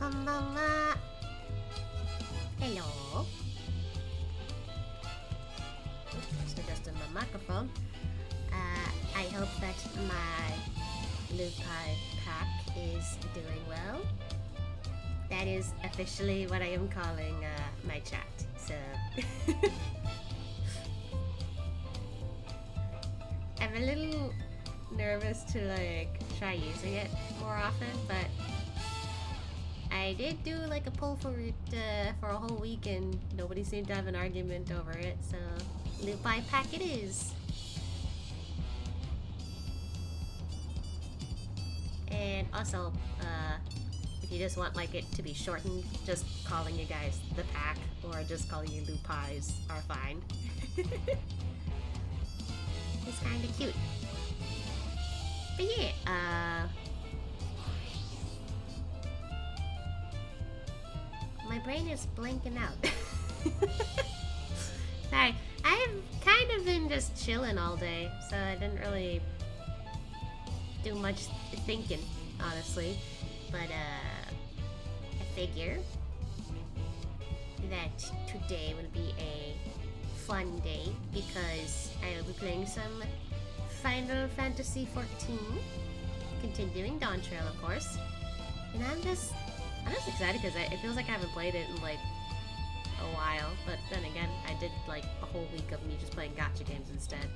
konbanwa. Hello. Oops, just adjusted my microphone. I hope that my Lupai pack is doing well. That is officially what I am calling my chat. So I'm a little nervous to like try using it more often, but I did do like a pull for it for a whole week and nobody seemed to have an argument over it, so Lupai pack it is. And also, if you just want like it to be shortened, just calling you guys the pack or just calling you Lupais are fine. It's kind of cute. But yeah, my brain is blanking out. Sorry, I've kind of been just chilling all day, so I didn't really do much thinking, honestly. But I figure that today will be a fun day because I will be playing some Final Fantasy XIV, continuing Dawn Trail, of course. And I'm just excited because it feels like I haven't played it in like a while. But then again, I did like a whole week of me just playing gacha games instead,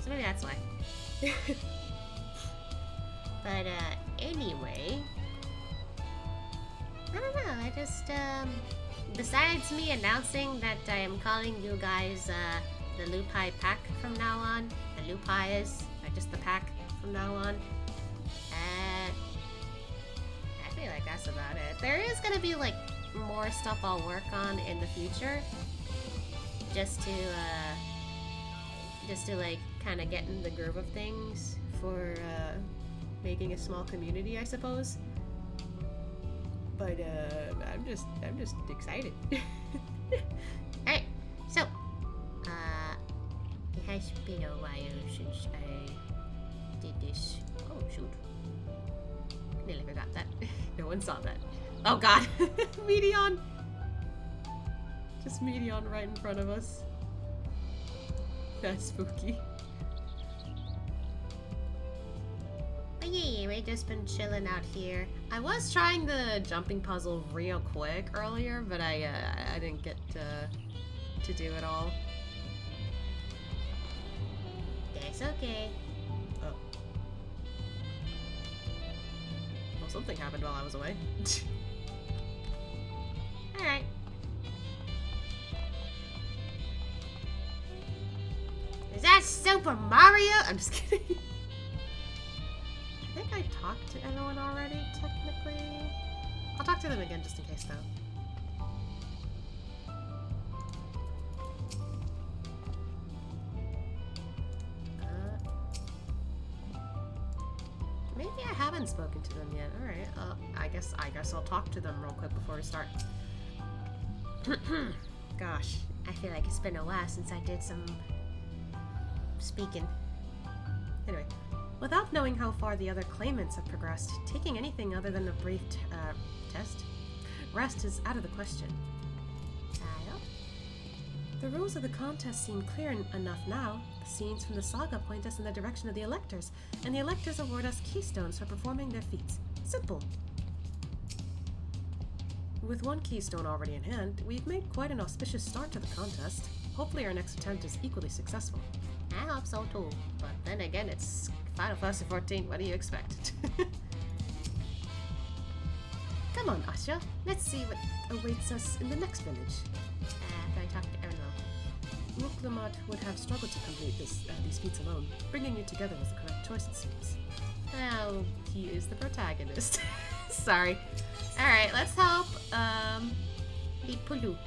so maybe that's why. But anyway, I don't know, I just, besides me announcing that I am calling you guys, the Lupai pack from now on, the Lupais, or just the pack from now on, I feel like that's about it. There is gonna be, like, more stuff I'll work on in the future, just to like, kind of get in the groove of things for, making a small community, I suppose. But I'm just excited. Alright, so it has been a while since I did this. Oh shoot. Nearly forgot that. No one saw that. Oh god. Medion! Just Medion right in front of us. That's spooky. Yeah, we've just been chilling out here. I was trying the jumping puzzle real quick earlier, but I didn't get to do it all. That's okay. Oh. Well, something happened while I was away. Alright. Is that Super Mario? I'm just kidding. I think I talked to everyone already, technically. I'll talk to them again just in case, though. Maybe I haven't spoken to them yet. Alright, I guess I'll talk to them real quick before we start. Gosh, I feel like it's been a while since I did some speaking. Anyway. Without knowing how far the other claimants have progressed, taking anything other than a brief rest is out of the question. The rules of the contest seem clear enough now. The scenes from the saga point us in the direction of the electors, and the electors award us keystones for performing their feats. Simple. With one keystone already in hand, we've made quite an auspicious start to the contest. Hopefully our next attempt is equally successful. I hope so too, but then again, it's Final Fantasy XIV, what do you expect? Come on, Asha, let's see what awaits us in the next village. After I talk to Erno. Muklamat would have struggled to complete these feats alone. Bringing you together was the correct choice, it seems. Well, he is the protagonist. Sorry. Alright, let's help, the Pelu.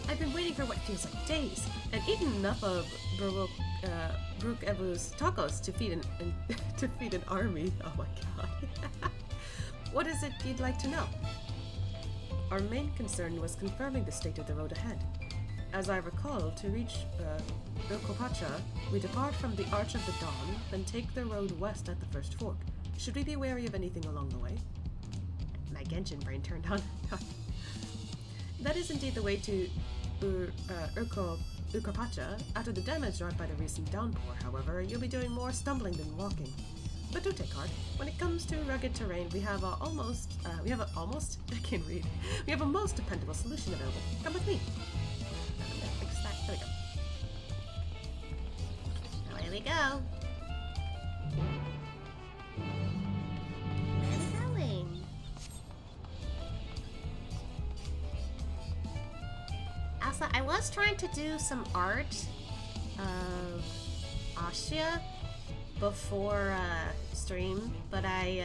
I've been waiting for what feels like days, and eaten enough of Brook Evu's tacos to feed an army. Oh my god. What is it you'd like to know? Our main concern was confirming the state of the road ahead. As I recall, to reach Ilkopacha, we depart from the Arch of the Dawn, then take the road west at the first fork. Should we be wary of anything along the way? My Genshin brain turned on. That is indeed the way to Urkopacha. After the damage wrought by the recent downpour, however, you'll be doing more stumbling than walking. But don't take heart. When it comes to rugged terrain, we have a most dependable solution available. Come with me. I'm gonna fix that. There we go. Away we go. Where are we going? Also, I was trying to do some art of Asha before stream, but I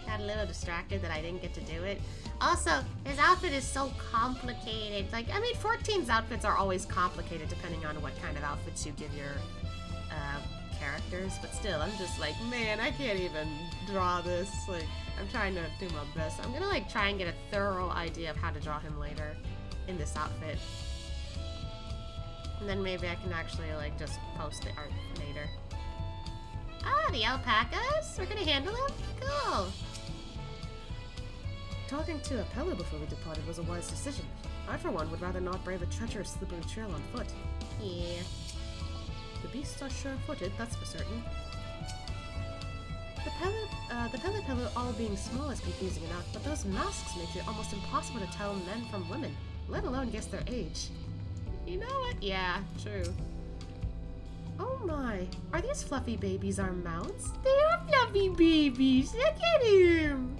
got a little distracted that I didn't get to do it. Also, his outfit is so complicated. Like, I mean, 14's outfits are always complicated depending on what kind of outfits you give your characters, but still, I'm just like, man, I can't even draw this. Like, I'm trying to do my best. I'm gonna like try and get a thorough idea of how to draw him later in this outfit. And then maybe I can actually like just post the art later. Ah, the alpacas? We're gonna handle them? Cool. Talking to Pelupelu before we departed was a wise decision. I, for one, would rather not brave a treacherous, slippery trail on foot. Yeah. The beasts are sure-footed, that's for certain. The Pelupelu all being small is confusing enough, but those masks make it almost impossible to tell men from women, let alone guess their age. You know what? Yeah, true. Oh my, are these fluffy babies our mounts? They are fluffy babies! Look at him!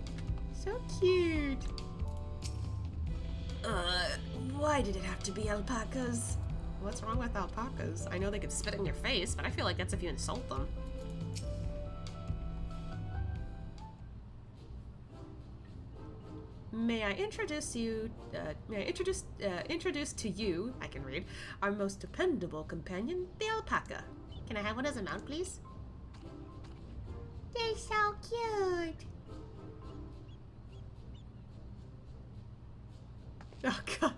So cute. Why did it have to be alpacas? What's wrong with alpacas? I know they could spit in your face, but I feel like that's if you insult them. May I introduce to you, I can read, our most dependable companion, the alpaca. Can I have one as a mount, please? They're so cute. Oh god.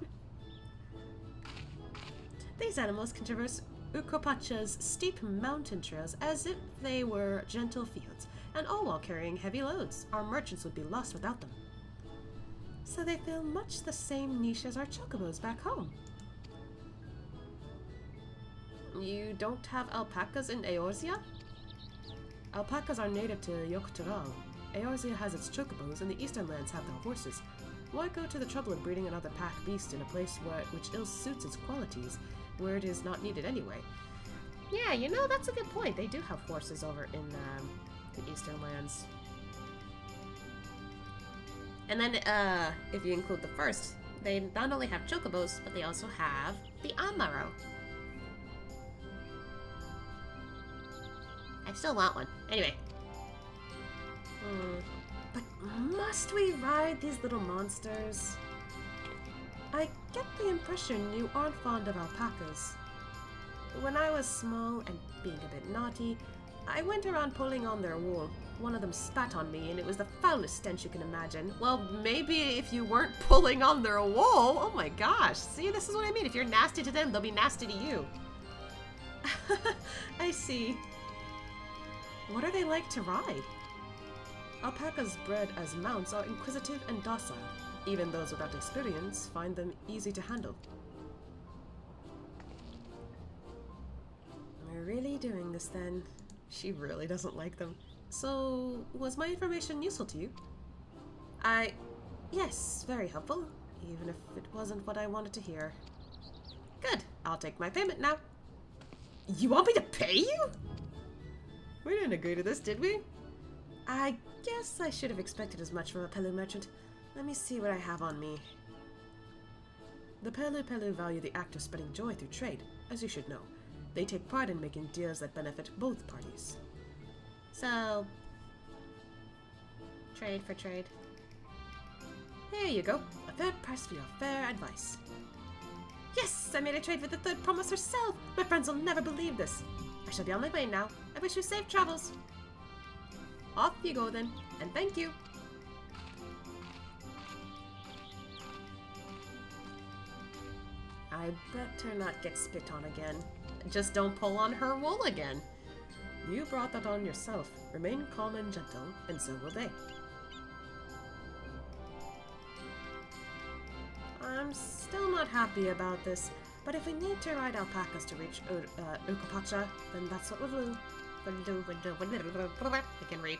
These animals can traverse Urkopacha's steep mountain trails as if they were gentle fields, and all while carrying heavy loads. Our merchants would be lost without them. So they fill much the same niche as our chocobos back home. You don't have alpacas in Eorzea? Alpacas are native to Yoktoral. Eorzea has its chocobos, and the eastern lands have their horses. Why go to the trouble of breeding another pack beast in a place which ill suits its qualities, where it is not needed anyway? Yeah, you know, that's a good point. They do have horses over in the eastern lands. And then, if you include the first, they not only have chocobos, but they also have the Amaro. I still want one. Anyway. But must we ride these little monsters? I get the impression you aren't fond of alpacas. When I was small and being a bit naughty, I went around pulling on their wool. One of them spat on me, and it was the foulest stench you can imagine. Well, maybe if you weren't pulling on their wool. Oh my gosh. See, this is what I mean. If you're nasty to them, they'll be nasty to you. I see. What are they like to ride? Alpacas bred as mounts are inquisitive and docile. Even those without experience find them easy to handle. We're really doing this then. She really doesn't like them. So, was my information useful to you? Yes, very helpful, even if it wasn't what I wanted to hear. Good, I'll take my payment now. You want me to pay you? We didn't agree to this, did we? I guess I should have expected as much from a Pelu merchant. Let me see what I have on me. The Pelupelu value the act of spreading joy through trade, as you should know. They take pride in making deals that benefit both parties. So, trade for trade. Here you go. A fair price for your fair advice. Yes! I made a trade with the third promise herself! My friends will never believe this. I shall be on my way now. I wish you safe travels. Off you go then, and thank you. I better not get spit on again. Just don't pull on her wool again. You brought that on yourself. Remain calm and gentle, and so will they. I'm still not happy about this, but if we need to ride alpacas to reach Ukopacha, then that's what we'll do. I can read.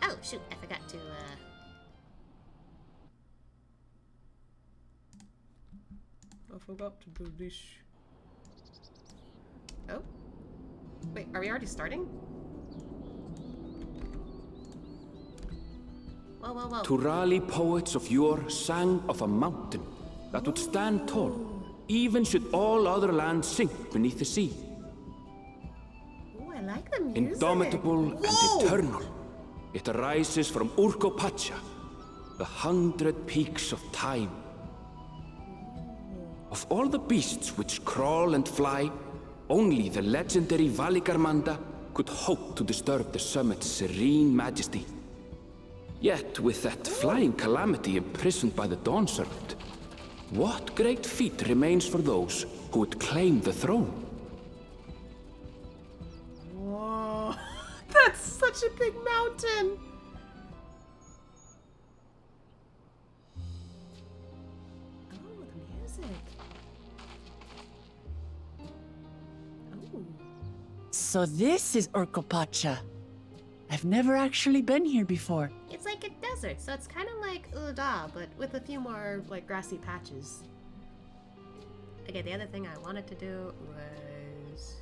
Oh, shoot, I forgot to, I forgot to do this. Oh? Wait, are we already starting? Whoa, whoa, whoa. Turali poets of yore sang of a mountain that would stand tall, even should all other lands sink beneath the sea. Ooh, I like the music. Indomitable and eternal, it arises from Urkopacha, the 100 peaks of time. Of all the beasts which crawl and fly, only the legendary Valigarmanda could hope to disturb the summit's serene majesty. Yet, with that flying calamity imprisoned by the Dawn Serpent, what great feat remains for those who would claim the throne? Whoa, that's such a big mountain! Oh, the music. Oh. So this is Urkopacha. I've never actually been here before. It's like a desert, so it's kind of like Ul'dah, but with a few more, like, grassy patches. Okay, the other thing I wanted to do was...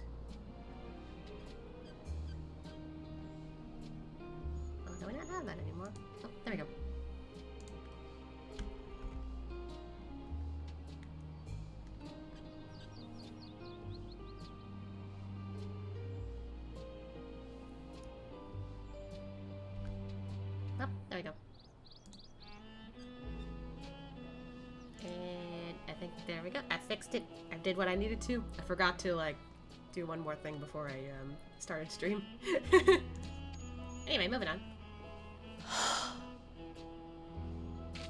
Oh, do I not have that anymore? Oh, there we go. Oh, there we go. And I think there we go. I fixed it. I did what I needed to. I forgot to like do one more thing before I started stream. Anyway, moving on.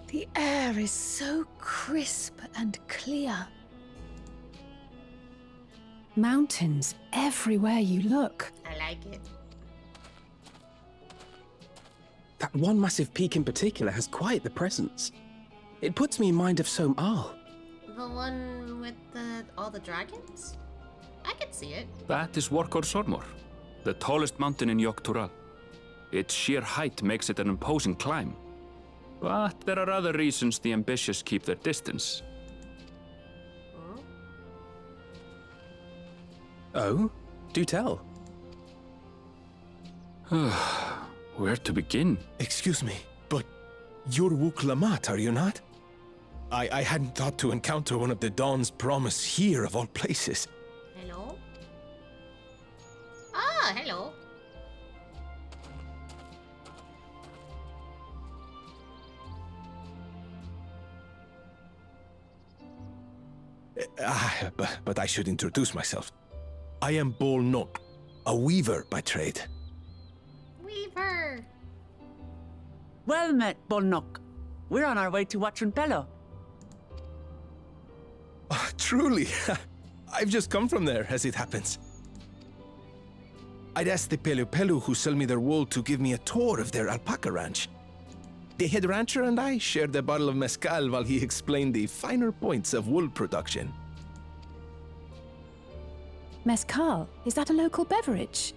The air is so crisp and clear. Mountains everywhere you look. I like it. That one massive peak in particular has quite the presence. It puts me in mind of Som Al. The one with all the dragons? I could see it. That is Workor Sormor, the tallest mountain in Yogg-Tural. Its sheer height makes it an imposing climb. But there are other reasons the ambitious keep their distance. Oh? Do tell. Where to begin? Excuse me, but you're Wuk Lamat, are you not? I hadn't thought to encounter one of the Dawn's promise here of all places. Hello? Ah, hello. But I should introduce myself. I am Bol Nok, a weaver by trade. Weaver. Well met, Bolnok. We're on our way to Pelupelu. Oh, truly, I've just come from there, as it happens. I'd asked the Pelupelu who sell me their wool to give me a tour of their alpaca ranch. The head rancher and I shared a bottle of mezcal while he explained the finer points of wool production. Mezcal, is that a local beverage?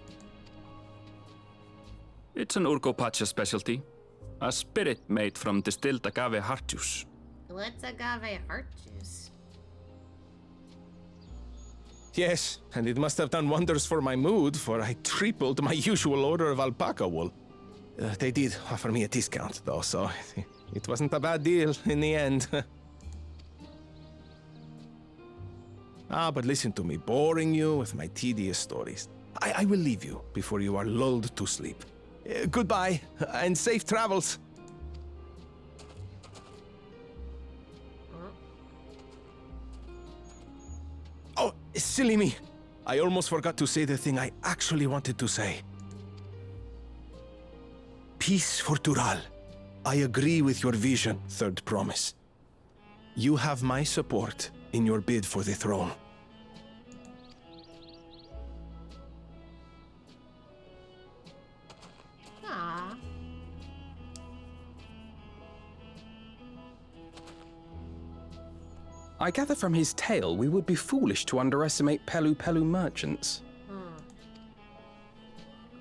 It's an Urkopacha specialty. A spirit made from distilled agave heart juice. What's agave heart juice? Yes, and it must have done wonders for my mood, for I tripled my usual order of alpaca wool. They did offer me a discount, though, so it wasn't a bad deal in the end. But listen to me, boring you with my tedious stories. I will leave you before you are lulled to sleep. Goodbye, and safe travels. Oh, silly me. I almost forgot to say the thing I actually wanted to say. Peace for Tural. I agree with your vision, Third Promise. You have my support, in your bid for the throne. Aww. I gather from his tale we would be foolish to underestimate Pelupelu merchants.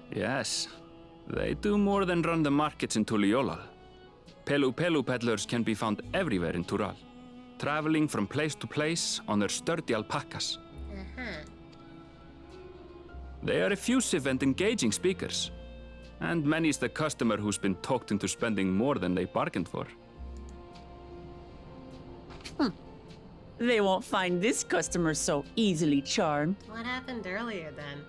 Yes, they do more than run the markets in Tuliolal. Pelupelu peddlers can be found everywhere in Tural, traveling from place to place on their sturdy alpacas. They are effusive and engaging speakers, and many's the customer who's been talked into spending more than they bargained for. They won't find this customer so easily charmed. What happened earlier then?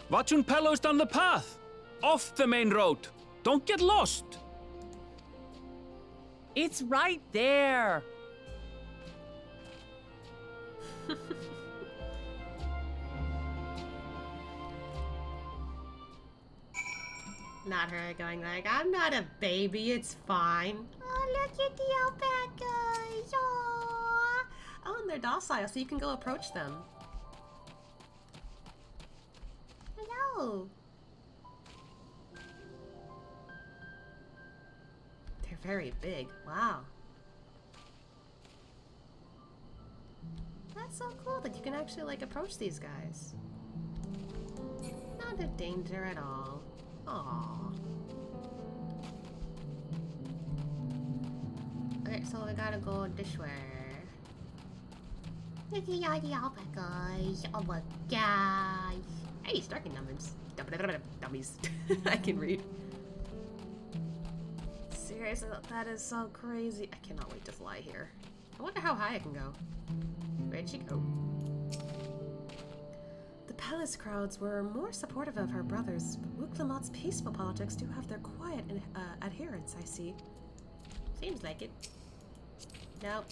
Watchun Pelo's down the path! Off the main road! Don't get lost! It's right there. Not her going like, I'm not a baby, it's fine. Oh, look at the alpacas! Aww. Oh, and they're docile, so you can go approach them. Hello. They're very big. Wow. That's so cool that you can actually, like, approach these guys. Not a danger at all. Aww. Okay, so we gotta go this way. Look at the alpacas. Oh my gosh. Hey, Starking numbers. Dummies. I can read. Seriously, that is so crazy. I cannot wait to fly here. I wonder how high I can go. Where'd she go? The palace crowds were more supportive of her brothers, but Wuklamat's peaceful politics do have their quiet adherents, I see. Seems like it. Nope.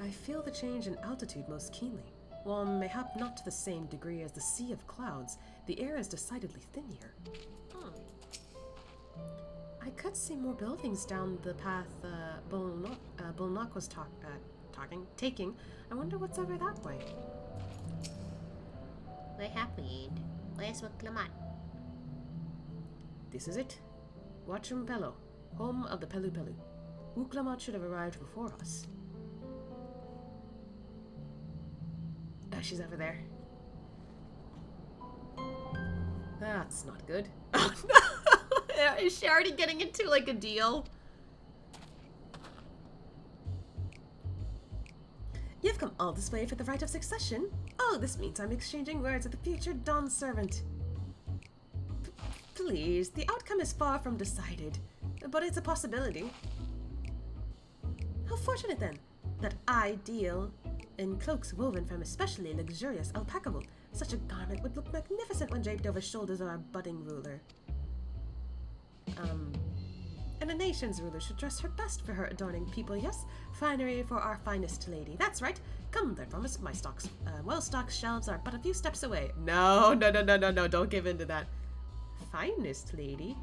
I feel the change in altitude most keenly. While mayhap not to the same degree as the sea of clouds, the air is decidedly thinner. I could see more buildings down the path Bolnak was taking. I wonder what's over that way. Where happened? Where's Wuklamat? This is it. Watchum Pelo, home of the Pelupelu. Wuklamat should have arrived before us. She's over there. That's not good. Is she already getting into like a deal? You've come all this way for the right of succession? Oh, this means I'm exchanging words with the future Dawn servant. Please, the outcome is far from decided, but it's a possibility. How fortunate then that I deal in cloaks woven from especially luxurious alpaca wool. Such a garment would look magnificent when draped over shoulders of our budding ruler. And a nation's ruler should dress her best for her adorning people, yes? Finery for our finest lady. That's right. Come, learn from us. My well-stocked shelves are but a few steps away. No, don't give in to that. Finest lady?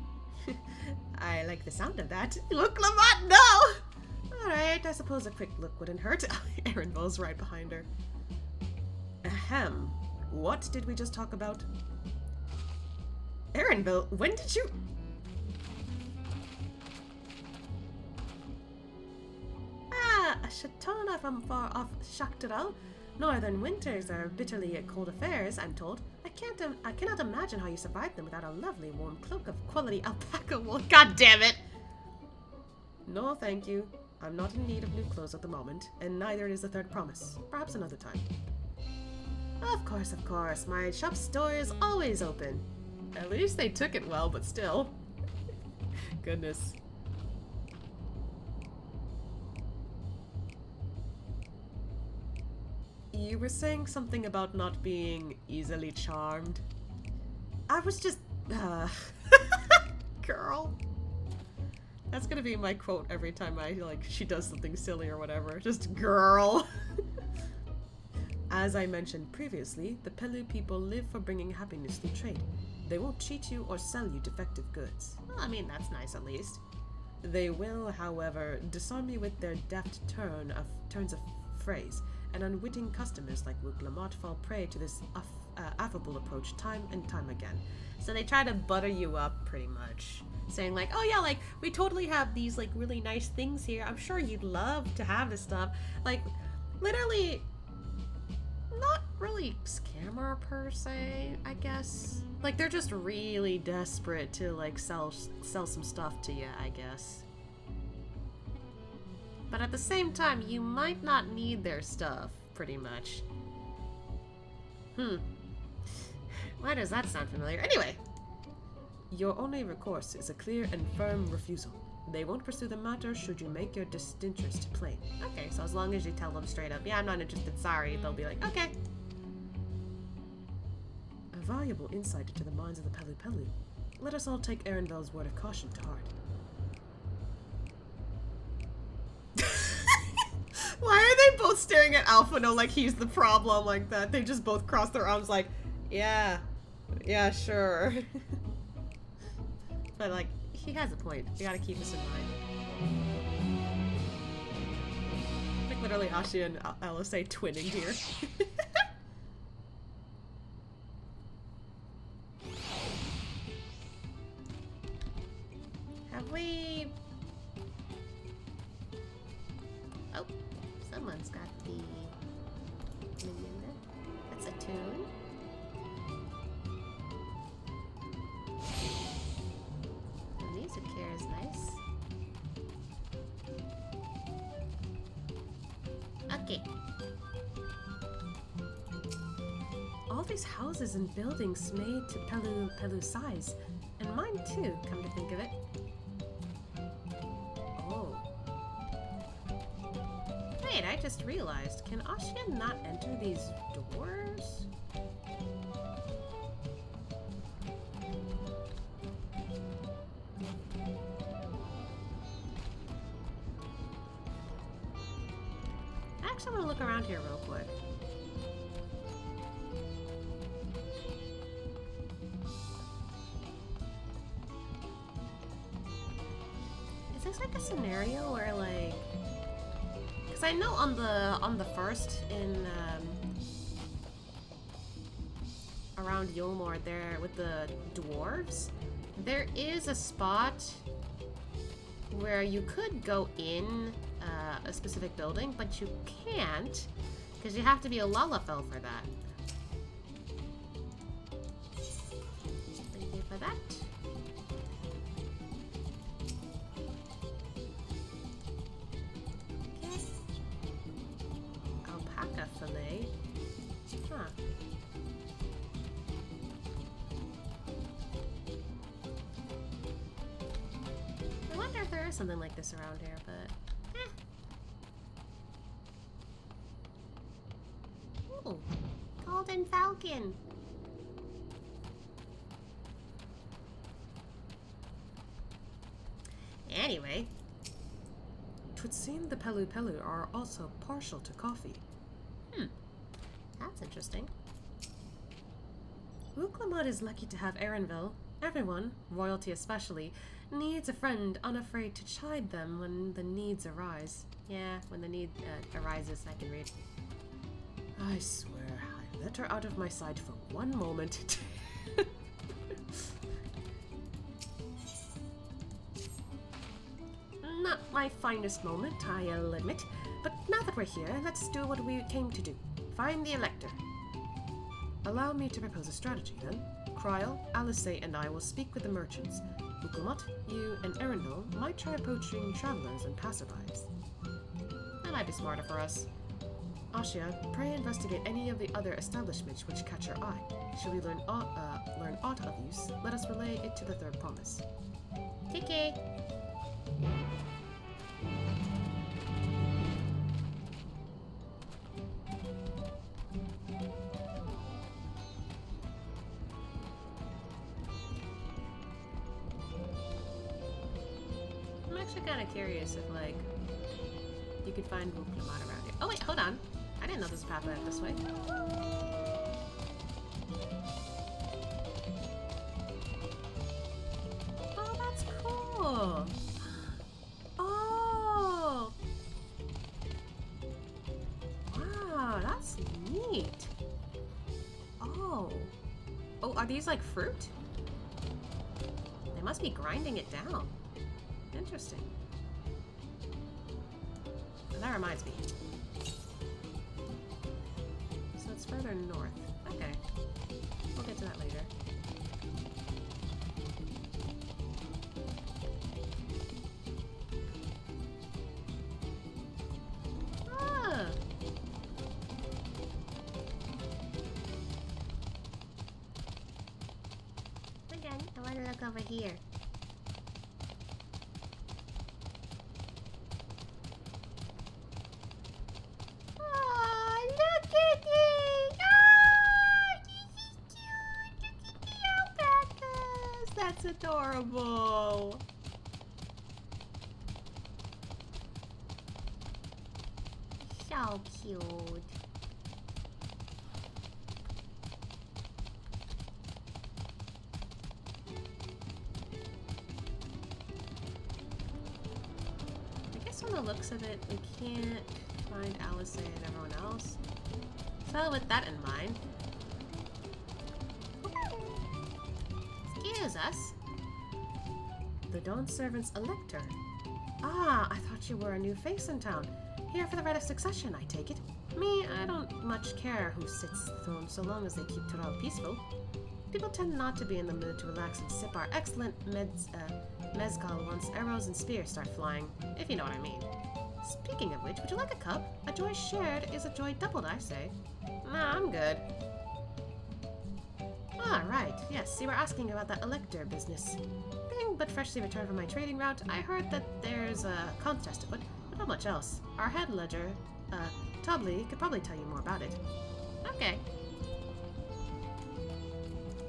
I like the sound of that. Look, Lamont, no! Alright, I suppose a quick look wouldn't hurt. Erinville's right behind her. Ahem. What did we just talk about? Erinville, when did you... A Shatana from far off Shaktaral. Northern winters are bitterly cold affairs, I'm told. I cannot imagine how you survive them without a lovely warm cloak of quality alpaca wool. God damn it! No, thank you. I'm not in need of new clothes at the moment, and neither is the third promise. Perhaps another time. Of course. My shop's door is always open. At least they took it well, but still. Goodness. You were saying something about not being easily charmed. I was just... Girl. That's gonna be my quote every time she does something silly or whatever. Just girl. As I mentioned previously, the Pelu people live for bringing happiness through trade. They won't cheat you or sell you defective goods. Well, I mean, that's nice at least. They will, however, disarm you with their deft turns of phrase, and unwitting customers like Wuklamot fall prey to this affable approach time and time again. So they try to butter you up pretty much. Saying like, oh yeah, like, we totally have these like really nice things here. I'm sure you'd love to have this stuff. Like, literally, not really scammer per se, I guess. Like, they're just really desperate to like sell some stuff to you, I guess. But at the same time, you might not need their stuff, pretty much. Why does that sound familiar? Anyway. Your only recourse is a clear and firm refusal. They won't pursue the matter should you make your disinterest plain. Okay, so as long as you tell them straight up, yeah, I'm not interested, sorry, they'll be like, okay. A valuable insight into the minds of the Pelupelu. Let us all take Erenvel's word of caution to heart. Why are they both staring at Alphino like he's the problem like that? They just both cross their arms like, yeah, sure. But like, he has a point. We gotta keep this in mind. Like literally Ashi and LSA twinning here. Have we... Oh, someone's got the minion there. That's a tune. The music here is nice. Okay. All these houses and buildings made to Pelu size, and mine too, come to think of it. Oh. Wait, I just realized, can Ashia not enter these doors? I actually want to look around here real quick. Is this like a scenario where like, because I know on the first in around Yomor there with the dwarves, there is a spot where you could go in a specific building, but you can't because you have to be a Lalafell for that. Thank you for that. Okay. Alpaca fillet. Huh. I wonder if there is something like this around here, but Ooh, golden falcon. Anyway, 'Twould seem the Pelupelu are also partial to coffee. That's interesting. Wuklamot is lucky to have Erenvel. Everyone, royalty especially, needs a friend unafraid to chide them when the needs arise. Yeah, when the need arises, I can read. I swear, I let her out of my sight for one moment. Not my finest moment, I'll admit. But now that we're here, let's do what we came to do. Find the Elector. Allow me to propose a strategy, then. Kryl, Alice, and I will speak with the merchants. Wuklamot, you, and Erenville might try approaching travelers and passerbys. That might be smarter for us. Ashia, pray investigate any of the other establishments which catch your eye. Should we learn aught of use, let us relay it to the third promise. Kiki. I'm actually kind of curious if, like, you could find Wuklamot around here. Oh, wait, hold on. I didn't know this path led this way. Oh, that's cool. Oh. Wow, that's neat. Oh. Oh, are these like fruit? They must be grinding it down. Interesting. Oh, that reminds me. So it's further north. Okay. We'll get to that later. Ah! Again, I want to look over here. Oh, look at it! Oh, this is cute! Look at the alpacas! That's adorable! So cute. I guess from the looks of it, we can't find Alice and everyone else. So with that in mind, Excuse us. the Dawn Servant's Elector. Ah, I thought you were a new face in town. Here for the right of succession, I take it. Me, I don't much care who sits the throne so long as they keep Tural peaceful. People tend not to be in the mood to relax and sip our excellent mezcal once arrows and spears start flying, if you know what I mean. Speaking of which, would you like a cup? A joy shared is a joy doubled, I say. Nah, I'm good. Ah, right. Yes, you were asking about that Elector business. Being but freshly returned from my trading route, I heard that there's a contest afoot, but not much else. Our head ledger, Tobley, could probably tell you more about it. Okay.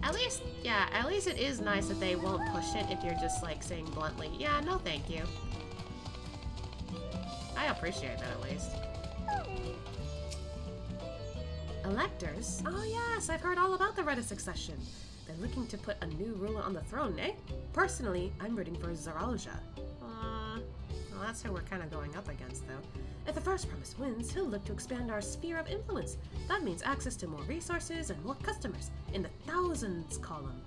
At least it is nice that they won't push it if you're just like saying bluntly, yeah, no thank you. I appreciate that at least. Electors? Oh yes, I've heard all about the right of succession. They're looking to put a new ruler on the throne, eh? Personally, I'm rooting for Zaralja. Well, that's who we're kind of going up against, though. If the first promise wins, he'll look to expand our sphere of influence. That means access to more resources and more customers. In the thousands column,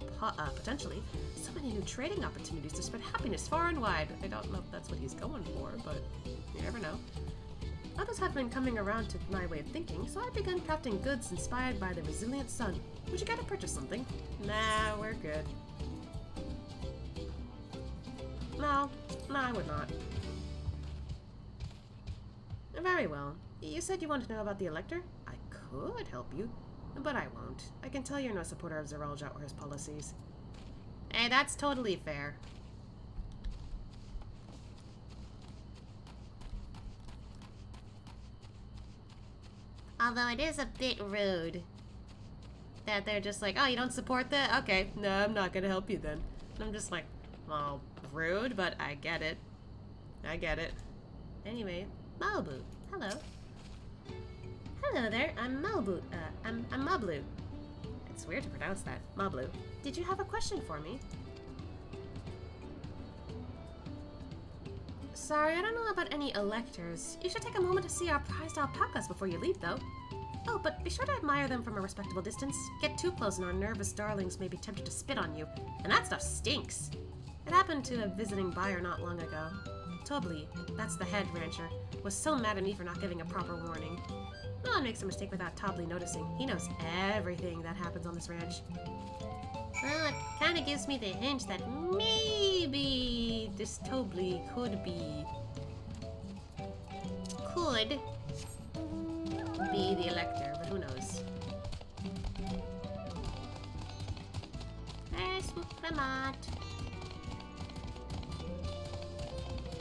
potentially. So many new trading opportunities to spread happiness far and wide. I don't know if that's what he's going for, but you never know. Others have been coming around to my way of thinking, so I've begun crafting goods inspired by the resilient sun. Would you care to purchase something? Nah, we're good. No, I would not. Very well. You said you want to know about the Elector? I could help you, but I won't. I can tell you're no supporter of Zaralja or his policies. Hey, that's totally fair. Although it is a bit rude that they're just like, oh, you don't support that? Okay, No, I'm not gonna help you then. and I'm just like, well, rude, but I get it. I get it. Anyway, Malibu, hello. Hello there, I'm Malibu, I'm Moblu. It's weird to pronounce that. Moblu. Did you have a question for me? Sorry, I don't know about any electors. You should take a moment to see our prized alpacas before you leave, though. Oh, but be sure to admire them from a respectable distance. Get too close and our nervous darlings may be tempted to spit on you. And that stuff stinks. It happened to a visiting buyer not long ago. Tobley, that's the head rancher, was so mad at me for not giving a proper warning. No one makes a mistake without Tobley noticing. He knows everything that happens on this ranch. Well, it kind of gives me the hint that maybe this Tobley could be the Elector, but who knows? Hey, swoop the mat.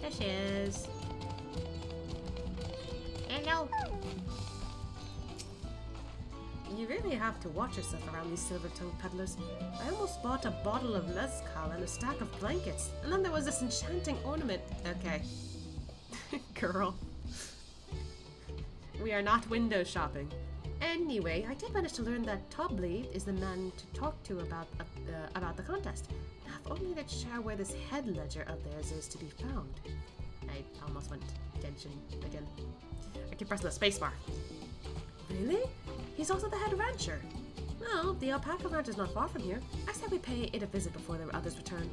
There she is. Hello. You really have to watch yourself around these silver-tongued peddlers. I almost bought a bottle of mezcal and a stack of blankets, and then there was this enchanting ornament. Okay. Girl. We are not window shopping. Anyway, I did manage to learn that Tobley is the man to talk to about the contest. Now, if only they'd share where this head ledger of theirs is to be found. I almost went tension again. I keep pressing the spacebar. Really? He's also the head rancher. Well, the alpaca ranch is not far from here. I said we pay it a visit before the others return.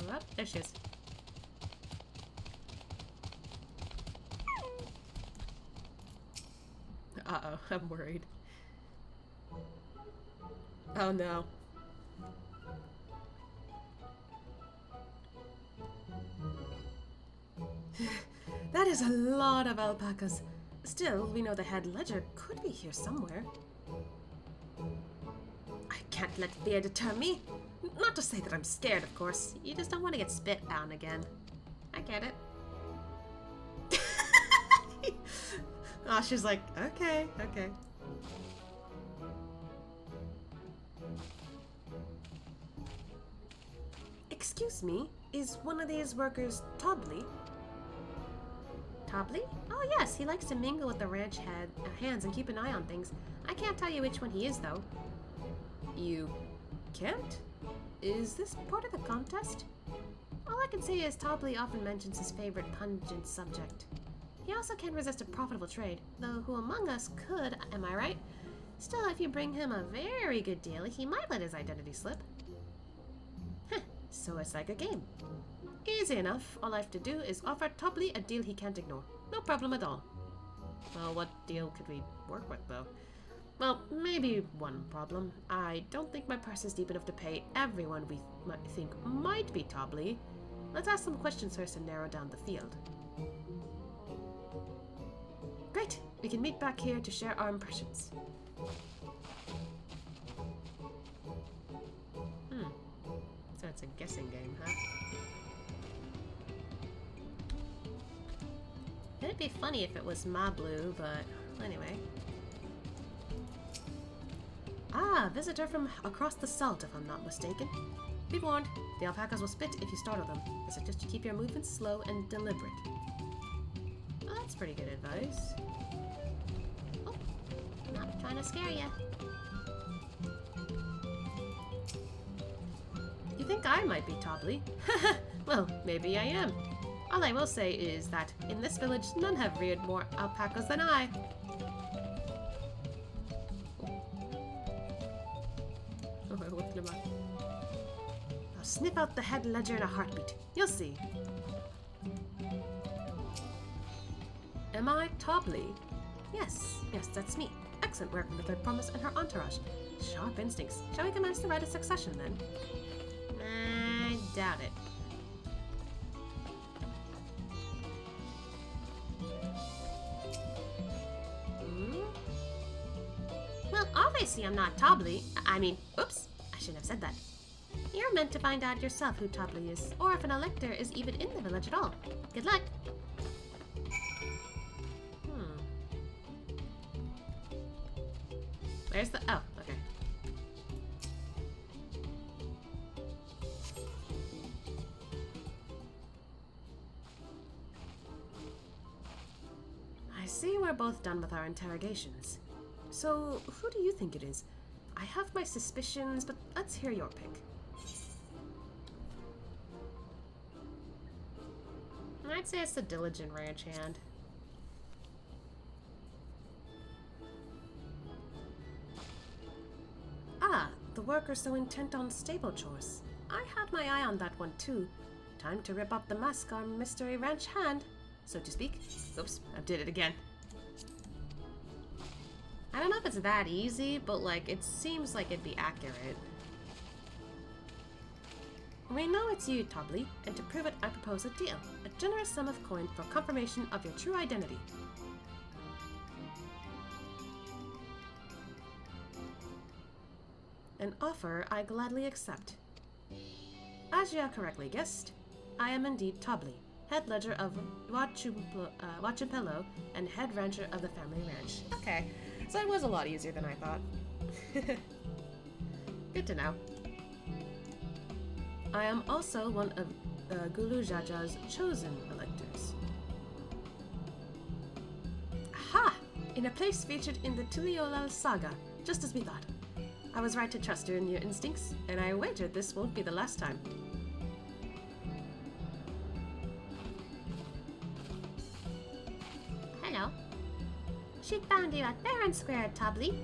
Oh, there she is. Uh-oh, I'm worried. Oh no. That is a lot of alpacas. Still, we know the head ledger could be here somewhere. I can't let fear deter me. Not to say that I'm scared, of course. You just don't want to get spit on again. I get it. Oh, she's like, okay, okay. Excuse me, is one of these workers Tobley? Tobley? Oh yes, he likes to mingle with the ranch hands and keep an eye on things. I can't tell you which one he is, though. You can't? Is this part of the contest? All I can say is Tobley often mentions his favorite pungent subject. He also can't resist a profitable trade, though who among us could, am I right? Still, if you bring him a very good deal, he might let his identity slip. Heh, so it's like a game. Easy enough. All I have to do is offer Tobley a deal he can't ignore. No problem at all. Well, what deal could we work with, though? Well, maybe one problem. I don't think my purse is deep enough to pay everyone we think might be Tobley. Let's ask some questions first and narrow down the field. Great! We can meet back here to share our impressions. So it's a guessing game, huh? It'd be funny if it was Moblins, but anyway. Ah, visitor from across the salt, if I'm not mistaken. Be warned, the alpacas will spit if you startle them. I suggest you keep your movements slow and deliberate. Oh, that's pretty good advice. Oh, not trying to scare you. You think I might be Tobley? Well, maybe I am. All I will say is that in this village, none have reared more alpacas than I. I'll sniff out the head ledger in a heartbeat. You'll see. Am I Tobley? Yes, that's me. Excellent work from the Third Promise and her entourage. Sharp instincts. Shall we commence the rite of succession then? I doubt it. Well, obviously I'm not Tobley. I mean, oops, I shouldn't have said that. You're meant to find out yourself who Tobley is, or if an elector is even in the village at all. Good luck. Where's the... oh, okay. I see we're both done with our interrogations. So, who do you think it is? I have my suspicions, but let's hear your pick. I'd say it's the diligent ranch hand. Ah, the worker so intent on stable chores. I had my eye on that one too. Time to rip up the mask on mystery ranch hand, so to speak. Oops, I did it again. I don't know if it's that easy, but like, it seems like it'd be accurate. We know it's you, Tobley, and to prove it, I propose a deal. A generous sum of coin for confirmation of your true identity. An offer I gladly accept. As you have correctly guessed, I am indeed Tobley, head ledger of Pelupelu, and head rancher of the family ranch. Okay, so it was a lot easier than I thought. Good to know. I am also one of Gulu Jaja's chosen electors. Aha! In a place featured in the Tuliolal saga, just as we thought. I was right to trust you in your instincts, and I wager this won't be the last time. Hello. She found you at Baron Square, Tobly.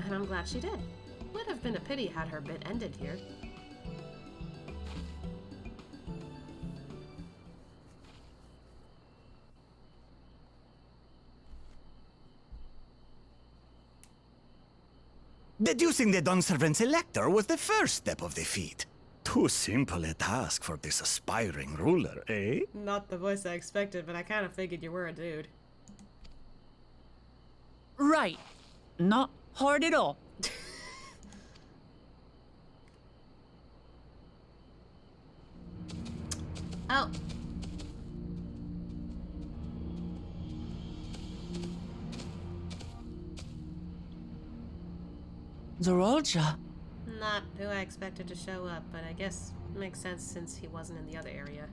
And I'm glad she did. Would have been a pity had her bit ended here. Deducing the Dunservant's elector was the first step of the feat. Too simple a task for this aspiring ruler, eh? Not the voice I expected, but I kind of figured you were a dude. Right. Not hard at all. Oh. Zorolja. Not who I expected to show up, but I guess makes sense since he wasn't in the other area.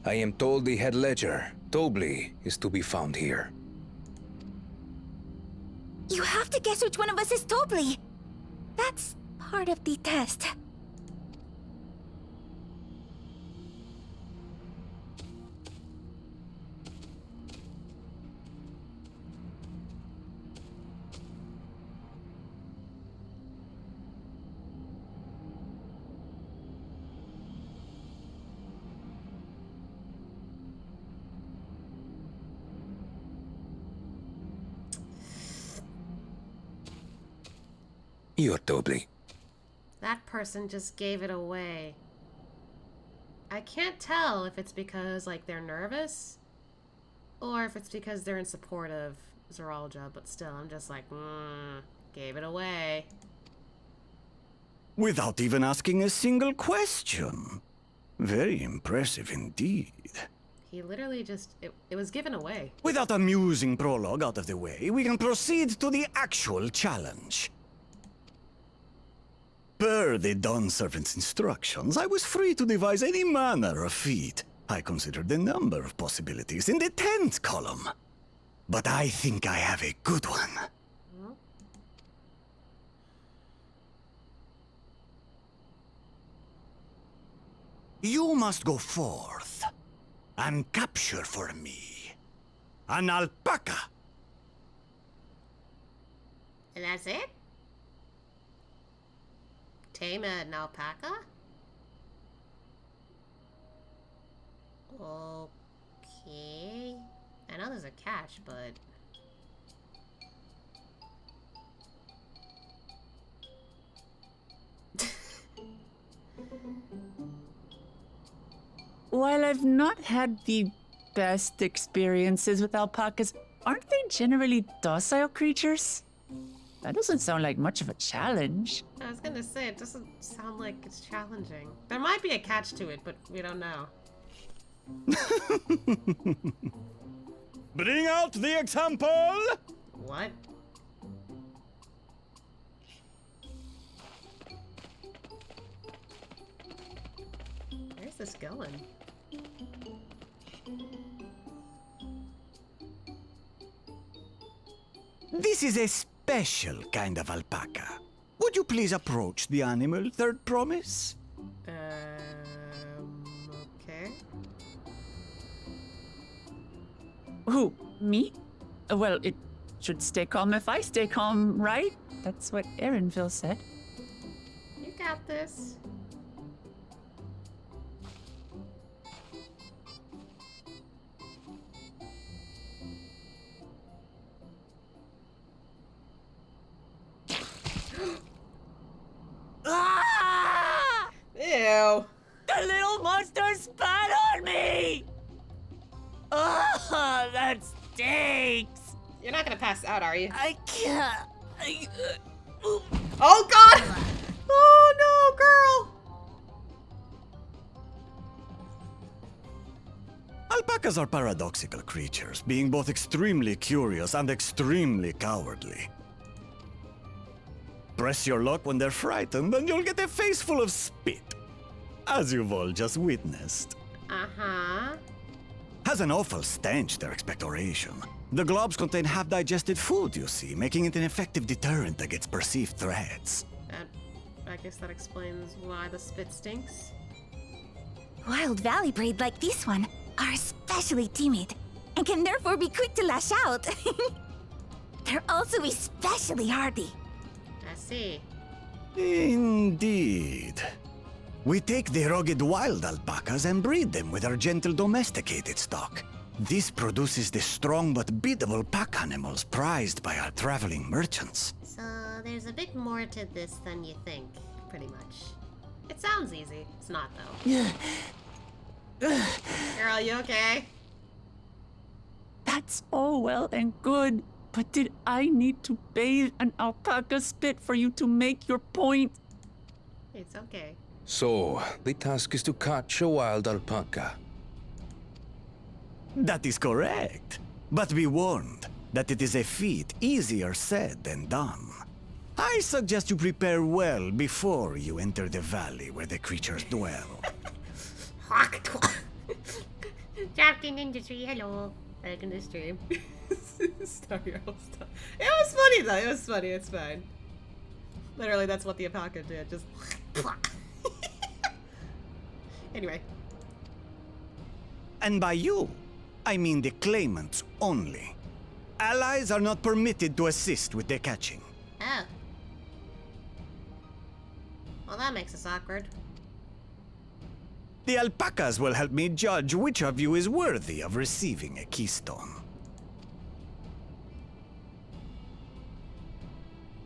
I am told the head ledger, Tobly, is to be found here. You have to guess which one of us is Tobly. That's part of the test. You're Tobly. That person just gave it away. I can't tell if it's because, like, they're nervous, or if it's because they're in support of Zorolja, but still, I'm just like, gave it away. Without even asking a single question. Very impressive indeed. He literally just, it was given away. With that amusing prologue out of the way, we can proceed to the actual challenge. Per the Dawn Servant's instructions, I was free to devise any manner of feat. I considered a number of possibilities in the 10th column. But I think I have a good one. You must go forth and capture for me an alpaca. And that's it? Tame an alpaca? Okay. I know there's a catch, but... While I've not had the best experiences with alpacas, aren't they generally docile creatures? That doesn't sound like much of a challenge. I was gonna say, it doesn't sound like it's challenging. There might be a catch to it, but we don't know. Bring out the example! What? Where's this going? This is a special kind of alpaca. Would you please approach the animal, Third Promise? Okay. Who? Me? Well, it should stay calm if I stay calm, right? That's what Erinville said. You got this. Ah! Ew. The little monster spat on me! Ah, that stinks! You're not gonna pass out, are you? I can't. Oh god! Oh no, girl! Alpacas are paradoxical creatures, being both extremely curious and extremely cowardly. Press your luck when they're frightened, and you'll get a face full of spit, as you've all just witnessed. Uh-huh. Has an awful stench, their expectoration. The globs contain half-digested food, you see, making it an effective deterrent against perceived threats. I guess that explains why the spit stinks. Wild valley braid like this one are especially timid and can therefore be quick to lash out. They're also especially hardy. I see. Indeed. We take the rugged wild alpacas and breed them with our gentle domesticated stock. This produces the strong but beatable pack animals prized by our traveling merchants. So there's a bit more to this than you think, pretty much. It sounds easy. It's not, though. Girl, you okay? That's all well and good, but did I need to bathe an alpaca spit for you to make your point? It's okay. So, the task is to catch a wild alpaca. That is correct. But be warned that it is a feat easier said than done. I suggest you prepare well before you enter the valley where the creatures dwell. Captain Industry, hello. Welcome to the stream. Sorry, I'll stop. It was funny though, it was funny, it's fine. Literally, that's what the alpaca did, just... Anyway. And by you, I mean the claimants only. Allies are not permitted to assist with their catching. Oh. Well, that makes us awkward. The alpacas will help me judge which of you is worthy of receiving a keystone.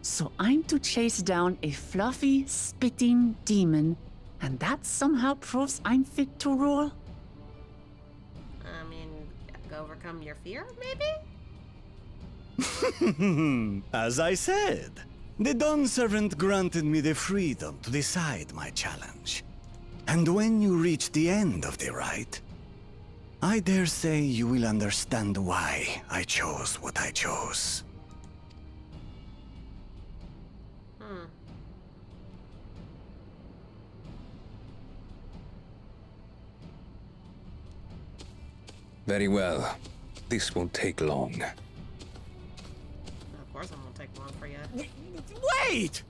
So I'm to chase down a fluffy, spitting demon, and that somehow proves I'm fit to rule? I mean, overcome your fear, maybe? As I said, the Dawn Servant granted me the freedom to decide my challenge. And when you reach the end of the rite, I dare say you will understand why I chose what I chose. Very well. This won't take long. Of course it won't take long for you. Wait!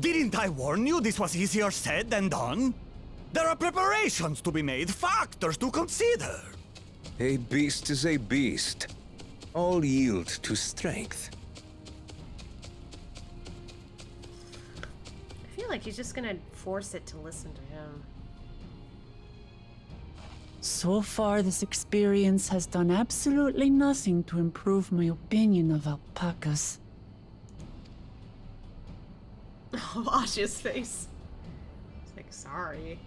Didn't I warn you this was easier said than done? There are preparations to be made, factors to consider. A beast is a beast. All yield to strength. I feel like he's just gonna force it to listen to him. So far, this experience has done absolutely nothing to improve my opinion of alpacas. Oh, Asha's face. It's like, sorry.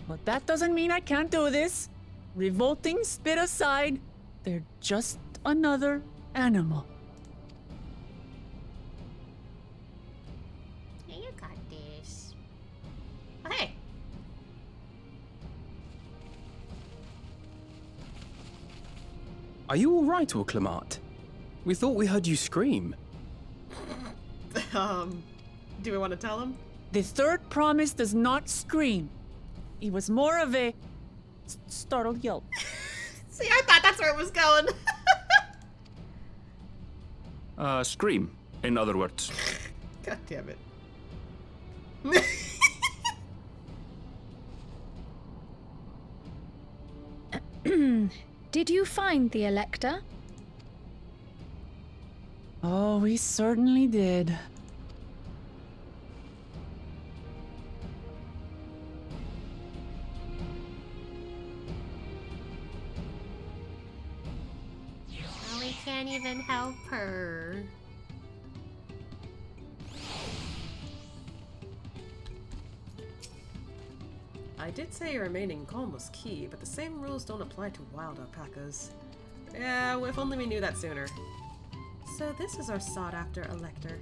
But that doesn't mean I can't do this. Revolting spit aside, they're just another animal. Yeah, you got this. Oh, hey. Are you all right, Orclamat? We thought we heard you scream. Do we want to tell him? The third promise does not scream. It was more of a startled yelp. See, I thought that's where it was going. Scream, in other words. God damn it. Did you find the Elector? Oh, we certainly did. Well, we can't even help her. I did say remaining calm was key, but the same rules don't apply to wild alpacas. Yeah, if only we knew that sooner. So this is our sought-after elector.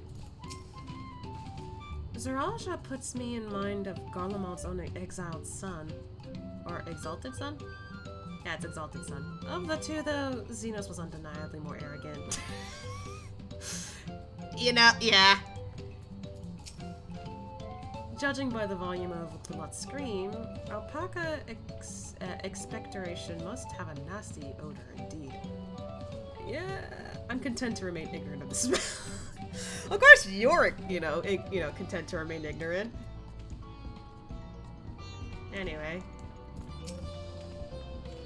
Zaraja puts me in mind of Garlemald's own exiled son. Or Exalted Son? Yeah, it's Exalted Son. Of the two, though, Xenos was undeniably more arrogant. You know, yeah. Judging by the volume of Woodlamat's scream, alpaca expectoration must have a nasty odor indeed. Yeah, I'm content to remain ignorant of the smell. Of course you're, content to remain ignorant. Anyway.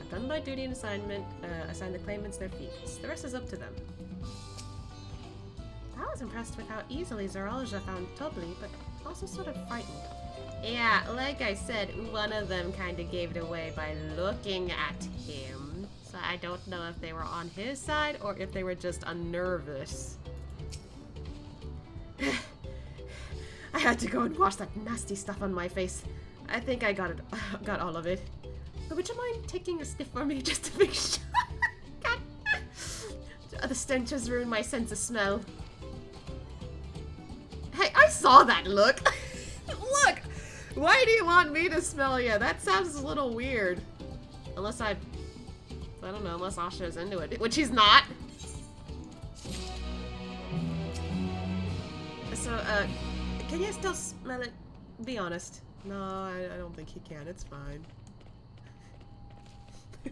I've done my duty and assignment, assign the claimants their feats. The rest is up to them. I was impressed with how easily Zaralja found Tobli, but also sort of frightened. Yeah, like I said, one of them kind of gave it away by looking at him. So I don't know if they were on his side or if they were just nervous. I had to go and wash that nasty stuff on my face. I think I got all of it. But would you mind taking a sniff for me just to make sure? God. The stench has ruined my sense of smell. Hey, I saw that look. Look! Why do you want me to smell you? That sounds a little weird. Unless I don't know, unless Asha's into it. Which he's not. So, can you still smell it? Be honest. No, I don't think he can. It's fine.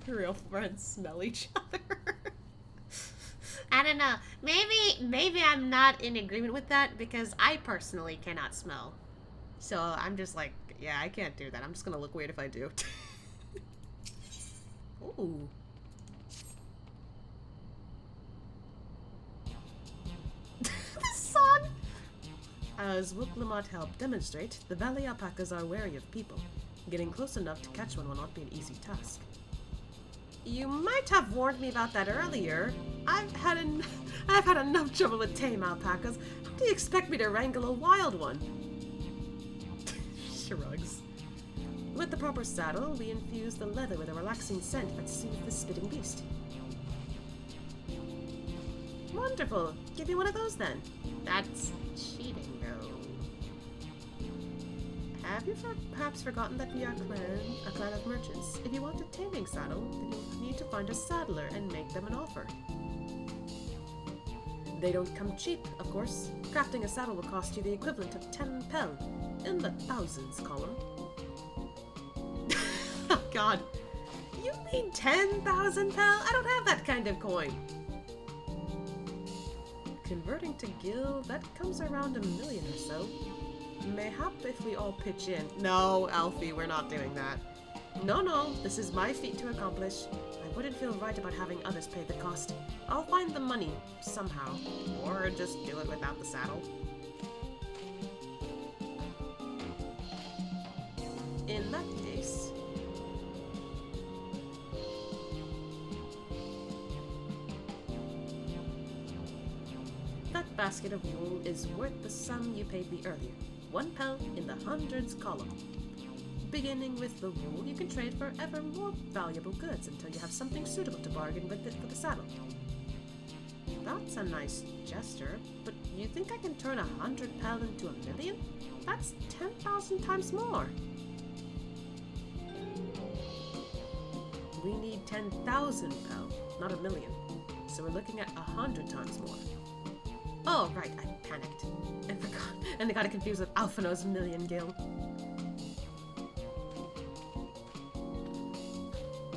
Real friends smell each other. I don't know. Maybe I'm not in agreement with that because I personally cannot smell. So I'm just like, yeah, I can't do that. I'm just gonna look weird if I do. Ooh. The sun! As Wooklamot helped demonstrate, the valley alpacas are wary of people. Getting close enough to catch one will not be an easy task. You might have warned me about that earlier. I've had enough trouble with tame alpacas. How do you expect me to wrangle a wild one? Shrugs. With the proper saddle, we infuse the leather with a relaxing scent that soothes the spitting beast. Wonderful. Give me one of those then. That's cheating, though. Have you perhaps forgotten that we are a clan of merchants? If you want a taming saddle, then you'll need to find a saddler and make them an offer. They don't come cheap, of course. Crafting a saddle will cost you the equivalent of 10 pel, in the thousands column. Oh god. You mean 10,000 pel? I don't have that kind of coin. Converting to gil, that comes around 1 million or so. Mayhap if we all pitch in. No, Alfie, we're not doing that. No, this is my feat to accomplish. I wouldn't feel right about having others pay the cost. I'll find the money, somehow. Or just do it without the saddle. In that case... That basket of wool is worth the sum you paid me earlier. 1 pel in the hundreds column. Beginning with the wool, you can trade for ever more valuable goods until you have something suitable to bargain with it for the saddle. That's a nice gesture, but you think I can turn 100 pel into 1 million? That's 10,000 times more. We need 10,000 pel, not 1 million. So we're looking at 100 times more. Oh, right, I panicked. And forgot. And I got it confused with Alphino's million gil.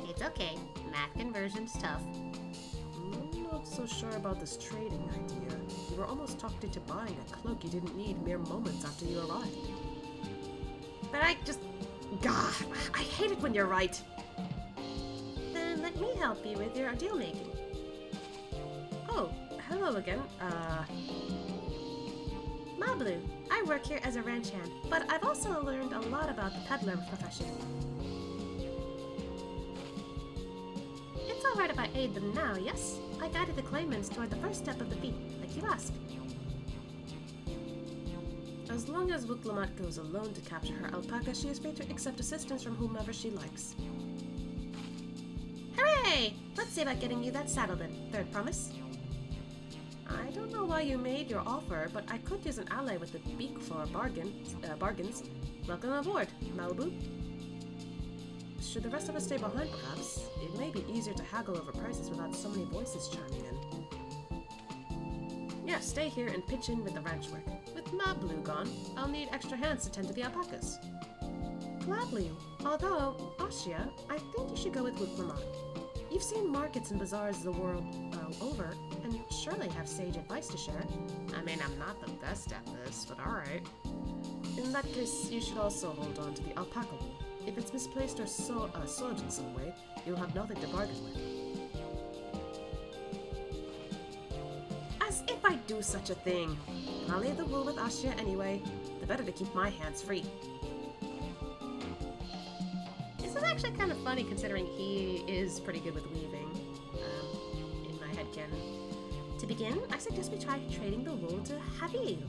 It's okay. Math conversion's tough. I'm not so sure about this trading idea. You were almost talked into buying a cloak you didn't need mere moments after you arrived. But I just... God, I hate it when you're right. Then let me help you with your deal making. Oh, hello again. Moblin. I work here as a ranch hand, but I've also learned a lot about the peddler profession. It's alright if I aid them now, yes? I guided the claimants toward the first step of the feat, like you asked. As long as Wooklamot goes alone to capture her alpaca, she is free to accept assistance from whomever she likes. Hooray! Let's see about getting you that saddle then. Third promise. I don't know why you made your offer, but I could use an ally with the beak for bargains. Welcome aboard, Malibu. should the rest of us stay behind, perhaps? It may be easier to haggle over prices without so many voices chiming in. Yeah, stay here and pitch in with the ranch work. With Moblins gone, I'll need extra hands to tend to the alpacas. Gladly. Although, Ashia, I think you should go with Wuklamot. You've seen markets and bazaars the world over, and surely have sage advice to share. I mean, I'm not the best at this, but alright. In that case, you should also hold on to the alpaca wool. If it's misplaced or soiled in some way, you'll have nothing to bargain with. As if I'd do such a thing! I'll leave the wool with Ashia anyway. The better to keep my hands free. This is actually kind of funny considering he is pretty good with weaving, in my headcanon. To begin, I suggest we try trading the wool to Habil,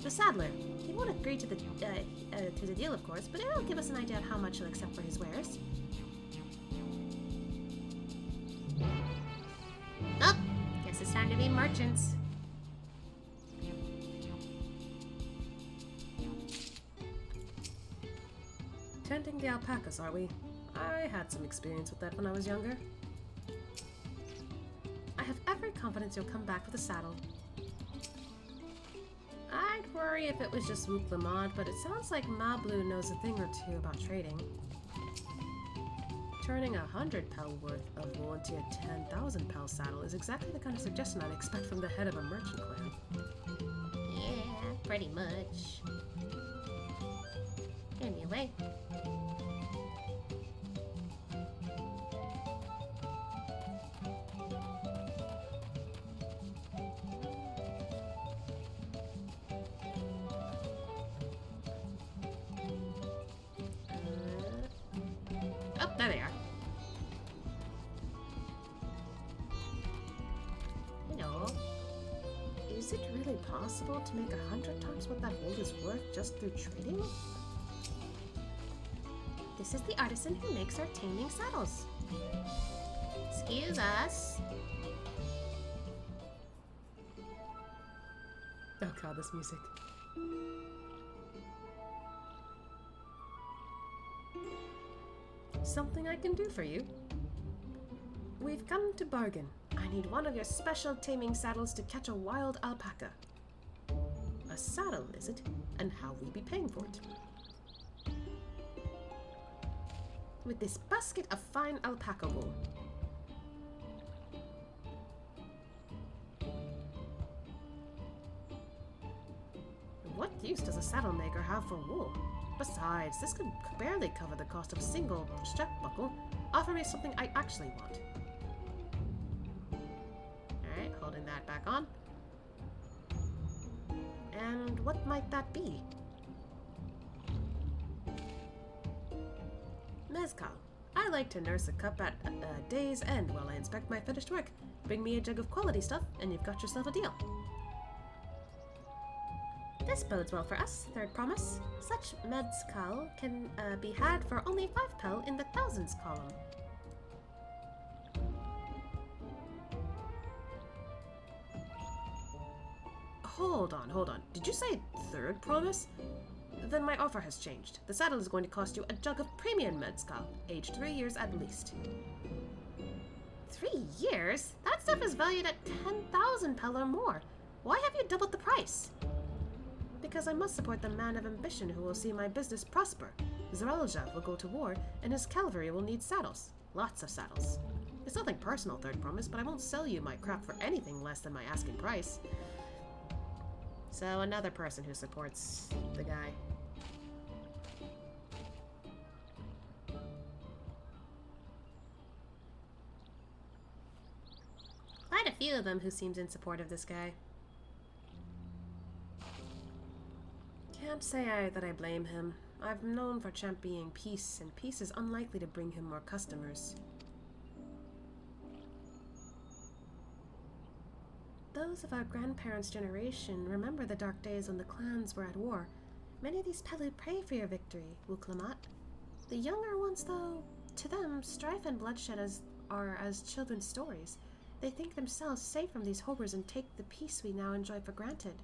the saddler. He won't agree to the deal, of course, but it'll give us an idea of how much he'll accept for his wares. Oh, guess it's time to be merchants. Tending the alpacas, are we? I had some experience with that when I was younger. I have every confidence you'll come back with a saddle. I'd worry if it was just Wuklamot, but it sounds like Moblins knows a thing or two about trading. Turning 100 pel worth of wool into a 10,000 pel saddle is exactly the kind of suggestion I'd expect from the head of a merchant clan. Yeah, pretty much. Anyway. Oh, there they are. Hello. Is it really possible to make 100 times what that wool is worth just through trading? This is the artisan who makes our taming saddles. Excuse us. Oh god, this music. Something I can do for you. We've come to bargain. I need one of your special taming saddles to catch a wild alpaca. A saddle, is it? And how will you be paying for it? With this basket of fine alpaca wool. What use does a saddle maker have for wool? Besides, this could barely cover the cost of a single strap buckle. Offer me something I actually want. Alright, holding that back on. And what might that be? Mezcal. I like to nurse a cup at a day's end while I inspect my finished work. Bring me a jug of quality stuff, and you've got yourself a deal. This bodes well for us, third promise. Such mezcal can be had for only 5 pel in the thousands column. Hold on. Did you say third promise? Then my offer has changed. The saddle is going to cost you a jug of premium mezcal, aged 3 years at least. 3 years? That stuff is valued at 10,000 pel or more. Why have you doubled the price? Because I must support the man of ambition who will see my business prosper. Zeralja will go to war, and his cavalry will need saddles. Lots of saddles. It's nothing personal, third promise, but I won't sell you my crap for anything less than my asking price. So another person who supports the guy. Quite a few of them who seems in support of this guy. Can't say that I blame him. I've known for championing peace, and peace is unlikely to bring him more customers. Those of our grandparents' generation remember the dark days when the clans were at war. Many of these Pelu pray for your victory, Wuklamot. The younger ones, though, to them, strife and bloodshed are as children's stories. They think themselves safe from these horrors and take the peace we now enjoy for granted.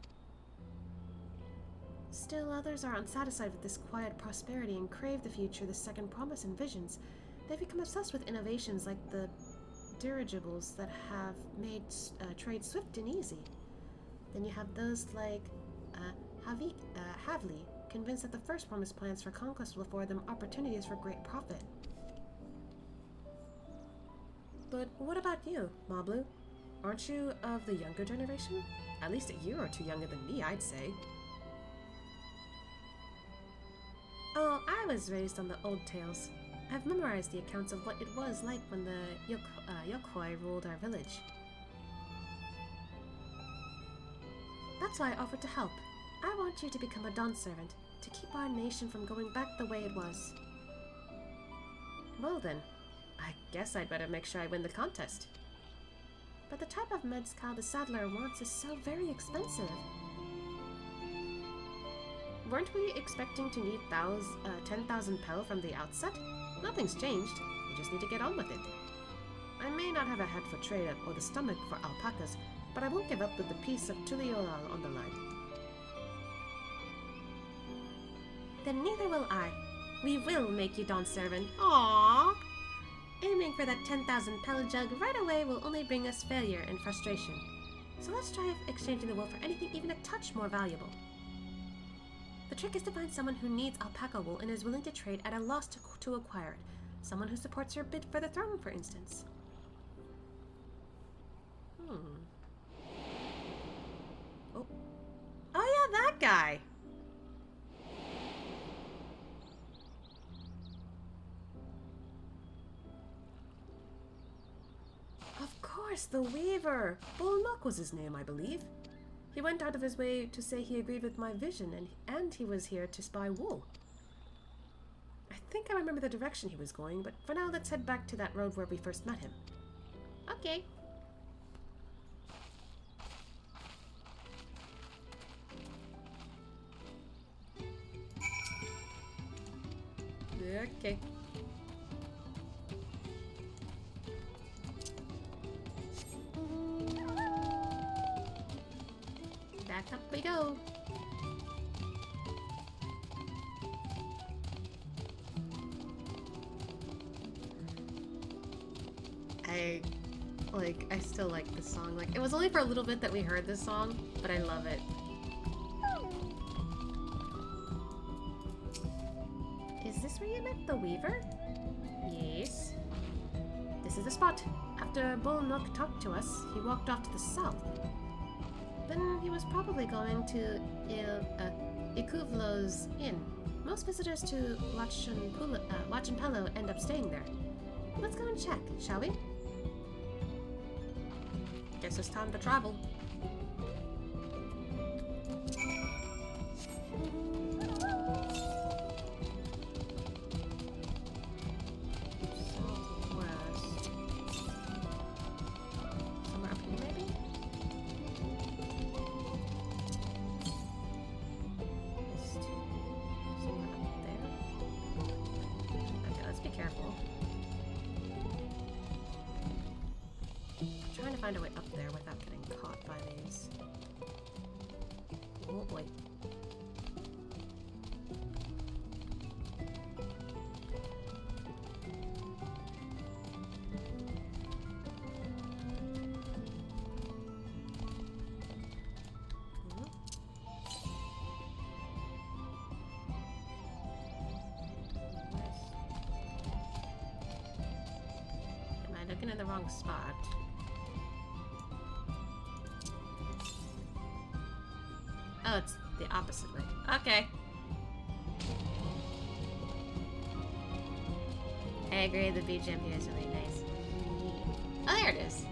Still, others are unsatisfied with this quiet prosperity and crave the future the second promise envisions. They've become obsessed with innovations like the dirigibles that have made trade swift and easy. Then you have those like Havli, convinced that the firstborn's plans for conquest will afford them opportunities for great profit. But what about you, Moblu? Aren't you of the younger generation? At least a year or two younger than me, I'd say. Oh, I was raised on the old tales. I've memorized the accounts of what it was like when the Yokoi ruled our village. That's why I offered to help. I want you to become a Dawn servant, to keep our nation from going back the way it was. Well then, I guess I'd better make sure I win the contest. But the type of mezcal the saddler wants is so very expensive. Weren't we expecting to need 10,000 pel from the outset? Nothing's changed. We just need to get on with it. I may not have a head for trade or the stomach for alpacas, but I won't give up with the piece of Tuliolal on the line. Then neither will I. We will make you Dawn servant. Aww! Aiming for that 10,000 pel jug right away will only bring us failure and frustration. So let's try exchanging the wool for anything even a touch more valuable. The trick is to find someone who needs alpaca wool and is willing to trade at a loss to acquire it. Someone who supports your bid for the throne, for instance. Oh yeah, that guy! Of course, the Weaver! Bullnock was his name, I believe. He went out of his way to say he agreed with my vision, and he was here to spy wool. I think I remember the direction he was going, but for now let's head back to that road where we first met him. Okay. Okay. Back up we go. I still like this song. Like, it was only for a little bit that we heard this song, but I love it. Is this where you met the Weaver? Yes. This is the spot. After Bullnock talked to us, he walked off to the south. Then he was probably going to Ikuvlo's inn. Most visitors to Wachanpelo end up staying there. Let's go and check, shall we? Guess it's time to travel. Southwest. Somewhere up here, maybe? Somewhere up there. Okay, let's be careful. I'm trying to find a way up there without getting caught by these. Oh boy. Am I looking in the wrong spot? Oh, it's the opposite way. Okay. I agree, the BGM here is really nice. Oh, there it is.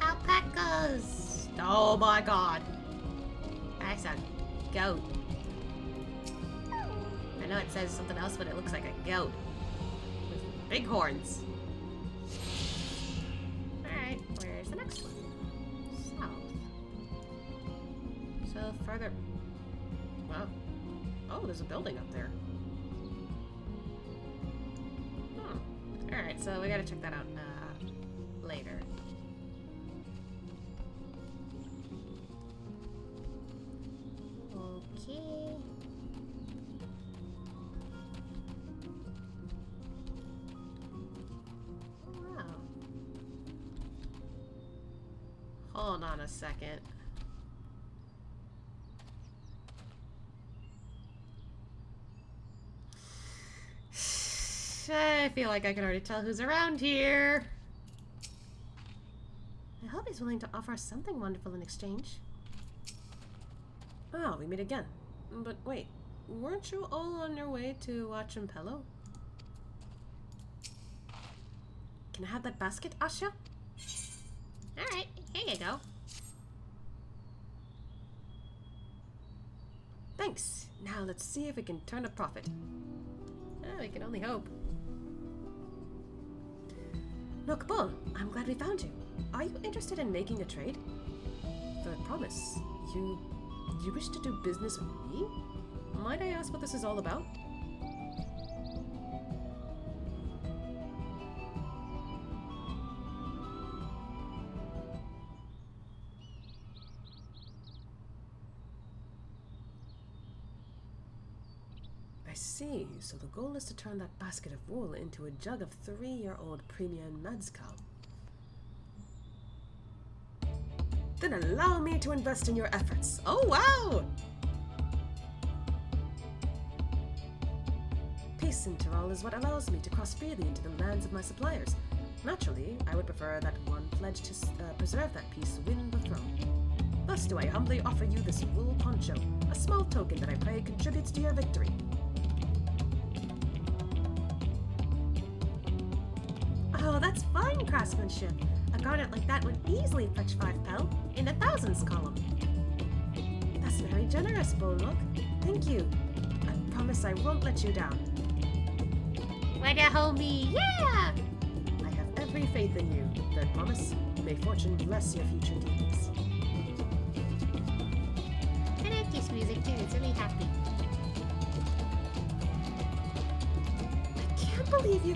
Alpacas! Oh my god. That's a goat. I know it says something else, but it looks like a goat. With big horns. Alright, where's the next one? So further. Wow. Oh, there's a building up there. Alright, so we gotta check that out later. Okay. Hold on a second. I feel like I can already tell who's around here. I hope he's willing to offer us something wonderful in exchange. Oh, we meet again. But wait, weren't you all on your way to watch Pelupelu? Can I have that basket, Asha? Alright, here you go. Thanks. Now let's see if we can turn a profit. Oh, we can only hope. Look, Bull, I'm glad we found you. Are you interested in making a trade? The promise. You wish to do business with me? Might I ask what this is all about? I see. So the goal is to turn that basket of wool into a jug of 3-year-old premium mezcal. Then allow me to invest in your efforts. Oh, wow! Peace in Tyrol is what allows me to cross freely into the lands of my suppliers. Naturally, I would prefer that one pledge to preserve that peace win the throne. Thus do I humbly offer you this wool poncho, a small token that I pray contributes to your victory. Oh, that's fine craftsmanship. A garnet like that would easily fetch 5 pel in the thousands column. That's very generous, Bullock. Thank you. I promise I won't let you down. What a homie, yeah! I have every faith in you. Third promise. May fortune bless your future deeds. I like this music too, it's really happy. I can't believe you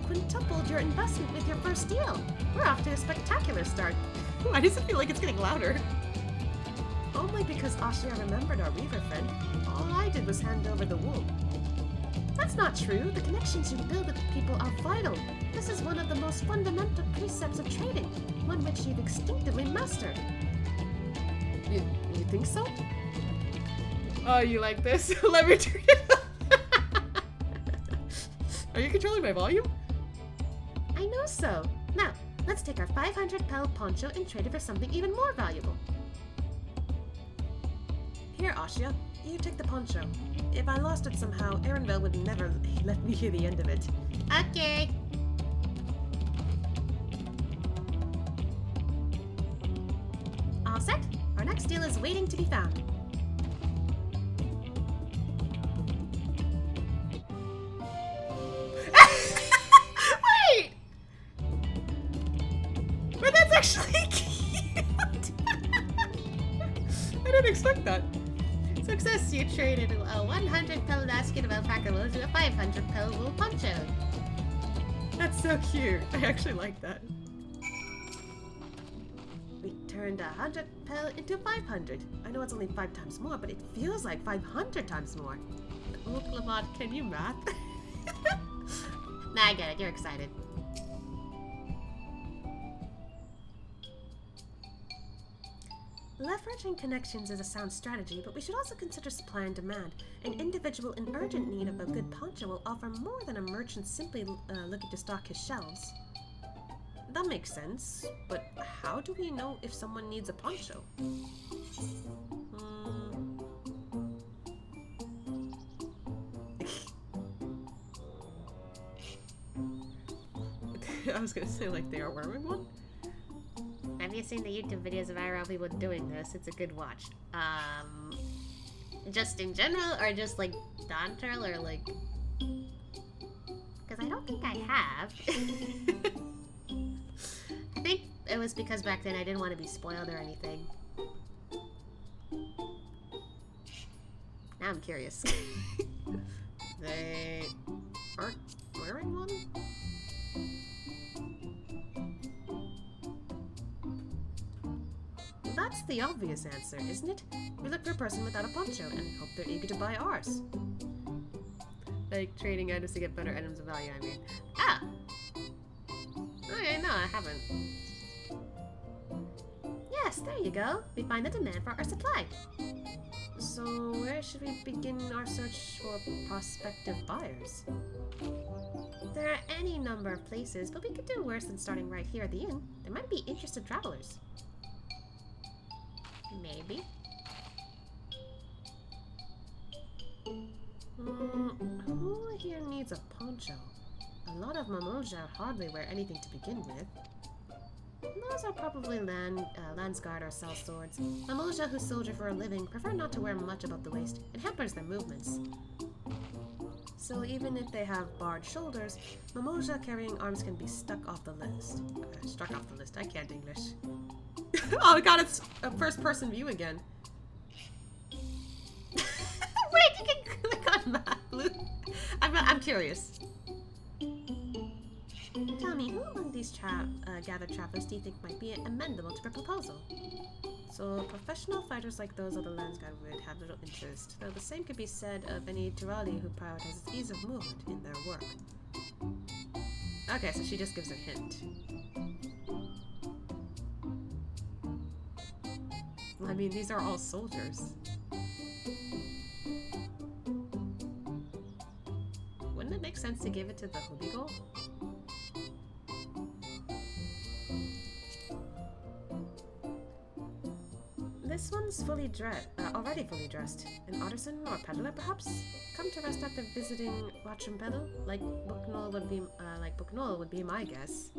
quintupled your investment with your first deal. We're off to a spectacular start. Why does it feel like it's getting louder? Only because Asha remembered our weaver friend. All I did was hand over the wool. That's not true. The connections you build with people are vital. This is one of the most fundamental precepts of trading, one which you've instinctively mastered. You think so? Oh, you like this? Let me turn it up. Are you controlling my volume? I know so. Now, let's take our 500 pel poncho and trade it for something even more valuable. Here, Asha, you take the poncho. If I lost it somehow, Erenville would never let me hear the end of it. Okay. All set? Our next deal is waiting to be found. Wait! But that's actually cute! I didn't expect that. Success, you traded a 100 pel basket of alpaca wool to a 500 pel wool poncho. That's so cute. I actually like that. We turned 100 pel into 500. I know it's only 5 times more, but it feels like 500 times more. Look, Lamont, can you math? Nah, I get it. You're excited. Leveraging connections is a sound strategy, but we should also consider supply and demand. An individual in urgent need of a good poncho will offer more than a merchant simply looking to stock his shelves. That makes sense, but how do we know if someone needs a poncho? I was gonna say, like, they are wearing one? Have you seen the YouTube videos of IRL people doing this? It's a good watch. Just in general, or just like Dontrell, or like... Because I don't think I have. I think it was because back then I didn't want to be spoiled or anything. Now I'm curious. They aren't wearing one? That's the obvious answer, isn't it? We look for a person without a poncho and hope they're eager to buy ours. Like trading items to get better items of value, I mean. Ah! Okay, no, I haven't. Yes, there you go. We find the demand for our supply. So where should we begin our search for prospective buyers? There are any number of places, but we could do worse than starting right here at the inn. There might be interested travelers. Maybe. Who here needs a poncho? A lot of Mamoja hardly wear anything to begin with. Those are probably Landsguard or sell swords. Mamoja who soldier for a living prefer not to wear much above the waist. It hampers their movements. So even if they have barred shoulders, Mamoja carrying arms can be stuck off the list. Struck off the list. I can't English. Oh god, it's a first-person view again. Wait, you can click on map, Blue. I'm curious. Tell me, who among these gathered travelers do you think might be amenable to a proposal? So, professional fighters like those of the Landsguard would have little interest, though the same could be said of any Durali who prioritizes ease of movement in their work. Okay, so she just gives a hint. I mean, these are all soldiers. Wouldn't it make sense to give it to the Hubigo? This one's already fully dressed. An artisan or peddler, perhaps? Come to rest after visiting Pelupelu? Like Buknol would be my guess.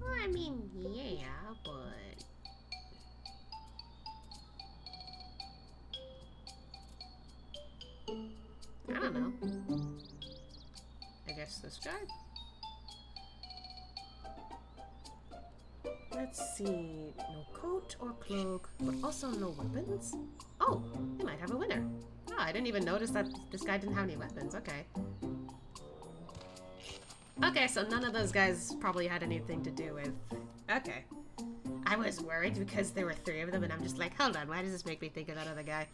Well, I mean, yeah, but... I don't know. I guess this guy? Let's see. No coat or cloak, but also no weapons? Oh, we might have a winner. Oh, I didn't even notice that this guy didn't have any weapons. Okay. Okay, so none of those guys probably had anything to do with... Okay. I was worried because there were 3 of them and I'm just like, hold on, why does this make me think of that other guy?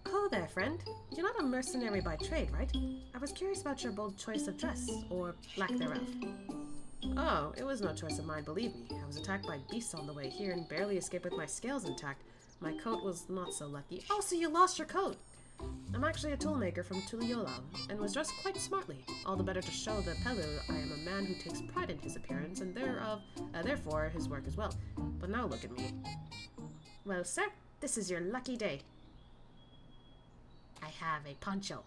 Oh there, friend. You're not a mercenary by trade, right? I was curious about your bold choice of dress, or lack thereof. Oh, it was no choice of mine, believe me. I was attacked by beasts on the way here and barely escaped with my scales intact. My coat was not so lucky. Oh, so you lost your coat! I'm actually a toolmaker from Tuliola, and was dressed quite smartly. All the better to show the Pelu I am a man who takes pride in his appearance, and therefore his work as well. But now look at me. Well, sir, this is your lucky day. I have a poncho.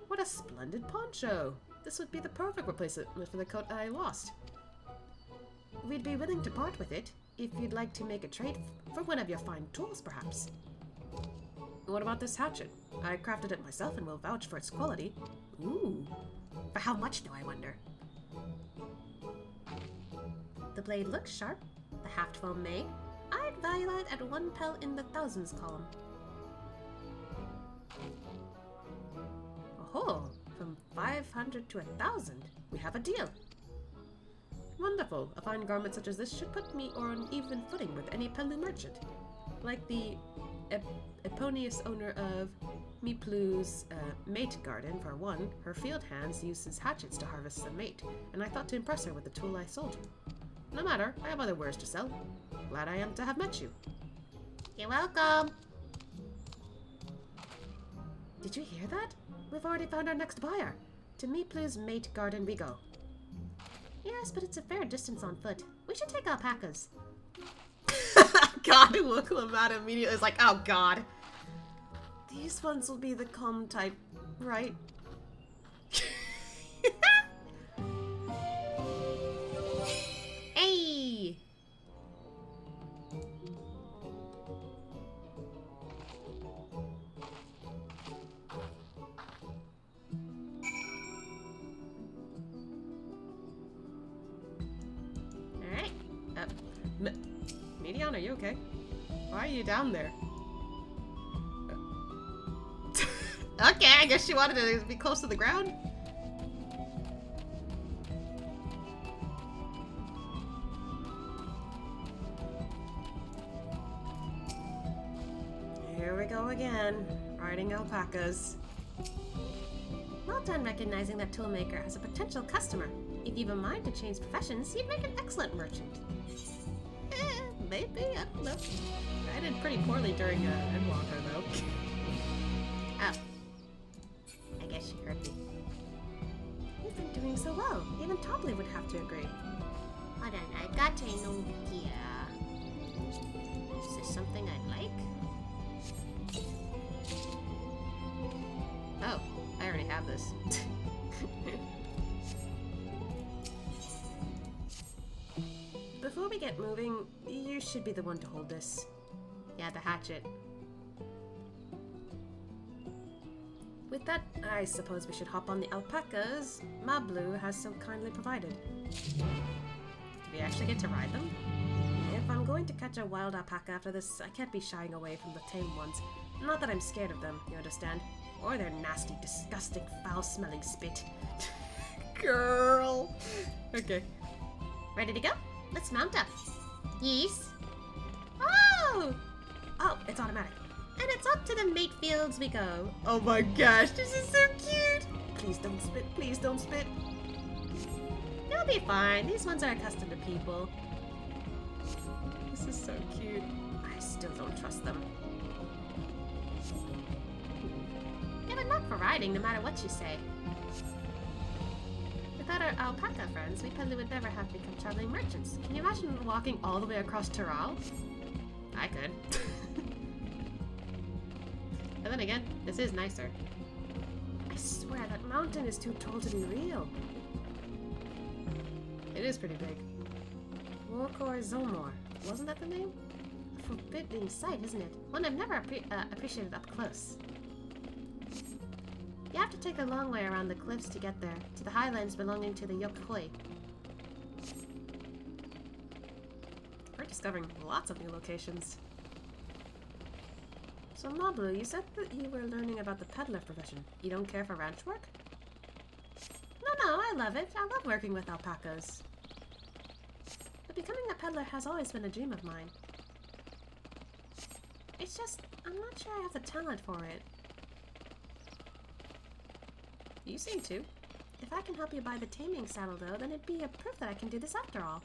What a splendid poncho! This would be the perfect replacement for the coat I lost. We'd be willing to part with it, if you'd like to make a trade for one of your fine tools, perhaps. What about this hatchet? I crafted it myself and will vouch for its quality. Ooh. For how much, do I wonder? The blade looks sharp, the haft well made. I'd value it at 1 pel in the thousands column. Oh, from 500 to 1,000. We have a deal. Wonderful. A fine garment such as this should put me on an even footing with any Pelu merchant. Like the eponymous owner of Miplu's mate garden, for one, her field hands uses hatchets to harvest the mate, and I thought to impress her with the tool I sold her. No matter, I have other wares to sell. Glad I am to have met you. You're welcome! Did you hear that? We've already found our next buyer. To Miplu's mate garden we go. Yes, but it's a fair distance on foot. We should take alpacas. God, Wuklamata immediately is like, oh god. These ones will be the calm type, right? Hey! Alright. Medion, are you okay? Why are you down there? Okay, I guess she wanted to be close to the ground. Here we go again, riding alpacas. Well done recognizing that toolmaker as a potential customer. If you've a mind to change professions, you'd make an excellent merchant. Maybe, I don't know. I did pretty poorly during Endwalker, though. Oh. I guess she heard me. You've been doing so well. Even Topley would have to agree. Hold on, I got an idea. Is this something I'd like? Oh, I already have this. Before we get moving, you should be the one to hold this. Yeah, the hatchet. With that, I suppose we should hop on the alpacas Moblins has so kindly provided. Do we actually get to ride them? If I'm going to catch a wild alpaca after this, I can't be shying away from the tame ones. Not that I'm scared of them, you understand? Or their nasty, disgusting, foul-smelling spit. Girl! Okay. Ready to go? Let's mount up. Yes. Oh! Oh, it's automatic. And it's up to the mate fields we go. Oh my gosh, this is so cute! Please don't spit, please don't spit. You'll be fine. These ones are accustomed to people. This is so cute. I still don't trust them. Yeah, but not for riding, no matter what you say. Without our alpaca friends, we probably would never have become traveling merchants. Can you imagine walking all the way across Tyrol? I could. But then again, this is nicer. I swear that mountain is too tall to be real. It is pretty big. Warkor Zomor. Wasn't that the name? A forbidding sight, isn't it? One I've never appreciated up close. You have to take a long way around the cliffs to get there, to the highlands belonging to the Yokhoi. We're discovering lots of new locations. So Moblins, you said that you were learning about the peddler profession. You don't care for ranch work? No, I love it. I love working with alpacas. But becoming a peddler has always been a dream of mine. It's just, I'm not sure I have the talent for it. You seem to. If I can help you buy the taming saddle, though, then it'd be a proof that I can do this after all.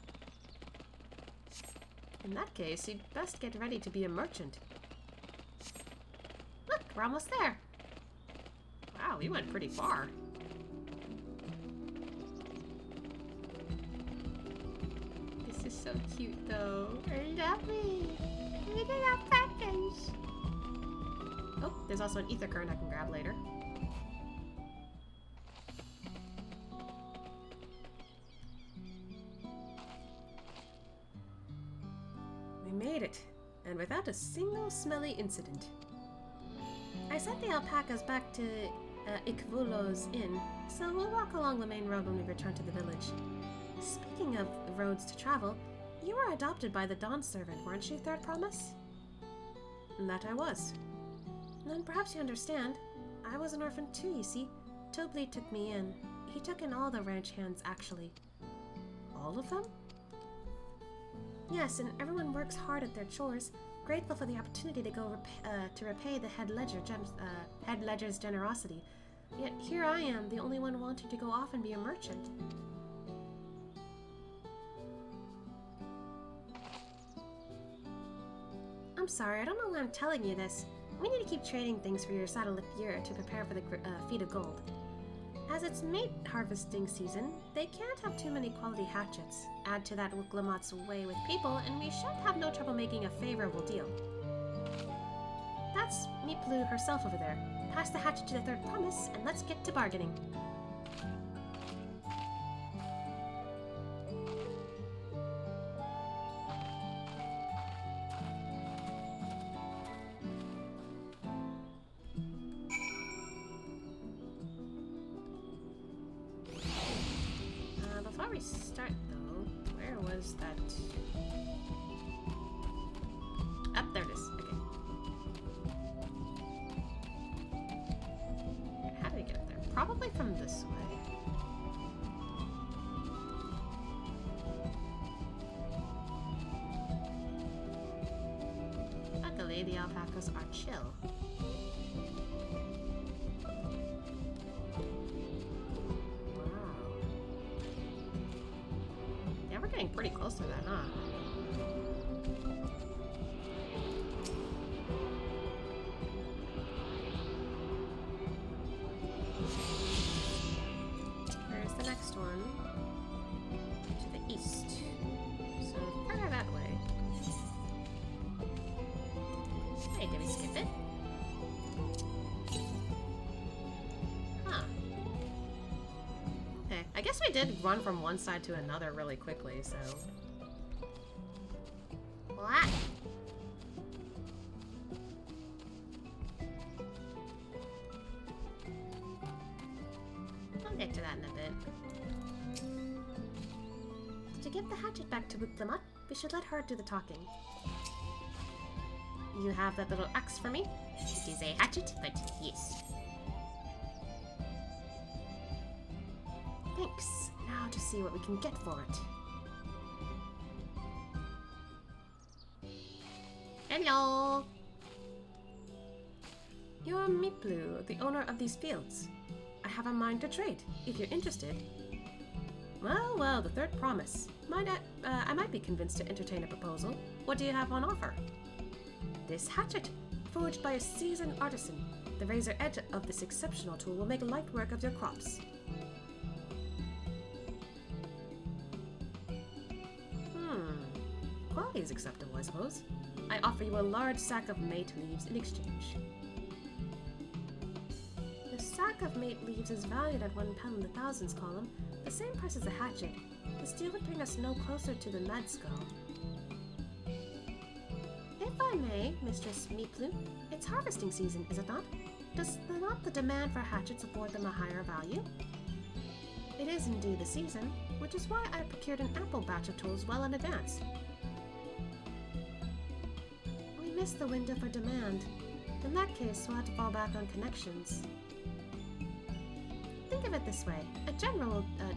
In that case, you'd best get ready to be a merchant. Look, we're almost there. Wow, we went pretty far. This is so cute, though. I love it. Little alpacas. Oh, there's also an ether current I can grab later. We made it, and without a single smelly incident. I sent the alpacas back to XIV's inn, so we'll walk along the main road when we return to the village. Speaking of roads to travel, you were adopted by the Dawn servant, weren't you, Third Promise? And that I was. Then perhaps you understand, I was an orphan too, you see. Tobley took me in. He took in all the ranch hands, actually. All of them? Yes, and everyone works hard at their chores, grateful for the opportunity to go to repay the head ledger's generosity. Yet here I am, the only one wanting to go off and be a merchant. I'm sorry, I don't know why I'm telling you this. We need to keep trading things for your saddle if you're to prepare for the feat of gold. As it's mate harvesting season, they can't have too many quality hatchets. Add to that Wuklamot's way with people, and we should have no trouble making a favorable deal. That's Pelupelu herself over there. Pass the hatchet to the Third Promise, and let's get to bargaining. Before we start, though, where was that? Up there it is. Okay. How do we get there? Probably from this way. Luckily, the alpacas are chill. closer then, huh? Where's the next one? To the east. So further that way. Hey, did we skip it? Huh. Okay, I guess we did run from one side to another really quickly, so... What? I'll get to that in a bit. To give the hatchet back to Wuklamut, we should let her do the talking. You have that little axe for me? It is a hatchet, but yes. Thanks. Now to see what we can get for it. Hello! You're Pelupelu, the owner of these fields. I have a mind to trade, if you're interested. Well, well, the third promise. I might be convinced to entertain a proposal. What do you have on offer? This hatchet, forged by a seasoned artisan. The razor edge of this exceptional tool will make light work of your crops. Quality is acceptable, I suppose. I offer you a large sack of mate leaves in exchange. The sack of mate leaves is valued at 1 pound in the thousands column, the same price as a hatchet. This deal would bring us no closer to the mad skull. If I may, Mistress Pelupelu, it's harvesting season, is it not? Does not the demand for hatchets afford them a higher value? It is indeed the season, which is why I procured an ample batch of tools well in advance. We missed the window for demand. In that case, we'll have to fall back on connections. Think of it this way. A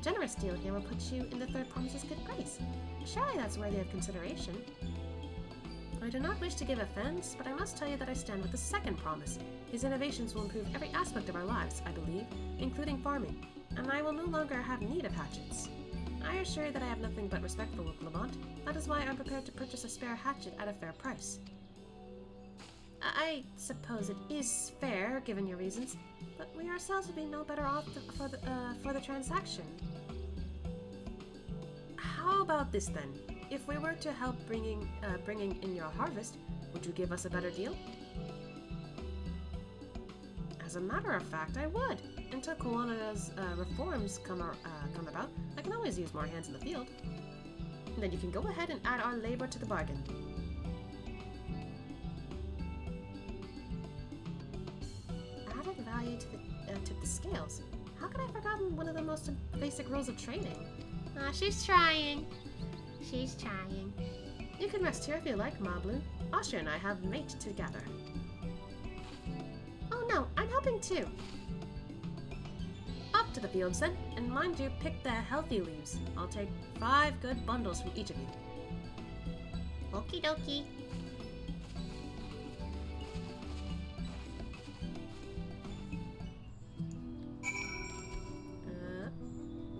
generous deal here will put you in the third promise's good grace. Surely that's worthy of consideration. I do not wish to give offense, but I must tell you that I stand with the second promise. His innovations will improve every aspect of our lives, I believe, including farming, and I will no longer have need of hatchets. I assure you that I have nothing but respect for Wuklamut. That is why I'm prepared to purchase a spare hatchet at a fair price. I suppose it is fair, given your reasons, but we ourselves would be no better off for the transaction. How about this then? If we were to help bringing in your harvest, would you give us a better deal? As a matter of fact, I would. Until Kawana's reforms come about, I can always use more hands in the field. And then you can go ahead and add our labor to the bargain. Added value to the scales. How could I have forgotten one of the most basic rules of trading? She's trying. She's trying. You can rest here if you like, Moblin. Asha and I have mate together. Oh no, I'm helping too. Up to the fields then, and mind you, pick the healthy leaves. I'll take 5 good bundles from each of you. Okie dokie.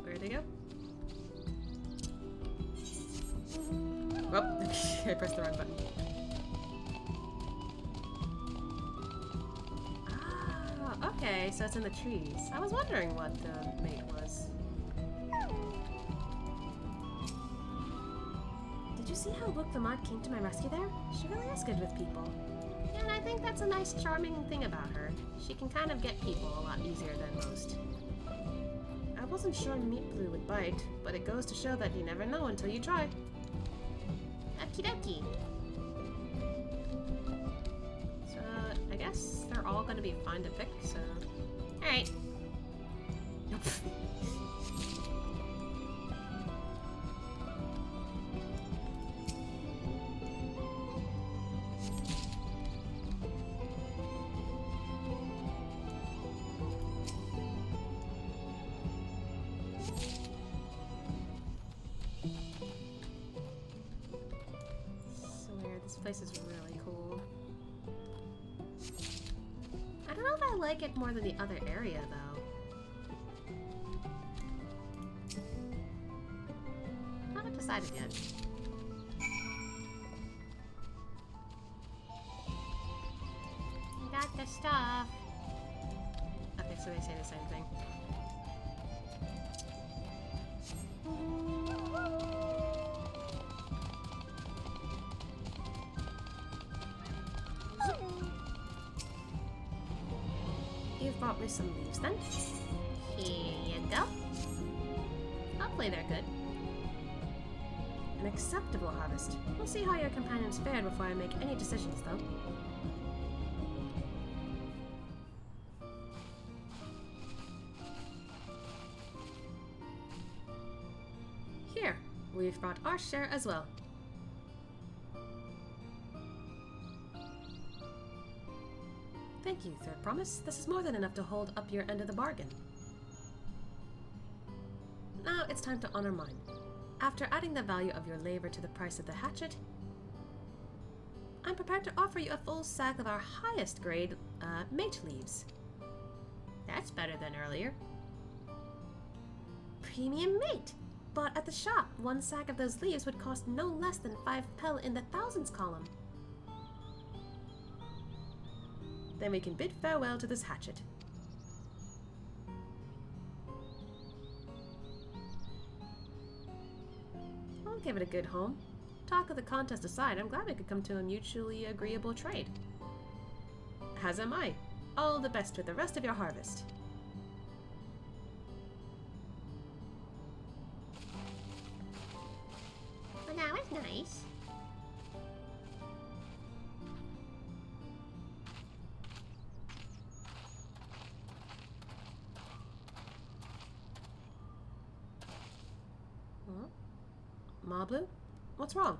Where'd they go? Oh, I pressed the wrong button. Ah, okay, so it's in the trees. I was wondering what the mate was. Did you see how Wuklamut came to my rescue there? She really is good with people. Yeah, and I think that's a nice, charming thing about her. She can kind of get people a lot easier than most. I wasn't sure Pelupelu would bite, but it goes to show that you never know until you try. Okie dokie. So, I guess they're all gonna be fine to pick, so... Alright. This is really cool. I don't know if I like it more than the other area, though. Not to decided yet. Got the stuff. Okay, so they say the same thing. You've brought me some leaves then? Here you go. Hopefully they're good. An acceptable harvest. We'll see how your companions fared before I make any decisions, though. Here, we've brought our share as well. Thank you, Third Promise. This is more than enough to hold up your end of the bargain. Now it's time to honor mine. After adding the value of your labor to the price of the hatchet, I'm prepared to offer you a full sack of our highest grade mate leaves. That's better than earlier. Premium mate! But at the shop, one sack of those leaves would cost no less than 5 pel in the thousands column. Then we can bid farewell to this hatchet. I'll give it a good home. Talk of the contest aside, I'm glad we could come to a mutually agreeable trade. As am I. All the best with the rest of your harvest. Well, that was nice. Moblin? What's wrong?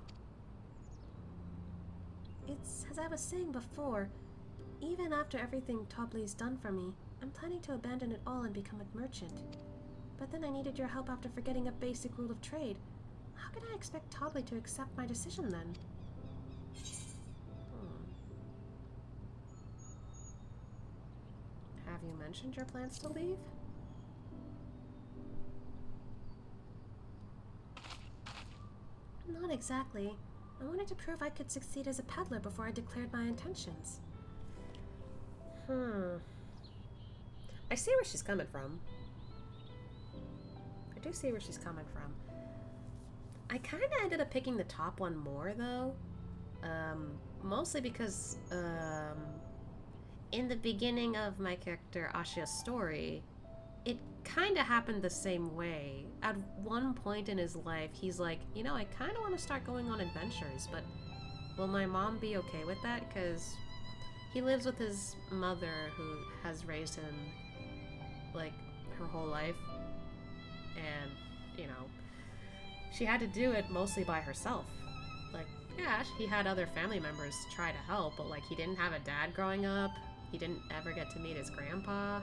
It's as I was saying before, even after everything Tobley's done for me, I'm planning to abandon it all and become a merchant. But then I needed your help after forgetting a basic rule of trade. How can I expect Tobley to accept my decision then? Have you mentioned your plans to leave? Not exactly. I wanted to prove I could succeed as a peddler before I declared my intentions. I see where she's coming from. I do see where she's coming from. I kind of ended up picking the top one more, though. Mostly because, in the beginning of my character Ashia's story, it kind of happened the same way. At one point in his life, he's like, you know, I kind of want to start going on adventures, but will my mom be okay with that? Because he lives with his mother, who has raised him, like, her whole life. And, you know, she had to do it mostly by herself. Like, yeah, he had other family members try to help, but, like, he didn't have a dad growing up. He didn't ever get to meet his grandpa.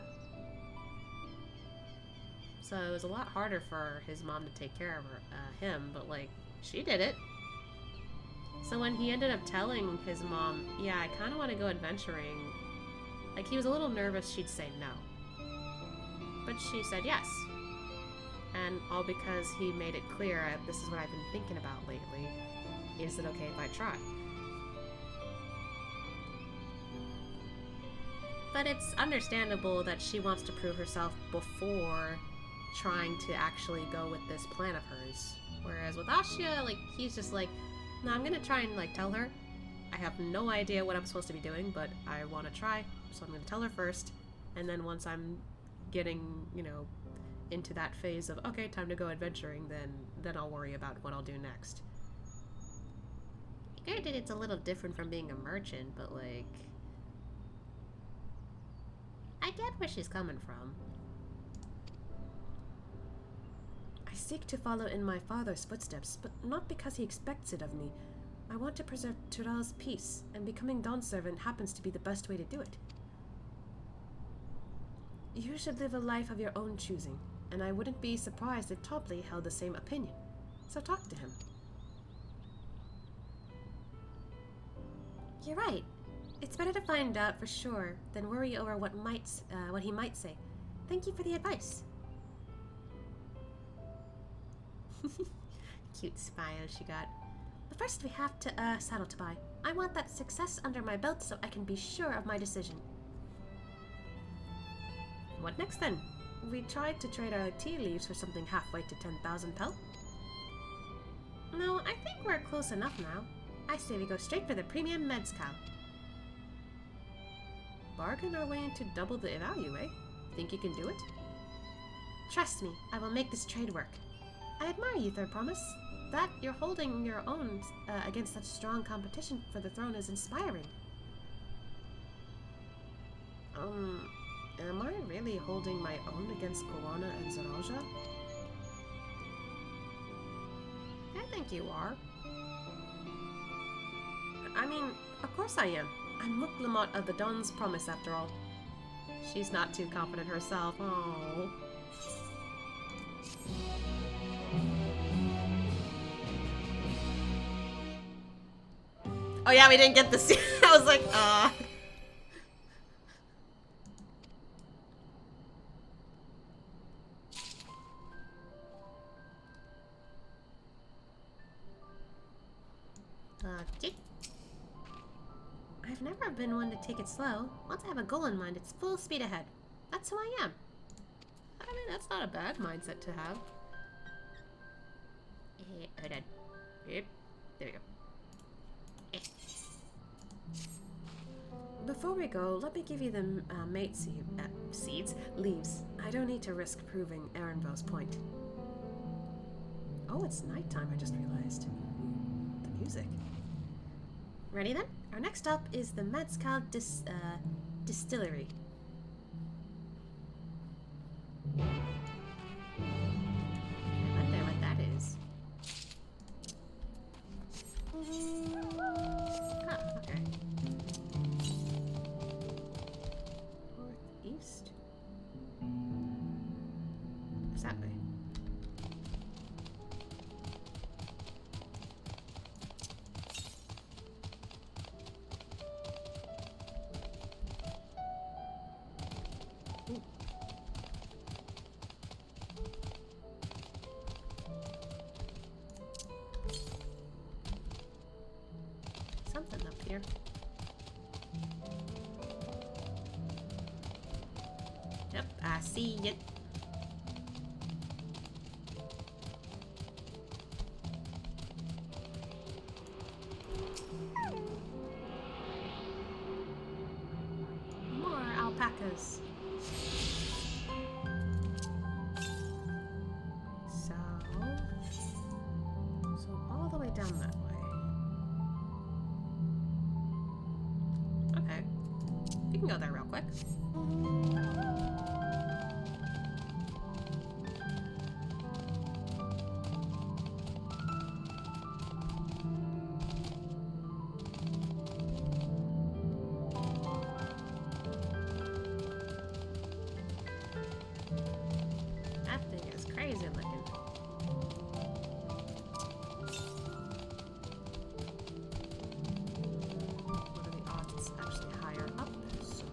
So it was a lot harder for his mom to take care of him, but, like, she did it. So when he ended up telling his mom, yeah, I kind of want to go adventuring, like, he was a little nervous she'd say no. But she said yes. And all because he made it clear, this is what I've been thinking about lately. Is it okay if I try? But it's understandable that she wants to prove herself before trying to actually go with this plan of hers. Whereas with Ashia, like, he's just like, no, I'm gonna try and, like, tell her. I have no idea what I'm supposed to be doing, but I want to try, so I'm gonna tell her first. And then once I'm getting, you know, into that phase of, okay, time to go adventuring, then I'll worry about what I'll do next. Granted, it's a little different from being a merchant, but, like, I get where she's coming from. I seek to follow in my father's footsteps, but not because he expects it of me. I want to preserve Turel's peace, and becoming Dawn's servant happens to be the best way to do it. You should live a life of your own choosing, and I wouldn't be surprised if Tobley held the same opinion. So talk to him. You're right. It's better to find out for sure than worry over what he might say. Thank you for the advice. Cute smile she got. But first we have to, saddle to buy. I want that success under my belt so I can be sure of my decision. What next then? We tried to trade our tea leaves for something halfway to 10,000 pel. No, I think we're close enough now. I say we go straight for the premium mezcal. Bargain our way into double the value, eh? Think you can do it? Trust me, I will make this trade work. I admire you, Third Promise. That you're holding your own against such strong competition for the throne is inspiring. Am I really holding my own against Koana and Zaraja? I think you are. I mean, of course I am. I'm Muklamot of the Dawn's Promise, after all. She's not too confident herself. Oh. Oh yeah, we didn't get this. I was like, Okay. I've never been one to take it slow. Once I have a goal in mind, it's full speed ahead. That's who I am. I mean, that's not a bad mindset to have. Hold on. Yep. There we go. Before we go, let me give you the leaves. I don't need to risk proving Erenvo's point. Oh, it's nighttime, I just realized. The music. Ready then? Our next stop is the Mezcal Distillery. I wonder what that is. Ah, okay. Northeast? What's that way? Something up here. Yep, I see it. More alpacas. So all the way down that way. Okay. We can go there real quick. That thing is crazy looking. What are the odds it's actually higher up? So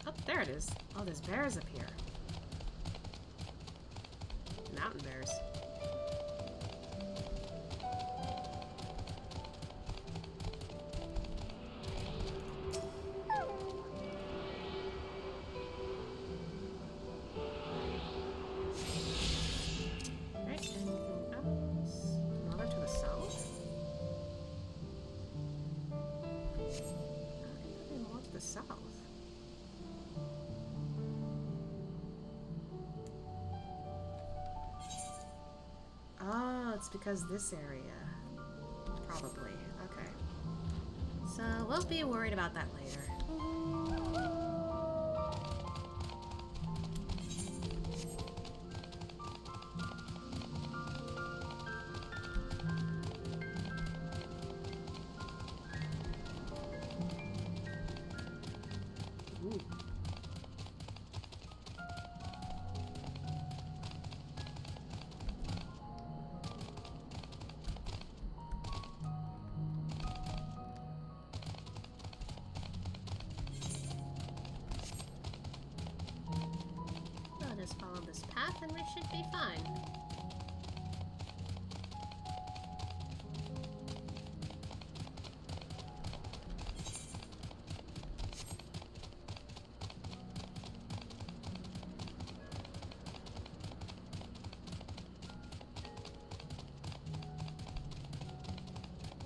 oh, there it is. Oh, there's bears up here. Mountain bears. Right, anything else? Another to the south? Anything more to the south? Oh, it's because this area. Probably. Okay. So we'll be worried about that later. Ooh. should be fine.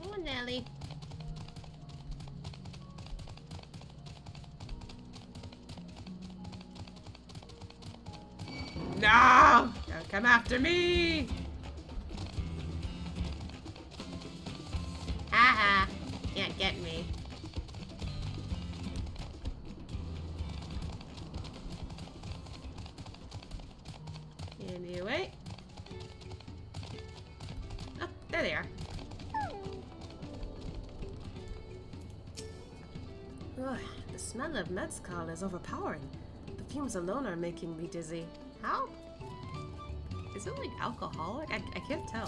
Oh, Nelly. No! Don't come after me! Haha. Can't get me. Anyway. Oh, there they are. Ugh, the smell of mezcal is overpowering. The fumes alone are making me dizzy. How? Is it like alcoholic? I can't tell.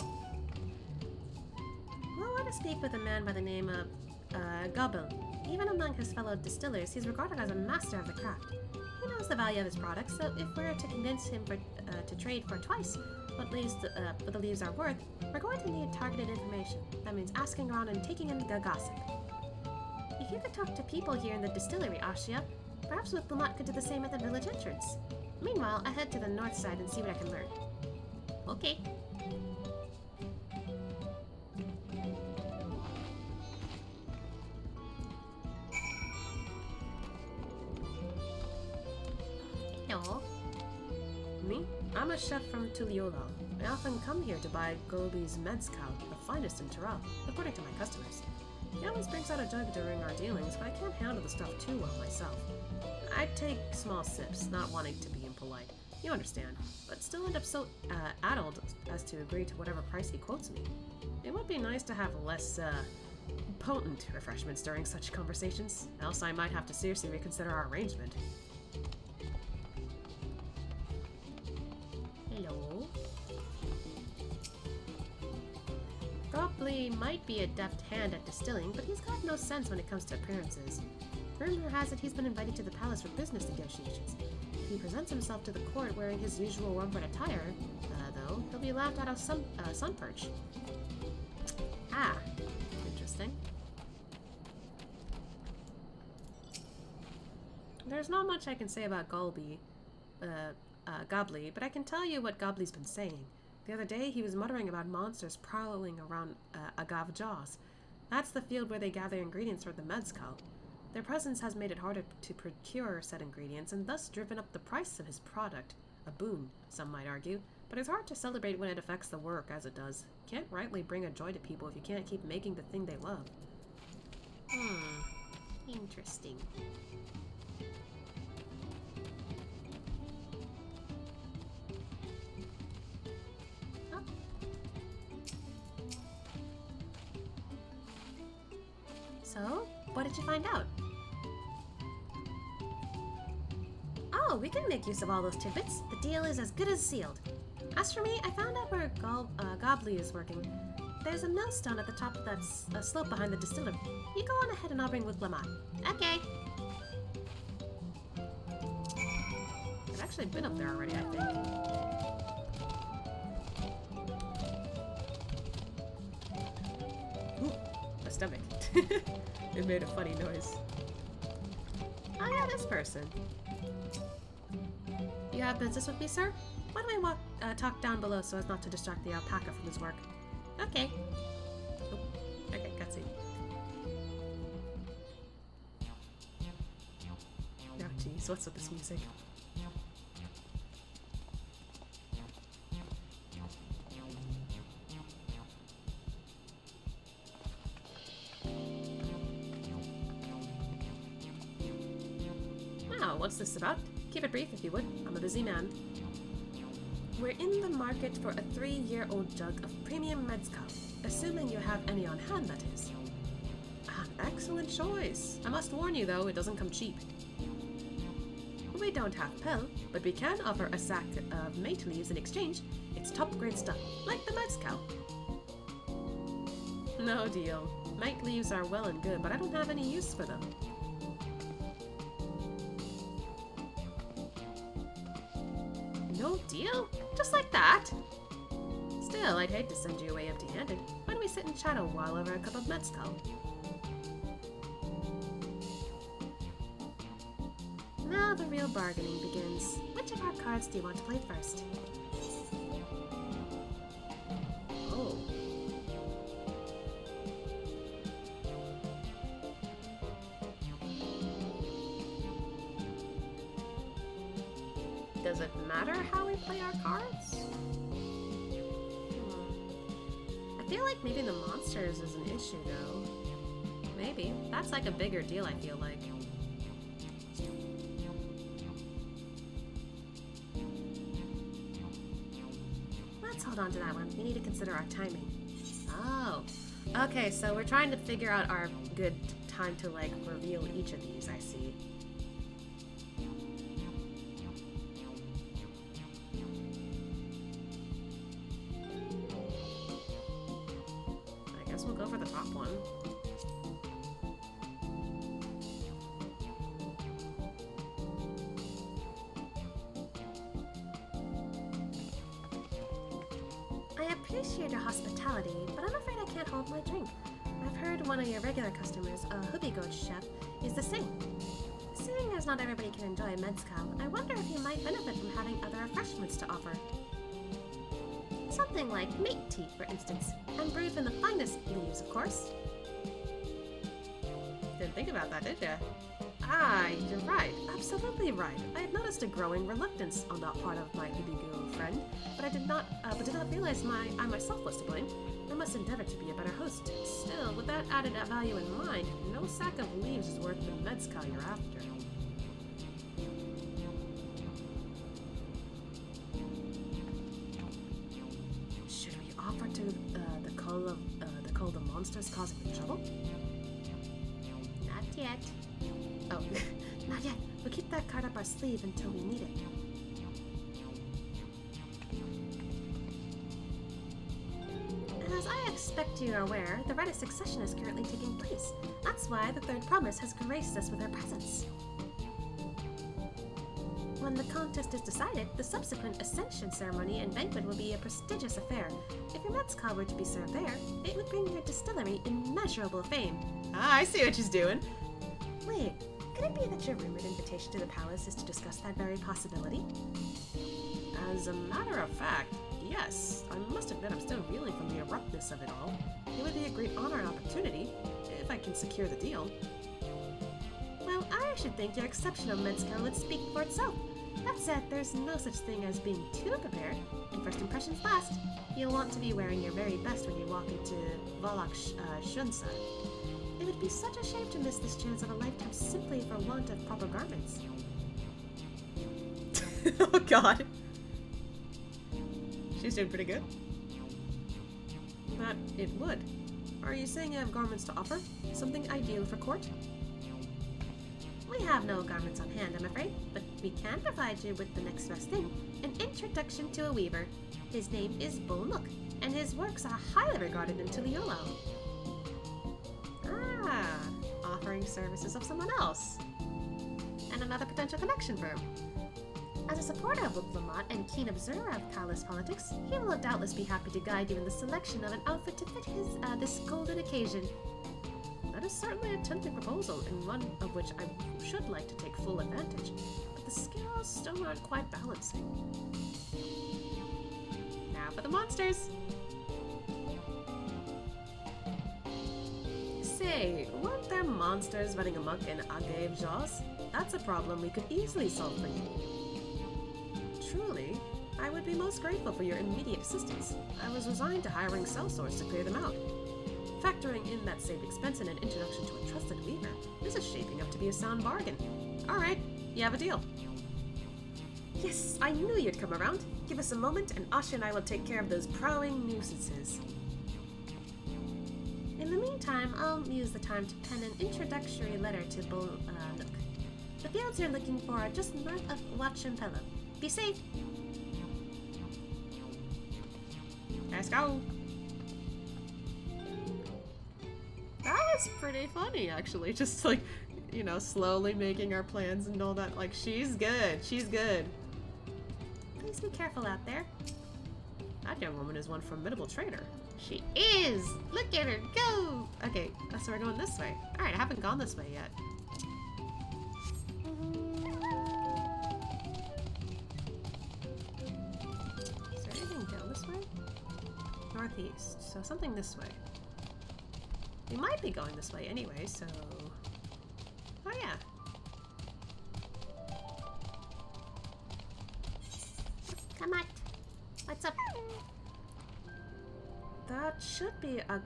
Well, I want to speak with a man by the name of Gobble. Even among his fellow distillers, he's regarded as a master of the craft. He knows the value of his products, so if we're to convince him to trade for twice what the leaves are worth, we're going to need targeted information. That means asking around and taking in the gossip. If you could talk to people here in the distillery, Ashia, perhaps Wilmot could do the same at the village entrance. Meanwhile, I head to the north side and see what I can learn. Okay. Hello. Me? I'm a chef from Tuliola. I often come here to buy Golby's mezcal, the finest in Tyrell, according to my customers. He always brings out a jug during our dealings, but I can't handle the stuff too well myself. I take small sips, not wanting to be impolite. You understand, but still end up so addled as to agree to whatever price he quotes me. It would be nice to have less potent refreshments during such conversations, else I might have to seriously reconsider our arrangement. Hello. Gobley might be a deft hand at distilling, but he's got no sense when it comes to appearances. Rumor has it he's been invited to the palace for business negotiations. If he presents himself to the court wearing his usual warm-foot attire, though, he'll be laughed out of sun perch. Ah, interesting. There's not much I can say about Gobley, but I can tell you what Gobley's been saying. The other day, he was muttering about monsters prowling around Agav Jaws. That's the field where they gather ingredients for the mezcal. Their presence has made it harder to procure said ingredients and thus driven up the price of his product. A boon, some might argue, but it's hard to celebrate when it affects the work as it does. Can't rightly bring a joy to people if you can't keep making the thing they love. Interesting. So, what did you find out? Oh, we can make use of all those tidbits. The deal is as good as sealed. As for me, I found out where Gobley is working. There's a millstone at the top of that slope behind the distillery. You go on ahead and I'll bring with Lamont. Okay. I've actually been up there already, I think. Ooh, my stomach. It made a funny noise. Oh yeah, this person. You have business with me, sir? Why don't we talk down below so as not to distract the alpaca from his work? Okay. Oh, okay, cutscene. Oh jeez, what's with this music? Now, what's this about? Keep it brief if you would. I'm a busy man. We're in the market for a 3-year-old jug of premium mezcal, assuming you have any on hand, that is. An excellent choice. I must warn you, though, it doesn't come cheap. We don't have Pel, but we can offer a sack of mate leaves in exchange. It's top-grade stuff, like the mezcal. No deal. Mate leaves are well and good, but I don't have any use for them. No deal? Just like that? Still, I'd hate to send you away empty-handed. Why don't we sit and chat a while over a cup of mezcal? Now the real bargaining begins. Which of our cards do you want to play first? Oh. Does it matter how we play our cards? I feel like maybe the monsters is an issue, though. Maybe. That's like a bigger deal, I feel like. Let's hold on to that one. We need to consider our timing. Oh. Okay, so we're trying to figure out our good time to, like, reveal each of these, I see. We'll go for the top one. I appreciate your hospitality, but I'm afraid I can't hold my drink. I've heard one of your regular customers, a Hubigoat chef, is the same. Seeing as not everybody can enjoy mezcal, I wonder if you might benefit from having other refreshments to offer. Something like mate tea, for instance, and brewed from the finest leaves, of course. Didn't think about that, did ya? Ah, you're right. Absolutely right. I had noticed a growing reluctance on that part of my Hubigo friend, but did not realize I myself was to blame. I must endeavor to be a better host. Still, with that added value in mind, no sack of leaves is worth the mezcal you're after. To the monsters causing the trouble? Not yet. Oh, not yet. We'll keep that card up our sleeve until we need it. And as I expect you are aware, the rite of succession is currently taking place. That's why the third promise has graced us with her presence. When the contest is decided, the subsequent ascension ceremony and banquet will be a prestigious affair. If your mezcal were to be served there, it would bring your distillery immeasurable fame. Ah, I see what she's doing. Wait, could it be that your rumored invitation to the palace is to discuss that very possibility? As a matter of fact, yes. I must admit I'm still reeling from the abruptness of it all. It would be a great honor and opportunity, if I can secure the deal. Well, I should think your exceptional mezcal would speak for itself. That said, there's no such thing as being too prepared, and first impressions last. You'll want to be wearing your very best when you walk into Volok Shunsa. It would be such a shame to miss this chance of a lifetime simply for want of proper garments. Oh god. She's doing pretty good. That it would. Are you saying you have garments to offer? Something ideal for court? We have no garments on hand, I'm afraid, but we can provide you with the next best thing, an introduction to a weaver. His name is Bolnook, and his works are highly regarded in Tuliolo. Ah, offering services of someone else. And another potential connection firm. As a supporter of Wuklamot and keen observer of palace politics, he will doubtless be happy to guide you in the selection of an outfit to fit his this golden occasion. That is certainly a tempting proposal, and one of which I should like to take full advantage, but the scales still aren't quite balancing. Now for the monsters! Say, weren't there monsters running amok in Agave Jaws? That's a problem we could easily solve for you. Truly, I would be most grateful for your immediate assistance. I was resigned to hiring sellswords to clear them out. Factoring in that saved expense and an introduction to a trusted weaver, this is shaping up to be a sound bargain. Alright, you have a deal. Yes, I knew you'd come around. Give us a moment and Asha and I will take care of those prowling nuisances. In the meantime, I'll use the time to pen an introductory letter to Bolnook. The fields you're looking for are just north of Pelupelu. Be safe! Let's go! That was pretty funny, actually. Just like, you know, slowly making our plans and all that. Like, she's good. She's good. I Please be careful out there. That young woman is one formidable trader. She is! Look at her go! Okay, so we're going this way. Alright, I haven't gone this way yet. Is there anything down this way? Northeast, so something this way. We might be going this way anyway, so... Oh yeah. Come on. What's up? That should be a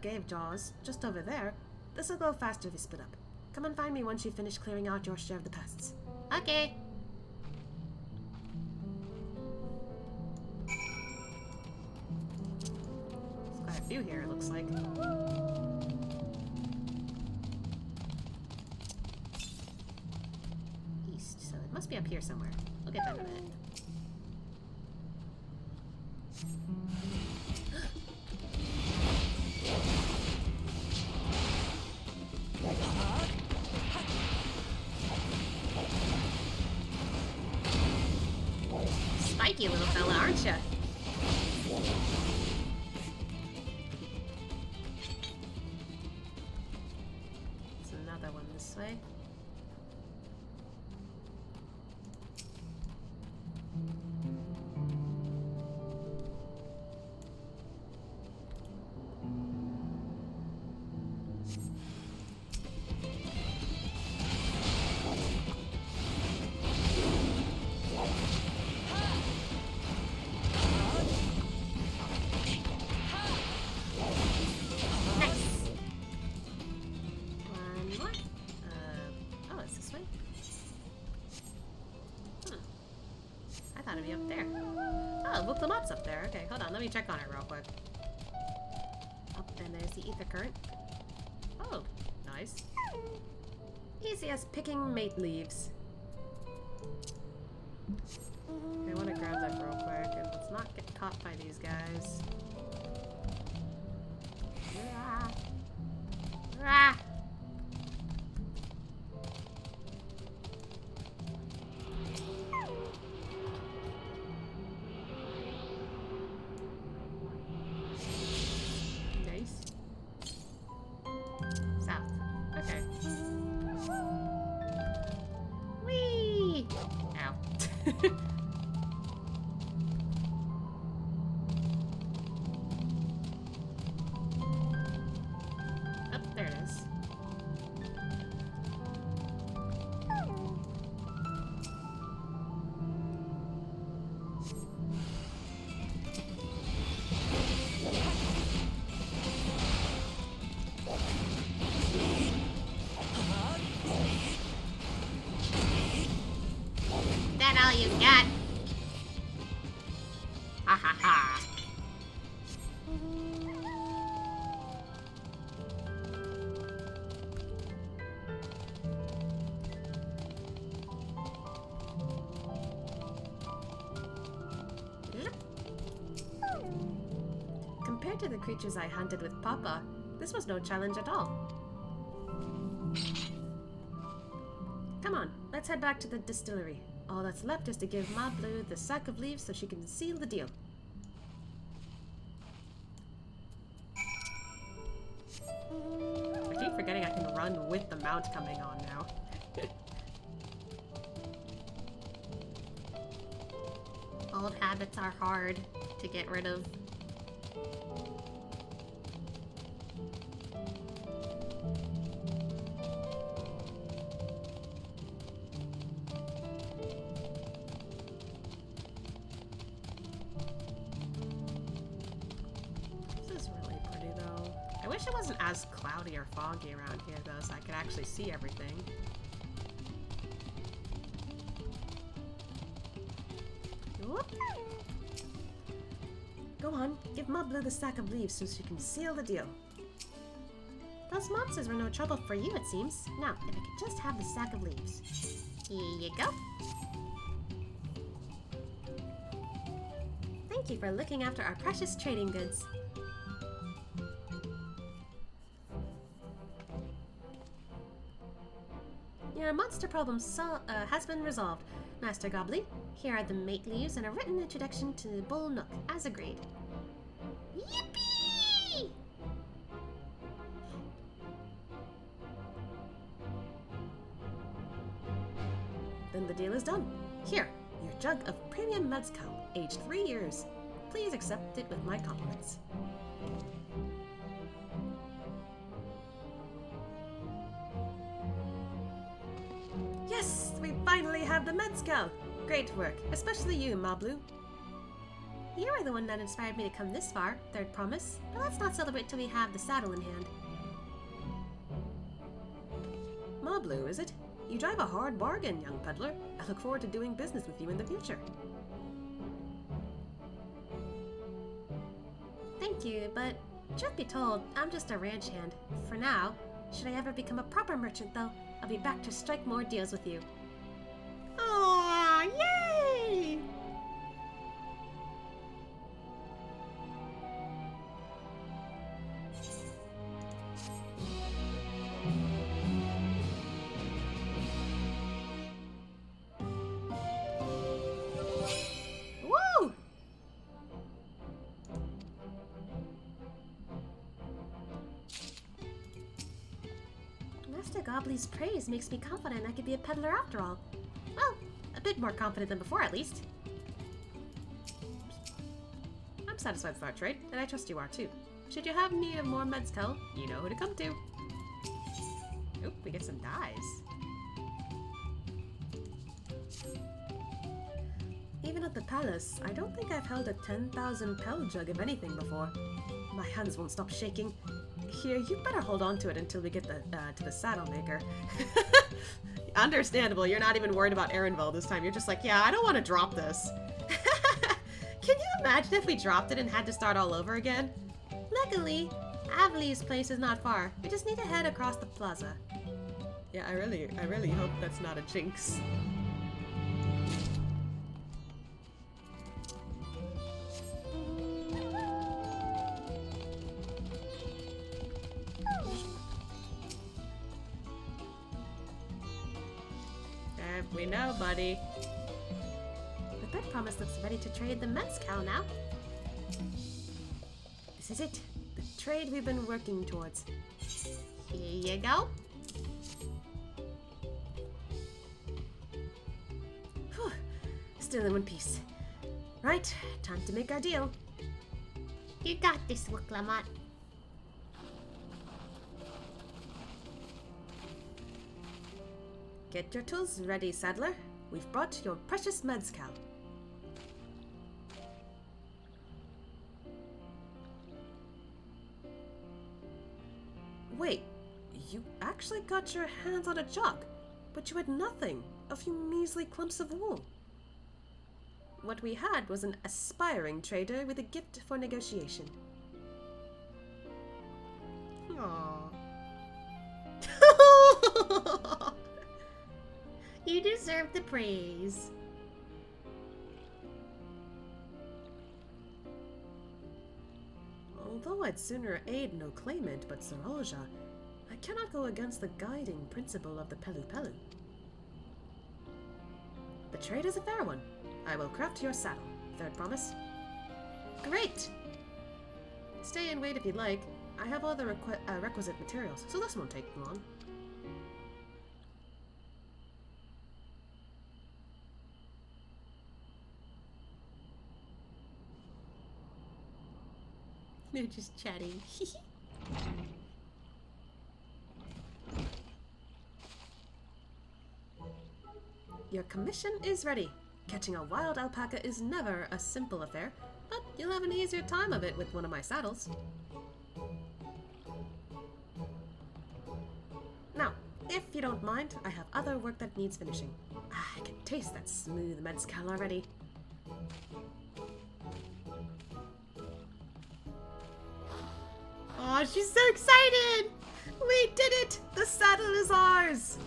cave jaws just over there. This'll go faster if we split up. Come and find me once you finish clearing out your share of the pests. Okay. There's quite a few here, it looks like. East, so it must be up here somewhere. We'll get that in a minute. Spiky little fella, aren't ya? There's another one this way. Gotta be up there. Oh, Moblins up there. Okay, hold on. Let me check on it real quick. Oh, and there's the ether current. Oh, nice. Easy as picking mate leaves. I want to grab that real quick and let's not get caught by these guys. Ah. Ah. All you got. Ha ha ha. Compared to the creatures I hunted with Papa, this was no challenge at all. Come on, let's head back to the distillery. All that's left is to give Moblins the sack of leaves so she can seal the deal. I keep forgetting I can run with the mount coming on now. Old habits are hard to get rid of. It wasn't as cloudy or foggy around here though, so I could actually see everything. Whoop. Go on, give Moblins the sack of leaves so she can seal the deal. Those monsters were no trouble for you, it seems. Now, if I could just have the sack of leaves. Here you go. Thank you for looking after our precious trading goods. Your monster problem has been resolved, Master Gobbly. Here are the mate leaves and a written introduction to the Bull Nook, as agreed. Yippee! Then the deal is done. Here, your jug of premium mezcal, aged 3 years. Please accept it with my compliments. Yes, we finally have the mezcal. Great work, especially you, Moblins. You were the one that inspired me to come this far, Third Promise. But let's not celebrate till we have the saddle in hand. Moblins, is it? You drive a hard bargain, young peddler. I look forward to doing business with you in the future. Thank you, but truth be told, I'm just a ranch hand. For now. Should I ever become a proper merchant, though, I'll be back to strike more deals with you. Aww, yay! Woo! Master Gobbly's praise makes me confident I could be a peddler after all. Well, a bit more confident than before, at least. I'm satisfied with our trade, and I trust you are too. Should you have need of more mezcal, you know who to come to. Oop, we get some dyes. Even at the palace, I don't think I've held a 10,000 pel jug of anything before. My hands won't stop shaking. Here, you better hold on to it until we get to the saddle maker. Understandable, you're not even worried about Erenville this time. You're just like, yeah, I don't want to drop this. Can you imagine if we dropped it and had to start all over again? Luckily, Avli's place is not far. We just need to head across the plaza. Yeah, I really hope that's not a jinx. We know, buddy. The Third Promise looks ready to trade the mezcal now. This is it. The trade we've been working towards. Here you go. Whew. Still in one piece. Right, time to make our deal. You got this, Wuklamat. Get your tools ready, saddler. We've brought your precious mezcal. Wait, you actually got your hands on a jug, but you had nothing, a few measly clumps of wool. What we had was an aspiring trader with a gift for negotiation. Aww. You deserve the praise. Although I'd sooner aid no claimant but Saralja, I cannot go against the guiding principle of the Pelupelu. The trade is a fair one. I will craft your saddle. Third Promise. Great! Stay and wait if you'd like. I have all the requisite materials, so this won't take long. They're just chatting. Your commission is ready. Catching a wild alpaca is never a simple affair, but you'll have an easier time of it with one of my saddles. Now, if you don't mind, I have other work that needs finishing. I can taste that smooth mezcal already. Oh, she's so excited! We did it! The saddle is ours!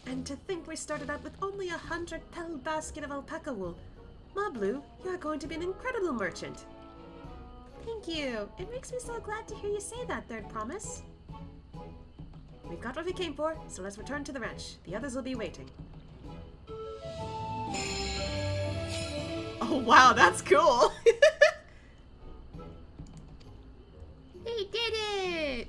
And to think we started out with only 100 pel basket of alpaca wool. Moblins, you're going to be an incredible merchant. Thank you. It makes me so glad to hear you say that, Third Promise. We've got what we came for, so let's return to the ranch. The others will be waiting. Oh wow, that's cool! He did it!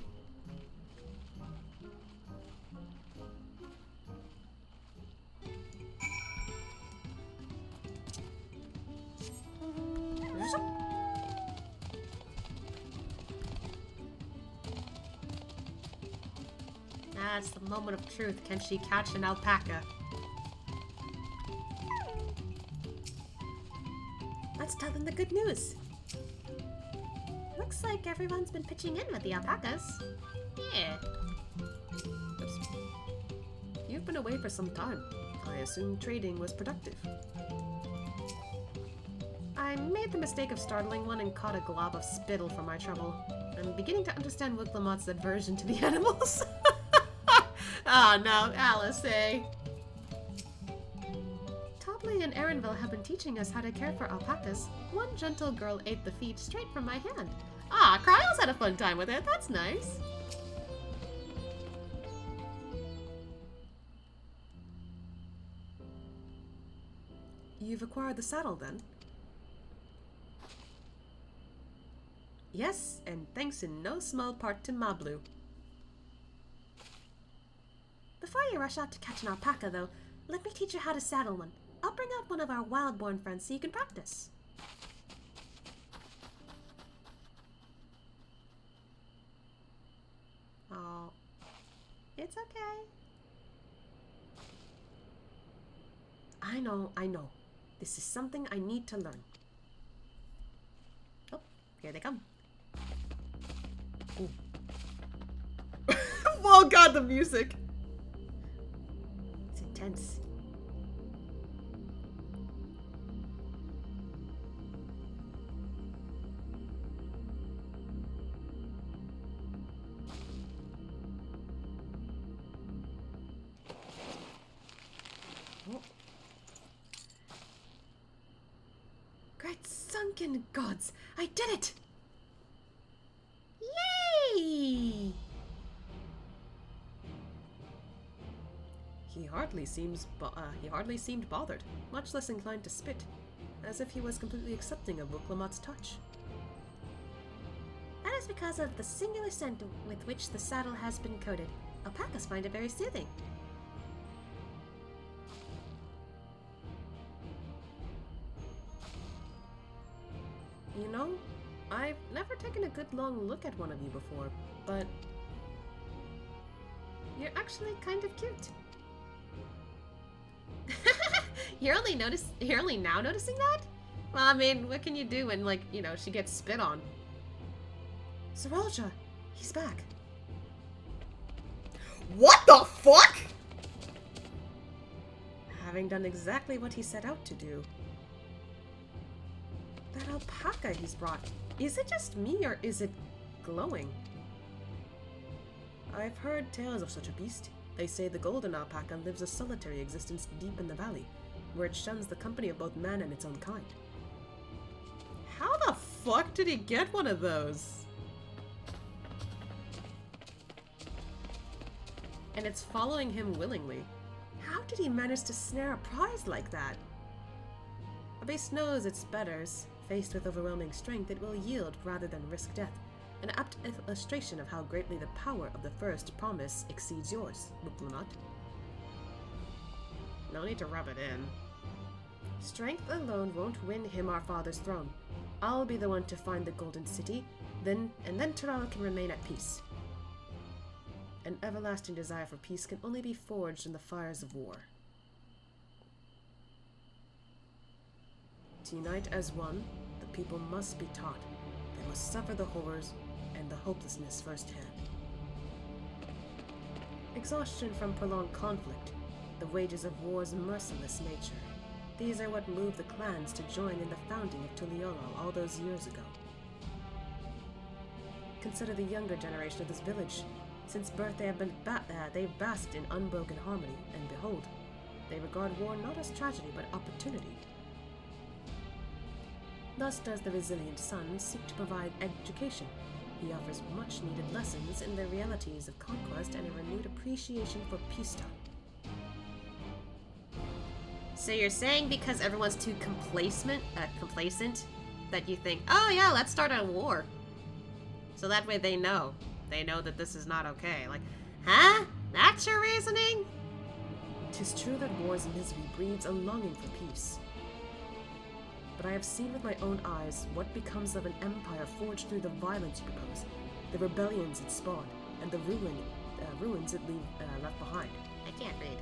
That's the moment of truth. Can she catch an alpaca? Let's tell them the good news. Looks like everyone's been pitching in with the alpacas. Yeah. Oops. You've been away for some time. I assume trading was productive. I made the mistake of startling one and caught a glob of spittle for my trouble. I'm beginning to understand Wiglamot's aversion to the animals. Oh no, Alice, eh? Tobley and Erinville have been teaching us how to care for alpacas. One gentle girl ate the feet straight from my hand. Ah, Kryle's had a fun time with it. That's nice. You've acquired the saddle, then? Yes, and thanks in no small part to Mablu. Before you rush out to catch an alpaca, though, let me teach you how to saddle one. I'll bring out one of our wild-born friends so you can practice. Oh, it's okay. I know. This is something I need to learn. Oh, here they come. Oh god, the music! It's intense. Great sunken gods! I did it! Yay! He hardly seemed bothered, much less inclined to spit, as if he was completely accepting of Wiglamot's touch. That is because of the singular scent with which the saddle has been coated. Alpacas find it very soothing. You know, I've never taken a good long look at one of you before, but you're actually kind of cute. You're only now noticing that? Well, I mean, what can you do when, like, you know, she gets spit on? Saralja, he's back. What the fuck? Having done exactly what he set out to do. That alpaca he's brought, is it just me or is it glowing? I've heard tales of such a beast. They say the golden alpaca lives a solitary existence deep in the valley, where it shuns the company of both man and its own kind. How the fuck did he get one of those? And it's following him willingly. How did he manage to snare a prize like that? A beast knows its betters. Faced with overwhelming strength, it will yield rather than risk death. An apt illustration of how greatly the power of the first promise exceeds yours, Wiglamot. No need to rub it in. Strength alone won't win him our father's throne. I'll be the one to find the Golden City, then Terral can remain at peace. An everlasting desire for peace can only be forged in the fires of war. To unite as one, the people must be taught. They must suffer the horrors and the hopelessness firsthand. Exhaustion from prolonged conflict, the wages of war's merciless nature. These are what moved the clans to join in the founding of Tuliolo all those years ago. Consider the younger generation of this village. Since birth they have been they've basked in unbroken harmony, and behold, they regard war not as tragedy but opportunity. Thus does the resilient son seek to provide education. He offers much-needed lessons in the realities of conquest and a renewed appreciation for peacetime. So you're saying because everyone's too complacent, that you think, oh yeah, let's start a war. So that way they know. They know that this is not okay. Like, huh? That's your reasoning? 'Tis true that war's misery breeds a longing for peace. But I have seen with my own eyes what becomes of an empire forged through the violence you propose, the rebellions it spawned, and the ruins it left behind. I can't read.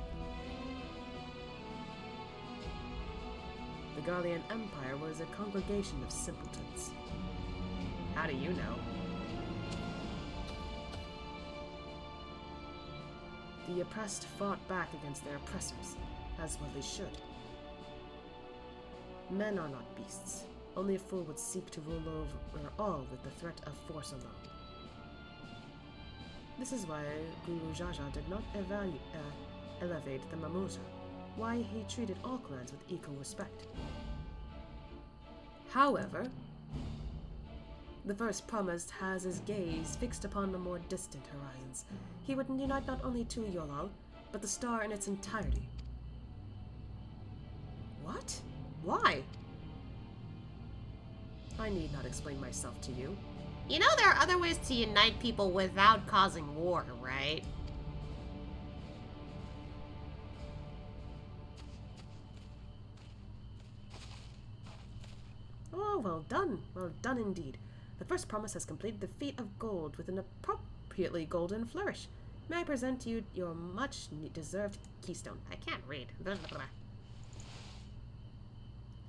The Garlean Empire was a congregation of simpletons. How do you know? The oppressed fought back against their oppressors, as well they should. Men are not beasts. Only a fool would seek to rule over all with the threat of force alone. This is why Guru Jaja did not elevate the Mimosa, why he treated all clans with equal respect. However, the first promised has his gaze fixed upon the more distant horizons. He would unite not only Tu Yolal, but the star in its entirety. What? Why? I need not explain myself to you. You know there are other ways to unite people without causing war, right? Oh, well done. Well done indeed. The first promise has completed the feat of gold with an appropriately golden flourish. May I present to you your much-deserved keystone? I can't read. Blah, blah, blah.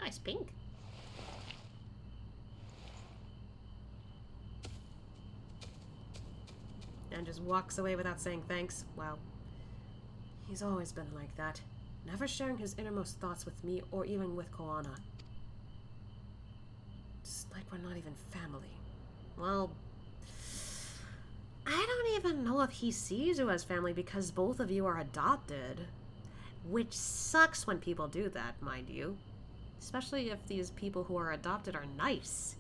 Oh, it's pink. And just walks away without saying thanks. Wow. He's always been like that, never sharing his innermost thoughts with me or even with Koana. It's like we're not even family. Well, I don't even know if he sees you as family because both of you are adopted. Which sucks when people do that, mind you. Especially if these people who are adopted are nice.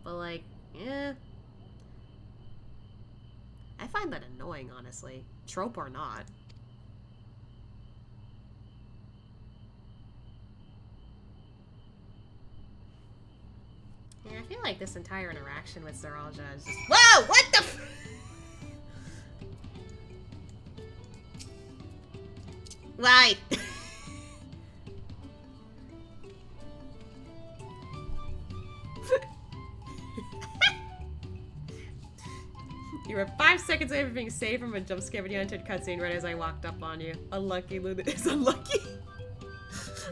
But like, yeah. I find that annoying, honestly. Trope or not. Yeah, I feel like this entire interaction with Zeralja is just— Whoa! What the f— Why? You were 5 seconds away from being saved from a jump scare when you entered cutscene right as I walked up on you. Unlucky, Luna is unlucky.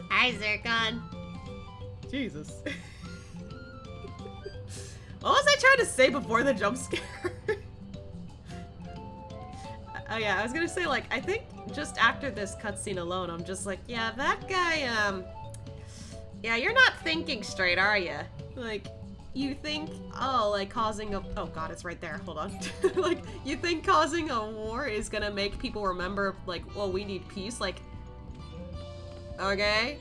Hi, Zircon. Jesus. What was I trying to say before the jump scare? Oh yeah, I was gonna say, like, I think just after this cutscene alone, I'm just like, yeah, that guy, yeah, you're not thinking straight, are you? Like, you think, oh, like, causing a— oh god, it's right there, hold on. Like, you think causing a war is gonna make people remember, like, well, we need peace, like, okay?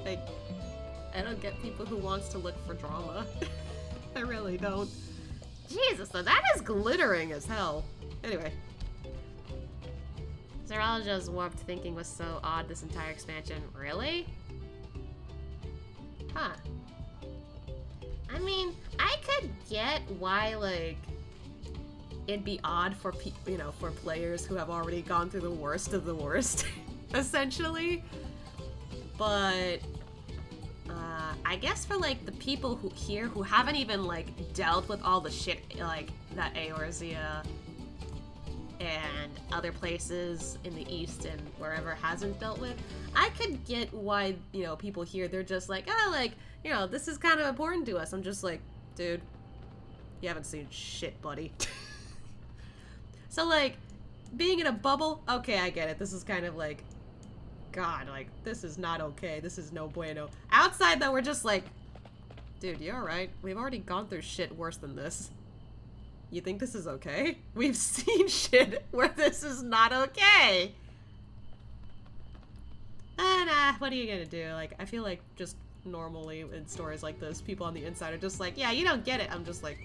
Like, I don't get people who wants to look for drama. I really don't. Jesus, though, that is glittering as hell. Anyway. Zeralja's warped thinking was so odd this entire expansion. Really? Huh. I mean, I could get why, like, it'd be odd for you know, for players who have already gone through the worst of the worst, essentially. But I guess for, like, the people who here who haven't even, like, dealt with all the shit, like, that Eorzea and other places in the east and wherever hasn't dealt with, I could get why, you know, people here, they're just like, oh, like, you know, this is kind of important to us. I'm just like, dude, you haven't seen shit, buddy. So, like, being in a bubble, okay, I get it. This is kind of like, God, like, this is not okay. This is no bueno. Outside, though, we're just like, dude, you alright? We've already gone through shit worse than this. You think this is okay? We've seen shit where this is not okay. Nah, what are you gonna do? Like, I feel like just normally in stories like this, people on the inside are just like, yeah, you don't get it. I'm just like,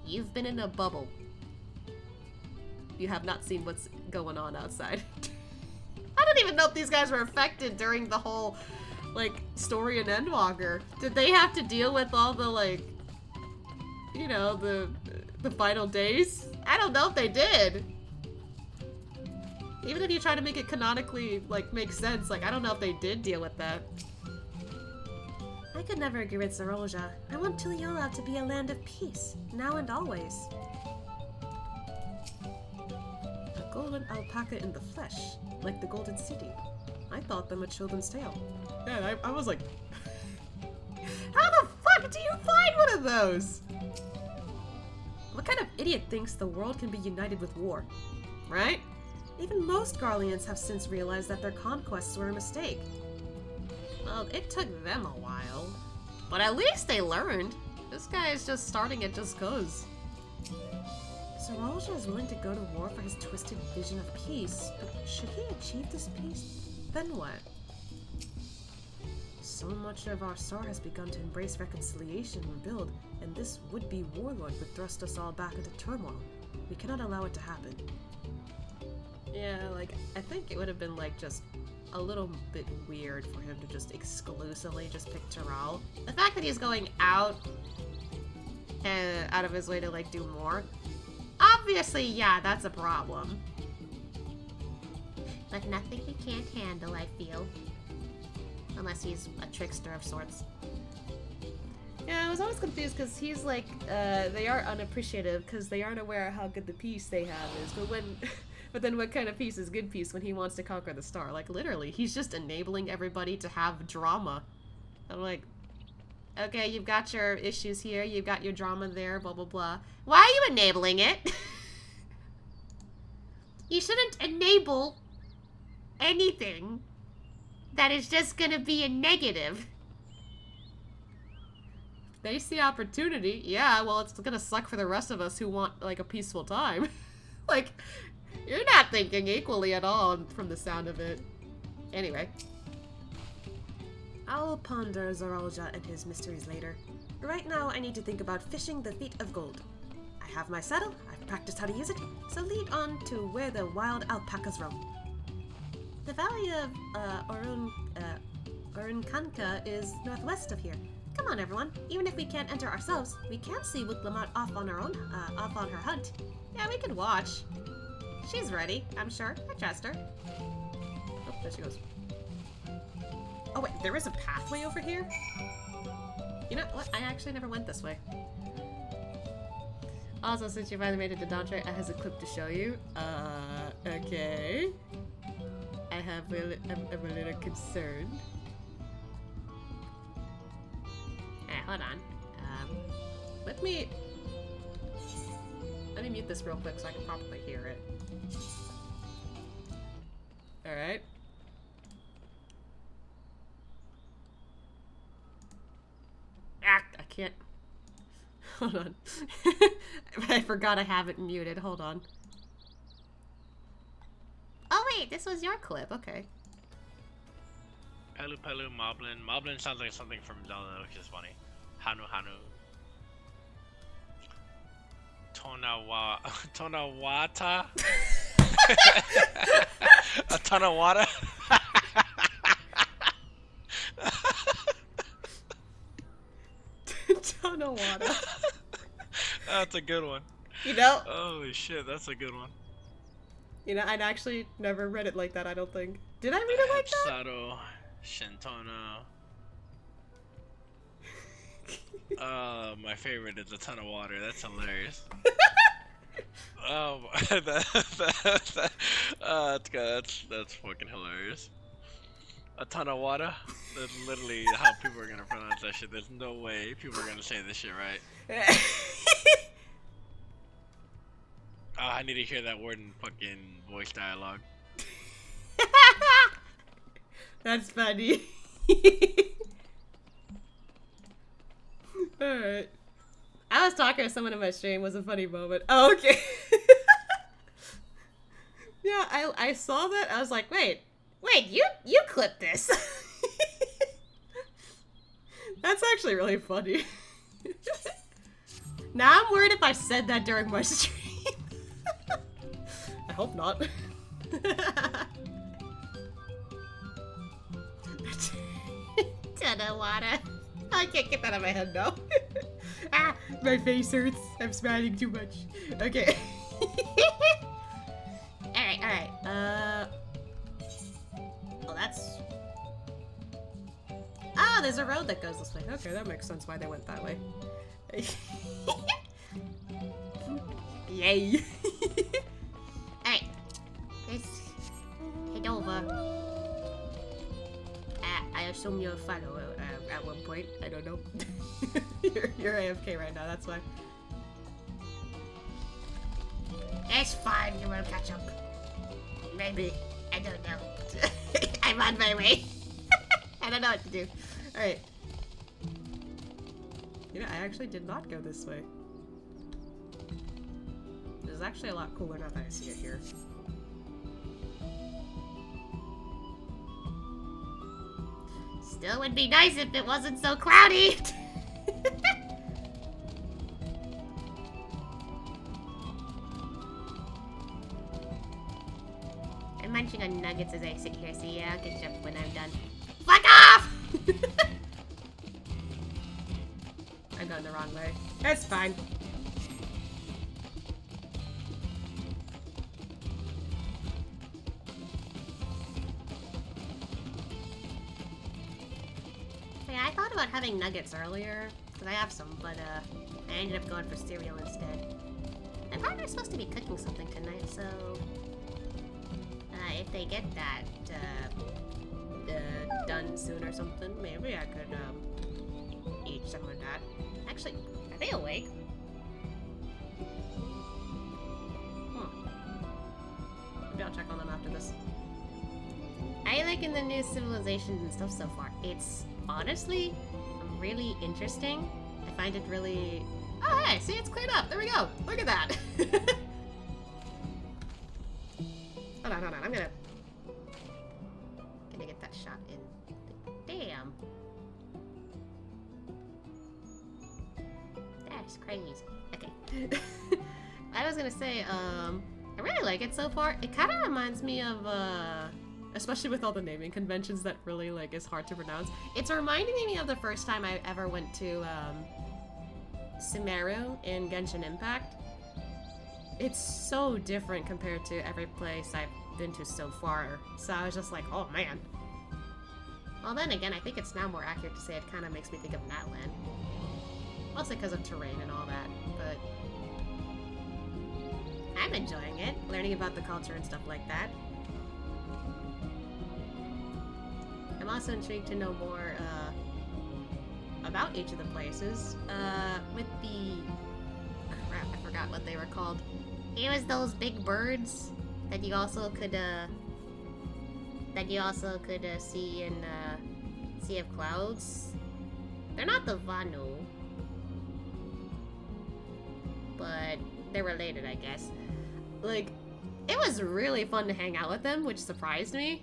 you've been in a bubble. You have not seen what's going on outside. I don't even know if these guys were affected during the whole, like, story in Endwalker. Did they have to deal with all the, like, you know, the final days? I don't know if they did. Even if you try to make it canonically, like, make sense, like, I don't know if they did deal with that. I could never agree with Zeroja. I want Tuliyola to be a land of peace, now and always. A golden alpaca in the flesh, like the Golden City. I thought them a children's tale. Yeah, I was like, how the fuck do you find one of those? What kind of idiot thinks the world can be united with war? Right? Even most Garleans have since realized that their conquests were a mistake. Well, it took them a while. But at least they learned. This guy is just starting it just cause. Zeroja is willing to go to war for his twisted vision of peace, but should he achieve this peace, then what? So much of our star has begun to embrace reconciliation and rebuild, and this would-be warlord would thrust us all back into turmoil. We cannot allow it to happen. Yeah, like, I think it would have been, like, just a little bit weird for him to just exclusively just pick Terrell. The fact that he's going out of his way to, like, do more, obviously, yeah, that's a problem. But nothing he can't handle, I feel. Unless he's a trickster of sorts. Yeah, I was always confused because he's like, they are unappreciative because they aren't aware of how good the peace they have is. But when... But then what kind of peace is good peace when he wants to conquer the star? Like, literally, he's just enabling everybody to have drama. I'm like, okay, you've got your issues here, you've got your drama there, blah, blah, blah. Why are you enabling it? You shouldn't enable anything that is just gonna be a negative. They see opportunity. Yeah, well, it's gonna suck for the rest of us who want, like, a peaceful time. Like... You're not thinking equally at all from the sound of it. Anyway. I'll ponder Zeroja and his mysteries later. Right now, I need to think about fishing the feet of gold. I have my saddle, I've practiced how to use it, so lead on to where the wild alpacas roam. The valley of Orunkanka is northwest of here. Come on, everyone. Even if we can't enter ourselves, we can see Wicklamat off on her hunt. Yeah, we can watch. She's ready, I'm sure. I trust her. Oh, there she goes. Oh wait, there is a pathway over here? You know what? I actually never went this way. Also, since you finally made it to Dantre, I has a clip to show you. Okay. I'm a little concerned. Alright, hold on. Let me mute this real quick so I can probably hear it. Alright. Ah, I can't. Hold on. I forgot I have it muted. Hold on. Oh wait, this was your clip. Okay. Pelupelu, Moblin. Moblin sounds like something from Zelda, which is funny. Hanu. Tonawata? A ton of water? Ton of water. That's a good one. You know? Holy shit, that's a good one. You know, I'd actually never read it like that, I don't think. Did I read it like that? Sato, Shintona. My favorite is a ton of water. That's hilarious. That's fucking hilarious. A ton of water? That's literally how people are gonna pronounce that shit. There's no way people are gonna say this shit right. I need to hear that word in fucking voice dialogue. That's funny. Alright. I was talking to someone in my stream. It was a funny moment. Oh, okay. Yeah, I saw that. I was like, wait, you clipped this. That's actually really funny. Now I'm worried if I said that during my stream. I hope not. Ton of water. I can't get that out of my head now. Ah, my face hurts. I'm smiling too much. Okay. Alright. Oh, that's... Oh, there's a road that goes this way. Okay, that makes sense why they went that way. Yay. Alright. Let's head over. I assume you're a follower at one point. I don't know. you're AFK right now, that's why. It's fine, you will catch up. Maybe. I don't know. I'm on my way. I don't know what to do. Alright. You know, I actually did not go this way. This is actually a lot cooler now that I see it here. Still would be nice if it wasn't so cloudy. I'm munching on nuggets as I sit here, so yeah, I'll catch up when I'm done. Fuck off! I'm going the wrong way. That's fine. Yeah, I thought about having nuggets earlier, because I have some, but I ended up going for cereal instead. My partner's supposed to be cooking something tonight, so if they get that done soon or something, maybe I could eat some of that. Actually, are they awake? Maybe I'll check on them after this. I like in the new civilizations and stuff so far. It's honestly really interesting. I find it really... Oh, hey, see, it's cleared up. There we go. Look at that. Hold on. I'm gonna get that shot in. Damn. That's crazy. Okay. I was gonna say, I really like it so far. It kind of reminds me of, especially with all the naming conventions that really, like, is hard to pronounce. It's reminding me of the first time I ever went to, Sumeru in Genshin Impact. It's so different compared to every place I've been to so far. So I was just like, oh man. Well, then again, I think it's now more accurate to say it kind of makes me think of Natlan. Mostly because of terrain and all that, but I'm enjoying it, learning about the culture and stuff like that. I'm also intrigued to know more about each of the places. With the... Crap, I forgot what they were called. It was those big birds that you also could see in Sea of Clouds. They're not the Hanu, but they're related, I guess. Like, it was really fun to hang out with them, which surprised me.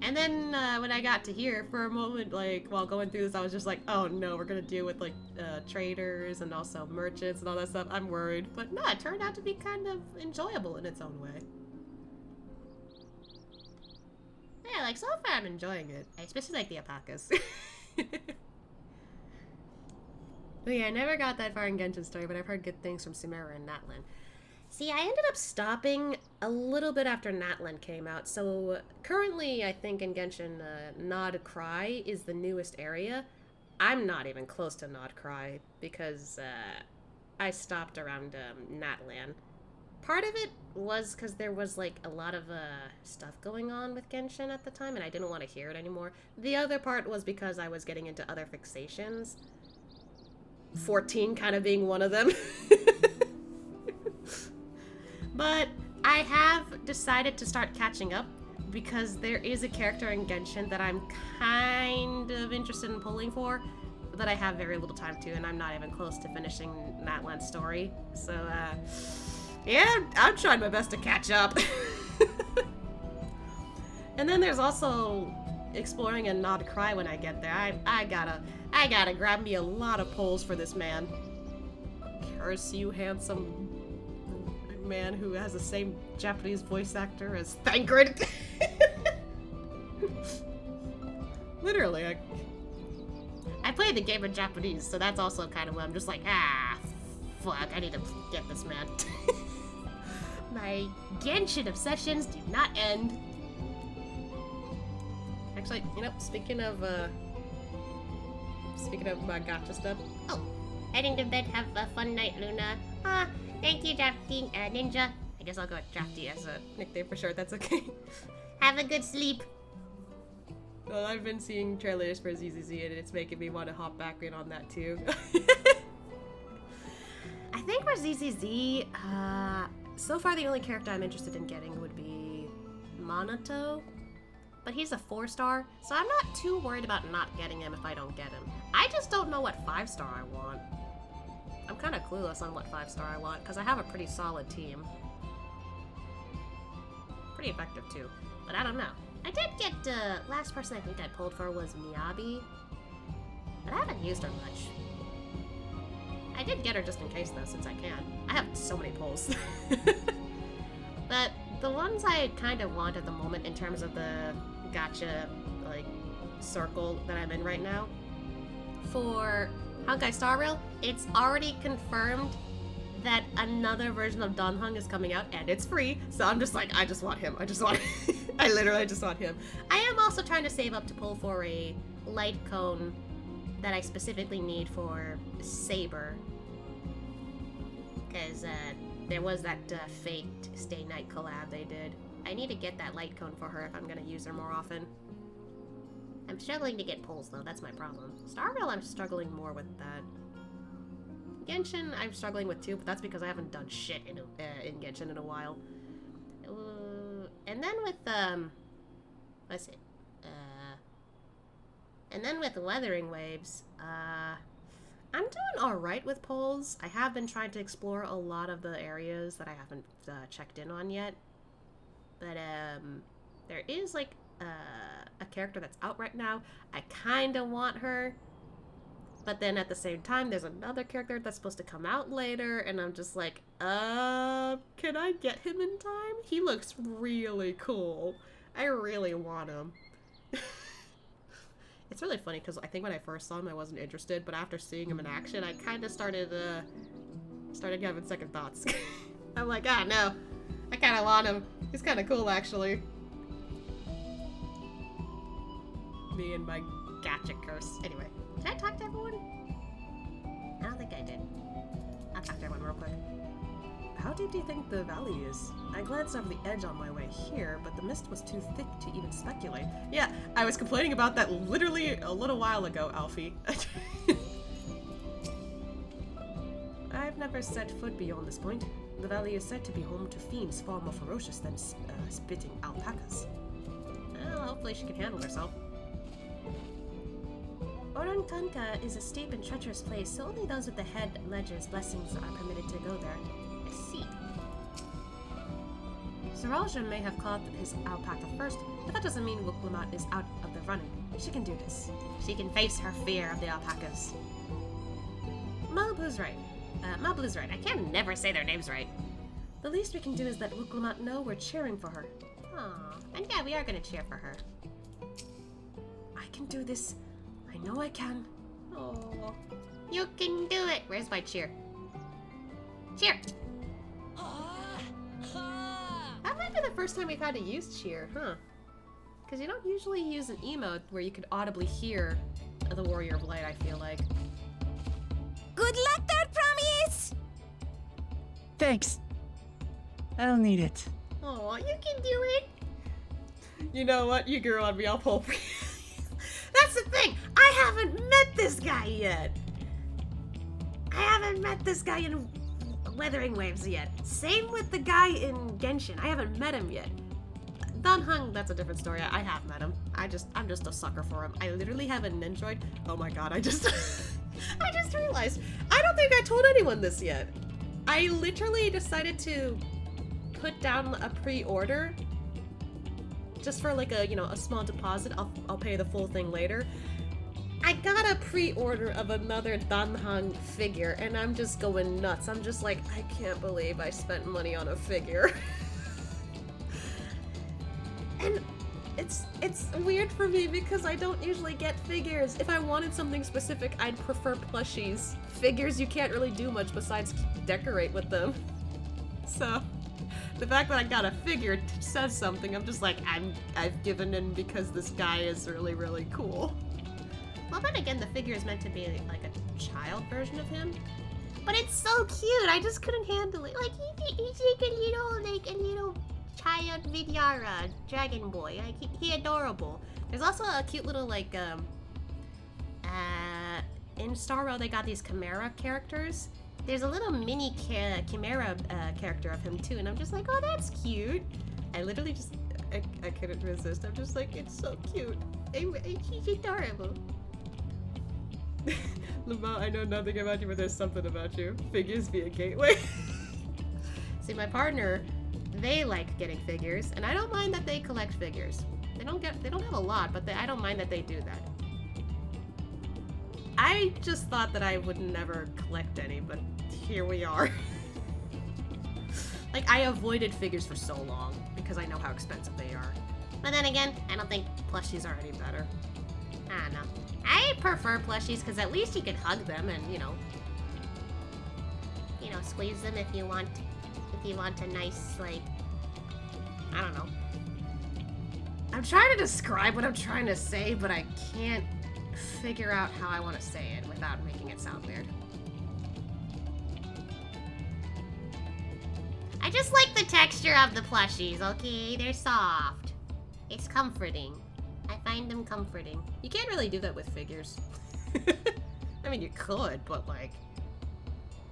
And then when I got to here, for a moment, like, while going through this, I was just like, oh no, we're gonna deal with, like, traders and also merchants and all that stuff. I'm worried. But no, it turned out to be kind of enjoyable in its own way. Yeah, like, so far I'm enjoying it. I especially like the alpacas. But yeah, I never got that far in Genshin Story, but I've heard good things from Sumeru and Natlan. See, I ended up stopping a little bit after Natlan came out, so currently I think in Genshin, Nod Cry is the newest area. I'm not even close to Nod Cry, because I stopped around Natlan. Part of it was because there was like a lot of stuff going on with Genshin at the time, and I didn't want to hear it anymore. The other part was because I was getting into other fixations. 14 kind of being one of them. But I have decided to start catching up because there is a character in Genshin that I'm kind of interested in pulling for, that I have very little time to, and I'm not even close to finishing Natlan's story. So, yeah, I'm trying my best to catch up. And then there's also exploring and not cry when I get there. I gotta grab me a lot of poles for this man. Curse you, handsome man who has the same Japanese voice actor as Thancred. Literally, I played the game in Japanese, so that's also kind of what I'm just like, fuck, I need to get this man. My Genshin obsessions do not end. Actually, you know, speaking of my gacha stuff. Oh, heading to bed. Have a fun night, Luna. Thank you, Drafty Ninja. I guess I'll go with Drafty as a Nickname for sure, that's okay. Have a good sleep. Well, I've been seeing trailers for ZZZ and it's making me want to hop back in on that too. I think for ZZZ, so far the only character I'm interested in getting would be Minato. But he's a 4-star, so I'm not too worried about not getting him if I don't get him. I just don't know what 5-star I want. I'm kind of clueless on what 5-star I want, because I have a pretty solid team. Pretty effective too, but I don't know. I did get, last person I think I pulled for was Miyabi, but I haven't used her much. I did get her just in case though, since I can. I have so many pulls. But the ones I kind of want at the moment in terms of the gacha, like, circle that I'm in right now, for Honkai Star Rail, it's already confirmed that another version of Danheng is coming out, and it's free, so I'm just like, I just want him. I literally just want him. I am also trying to save up to pull for a light cone that I specifically need for Saber, because there was that faked Stay Night collab they did. I need to get that light cone for her if I'm going to use her more often. I'm struggling to get pulls though, that's my problem. Star Rail, I'm struggling more with that. Genshin, I'm struggling with too, but that's because I haven't done shit in Genshin in a while. And then with, let's see. And then with Weathering Waves, I'm doing alright with polls. I have been trying to explore a lot of the areas that I haven't checked in on yet. But, there is, like, a character that's out right now. I kinda want her. But then at the same time, there's another character that's supposed to come out later, and I'm just like, can I get him in time? He looks really cool. I really want him. It's really funny, because I think when I first saw him, I wasn't interested, but after seeing him in action, I kind of started having second thoughts. I'm like, no, I kind of want him. He's kind of cool, actually. Me and my gacha curse. Anyway, did I talk to everyone? I don't think I did. I'll talk to everyone real quick. How deep do you think the valley is? I glanced over the edge on my way here, but the mist was too thick to even speculate. Yeah, I was complaining about that literally a little while ago, Alfie. I've never set foot beyond this point. The valley is said to be home to fiends far more ferocious than spitting alpacas. Well, hopefully she can handle herself. Orankanka is a steep and treacherous place, so only those with the head ledger's blessings are permitted to go there. I see. Saralja may have caught his alpaca first, but that doesn't mean Wuklumat is out of the running. She can do this. She can face her fear of the alpacas. Mablu's right. Mablu's right. I can never say their names right. The least we can do is let Wuklumat know we're cheering for her. Aww. And yeah, we are gonna cheer for her. I can do this. I know I can. Oh, you can do it. Where's my cheer? Cheer. That might be the first time we've had to use cheer, huh? Because you don't usually use an emote where you could audibly hear the Warrior of Light, I feel like. Good luck there, Promise! Thanks. I'll need it. Oh, you can do it. You know what? You grew on me. I'll pull for you. That's the thing. I haven't met this guy yet. I haven't met this guy in Weathering Waves yet. Same with the guy in Genshin. I haven't met him yet. Don Hung, that's a different story. I have met him. I'm just a sucker for him. I literally have a Nindroid. Oh my god, I just I just realized. I don't think I told anyone this yet. I literally decided to put down a pre-order just for like a, you know, a small deposit. I'll pay the full thing later. I got a pre-order of another Dan Hang figure and I'm just going nuts. I'm just like, I can't believe I spent money on a figure. And it's weird for me because I don't usually get figures. If I wanted something specific, I'd prefer plushies. Figures, you can't really do much besides decorate with them. So, the fact that I got a figure says something. I'm just like, I've given in because this guy is really, really cool. Well, then again, the figure is meant to be like a child version of him. But it's so cute, I just couldn't handle it. Like, he's like a little child Vidyara dragon boy. Like, he adorable. There's also a cute little, like, in Star Rail they got these Chimera characters. There's a little mini Chimera character of him too, and I'm just like, oh, that's cute. I literally just, I couldn't resist. I'm just like, it's so cute. He's adorable. Lamont, I know nothing about you, but there's something about you. Figures be a gateway. See, my partner, they like getting figures, and I don't mind that they collect figures. They don't have a lot, but I don't mind that they do that. I just thought that I would never collect any, but here we are. Like, I avoided figures for so long because I know how expensive they are. But then again, I don't think plushies are any better. I don't know. I prefer plushies because at least you can hug them and, you know, squeeze them if you want a nice, like, I don't know. I'm trying to describe what I'm trying to say, but I can't figure out how I want to say it without making it sound weird. I just like the texture of the plushies, okay? They're soft. It's comforting. I find them comforting. You can't really do that with figures. I mean, you could, but, like,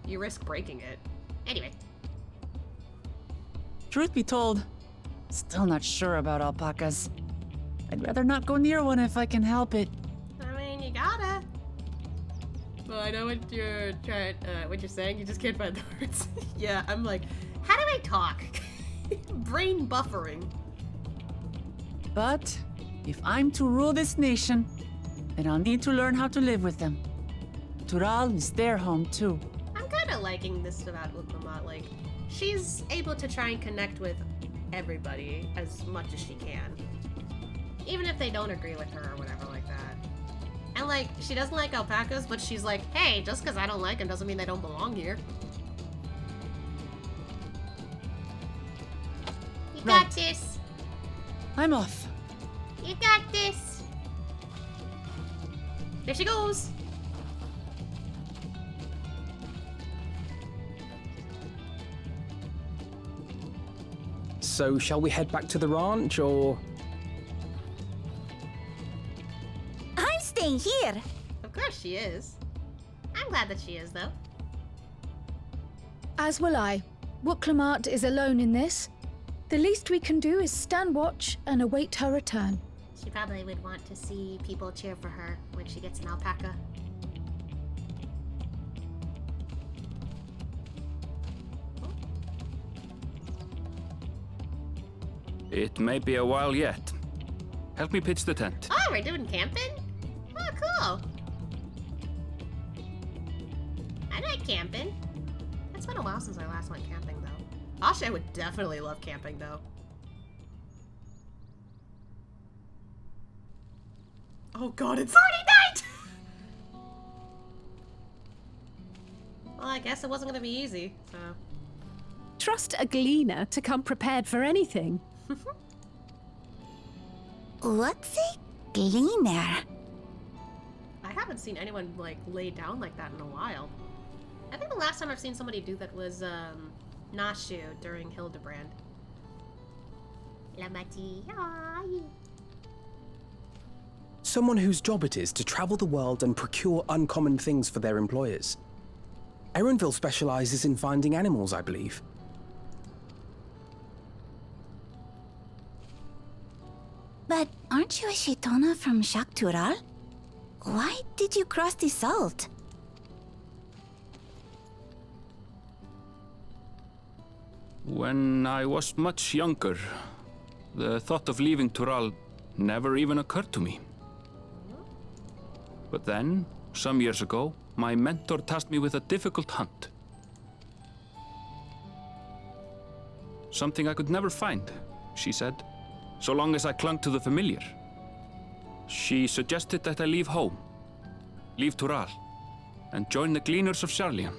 you risk breaking it. Anyway. Truth be told, still not sure about alpacas. I'd rather not go near one if I can help it. I mean, you gotta. Well, I know what you're saying. You just can't find the words. Yeah, I'm like, how do I talk? Brain buffering. But if I'm to rule this nation, then I'll need to learn how to live with them. Tural is their home too. I'm kind of liking this about Uklamat. Like, she's able to try and connect with everybody as much as she can. Even if they don't agree with her or whatever like that. And, like, she doesn't like alpacas, but she's like, hey, just because I don't like them doesn't mean they don't belong here. You got this. I'm off. You got this. There she goes. So, shall we head back to the ranch, or...? I'm staying here. Of course she is. I'm glad that she is, though. As will I. Wooklamart is alone in this. The least we can do is stand watch and await her return. She probably would want to see people cheer for her when she gets an alpaca. It may be a while yet. Help me pitch the tent. Oh, we're doing camping? Oh, cool. I like camping. It's been a while since I last went camping, though. Ashe would definitely love camping, though. Oh god, it's already night! Well, I guess it wasn't gonna be easy, so... Trust a gleaner to come prepared for anything. What's a gleaner? I haven't seen anyone, like, lay down like that in a while. I think the last time I've seen somebody do that was, Nashu during Hildebrand. Someone whose job it is to travel the world and procure uncommon things for their employers. Erenville specializes in finding animals, I believe. But aren't you a Shaitana from Shaktural? Why did you cross the salt? When I was much younger, the thought of leaving Tural never even occurred to me. But then, some years ago, my mentor tasked me with a difficult hunt. Something I could never find, she said, so long as I clung to the familiar. She suggested that I leave home, leave Tural, and join the Gleaners of Sharlayan.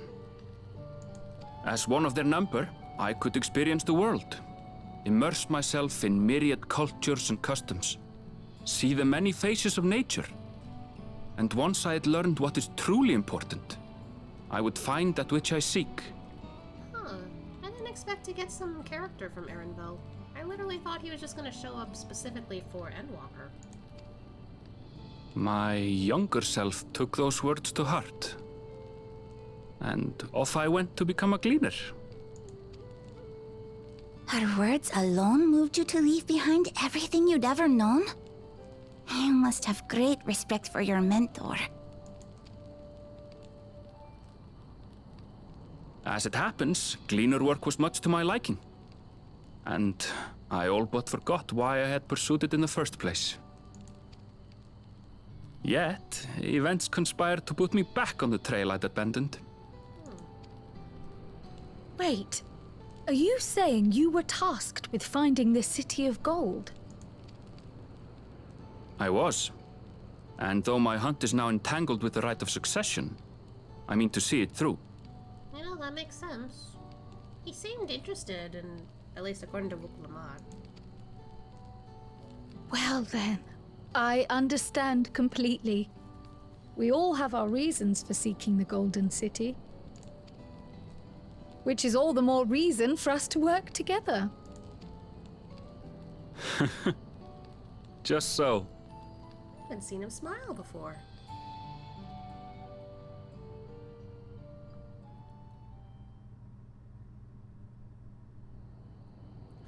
As one of their number, I could experience the world, immerse myself in myriad cultures and customs, see the many faces of nature. And once I had learned what is truly important, I would find that which I seek. Huh. I didn't expect to get some character from Erenville. I literally thought he was just gonna show up specifically for Endwalker. My younger self took those words to heart. And off I went to become a gleaner. Her words alone moved you to leave behind everything you'd ever known? You must have great respect for your mentor. As it happens, gleaner work was much to my liking. And I all but forgot why I had pursued it in the first place. Yet, events conspired to put me back on the trail I'd abandoned. Wait, are you saying you were tasked with finding the City of Gold? I was. And though my hunt is now entangled with the right of succession, I mean to see it through. You know, that makes sense. He seemed interested, and at least according to Lamar. Well then, I understand completely. We all have our reasons for seeking the Golden City. Which is all the more reason for us to work together. Just so. I haven't seen him smile before.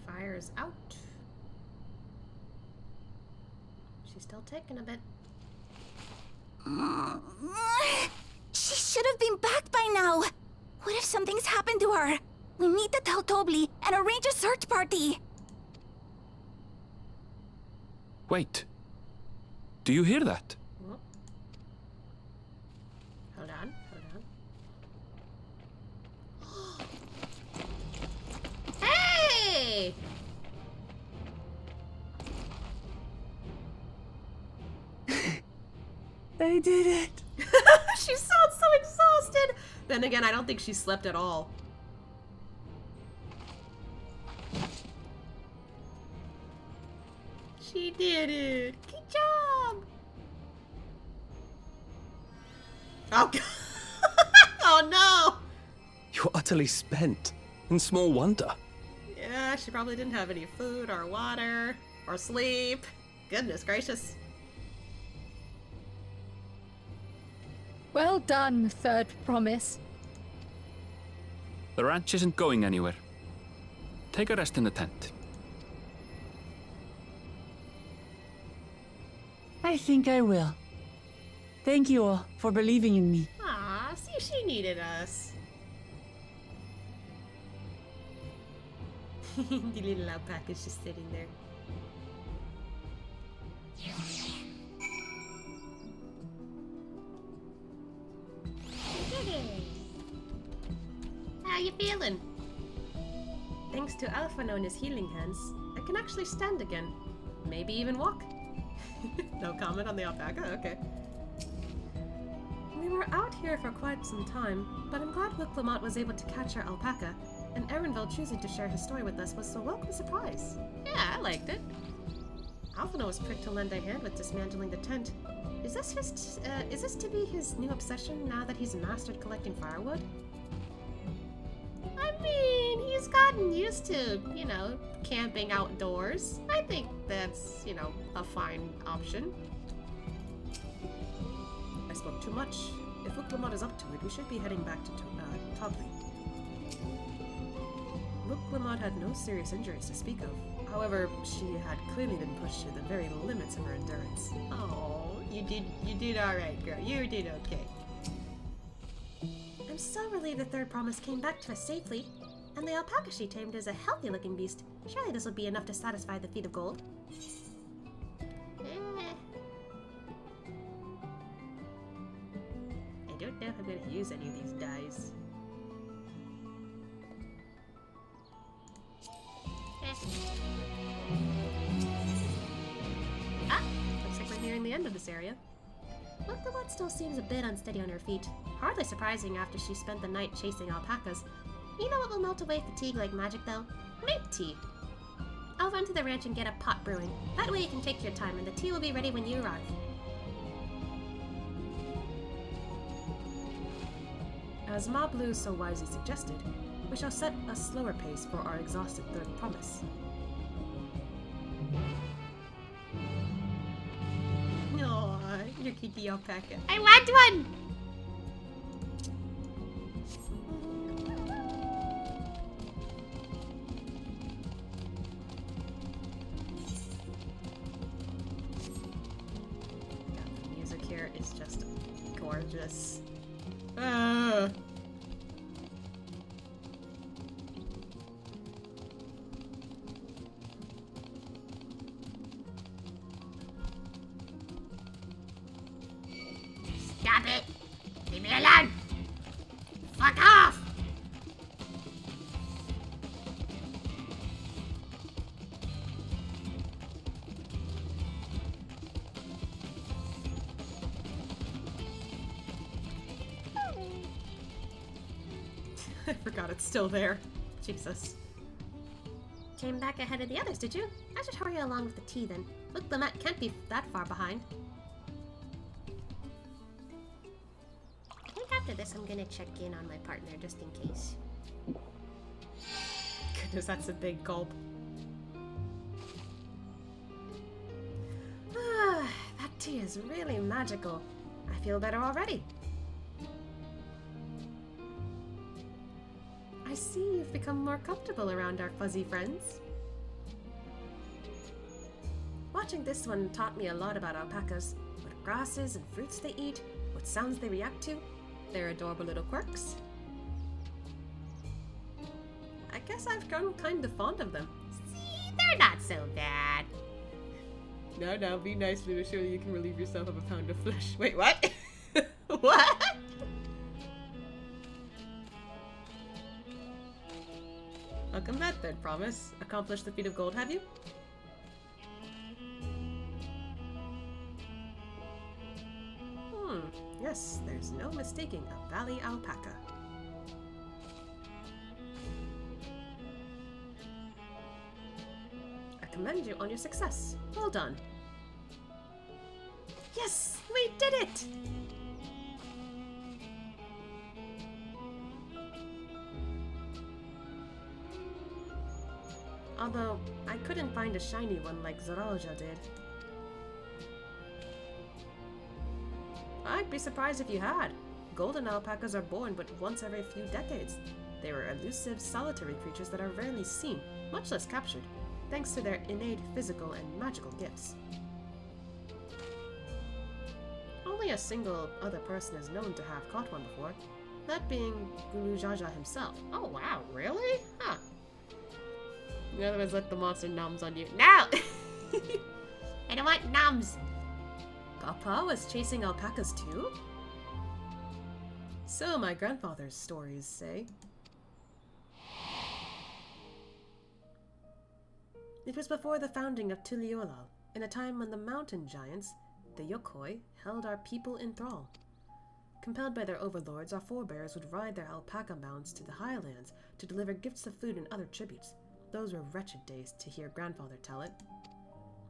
Fire's out. She's still taking a bit. She should have been back by now. What if something's happened to her? We need to tell Tobli and arrange a search party. Wait. Do you hear that? Hold on, hold on. Hey! They did it. She sounds so exhausted. Then again, I don't think she slept at all. She did it! Good job! Oh, God. Oh no! You're utterly spent, and small wonder. Yeah, she probably didn't have any food or water or sleep. Goodness gracious. Well done, Third Promise. The ranch isn't going anywhere. Take a rest in the tent. I think I will. Thank you all for believing in me. Aw, see, she needed us. The little alpaca is just sitting there. How you feeling? Thanks to Alphano and his healing hands, I can actually stand again. Maybe even walk. No comment on the alpaca? Okay. We were out here for quite some time, but I'm glad Wiclamont was able to catch our alpaca, and Erenville choosing to share his story with us was a welcome surprise. Yeah, I liked it. Alphano was quick to lend a hand with dismantling the tent. Is this to be his new obsession now that he's mastered collecting firewood? I mean, he's gotten used to, camping outdoors. I think that's, a fine option. I spoke too much. If Wiclamont is up to it, we should be heading back to Tobli. Muklamad had no serious injuries to speak of. However, she had clearly been pushed to the very limits of her endurance. Oh, you did alright, girl. You did okay. I'm so relieved the third promise came back to us safely. And the alpaca she tamed is a healthy-looking beast. Surely this will be enough to satisfy the feet of gold. I don't know if I'm going to use any of these dyes. Looks like we're nearing the end of this area. Muklamad still seems a bit unsteady on her feet. Hardly surprising after she spent the night chasing alpacas. You know what will melt away fatigue like magic, though? Mint tea. I'll run to the ranch and get a pot brewing. That way you can take your time, and the tea will be ready when you arrive. As Moblins so wisely suggested, we shall set a slower pace for our exhausted third promise. Aww, your kitty alpaca. I want one! The music here is just gorgeous. Stop it! Leave me alone! Fuck off! I forgot it's still there. Jesus. Came back ahead of the others, did you? I should hurry along with the tea then. Look, the mat can't be that far behind. I think after this I'm gonna check in on my partner just in case. Goodness, that's a big gulp. That tea is really magical. I feel better already. I see you've become more comfortable around our fuzzy friends. Watching this one taught me a lot about alpacas. What grasses and fruits they eat, what sounds they react to, their adorable little quirks. I guess I've grown kind of fond of them. See, they're not so bad. Now, be nice, Luna. Surely you can relieve yourself of a pound of flesh. Wait, what? What? Welcome back, third promise. Accomplished the feat of gold, have you? Yes, there's no mistaking a valley alpaca. I commend you on your success. Well done. Yes, we did it! Although, I couldn't find a shiny one like Zaralja did. I'd be surprised if you had. Golden alpacas are born but once every few decades. They were elusive, solitary creatures that are rarely seen, much less captured, thanks to their innate physical and magical gifts. Only a single other person is known to have caught one before, that being Gulu Jaja himself. Oh wow, really? Huh. In other words, let the monster nums on you. No! I don't want nums! Papa was chasing alpacas too? So my grandfather's stories say. It was before the founding of Tuliolal, in a time when the mountain giants, the Yokoi, held our people in thrall. Compelled by their overlords, our forebears would ride their alpaca mounts to the highlands to deliver gifts of food and other tributes. Those were wretched days, to hear grandfather tell it.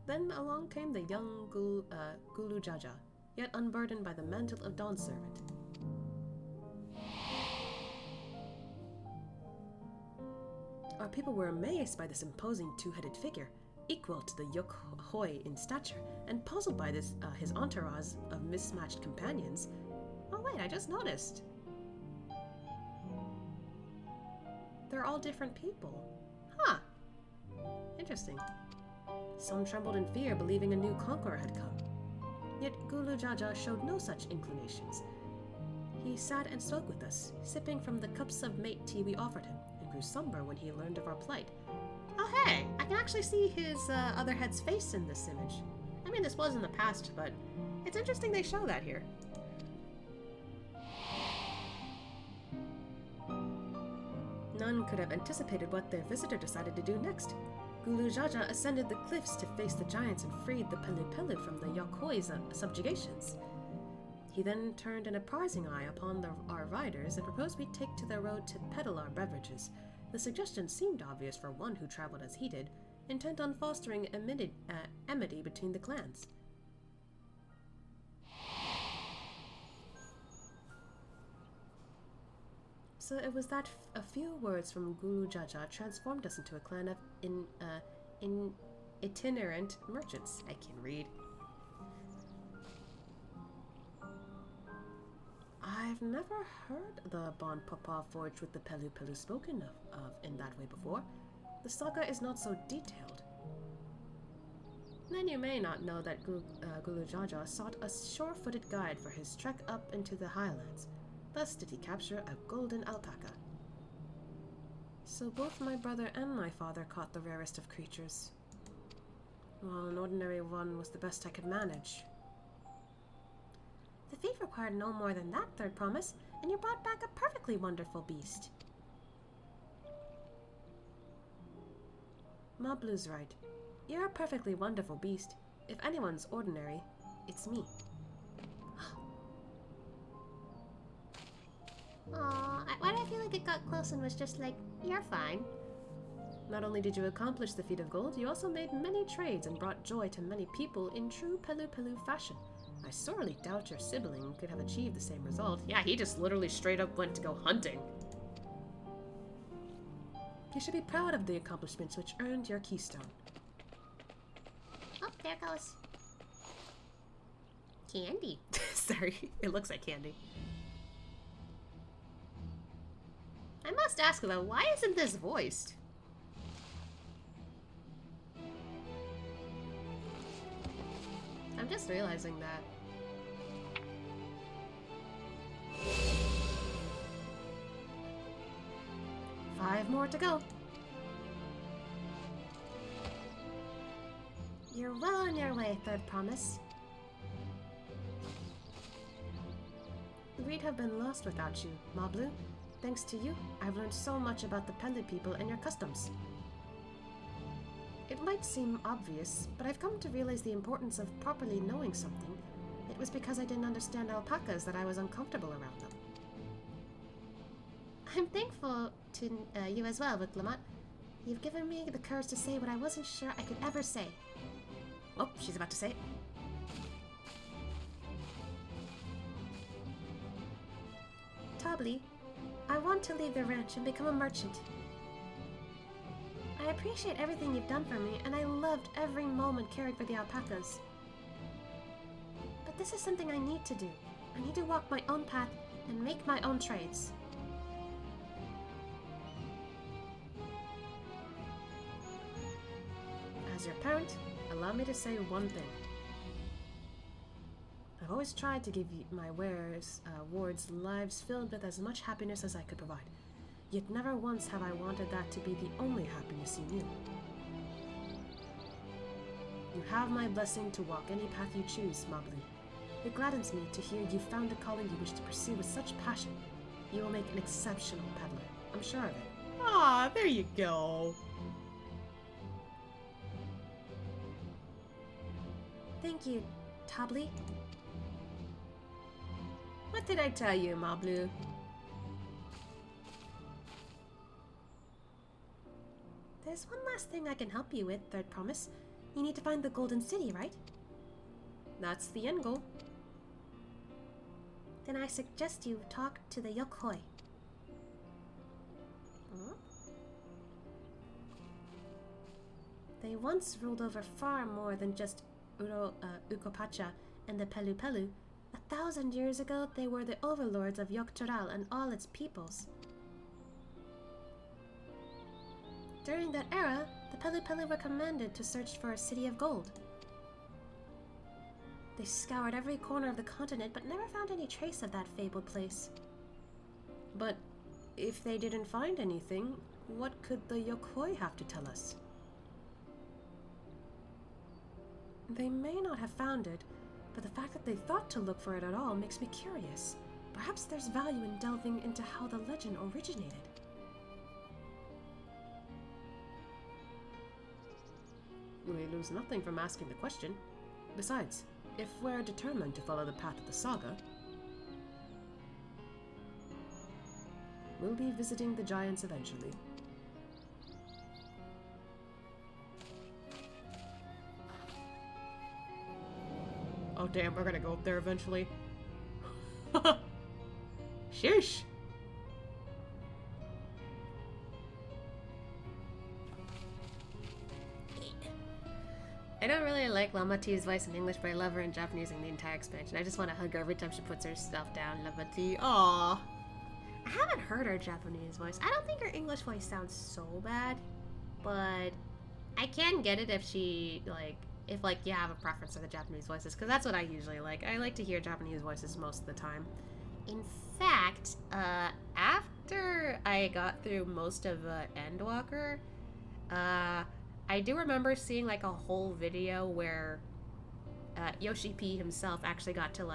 Then along came the young Gulu Jaja, yet unburdened by the mantle of Dawn Servant. Our people were amazed by this imposing two-headed figure, equal to the Yokhoi in stature, and puzzled by this his entourage of mismatched companions. Oh wait, I just noticed. They're all different people. Huh. Interesting. Some trembled in fear, believing a new conqueror had come. Yet Gulu Jaja showed no such inclinations. He sat and spoke with us, sipping from the cups of mate tea we offered him, and grew somber when he learned of our plight. Oh hey, I can actually see his other head's face in this image. I mean, this was in the past, but it's interesting they show that here. None could have anticipated what their visitor decided to do next. Gulu Jaja ascended the cliffs to face the giants and freed the Pelupelu from the Yokhoi's subjugations. He then turned an apprising eye upon our riders and proposed we take to the road to peddle our beverages. The suggestion seemed obvious for one who traveled as he did, intent on fostering amity between the clans. So it was that a few words from Gulu Jaja transformed us into a clan of itinerant merchants. I can read. I've never heard the Bon Papa forged with the Pelupelu spoken of in that way before. The saga is not so detailed. Then you may not know that Gulu Jaja sought a sure-footed guide for his trek up into the highlands. Thus did he capture a golden alpaca. So both my brother and my father caught the rarest of creatures. Well, an ordinary one was the best I could manage. The feat required no more than that, Third Promise, and you brought back a perfectly wonderful beast. Moblu's right. You're a perfectly wonderful beast. If anyone's ordinary, it's me. Aw, why do I feel like it got close and was just like, you're fine? Not only did you accomplish the feat of gold, you also made many trades and brought joy to many people in true Pelupelu fashion. I sorely doubt your sibling could have achieved the same result. Yeah, he just literally straight up went to go hunting. You should be proud of the accomplishments which earned your keystone. Oh, there goes. Candy. Sorry, it looks like candy. I must ask though, why isn't this voiced? I'm just realizing that. Five more to go. You're well on your way, Third Promise. We'd have been lost without you, Moblu. Thanks to you, I've learned so much about the Pelu people and your customs. It might seem obvious, but I've come to realize the importance of properly knowing something. It was because I didn't understand alpacas that I was uncomfortable around them. I'm thankful to you as well, Wicklamat. You've given me the courage to say what I wasn't sure I could ever say. Oh, she's about to say it. Tobli, I want to leave the ranch and become a merchant. I appreciate everything you've done for me, and I loved every moment caring for the alpacas. But this is something I need to do. I need to walk my own path and make my own trades. As your parent, allow me to say one thing. I've always tried to give my wards lives filled with as much happiness as I could provide. Yet never once have I wanted that to be the only happiness you knew. You have my blessing to walk any path you choose, Moblu. It gladdens me to hear you found a calling you wish to pursue with such passion. You will make an exceptional peddler. I'm sure of it. Ah, there you go. Thank you, Tobli. What did I tell you, Moblu? There's one last thing I can help you with, Third Promise. You need to find the Golden City, right? That's the end goal. Then I suggest you talk to the Yokhoi. Huh? They once ruled over far more than just Ukopacha and the Pelupelu. 1,000 years ago, they were the overlords of Yoktoral and all its peoples. During that era, the Pelupelu were commanded to search for a city of gold. They scoured every corner of the continent, but never found any trace of that fabled place. But if they didn't find anything, what could the Yokoi have to tell us? They may not have found it, but the fact that they thought to look for it at all makes me curious. Perhaps there's value in delving into how the legend originated. We lose nothing from asking the question. Besides, if we're determined to follow the path of the saga, we'll be visiting the giants eventually. Oh damn, we're gonna go up there eventually. Sheesh! I don't really like Lamati's voice in English, but I love her in Japanese in the entire expansion. I just want to hug her every time she puts her stuff down. Lamati, aww. I haven't heard her Japanese voice. I don't think her English voice sounds so bad, but I can get it if she, if you have a preference for the Japanese voices, because that's what I usually like. I like to hear Japanese voices most of the time. In fact, after I got through most of Endwalker, I do remember seeing a whole video where Yoshi P himself actually got to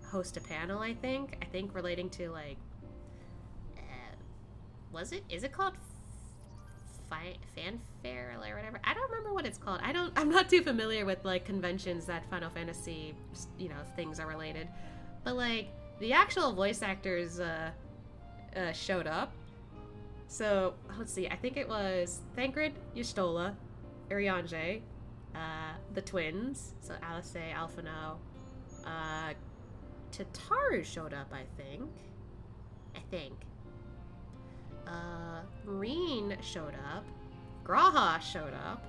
host a panel, I think relating to is it called fanfare or whatever? I don't remember what it's called. I'm not too familiar with conventions that Final Fantasy things are related, but the actual voice actors showed up. So let's see, I think it was Thancred, Y'shtola, Urianger, the twins, so Alice, Alphino, Tataru showed up, I think. Marine showed up, Graha showed up,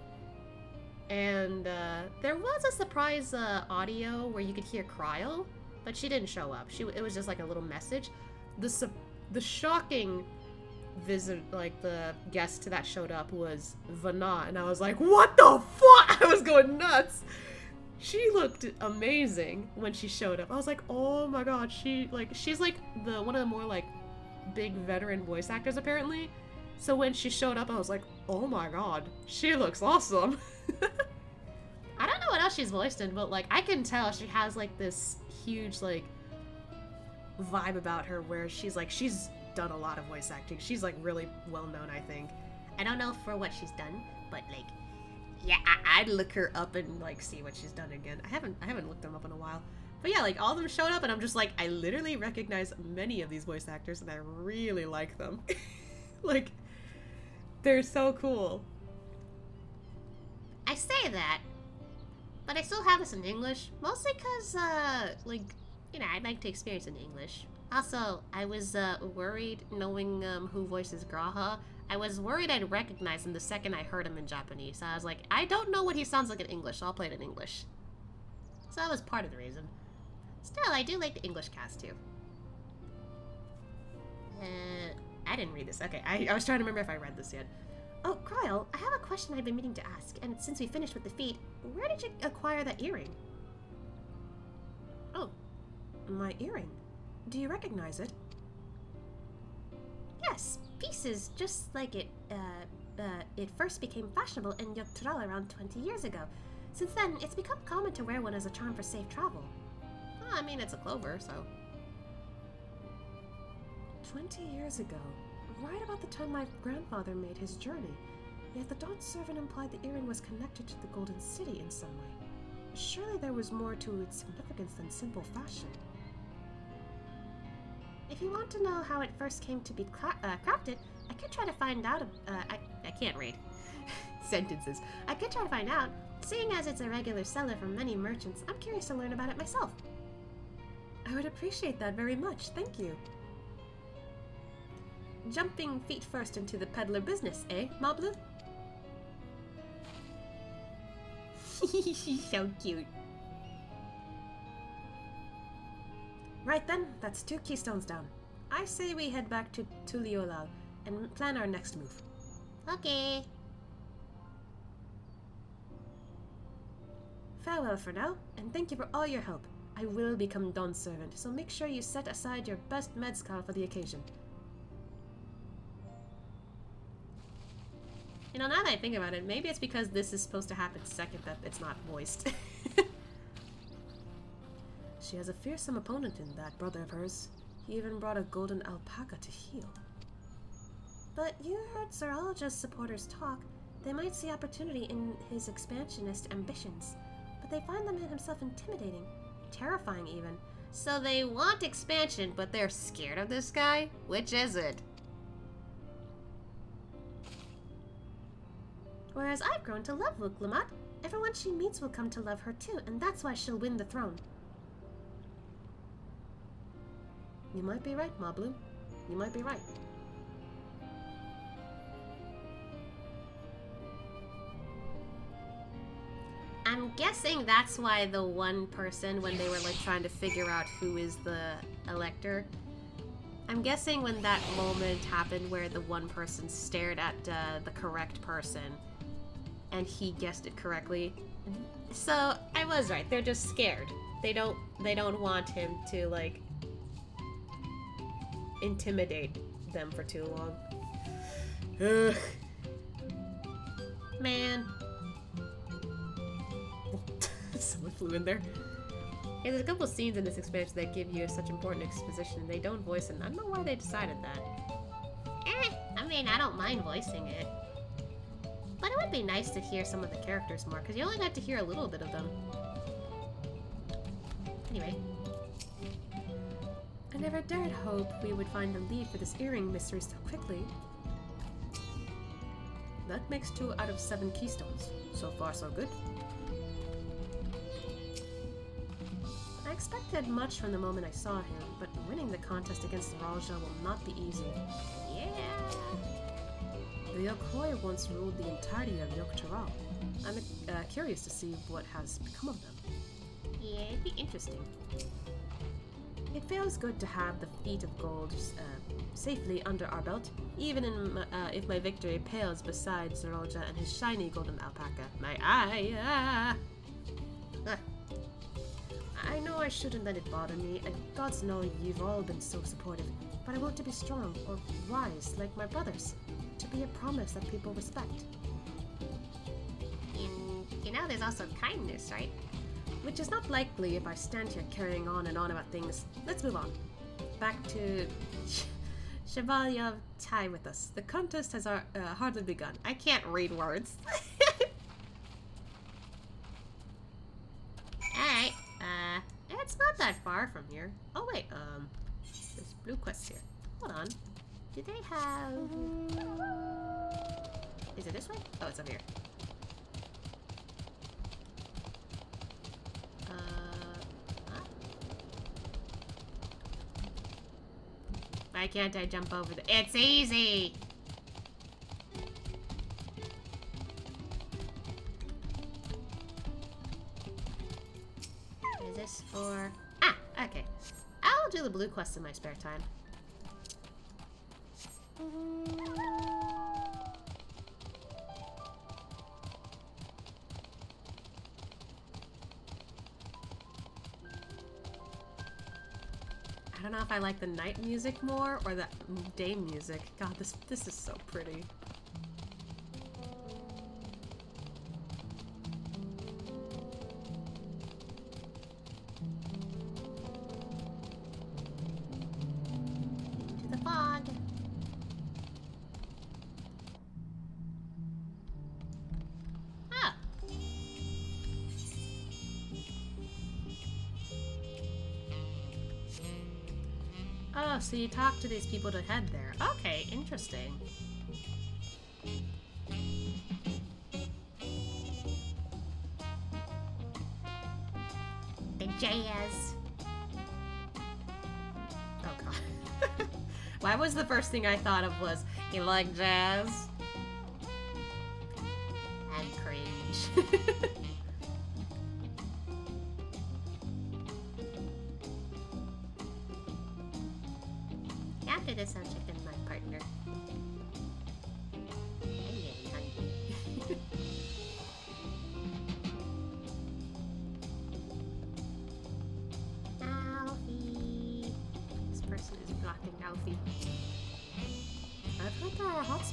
and there was a surprise audio where you could hear Kryl, but she didn't show up. It was just a little message. The shocking visit, the guest that showed up was Vana, and I was like, what the fuck? I was going nuts. She looked amazing when she showed up. I was like, oh my god, she's the one of the more big veteran voice actors apparently. So when she showed up, I was like, oh my god, she looks awesome. I don't know what else she's voiced in, but I can tell she has this huge vibe about her where she's done a lot of voice acting. She's really well known, I think. I don't know for what she's done, but yeah, I'd look her up and see what she's done again. I haven't looked them up in a while. But yeah, all of them showed up and I'm just I literally recognize many of these voice actors and I really like them. They're so cool. I say that, but I still have this in English, mostly because I'd like to experience it in English. Also, I was worried knowing who voices Graha. I was worried I'd recognize him the second I heard him in Japanese. So I was like, I don't know what he sounds like in English, so I'll play it in English. So that was part of the reason. Still, I do like the English cast too. I didn't read this. Okay, I was trying to remember if I read this yet. Oh, Kryl, I have a question I've been meaning to ask, and since we finished with the feat, where did you acquire that earring? Oh, my earring. Do you recognize it? Yes, pieces just like it. It first became fashionable in Yogg-Tral around 20 years ago. Since then, it's become common to wear one as a charm for safe travel. Oh, I mean, it's a clover, so... 20 years ago, right about the time my grandfather made his journey, yet the Dawn servant implied the earring was connected to the Golden City in some way. Surely there was more to its significance than simple fashion. If you want to know how it first came to be crafted, I could try to find out. I can't read sentences. I could try to find out. Seeing as it's a regular seller from many merchants, I'm curious to learn about it myself. I would appreciate that very much, thank you. Jumping feet first into the peddler business, eh, Moblin? She's so cute. Right then, that's 2 keystones down. I say we head back to Tuliolal and plan our next move. Okay. Farewell for now, and thank you for all your help. I will become Dawn's servant, so make sure you set aside your best mezcal for the occasion. You know, now that I think about it, maybe it's because this is supposed to happen second that it's not voiced. She has a fearsome opponent in that brother of hers. He even brought a golden alpaca to heal. But you heard Zeralja's supporters talk. They might see opportunity in his expansionist ambitions, but they find the man himself intimidating, terrifying even. So they want expansion, but they're scared of this guy? Which is it? Whereas I've grown to love Wuklumat. Everyone she meets will come to love her too, and that's why she'll win the throne. You might be right, Moblin. You might be right. I'm guessing that's why the one person, when they were like trying to figure out who is the elector, I'm guessing when that moment happened where the one person stared at the correct person and he guessed it correctly. So I was right. They're just scared. They don't want him to like intimidate them for too long. Ugh. Man. Someone flew in there. Yeah, there's a couple scenes in this expansion that give you such important exposition and they don't voice it. I don't know why they decided that. I mean, I don't mind voicing it. But it would be nice to hear some of the characters more, because you only got to hear a little bit of them. Anyway. I never dared hope we would find a lead for this earring mystery so quickly. That makes 2 out of 7 keystones. So far, so good. I expected much from the moment I saw him, but winning the contest against Zeralja will not be easy. Yeah. The Yokhoi once ruled the entirety of Yogg-Taral. I'm curious to see what has become of them. Yeah, it'd be interesting. It feels good to have the feet of gold safely under our belt, even if my victory pales beside Zeralja and his shiny golden alpaca. My eye! I know I shouldn't let it bother me, and gods know you've all been so supportive, but I want to be strong, or wise, like my brothers. To be a promise that people respect. You know, there's also kindness, right? Which is not likely if I stand here carrying on and on about things. Let's move on. Back to Chevalier of tie with us. The contest has hardly begun. I can't read words. Alright, it's not that far from here. Oh wait, there's blue quests here. Hold on. Do they have... Is it this way? Oh, it's over here. Huh? Why can't I jump over the... It's easy! Is this for... Ah, okay. I'll do the blue quest in my spare time. I don't know if I like the night music more or the day music. God, this is so pretty. To the fog. Ah. Oh, so you talk to these people to head there. Okay, interesting. The jazz. Oh god. Why was the first thing I thought of was, you like jazz? And cringe. After this, I'm checking my partner. Hello.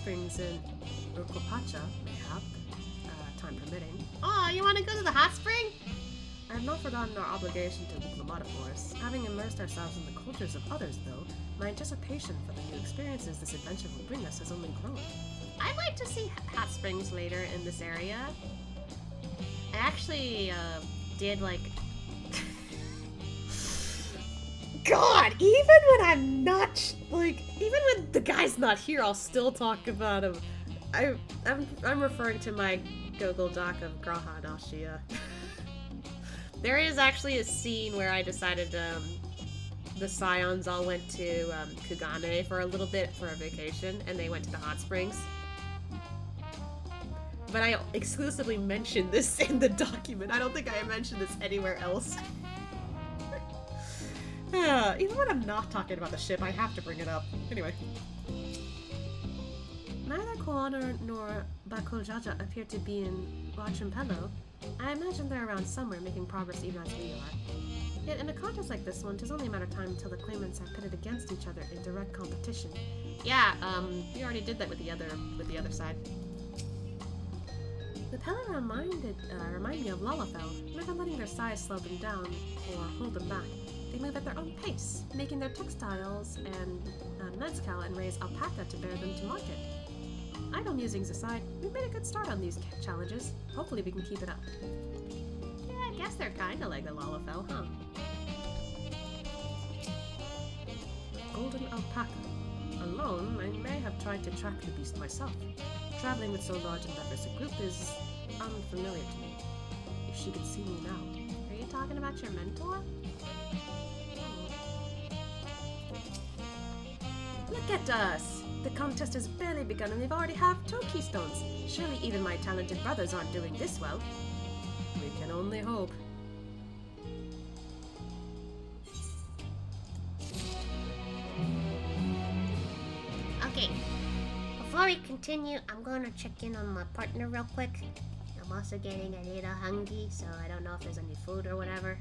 springs in Urkopacha, mayhap, time permitting. Oh, you want to go to the hot spring? I have not forgotten our obligation to Lomotophores. Having immersed ourselves in the cultures of others, though, my anticipation for the new experiences this adventure will bring us has only grown. I'd like to see hot springs later in this area. I actually did like. God, even when I'm not even when the guy's not here, I'll still talk about him. I'm referring to my Google Doc of Graha Dashia. There is actually a scene where I decided the Scions all went to Kugane for a little bit for a vacation, and they went to the hot springs. But I exclusively mentioned this in the document. I don't think I mentioned this anywhere else. Even when I'm not talking about the ship, I have to bring it up. Anyway. Neither Koana nor Bakuljaja appear to be in Pelupelu. I imagine they're around somewhere, making progress even as we are. Yet in a contest like this one, 'tis only a matter of time until the claimants are pitted against each other in direct competition. Yeah, we already did that with the other side. The Pella remind me of Lalafell, never letting their size slow them down or hold them back. They move at their own pace, making their textiles and mezcal and raise alpaca to bear them to market. Idle musings aside, we've made a good start on these challenges. Hopefully we can keep it up. Yeah, I guess they're kinda like the Lalafell, huh? Golden alpaca. Alone, I may have tried to track the beast myself. Traveling with so large and diverse a group is unfamiliar to me. If she could see me now. Are you talking about your mentor? Look at us! The contest has barely begun and we've already have 2 keystones. Surely even my talented brothers aren't doing this well. We can only hope. Okay, before we continue, I'm going to check in on my partner real quick. I'm also getting a little hungry, so I don't know if there's any food or whatever.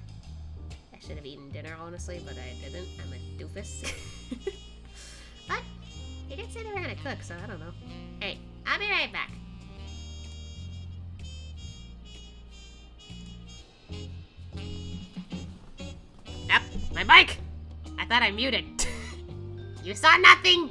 I should have eaten dinner, honestly, but I didn't. I'm a doofus. But he did say they were gonna cook, so I don't know. Hey, I'll be right back. Yep, my mic! I thought I muted. You saw nothing!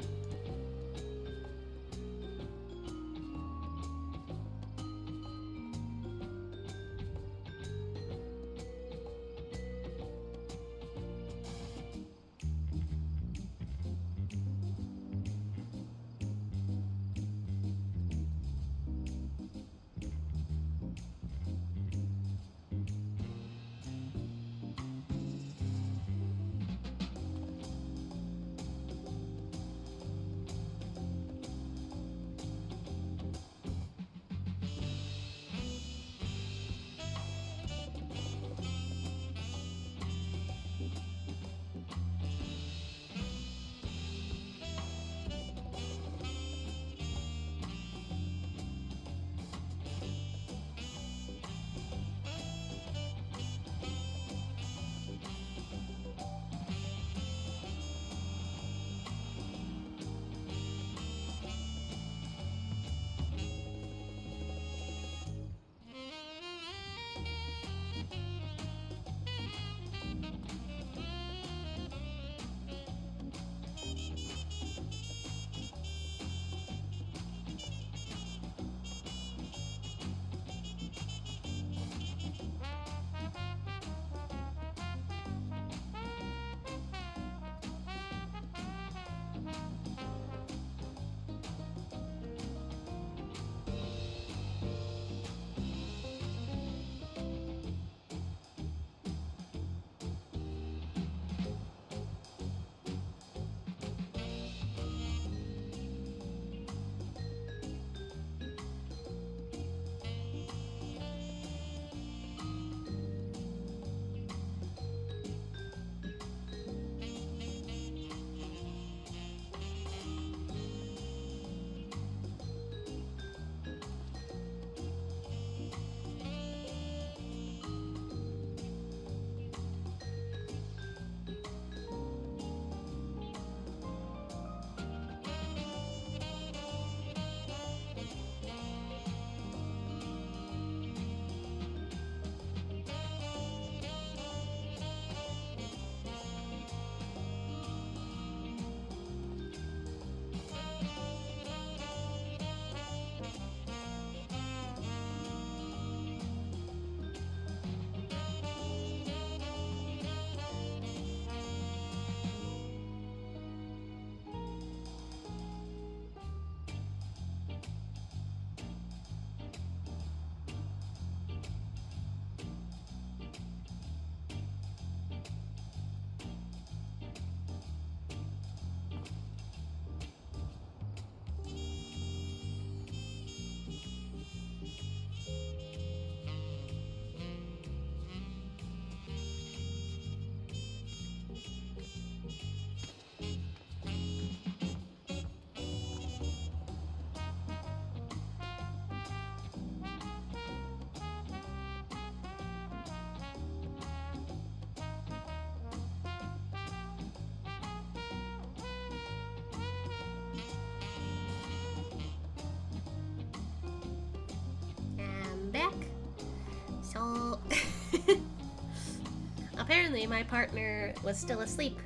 apparently my partner was still asleep.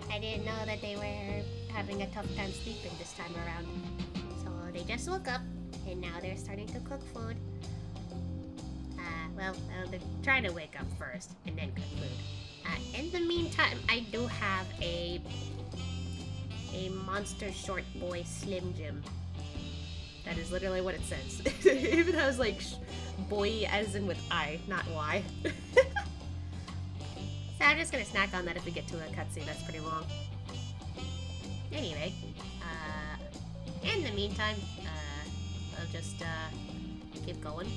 I didn't know that they were having a tough time sleeping this time around. So they just woke up, and now they're starting to cook food. Well, they're trying to wake up first, and then cook food. In the meantime, I do have a monster short boy Slim Jim. That is literally what it says. It even has like boy as in with I, not Y. So I'm just gonna snack on that if we get to a cutscene that's pretty long. Anyway, in the meantime, I'll just keep going.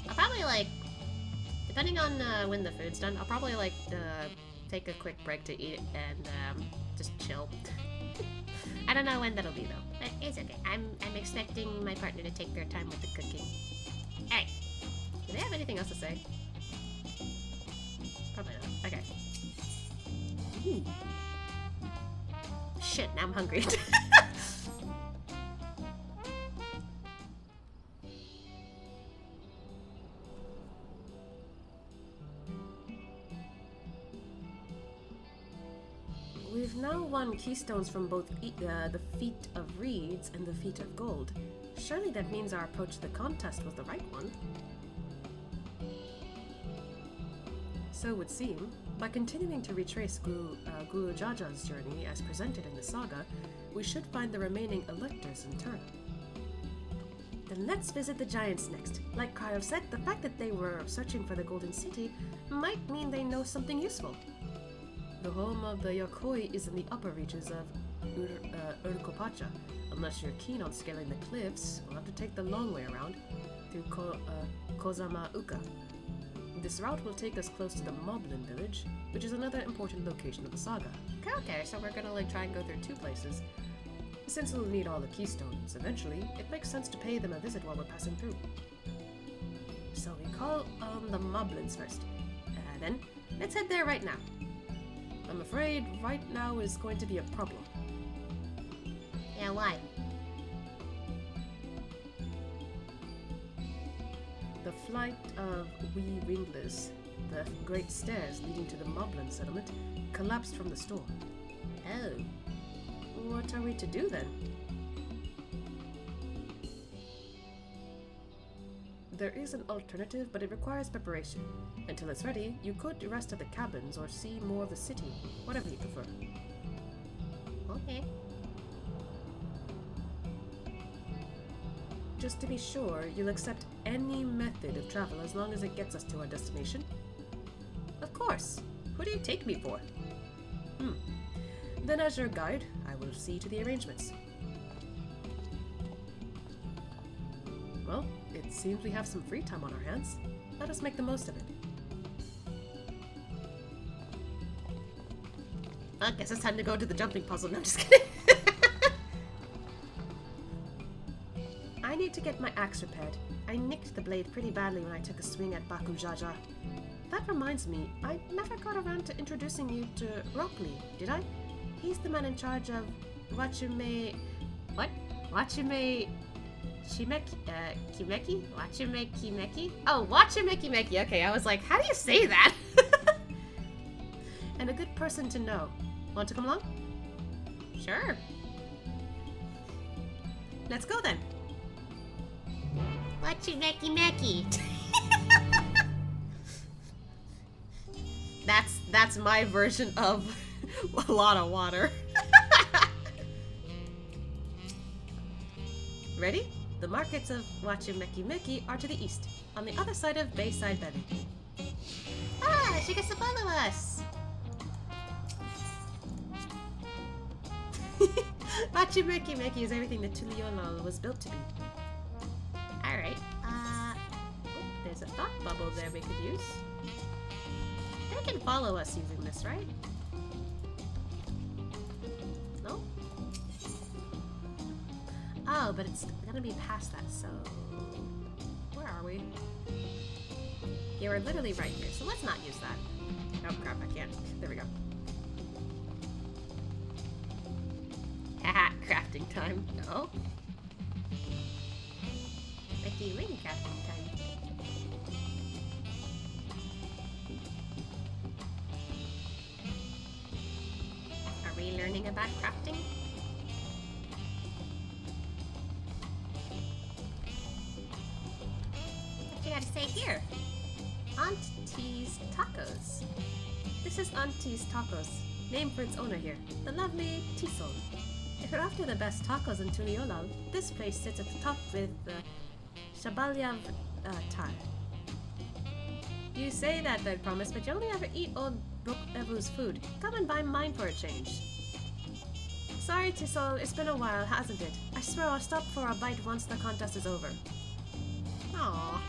I'll probably like, depending on when the food's done, I'll probably like take a quick break to eat and just chill. I don't know when that'll be though, but it's okay. I'm expecting my partner to take their time with the cooking. Alright. Do they have anything else to say? Probably not. Okay. Ooh. Shit, now I'm hungry. We've now won keystones from both the Feat of Reeds and the Feat of Gold. Surely that means our approach to the contest was the right one. So it would seem. By continuing to retrace Guru Jaja's journey as presented in the saga, we should find the remaining electors in turn. Then let's visit the giants next. Like Kyle said, the fact that they were searching for the Golden City might mean they know something useful. The home of the Yokoi is in the upper reaches of Urkopacha. Unless you're keen on scaling the cliffs, we'll have to take the long way around through Kozama Uka. This route will take us close to the Moblin village, which is another important location of the saga. Okay, so we're gonna like try and go through two places. Since we'll need all the keystones eventually, it makes sense to pay them a visit while we're passing through. So we call on the Moblins first. Then, let's head there right now. I'm afraid right now is going to be a problem. Yeah, why? The flight of Wee Wingless, the great stairs leading to the Moblin settlement, collapsed from the storm. Oh. What are we to do then? There is an alternative, but it requires preparation. Until it's ready, you could rest at the cabins or see more of the city, whatever you prefer. Okay. Just to be sure, you'll accept any method of travel as long as it gets us to our destination? Of course. Who do you take me for? Then as your guide, I will see to the arrangements. Well, it seems we have some free time on our hands. Let us make the most of it. I guess it's time to go to the jumping puzzle. No, I'm just kidding. I need to get my axe repaired. I nicked the blade pretty badly when I took a swing at Baku Jaja. That reminds me, I never got around to introducing you to Rockley, did I? He's the man in charge of Wachume... What? Wachume... Kimeki? Wachume Kimeki? Oh, Wachume Kimeki. Okay, I was like, how do you say that? And a good person to know. Want to come along? Sure. Let's go then. Wachume Kimeki. That's my version of a lot of water. Ready? The markets of Wachimeki are to the east, on the other side of Bayside Bevy. Ah, she gets to follow us. Wachimeki is everything that Tuliolol was built to be. Alright, there's a thought bubble there we could use. They can follow us using this, right? No? Oh, but it's gonna be past that, so... Where are we? Yeah, we're literally right here, so let's not use that. Oh crap, I can't. There we go. Haha, crafting time. No. Mickey ring crafting time. being a bad crafting? What you gotta say here? Auntie's Tacos. This is Auntie's Tacos, named for its owner here, the lovely Tisol. If you're after the best tacos in Tuliolal, this place sits at the top with Shabalyav Tar. You say that, I promise, but you only ever eat old Brooke Evu's food. Come and buy mine for a change. Sorry, Tisol, it's been a while, hasn't it? I swear I'll stop for a bite once the contest is over. Aww.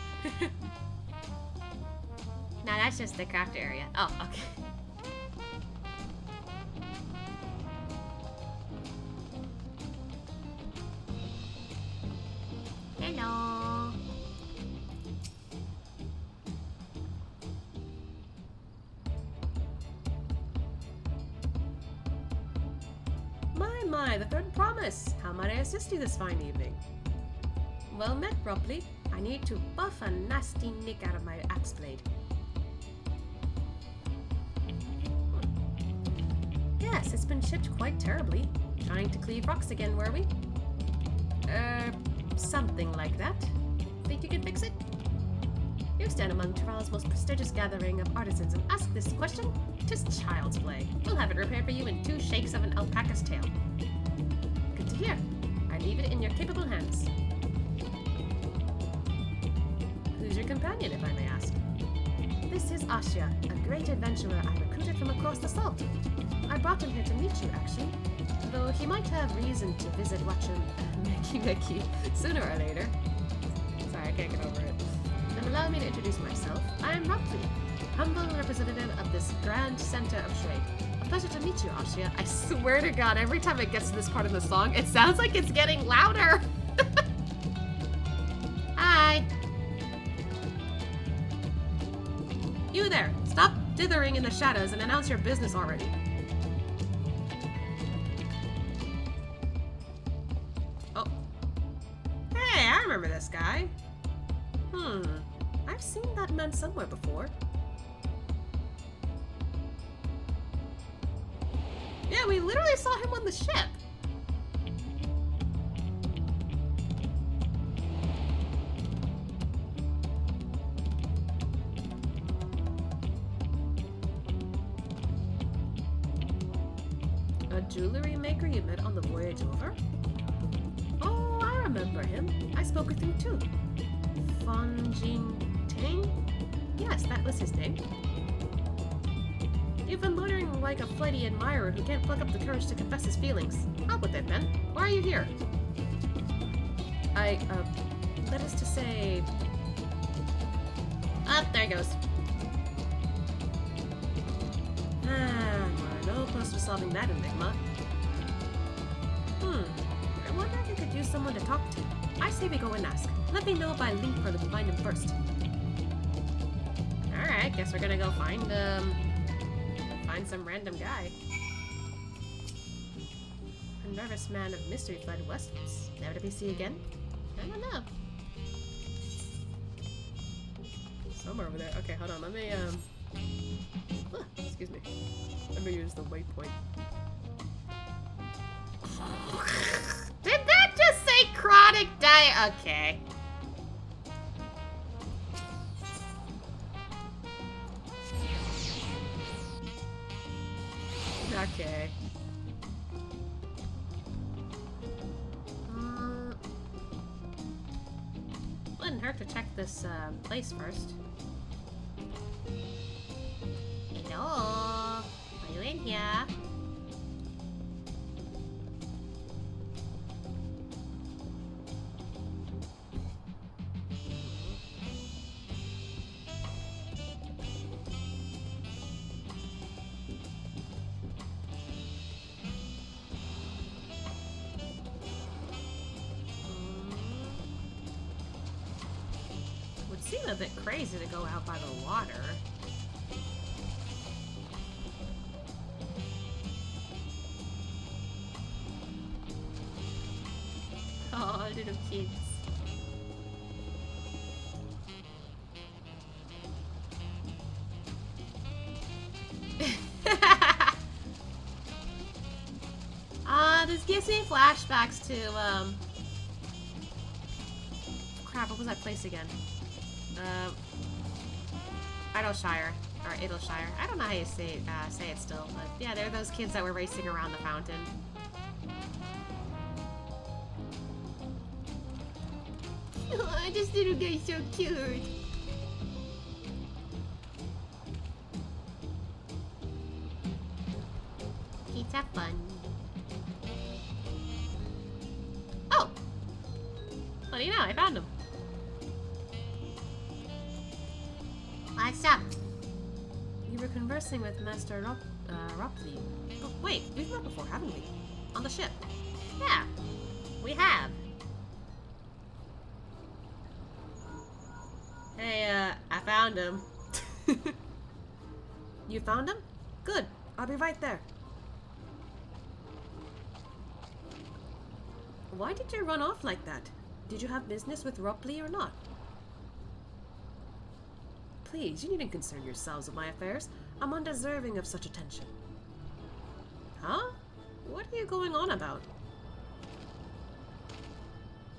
Now that's just the craft area. Oh, okay. Hello. My, the third promise. How might I assist you this fine evening? Well met, properly. I need to buff a nasty nick out of my axe blade. Yes, it's been chipped quite terribly. Trying to cleave rocks again, were we? Something like that. Think you can fix it? You stand among Terrell's most prestigious gathering of artisans and ask this question? 'Tis child's play. We'll have it repaired for you in 2 shakes of an alpaca's tail. Good to hear. I leave it in your capable hands. Who's your companion, if I may ask? This is Ashia, a great adventurer I recruited from across the salt. I brought him here to meet you, actually. Though he might have reason to visit Watchum Mickey sooner or later. Sorry, I can't get over it. Then allow me to introduce myself. I am Ropley, humble representative of this grand center of trade. A pleasure to meet you, Ashia. I swear to God, every time it gets to this part of the song, it sounds like it's getting louder. Hi. You there, stop dithering in the shadows and announce your business already. Oh. Hey, I remember this guy. I've seen that man somewhere before. Yeah, we literally saw him on the ship. A jewelry maker you met on the voyage over? Oh, I remember him. I spoke with him too. Fonjin Tang? Yes, that was his name. You've been loitering like a flighty admirer who can't pluck up the courage to confess his feelings. Out with it, then. Why are you here? That is to say... Ah, there he goes. We're no closer to solving that enigma. I wonder if I could use someone to talk to. I say we go and ask. Let me know if I link her to find him first. Alright, guess we're gonna go find some random guy. A nervous man of mystery fled westwards. Never to be seen again? I don't know. Somewhere over there. Okay, hold on. Let me, excuse me. Let me use the waypoint. Did that just say chronic diet? Okay. Okay. Wouldn't hurt to check this place first. Hello? Are you in here? Seem a bit crazy to go out by the water. Oh, little kids. flashbacks to, crap, what was that place again? Idleshire. Or Idleshire. I don't know how you say it still, but yeah, they're those kids that were racing around the fountain. Oh, this little guy's so cute. Kids have fun. Oh! What do you know? I found him. What's up? You were conversing with Master Ropley. Oh, wait, we've met before, haven't we? On the ship. Yeah, we have. Hey, I found him. You found him? Good. I'll be right there. Why did you run off like that? Did you have business with Ropley or not? Please, you needn't concern yourselves with my affairs. I'm undeserving of such attention. Huh? What are you going on about?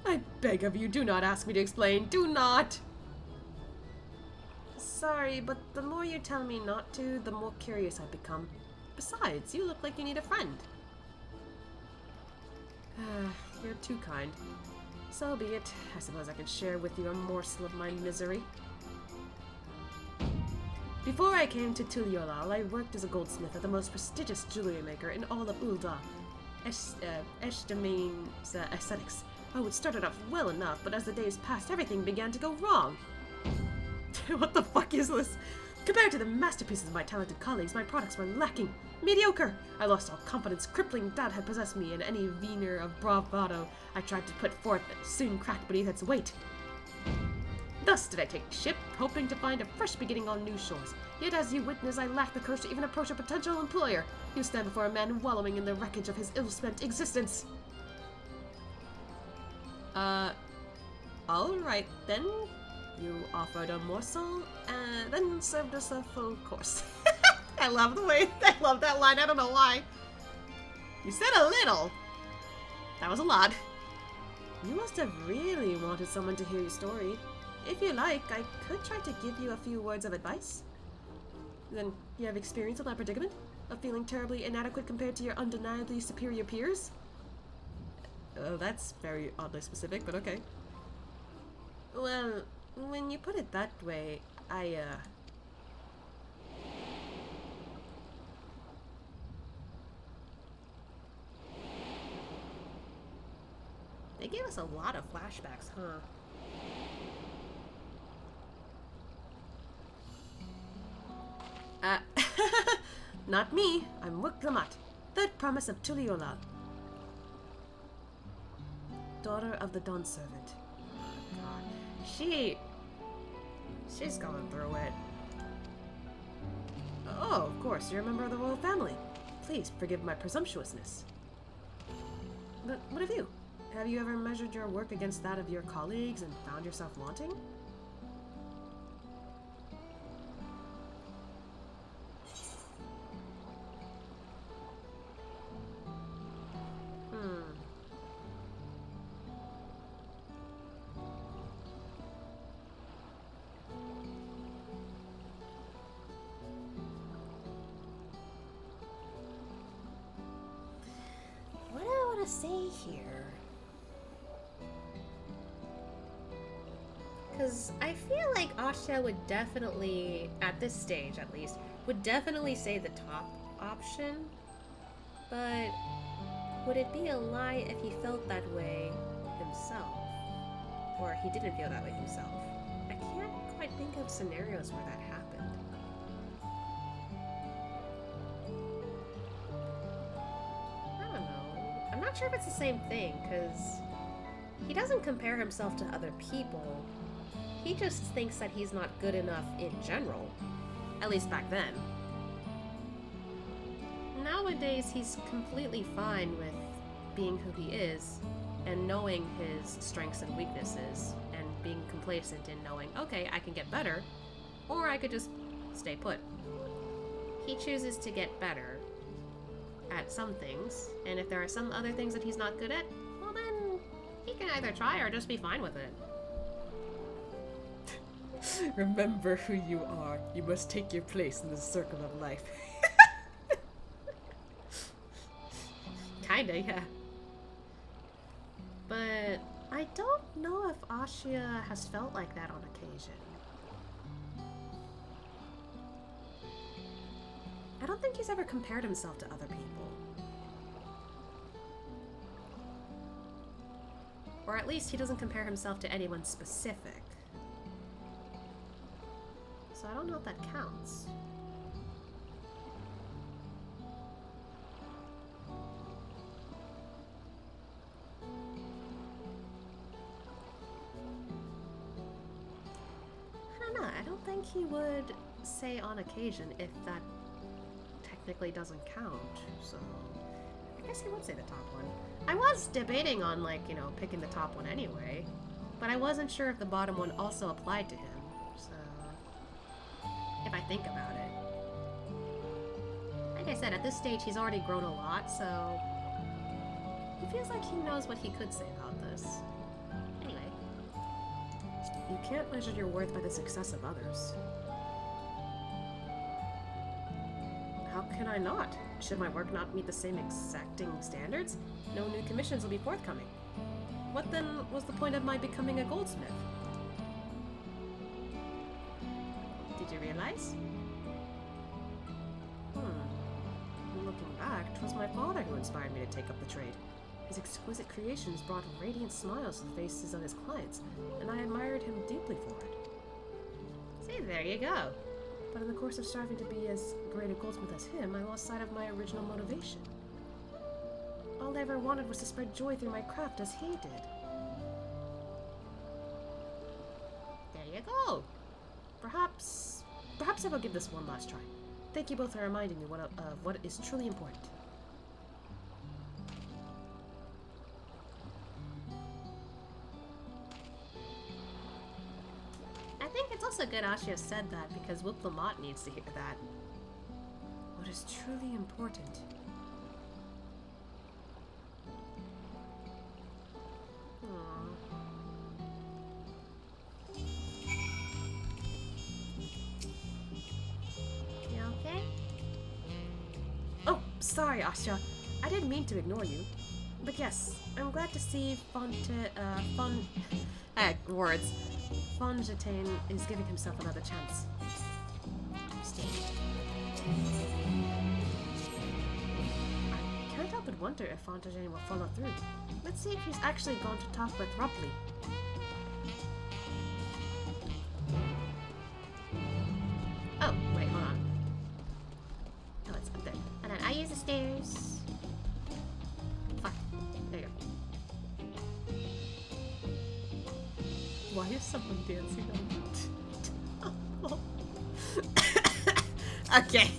I beg of you, do not ask me to explain. Do not! Sorry, but the more you tell me not to, the more curious I become. Besides, you look like you need a friend. You're too kind. So be it. I suppose I can share with you a morsel of my misery. Before I came to Tuliolal, I worked as a goldsmith at the most prestigious jewelry maker in all of Ul'dah, Eshdamain's aesthetics. Oh, it started off well enough, but as the days passed, everything began to go wrong. What the fuck is this? Compared to the masterpieces of my talented colleagues, my products were lacking. Mediocre! I lost all confidence. Crippling doubt had possessed me, and any veneer of bravado I tried to put forth soon cracked beneath its weight. Thus did I take ship, hoping to find a fresh beginning on new shores. Yet as you witness, I lack the courage to even approach a potential employer. You stand before a man wallowing in the wreckage of his ill-spent existence. Alright then. You offered a morsel, and then served us a full course. I love that line, I don't know why. You said a little. That was a lot. You must have really wanted someone to hear your story. If you like, I could try to give you a few words of advice. Then, you have experience in that predicament? Of feeling terribly inadequate compared to your undeniably superior peers? Oh, that's very oddly specific, but okay. Well, when you put it that way, They gave us a lot of flashbacks, huh? Not me. I'm Wuklamat, third promise of Tuliolal. Daughter of the Dawn Servant. God. She's going through it. Oh, of course, you're a member of the royal family. Please forgive my presumptuousness. But what of you? Have you ever measured your work against that of your colleagues and found yourself wanting? What do I want to say here? Because I feel like Asha would definitely, at this stage at least, would definitely say the top option. But would it be a lie if he felt that way himself? Or he didn't feel that way himself? I can't quite think of scenarios where that happened. I don't know. I'm not sure if it's the same thing, because he doesn't compare himself to other people. He just thinks that he's not good enough in general. At least back then. Nowadays, he's completely fine with being who he is, and knowing his strengths and weaknesses, and being complacent in knowing, okay, I can get better, or I could just stay put. He chooses to get better, at some things, and if there are some other things that he's not good at, well then he can either try or just be fine with it. Remember who you are. You must take your place in the circle of life. Kinda, yeah. But I don't know if Ashia has felt like that on occasion. I don't think he's ever compared himself to other people. Or at least he doesn't compare himself to anyone specific. So I don't know if that counts. I don't know. I don't think he would say on occasion if that technically doesn't count. So I guess he would say the top one. I was debating on, like, you know, picking the top one anyway, but I wasn't sure if the bottom one also applied to him. So if I think about it. Like I said, at this stage he's already grown a lot, so it feels like he knows what he could say about this. Anyway. You can't measure your worth by the success of others. How can I not? Should my work not meet the same exacting standards? No new commissions will be forthcoming. What then was the point of my becoming a goldsmith? Did you realize? Looking back, 'twas my father who inspired me to take up the trade. His exquisite creations brought radiant smiles to the faces of his clients, and I admired him deeply for it. See, there you go. But in the course of striving to be as great a goldsmith as him, I lost sight of my original motivation. All I ever wanted was to spread joy through my craft as he did. There you go. Perhaps I will give this one last try. Thank you both for reminding me of what is truly important. I think it's also good Ashia said that because Whoop Lamont needs to hear that. What is truly important? You okay? Oh, sorry, Asha. I didn't mean to ignore you. But yes, I'm glad to see Fonjatane is giving himself another chance. Stay. I can't help but wonder if Fonjatane will follow through. Let's see if he's actually gone to talk with Rupley. Oh, wait, hold on. Oh, it's up there. And then I use the stairs. Fuck. There you go. Why is someone dancing on that? Okay.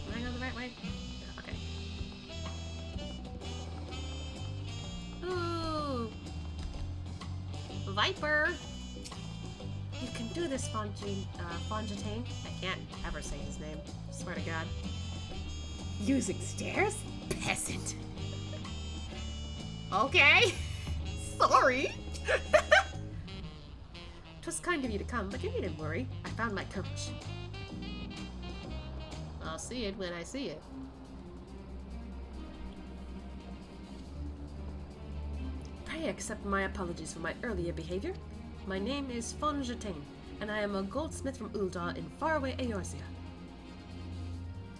Am I going the right way? Yeah, okay. Ooh. Viper. You can do this, Fonjatane. I can't ever say his name. Swear to God. Using stairs? Peasant. Okay. Sorry. 'Twas kind of you to come, but you needn't worry. I found my courage. I'll see it when I see it. Pray accept my apologies for my earlier behavior. My name is Fonjatane, and I am a goldsmith from Ul'dah in faraway Eorzea.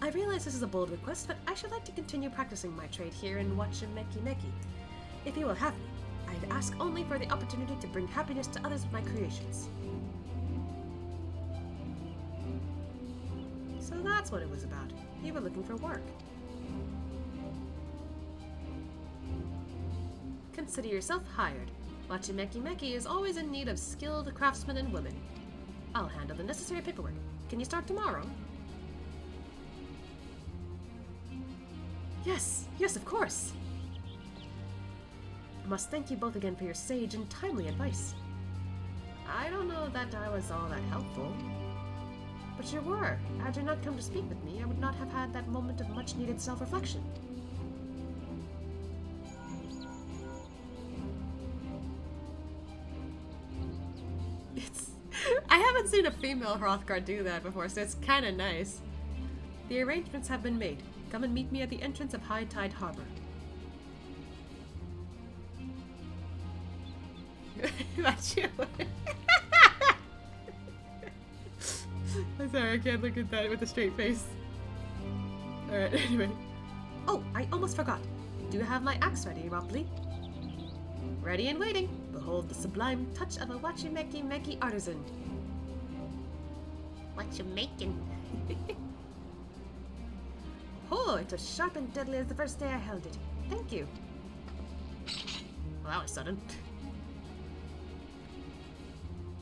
I realize this is a bold request, but I should like to continue practicing my trade here in Wachimeki. If you will have me, I'd ask only for the opportunity to bring happiness to others with my creations. So that's what it was about. You were looking for work. Consider yourself hired. Wachimeki is always in need of skilled craftsmen and women. I'll handle the necessary paperwork. Can you start tomorrow? Yes, of course. I must thank you both again for your sage and timely advice. I don't know that I was all that helpful. But you were. Had you not come to speak with me, I would not have had that moment of much-needed self-reflection. I haven't seen a female Hrothgar do that before, so it's kind of nice. The arrangements have been made. Come and meet me at the entrance of High Tide Harbor. That's you. I'm sorry, I can't look at that with a straight face. Alright, anyway. Oh, I almost forgot. Do you have my axe ready, Ropley? Ready and waiting. Behold the sublime touch of a Wachimeki artisan. What you making? Oh, it was sharp and deadly as the first day I held it. Thank you. Well, that was sudden.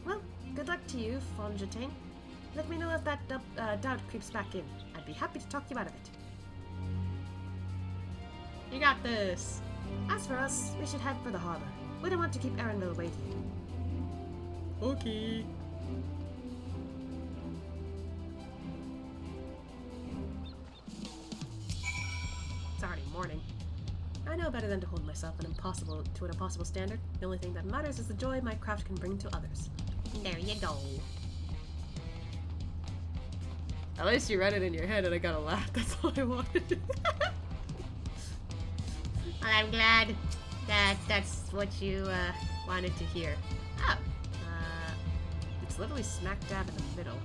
Well, good luck to you, Fonjatain. Let me know if that doubt creeps back in. I'd be happy to talk you out of it. You got this. As for us, we should head for the harbor. We don't want to keep Erenville waiting. Okay. It's already morning. I know better than to hold myself to an impossible standard. The only thing that matters is the joy my craft can bring to others. There you go. At least you read it in your head and I got a laugh. That's all I wanted. Well, I'm glad that that's what you wanted to hear. Oh. It's literally smack dab in the middle.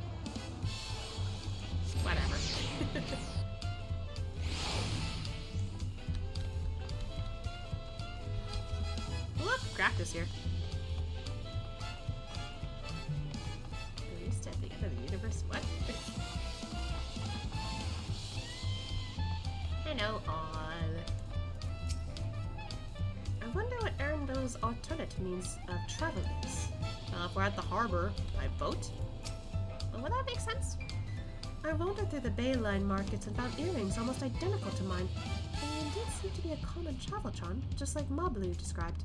Whatever. Look, Craft is here. Released at the end of the universe? What? Hello, all. I wonder what Erenville's alternate means of travel is. If we're at the harbor, by boat? Well, would that make sense? I wandered through the Bay Line markets and found earrings almost identical to mine. They indeed seem to be a common travel charm, just like Moblins described.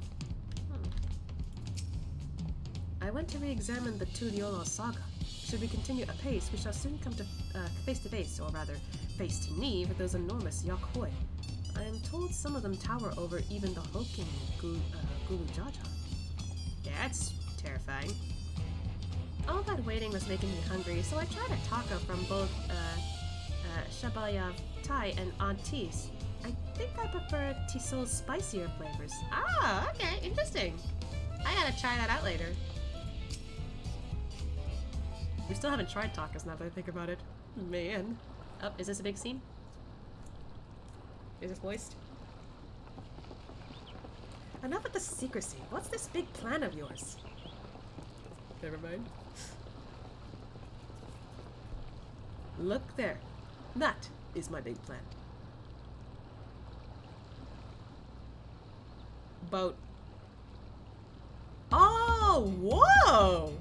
I went to re-examine the Tuliolo saga. Should we continue apace, we shall soon come to face-to-face, or rather, face-to-knee, with those enormous Yakhoi. I am told some of them tower over even the hulking Gulujaja. That's terrifying. All that waiting was making me hungry, so I tried a taco from both Shabayav Thai and Aunties. I think I prefer Tisol's spicier flavors. Ah, okay, interesting. I gotta try that out later. We still haven't tried tacos now that I think about it. Man. Oh, is this a big scene? Is this moist? Enough with the secrecy. What's this big plan of yours? Never mind. Look there. That is my big plan. Boat. Oh, whoa!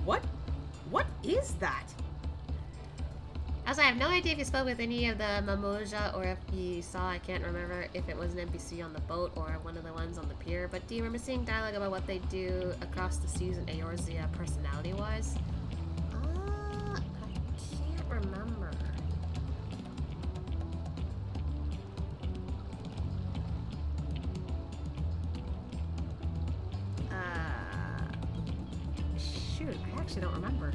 What is that? Also, I have no idea if you spoke with any of the Mamoja or if you saw, I can't remember if it was an NPC on the boat or one of the ones on the pier, but do you remember seeing dialogue about what they do across the seas in Eorzea personality-wise? I can't remember. Shoot, I actually don't remember.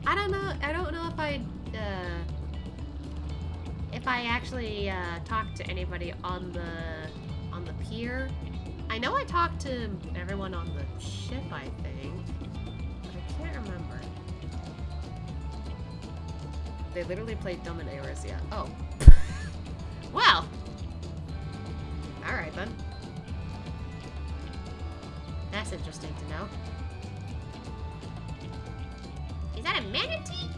I don't know if I actually talked to anybody on the pier. I know I talked to everyone on the ship, I think, but I can't remember. They literally played dumb in Eorzea. Oh. Well. Alright then. That's interesting to know. Is that a manatee?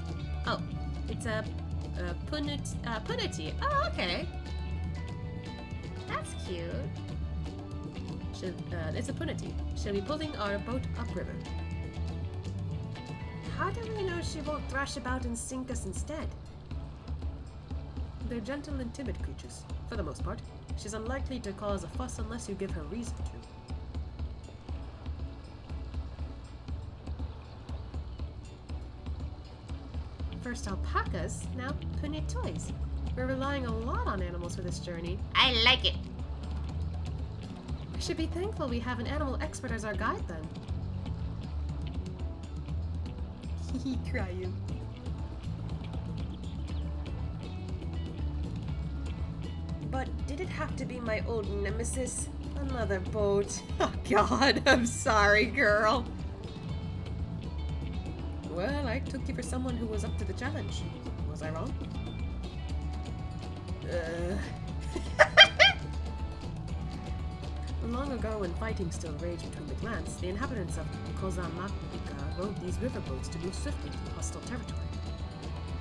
Oh, it's a punity. Oh, okay. That's cute. It's a punity. She'll be pulling our boat upriver. How do we know she won't thrash about and sink us instead? They're gentle and timid creatures, for the most part. She's unlikely to cause a fuss unless you give her reason to. First alpacas, now punit toys. We're relying a lot on animals for this journey. I like it. We should be thankful we have an animal expert as our guide then. Hee crying. But did it have to be my old nemesis? Another boat. Oh god, I'm sorry, girl. Well, I took you for someone who was up to the challenge. Was I wrong? Long ago, when fighting still raged between the clans, the inhabitants of Kozamapika rode these riverboats to move swiftly through hostile territory.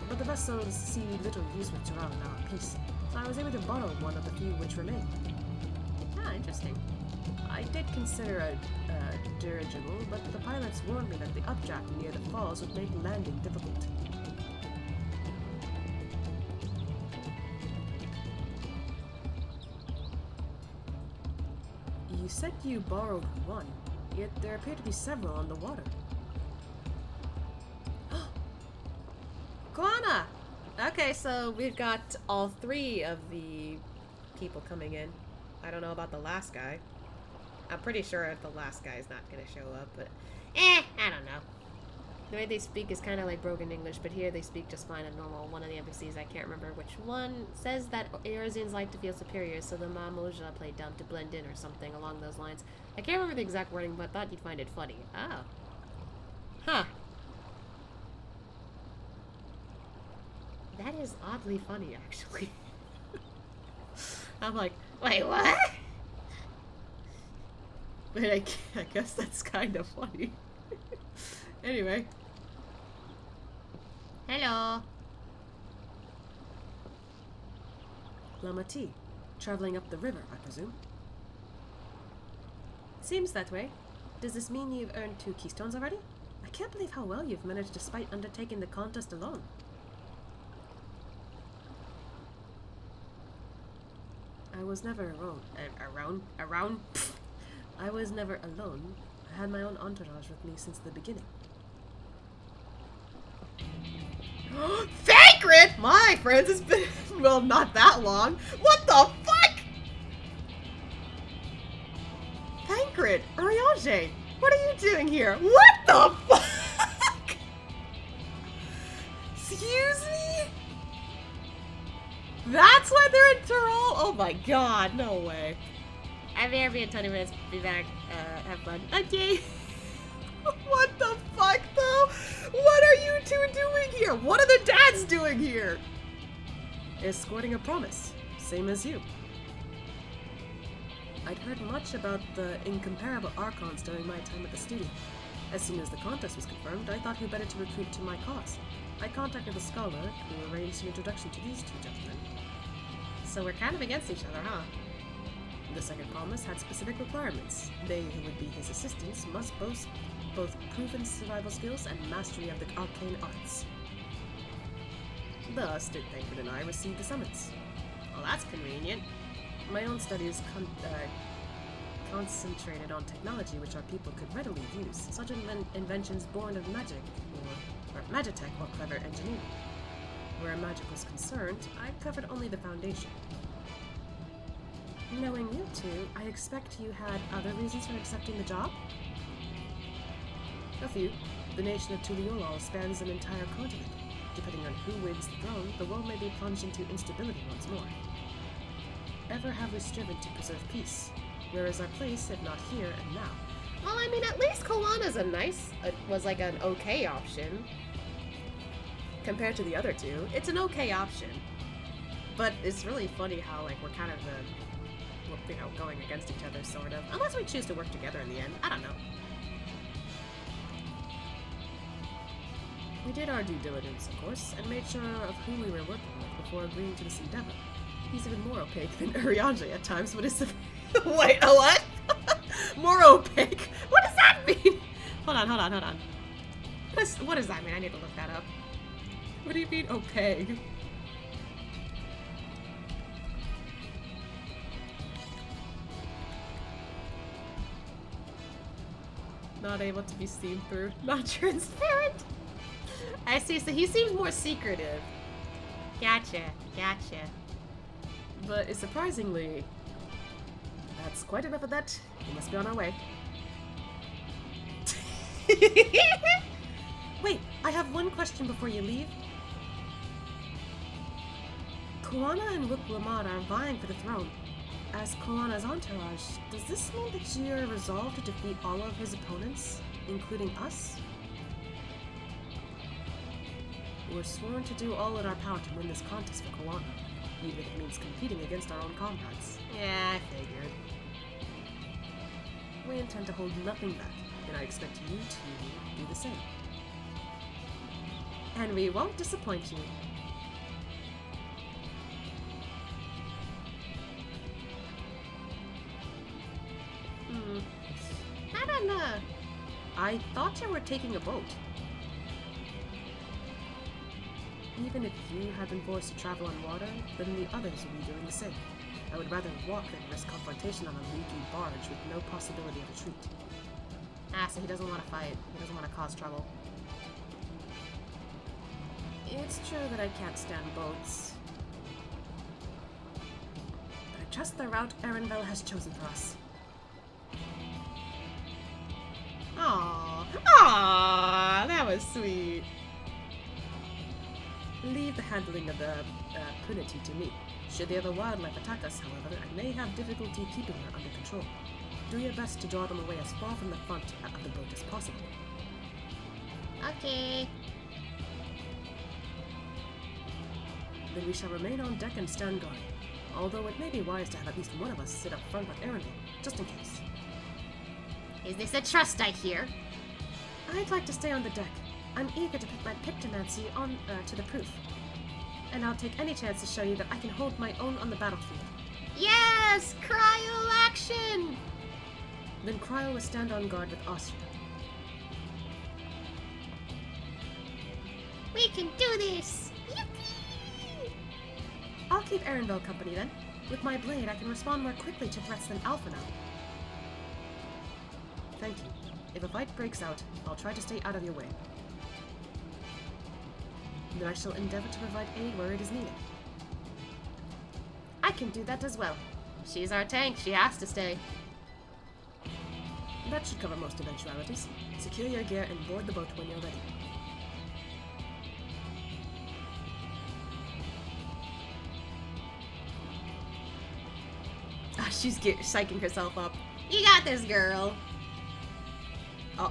But the vessels see little use with Tural now at peace, so I was able to borrow one of the few which remained. Ah, interesting. I did consider a dirigible, but the pilots warned me that the upjack near the falls would make landing difficult. You said you borrowed one, yet there appear to be several on the water. Koana! Okay, so we've got all three of the people coming in. I don't know about the last guy. I'm pretty sure the last guy is not going to show up, but I don't know. The way they speak is kind of like broken English, but here they speak just fine and normal. One of the NPCs, I can't remember which one, says that Eorzeans like to feel superior, so the Mamoja play dumb to blend in or something along those lines. I can't remember the exact wording, but I thought you'd find it funny. Oh. Huh. That is oddly funny, actually. I'm like, wait, what? But I guess that's kind of funny. Anyway. Hello. Lamati, traveling up the river, I presume. Seems that way. Does this mean you've earned 2 keystones already? I can't believe how well you've managed despite undertaking the contest alone. I was never around. I was never alone. I had my own entourage with me since the beginning. Sacred! My friends, it's been, well, not that long. What the fuck? Thancred, Urianger, what are you doing here? What the fuck? Excuse me? That's why they're in Tyrol? Oh my god, no way. I'll be here in 20 minutes. Be back. Have fun. Okay. What the fuck, though? What are you two doing here? What are the dads doing here? Escorting a promise. Same as you. I'd heard much about the incomparable Archons during my time at the studio. As soon as the contest was confirmed, I thought who better to recruit to my cause. I contacted the scholar, who arranged an introduction to these 2 gentlemen. So we're kind of against each other, huh? The second promise had specific requirements. They who would be his assistants must boast both proven survival skills and mastery of the arcane arts. Thus did Thancred and I receive the summons. Well, that's convenient. My own studies concentrated on technology which our people could readily use, such as inventions born of magic, or magitech, or clever engineering. Where magic was concerned, I covered only the foundation. Knowing you two, I expect you had other reasons for accepting the job? A few. The nation of Tuliolol spans an entire continent. Depending on who wins the throne, the world may be plunged into instability once more. Ever have we striven to preserve peace? Where is our place, if not here and now? Well, I mean, at least Koana's was like an okay option. Compared to the other two, it's an okay option. But it's really funny how, like, we're kind of going against each other, sort of. Unless we choose to work together in the end. I don't know. We did our due diligence, of course, and made sure of who we were working with before agreeing to this endeavor. He's even more opaque than Urianger at times, but it's Wait, a what? More opaque? What does that mean? Hold on. What does that mean? I need to look that up. What do you mean opaque? Not able to be seen through. Not transparent. I see, so he seems more secretive. Gotcha. But surprisingly, that's quite enough of that. We must be on our way. Wait, I have one question before you leave. Koana and Wuk-Lamad are vying for the throne. As Koana's entourage, does this mean that you're resolved to defeat all of his opponents, including us? We're sworn to do all in our power to win this contest for Koana, even if it means competing against our own comrades. Yeah, I figured. We intend to hold nothing back, and I expect you to do the same. And we won't disappoint you. I don't know. I thought you were taking a boat. Even if you had been forced to travel on water, then the others would be doing the same. I would rather walk than risk confrontation on a leaky barge with no possibility of retreat. Ah, so he doesn't want to fight. He doesn't want to cause trouble. It's true that I can't stand boats. But I trust the route Erenvel has chosen for us. Aww, that was sweet. Leave the handling of the punity to me. Should the other wildlife attack us, however, I may have difficulty keeping her under control. Do your best to draw them away as far from the front of the boat as possible. Okay. Then we shall remain on deck and stand guard. Although it may be wise to have at least one of us sit up front with Erenvel, just in case. Is this a trust I hear? I'd like to stay on the deck. I'm eager to put my pictomancy on to the proof. And I'll take any chance to show you that I can hold my own on the battlefield. Yes! Cryo action! Then Cryo will stand on guard with Austria. We can do this! Yippee! I'll keep Erenvel company then. With my blade, I can respond more quickly to threats than Alpha now. Thank you. If a fight breaks out, I'll try to stay out of your way. Then I shall endeavor to provide aid where it is needed. I can do that as well. She's our tank. She has to stay. That should cover most eventualities. Secure your gear and board the boat when you're ready. Ah, she's psyching herself up. You got this, girl. Oh.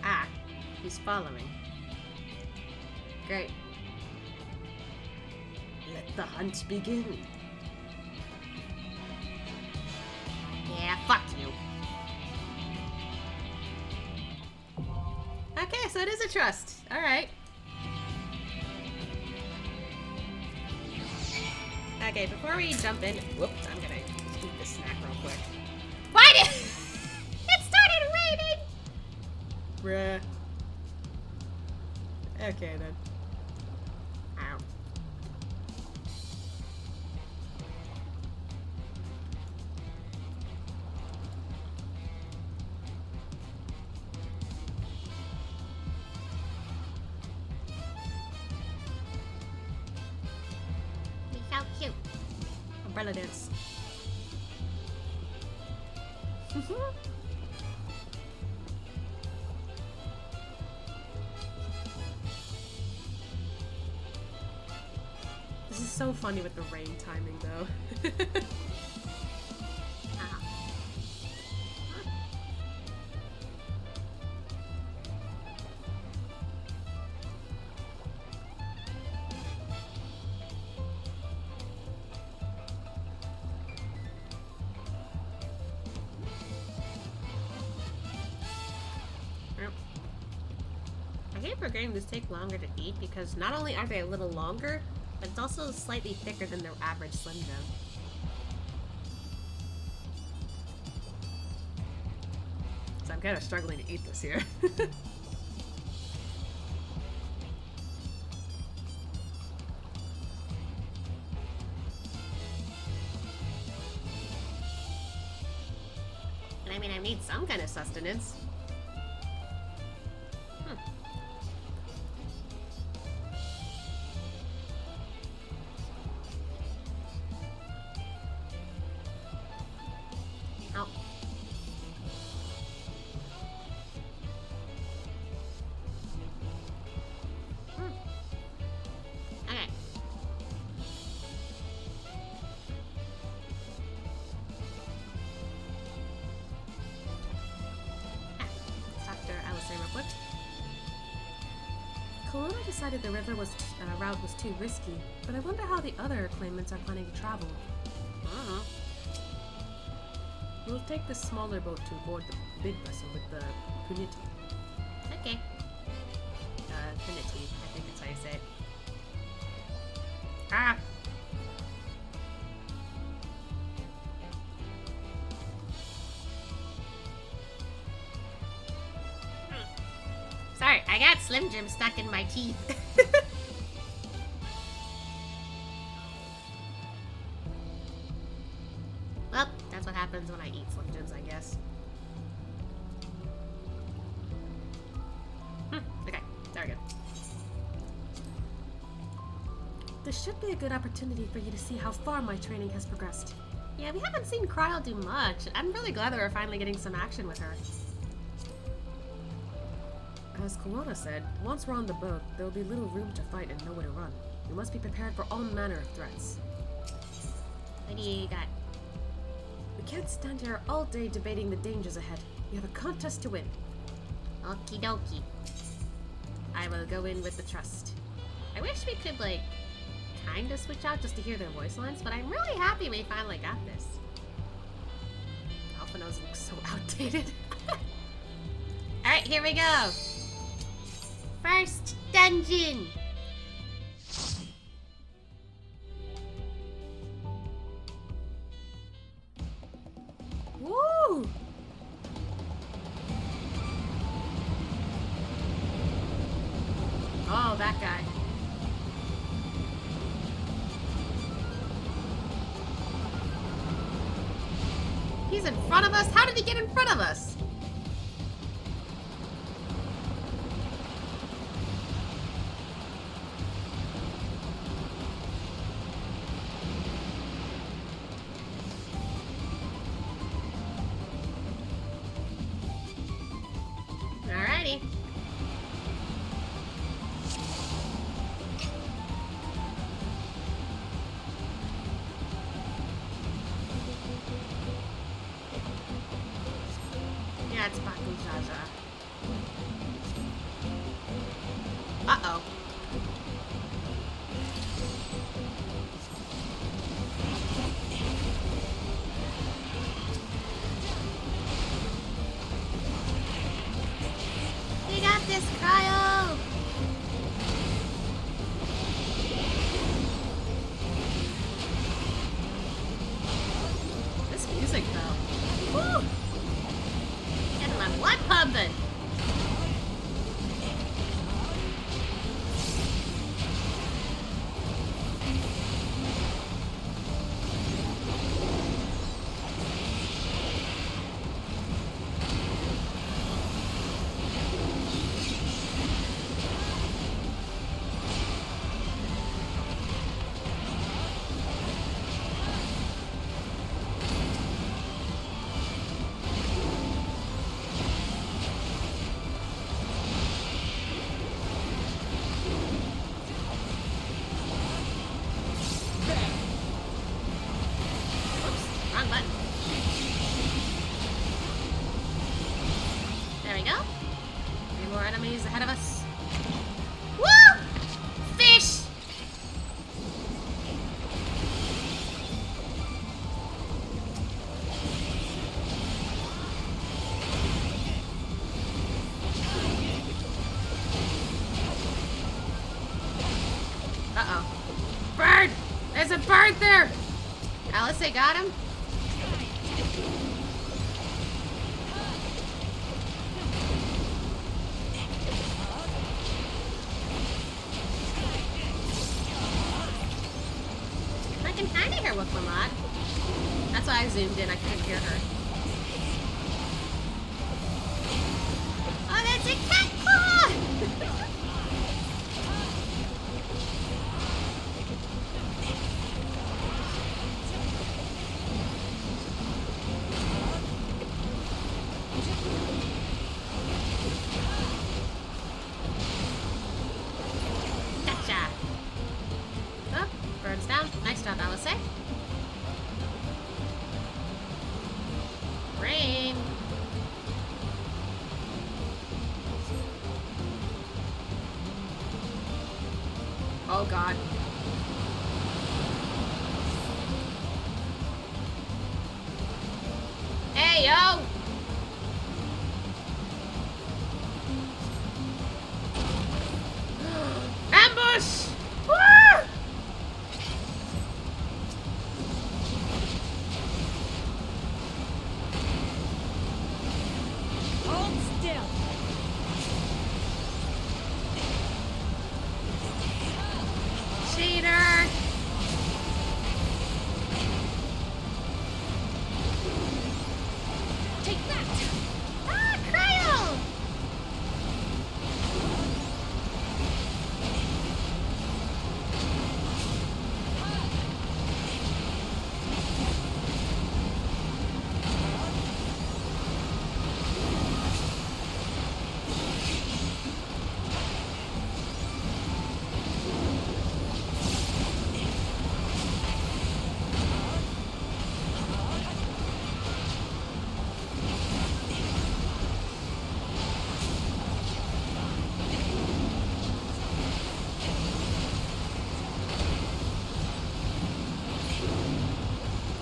Ah, he's following. Great. Let the hunt begin. Yeah, fuck you. Okay, so it is a trust. Alright. Okay, before we jump in... Whoops, I'm gonna eat this snack real quick. Why did... It started raining! Bruh. Okay, then. Ow. He's so cute. Umbrella dance. This is so funny with the rain timing, though. I hate for games to take longer to eat because not only are they a little longer, but it's also slightly thicker than their average Slim Jim. So I'm kind of struggling to eat this here. I mean, I need some kind of sustenance. Ow. Okay. Dr. Alice real quick. Kelowna decided the river route was too risky, but I wonder how the other claimants are planning to travel. We'll take the smaller boat to board the big vessel with the Puniti. Okay. Puniti, I think that's how you say it. Ah! Sorry, I got Slim Jim stuck in my teeth. Well, that's what happens when I eat Slim Jims, I guess. Okay, there we go. This should be a good opportunity for you to see how far my training has progressed. Yeah, we haven't seen Cryle do much. I'm really glad that we're finally getting some action with her. As Kelowna said, once we're on the boat, there will be little room to fight and nowhere to run. We must be prepared for all manner of threats. What do you got? We can't stand here all day debating the dangers ahead. We have a contest to win. Okie dokie. I will go in with the trust. I wish we could, like, kinda switch out just to hear their voice lines, but I'm really happy we finally got this. Alphanos look so outdated. Alright, here we go. First dungeon. Woo! Oh, that guy. He's in front of us? How did he get in front of us? Alrighty. Yeah, it's Baku Jaja. Uh-oh. We got this, Cryo! This music, though. Woo! Getting my blood pumping! Oops, wrong button. There we go. 3 more enemies ahead of us. Woo! Fish! Uh-oh. Bird! There's a bird there! Alice, they got him? I can kinda hear Wooklamat. That's why I zoomed in, I couldn't hear her. Oh god. Hey, yo! Ambush! Woo! Hold still. Cheater! Take that. Ah, Cryo!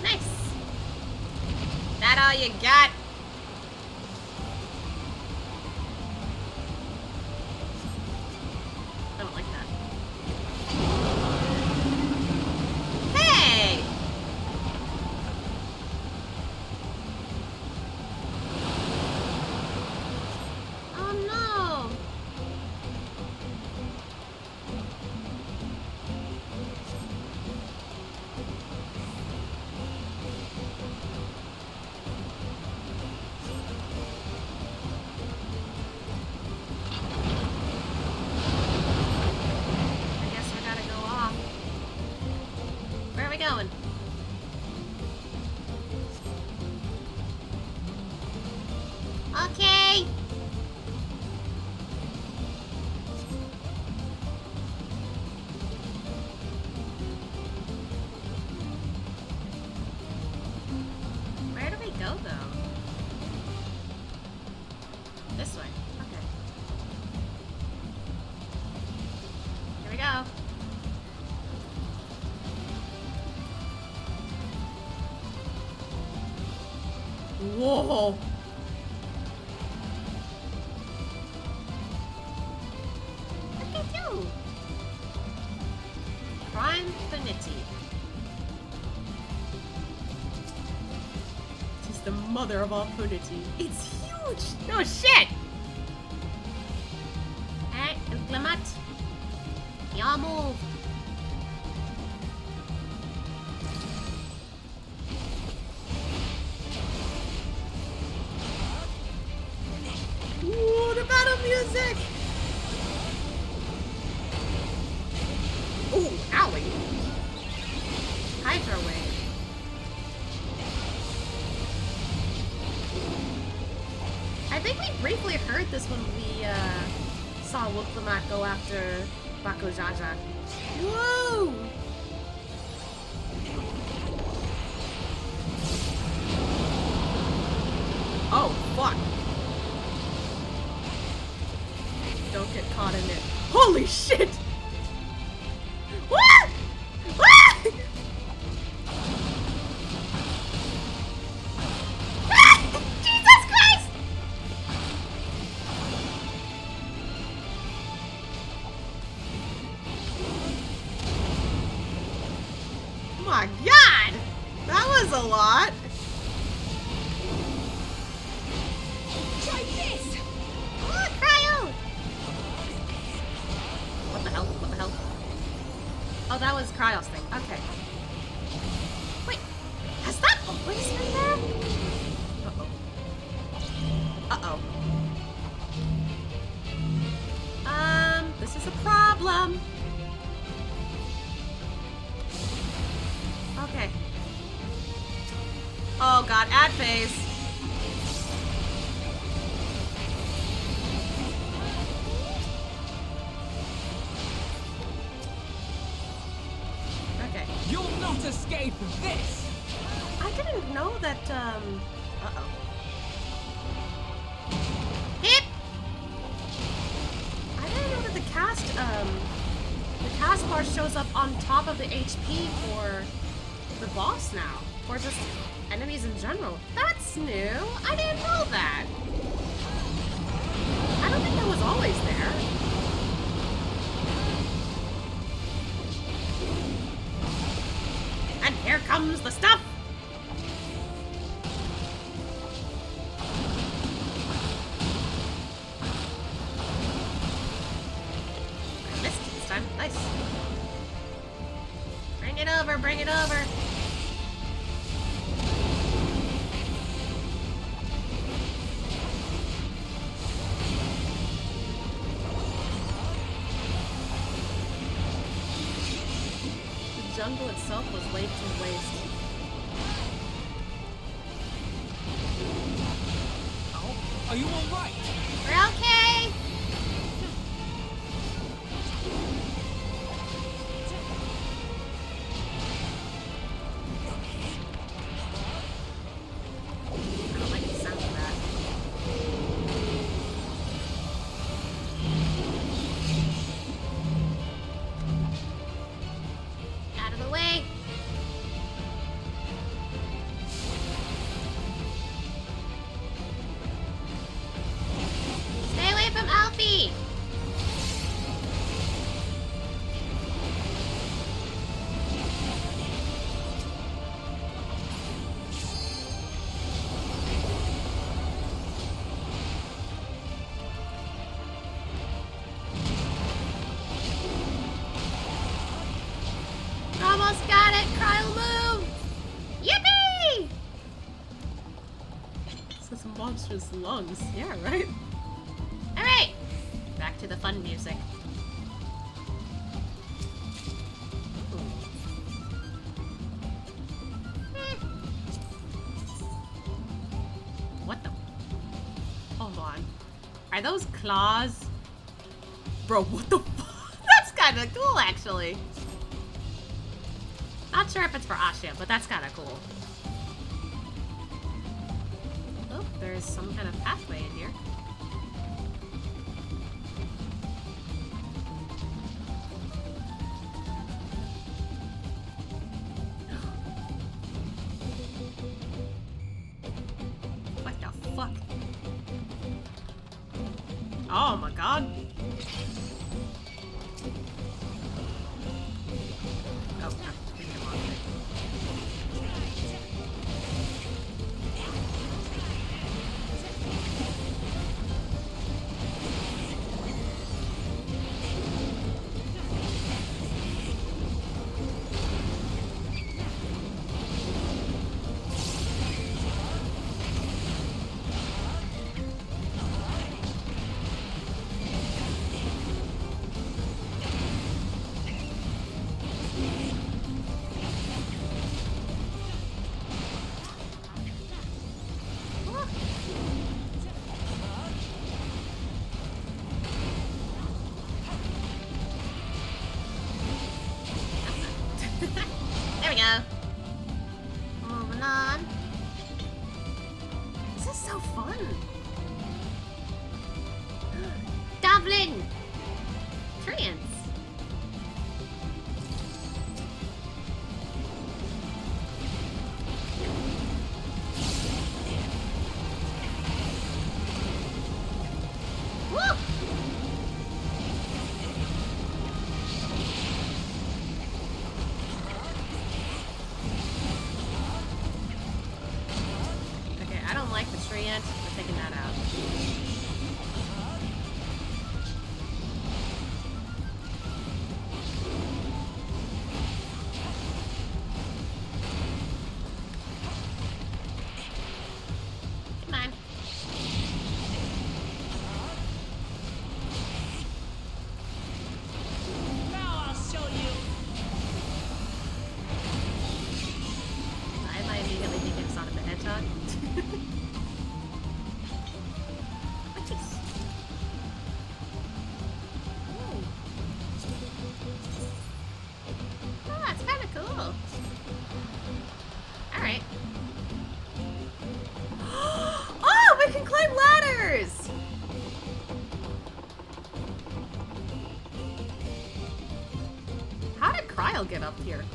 Nice. That all you got? I don't like that. Hey! Oh no! I guess we gotta go off. Where are we going? Okay. Where do we go though? This way. Okay. Here we go. Whoa. Look at you. Prime Finity. She's the mother of all punity. It's huge. No shit. Alright, Uclamat. Y'all move. Ooh, the battle music! Ooh, owie! Hydro wave. I think we briefly heard this when we saw Wooklamat go after Bako Jaja. Whoa! Oh, fuck. Don't get caught in it. Holy shit! What? What? Jesus Christ! My God! That was a lot. Try this. Oh, Cryo! What the hell? What the hell? Oh, that was Cryo's thing. Okay. Wait, has that always been there? Uh-oh. Uh-oh. This is a problem. Okay. Oh God, ad phase. Okay. You'll not escape this! I didn't know that, uh-oh. Hip! I didn't know that the taskbar shows up on top of the HP for the boss now, or just enemies in general. That's new. I didn't know that. I don't think that was always there. And here comes the stuff. I missed it this time. Nice. Bring it over, bring it over. The jungle itself was laid to waste. Oh, are you all right? We're okay! I don't like the sound of that. Out of the way! Stay away from Alfie! Almost got it! Cryo move! Yippee! So some monstrous lungs. Yeah, right? Alright! Back to the fun music. What the? Hold on. Are those claws? Bro, what the fuck? That's kinda cool, actually. Not sure if it's for Asha, but that's kinda cool. Oh, there's some kind of pathway in here. What the fuck? Oh my god. Oh, no. Come on. There we go. Moving on. This is so fun. Dublin! Trance. Woo! Okay, I don't like the tree ant. We're taking that How did Cryle get up here?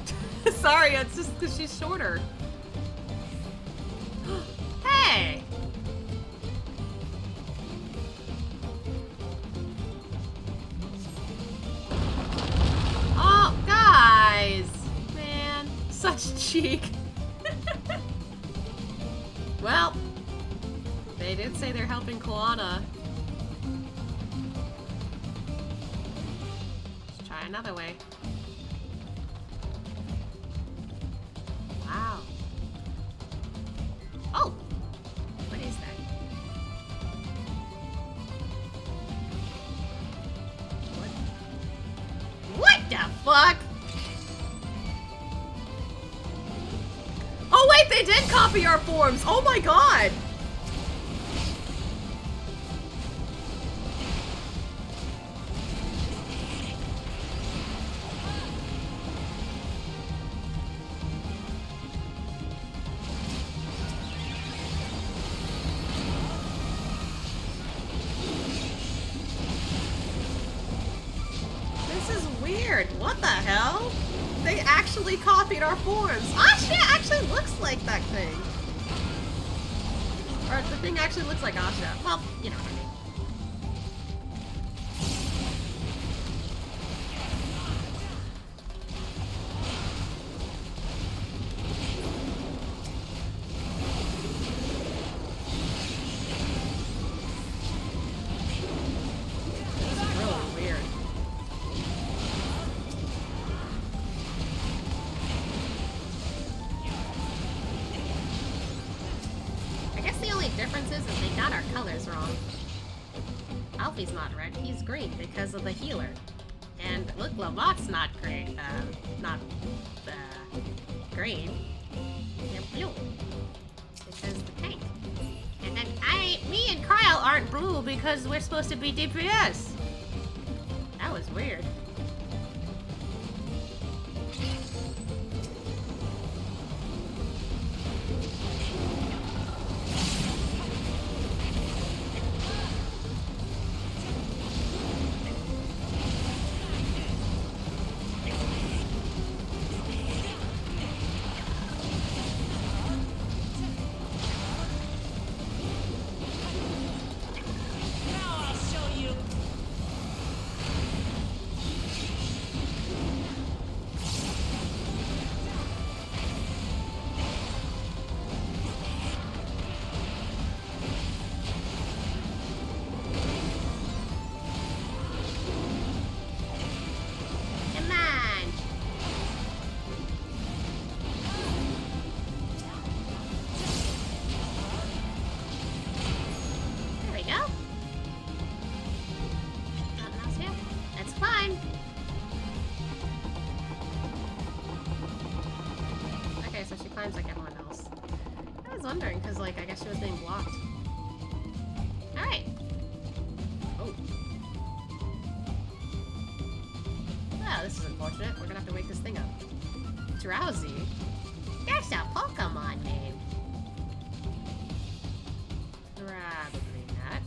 Sorry, it's just because she's shorter. Hey! Oh, guys! Man, such cheek. Well, they did say they're helping Koana. Let's try another way. Wow. Oh! What is that? What the fuck? Oh wait, they did copy our forms! Oh my god! This is weird. What the hell? They actually copied our forms. Asha actually looks like that thing. Or the thing actually looks like Asha. Well, you know what I mean. This is really weird. I guess the only difference is they got our colors wrong. Alfie's not red, he's green because of the healer. And look, Lamott's not green, green. They're blue. Because the tank. And then me and Cryle aren't blue because we're supposed to be DPS. That was weird. Like everyone else. I was wondering because, like, I guess she was being blocked. Alright. Oh. Well, this is unfortunate. We're gonna have to wake this thing up. Drowsy? That's a Pokemon name. Probably not.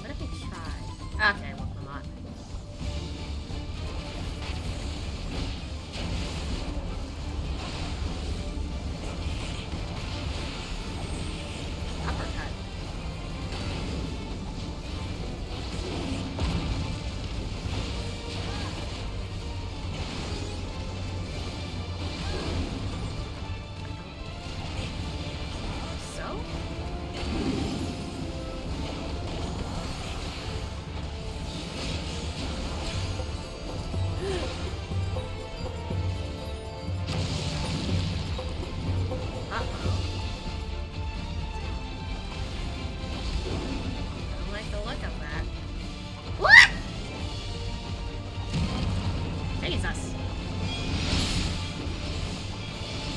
What if we try? Okay, well, come on. Uppercut. So?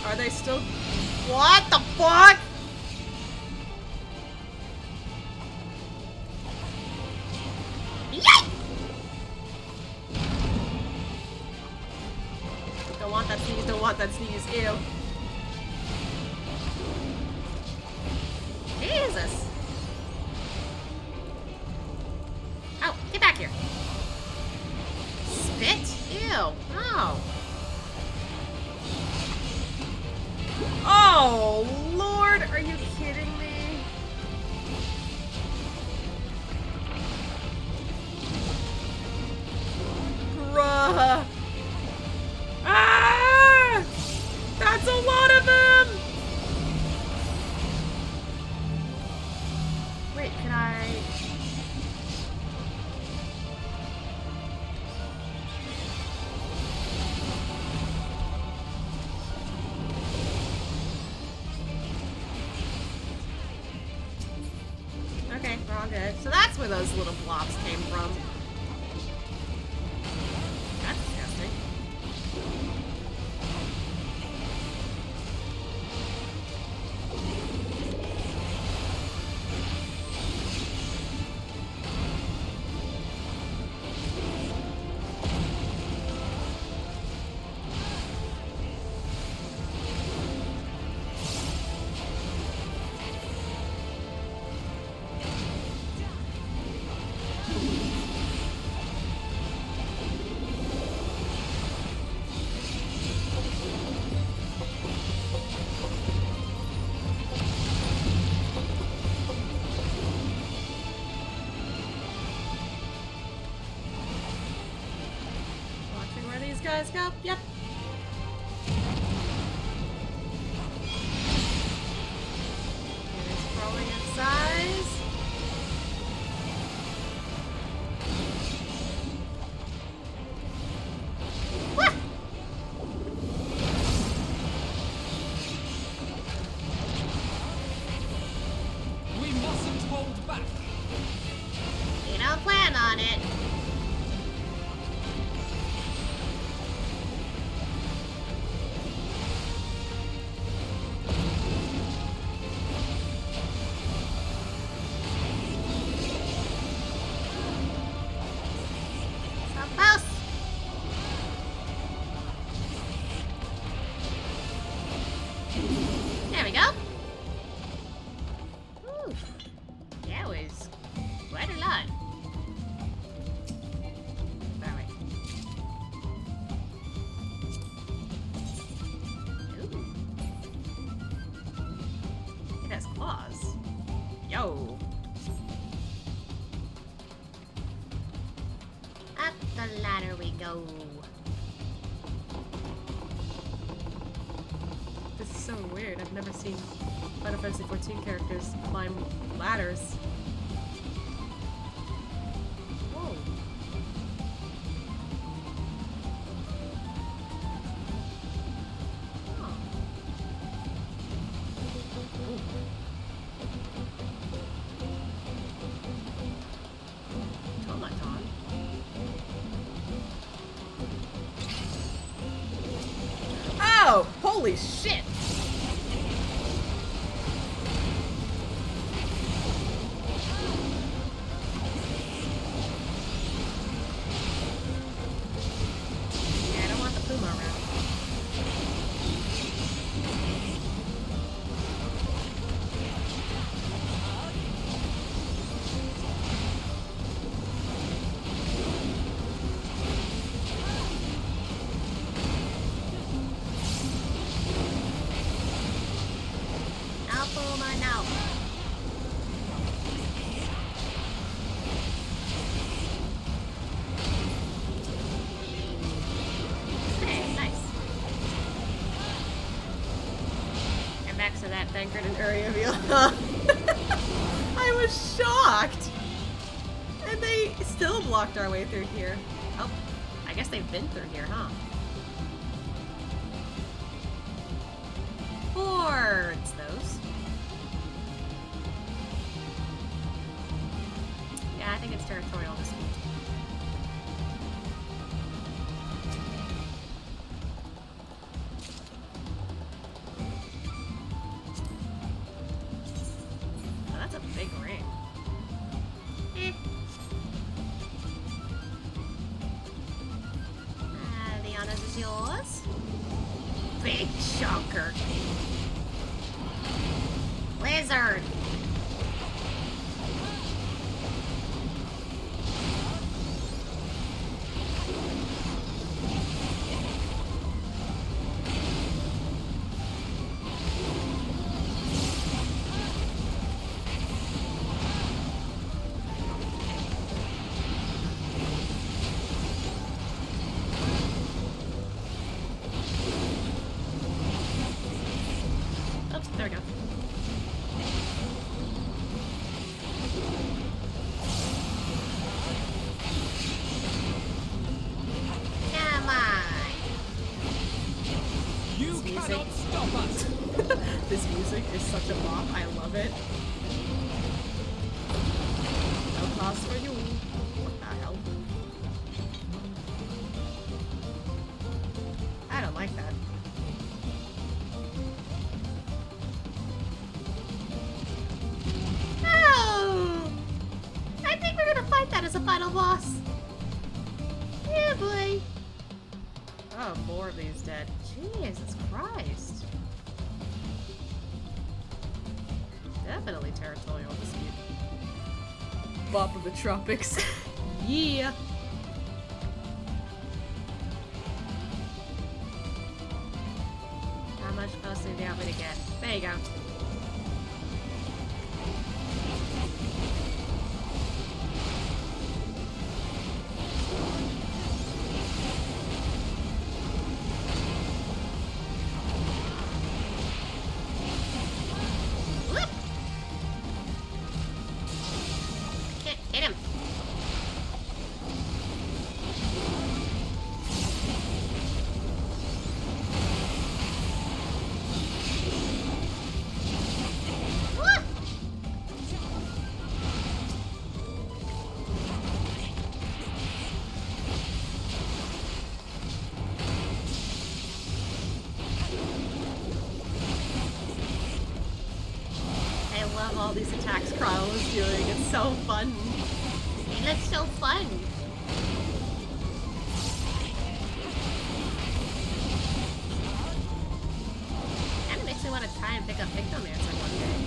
Are they still... What the fuck? Yay! Don't want that sneeze, don't want that sneeze. Ew. Jesus. right. Okay, we're all good. So that's where those little blobs came from. That's disgusting. Watching where these guys go. Yep. It is growing in size. Wah! We mustn't hold back. You don't plan on it. Supposed. There we go. Ooh, that was quite a lot. Alright. Ooh. It has claws. Yo. Up the ladder we go. This is so weird. I've never seen Final Fantasy XIV characters climb ladders. Whoa. Huh. Ooh. Automaton. Oh, holy shit! Yeah, I don't want the Puma around. Now, Puma, now. Hey, nice. And back to that Tancred and area view. I was shocked! And they still blocked our way through here. Oh, I guess they've been through here, huh? Hordes, those. Yeah, I think it's territorial this week. Oh, that's a big ring. Eh. The honors is yours. Big chunker. Lizard. Oh, there we go. is such a bop. I love it. No cost for you. What the hell? I don't like that. Oh! I think we're gonna fight that as a final boss. Yeah, boy. Oh, more of these dead. Jesus Christ. Definitely territorial dispute. Bop of the tropics. Yeah. How much closer do you want me to get? There you go. All these attacks Cryo is doing. It's so fun. It looks so fun. Kinda makes me want to try and pick up Pictomancer one day.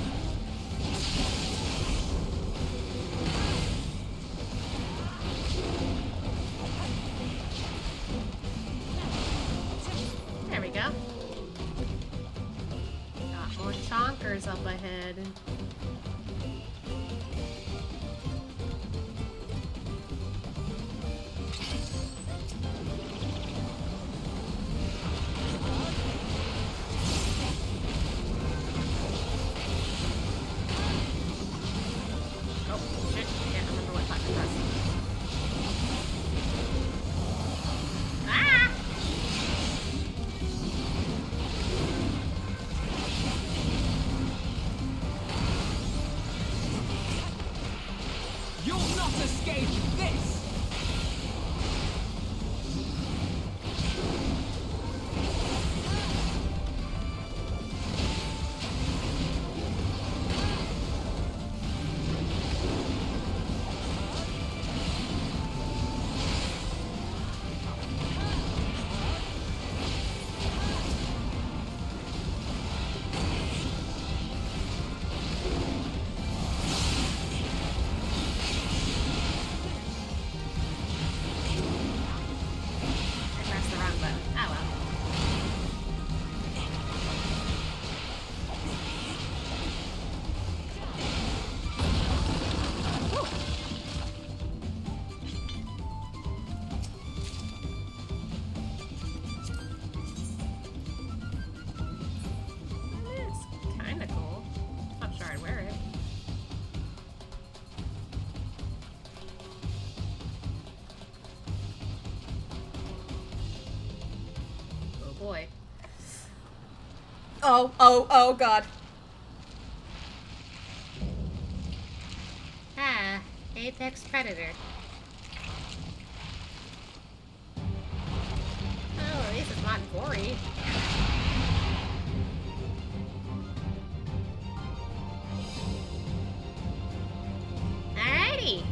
There we go. Got more chonkers up ahead. Boy. Oh, God. Ah, apex predator. Oh, at least it's not gory. Alrighty.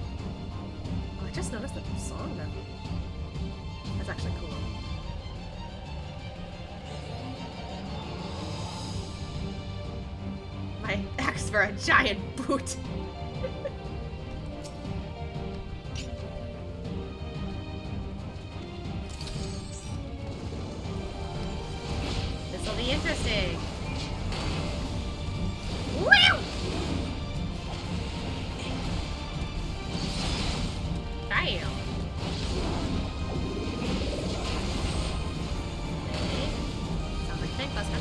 Oh, I just noticed the song though. That's actually cool. I asked for a giant boot. This'll be interesting. Woo! Bam! Okay. Sounds like Tank Buster.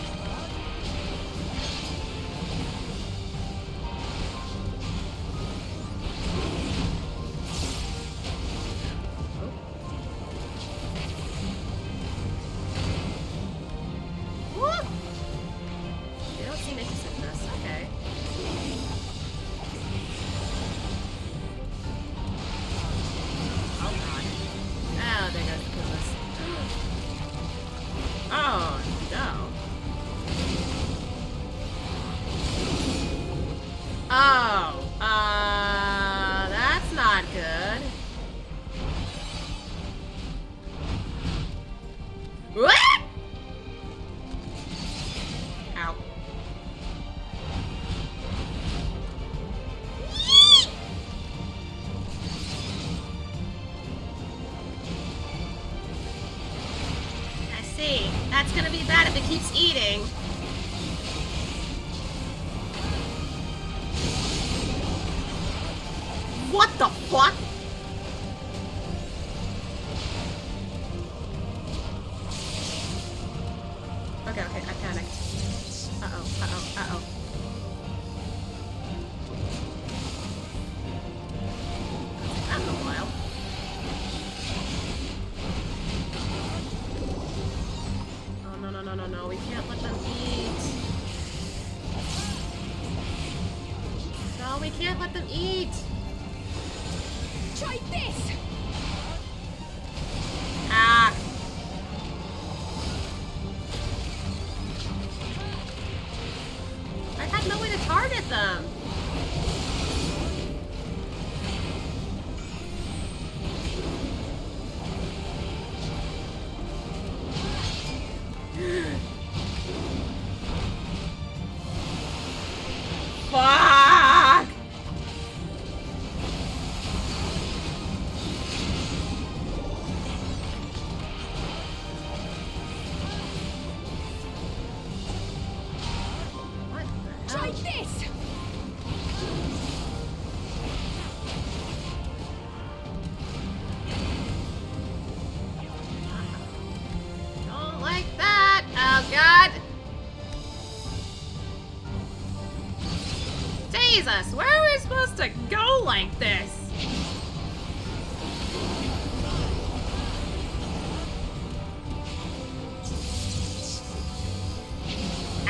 That's gonna be bad if it keeps eating. What the fuck? Okay, okay, I panicked. Uh-oh, uh-oh, uh-oh. That was a while. Oh, no, no, no, no, no. We can't let them eat. No, we can't let them eat. Try this! Ah. I had no way to target them. Fuck! Try this! Don't like that. Oh god. Jesus, where are we supposed to go like this?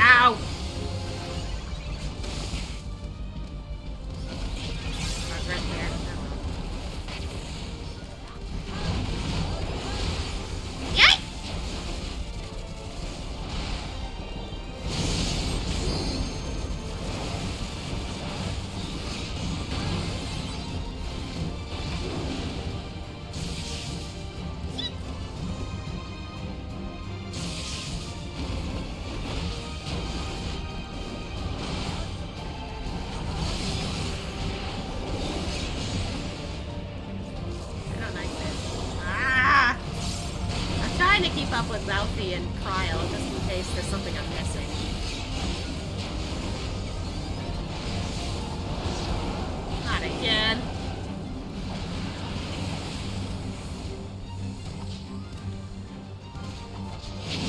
Ow. Oh, right there. Yay! I don't like this. Ah! I'm trying to keep up with Ralphie and Cryle just in case there's something I'm missing. Not again.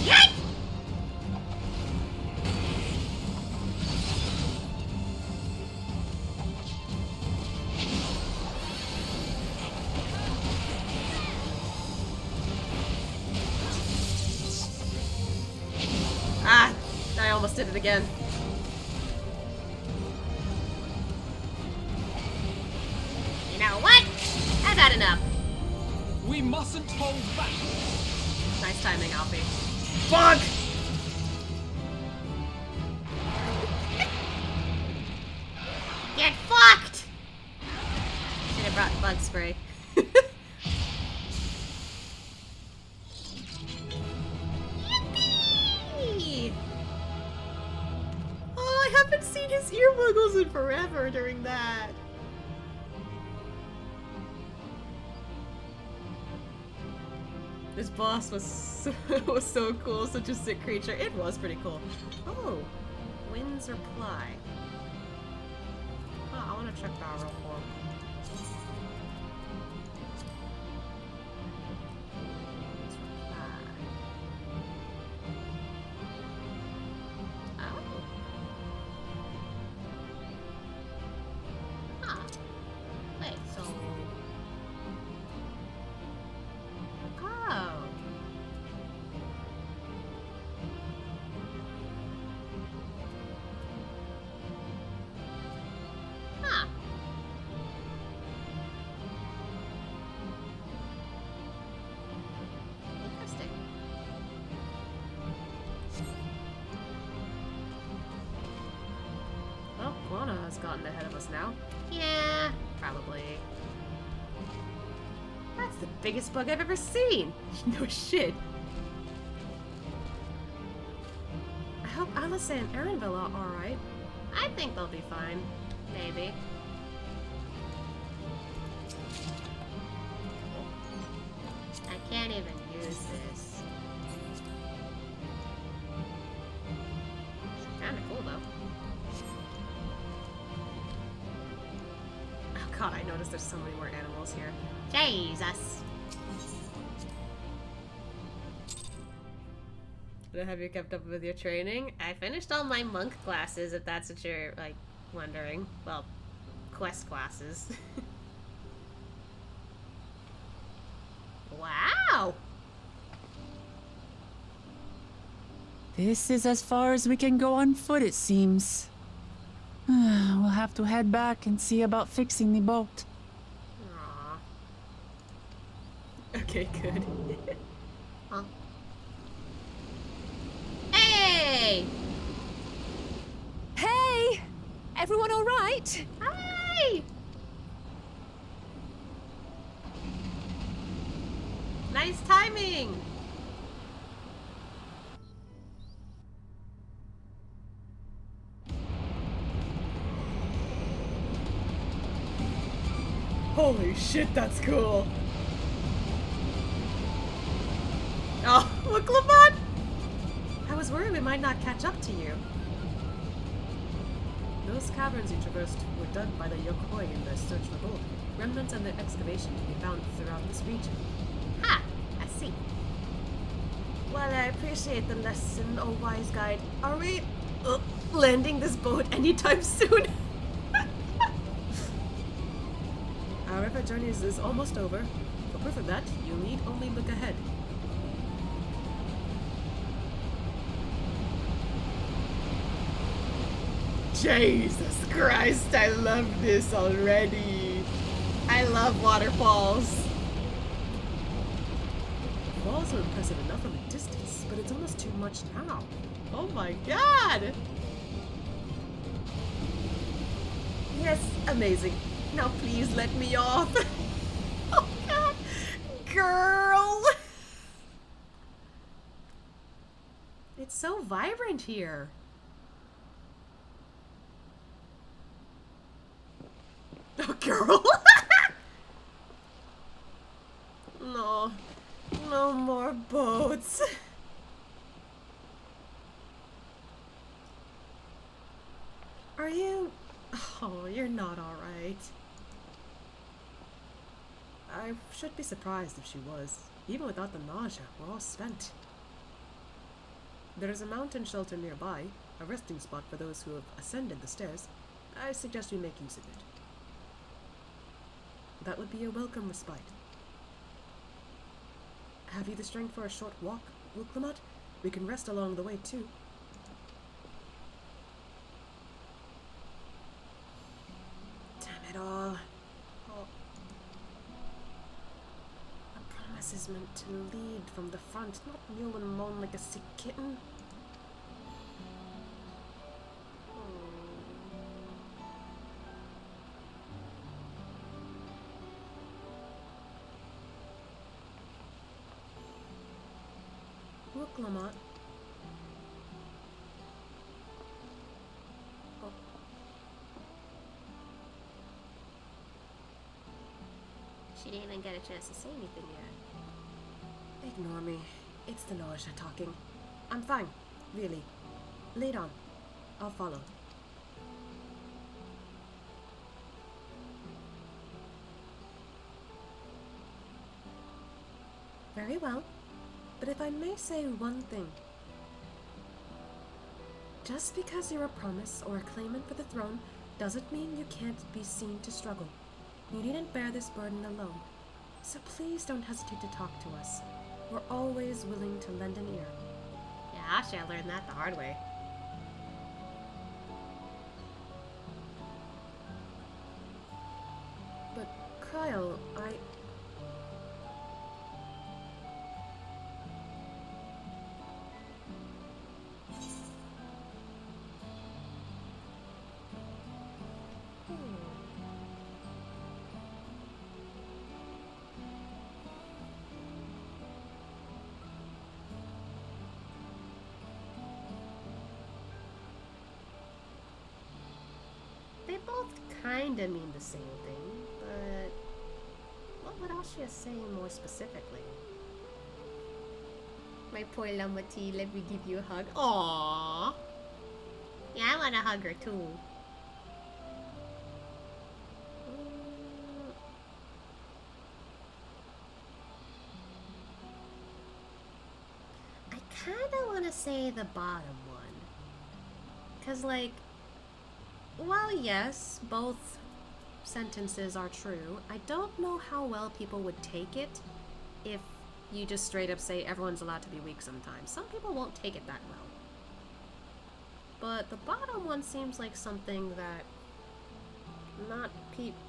Yay! Ah! I almost did it again. You know what? I've had enough. We mustn't hold back. Nice timing, Alfie. Fuck! Get fucked! Should have brought bug spray. Yippee! Oh, I haven't seen his ear wiggles in forever during that. This boss was so cool, such a sick creature. It was pretty cool. Oh, Winds Reply. Oh, I want to check that real quick. Oh. Huh. Wait, so... Oh. Huh. Interesting. Well, Guana has gotten ahead of us now. Yeah, probably. That's the biggest bug I've ever seen. No shit. I hope Alice and Erinville are alright. I think they'll be fine. Maybe. I can't even use this. God, I noticed there's so many more animals here. Jesus. Have you kept up with your training? I finished all my monk classes, if that's what you're, like, wondering. Well, quest classes. Wow! This is as far as we can go on foot, it seems. We'll have to head back and see about fixing the boat. Aww. Okay, good. Huh? Hey! Hey! Everyone all right? Hi! Nice timing! Holy shit, that's cool! Oh, look, Lamont! I was worried we might not catch up to you. Those caverns you traversed were dug by the Yokoi in their search for gold. Remnants of their excavation can be found throughout this region. Ha! I see. Well, I appreciate the lesson, oh wise guide. Are we landing this boat anytime soon? Our river journey is almost over. For proof of that, you need only look ahead. Jesus Christ, I love this already. I love waterfalls. The walls are impressive enough from a distance, but it's almost too much now. Oh my god! Yes, amazing. Now please let me off. Oh god. Girl! It's so vibrant here. Oh, girl. No. No more boats. Are you... Oh, you're not alright. I should be surprised if she was. Even without the nausea, we're all spent. There is a mountain shelter nearby, a resting spot for those who have ascended the stairs. I suggest we make use of it. That would be a welcome respite. Have you the strength for a short walk, Wuklamot? We can rest along the way, too. Damn it all. Oh. A promise is meant to lead from the front, not kneel and moan like a sick kitten. Look, Lamont. Oh. She didn't even get a chance to say anything yet. Ignore me. It's the nausea talking. I'm fine, really. Lead on. I'll follow. Very well. But if I may say one thing. Just because you're a promise or a claimant for the throne doesn't mean you can't be seen to struggle. You needn't bear this burden alone. So please don't hesitate to talk to us. We're always willing to lend an ear. Yeah, actually I learned that the hard way. But Kyle, They both kinda mean the same thing, but what would Ashia say more specifically? My poor Lamati, let me give you a hug. Aww. Yeah, I wanna hug her too. gonna say the bottom one. Cause like, while yes, both sentences are true, I don't know how well people would take it if you just straight up say everyone's allowed to be weak sometimes. Some people won't take it that well. But the bottom one seems like something that not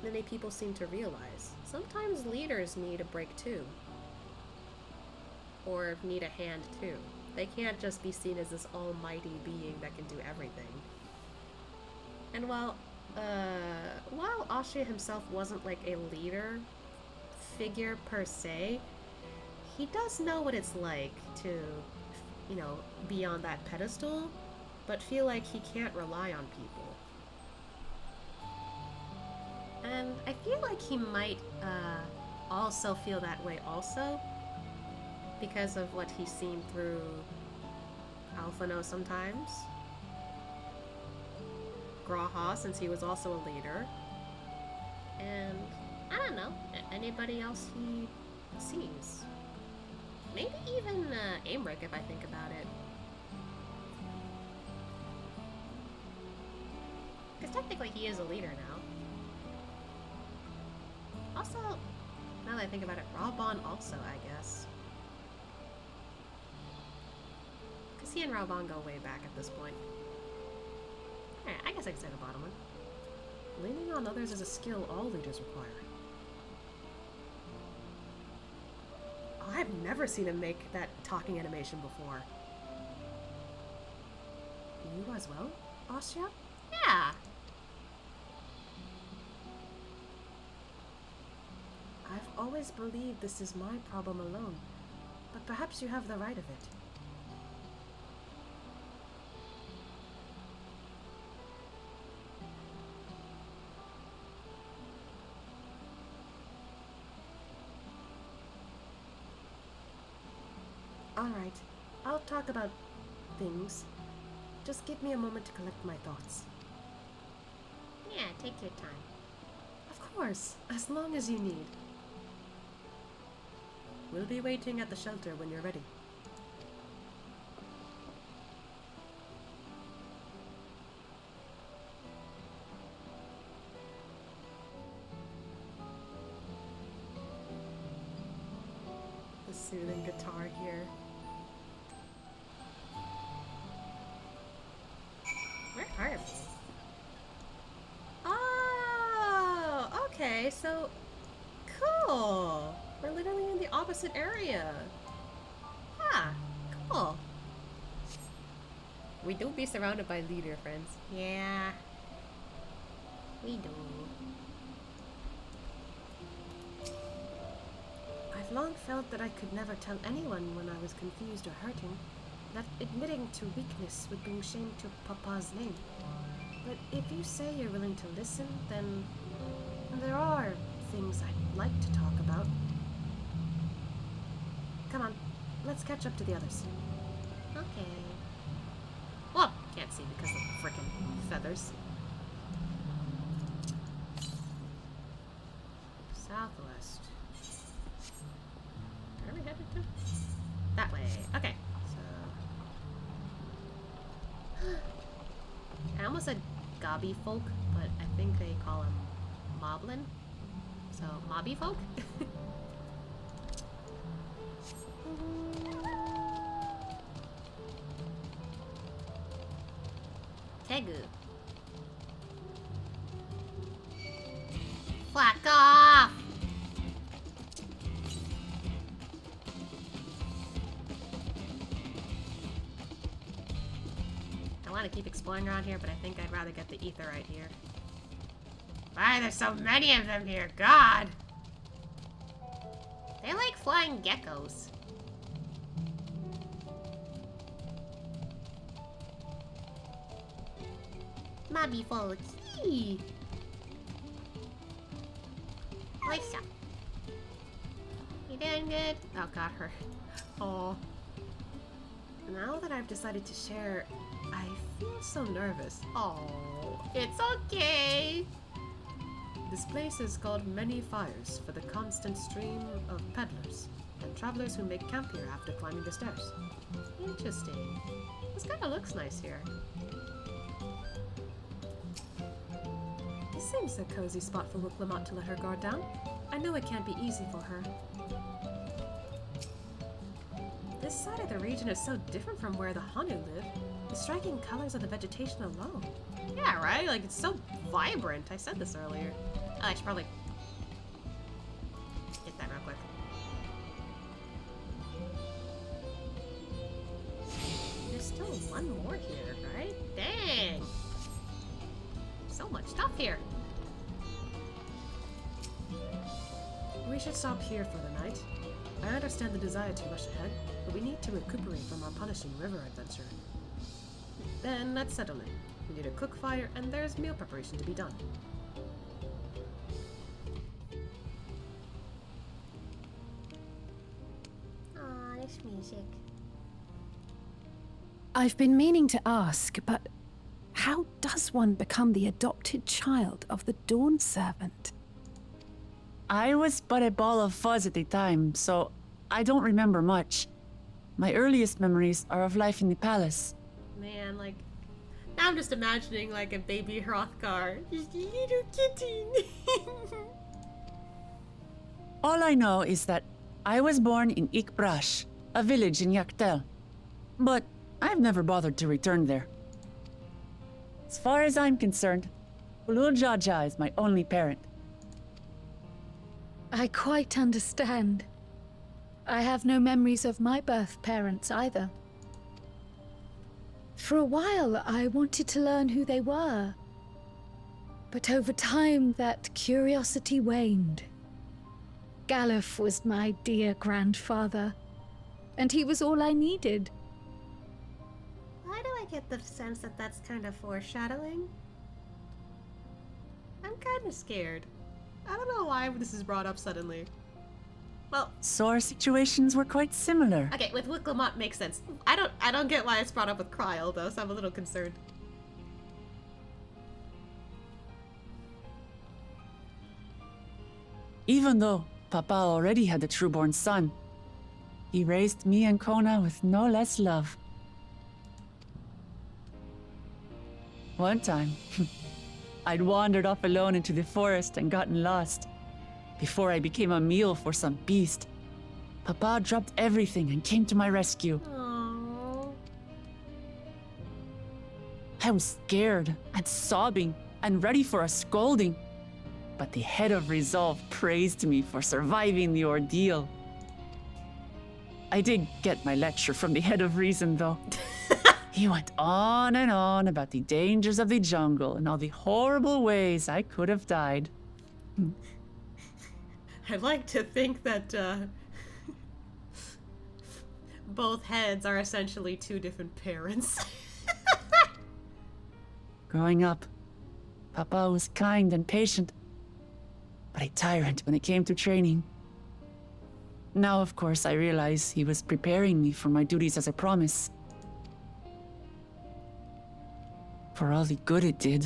many people seem to realize. Sometimes leaders need a break too. Or need a hand too. They can't just be seen as this almighty being that can do everything. And while Ashia himself wasn't like a leader figure per se, he does know what it's like to, you know, be on that pedestal, but feel like he can't rely on people. And I feel like he might also feel that way also, because of what he's seen through Alphano sometimes. Graha, since he was also a leader. And I don't know, anybody else he sees. Maybe even Aymeric, if I think about it. Because technically he is a leader now. Also, now that I think about it, Raubon also, I guess. Because he and Raubon go way back at this point. Alright, I guess I can say the bottom one. Leaning on others is a skill all leaders require. Oh, I've never seen him make that talking animation before. You as well, Ashia? Yeah. I've always believed this is my problem alone, but perhaps you have the right of it. Alright, I'll talk about things. Just give me a moment to collect my thoughts. Yeah, take your time. Of course, as long as you need. We'll be waiting at the shelter when you're ready. The soothing guitar here. Where are we? Oh, okay, so cool. We're literally in the opposite area. Ah, cool. We do be surrounded by leader friends. Yeah, we do. I've long felt that I could never tell anyone when I was confused or hurting, that admitting to weakness would bring shame to Papa's name. But if you say you're willing to listen, then there are things I'd like to talk about. Come on, let's catch up to the others. Okay. Well, can't see because of the frickin' feathers. Southwest. Where are we headed to? That way. Okay. So I almost said Gabi folk, but I think they call him Moblin. So Mobby folk? Tegu. Whack off! I want to keep exploring around here, but I think I'd rather get the etherite here. Why are there so many of them here? God! They're like flying geckos. Mobby folk. You doing good? Oh, got her. Oh. Now that I've decided to share, I feel so nervous. Oh, it's okay. This place is called Many Fires for the constant stream of peddlers and travelers who make camp here after climbing the stairs. Interesting. This kind of looks nice here. This seems a cozy spot for Wuklamot to let her guard down. I know it can't be easy for her. This side of the region is so different from where the Hanu live. The striking colors of the vegetation alone. Yeah, right? Like, it's so vibrant. I said this earlier. Oh, I should probably get that real quick. There's still one more here, right? Dang! So much stuff here. We should stop here for the night. I understand the desire to rush ahead, but we need to recuperate from our punishing river adventure. Then let's settle in. We need a cook fire, and there's meal preparation to be done. Aw, there's music. I've been meaning to ask, but how does one become the adopted child of the Dawn Servant? I was but a ball of fuzz at the time, so I don't remember much. My earliest memories are of life in the palace. Man, like, now I'm just imagining like a baby Hrothgar. Just a little kitten. All I know is that I was born in Ikbrash, a village in Yaktel. But I've never bothered to return there. As far as I'm concerned, Ulul Jaja is my only parent. I quite understand. I have no memories of my birth parents either. For a while, I wanted to learn who they were. But over time, that curiosity waned. Galuf was my dear grandfather, and he was all I needed. Why do I get the sense that that's kind of foreshadowing? I'm kind of scared. I don't know why this is brought up suddenly. Well, So our situations were quite similar. okay, with Wuklamot makes sense. I don't get why it's brought up with Kryl though, so I'm a little concerned. Even though Papa already had a trueborn son, he raised me and Kona with no less love. One time, I'd wandered off alone into the forest and gotten lost. Before I became a meal for some beast, Papa dropped everything and came to my rescue. Aww. I was scared and sobbing and ready for a scolding. But the head of resolve praised me for surviving the ordeal. I did get my lecture from the head of reason, though. He went on and on about the dangers of the jungle and all the horrible ways I could have died. I'd like to think that both heads are essentially two different parents. Growing up, Papa was kind and patient, but a tyrant when it came to training. Now, of course, I realize he was preparing me for my duties as a promise. For all the good it did.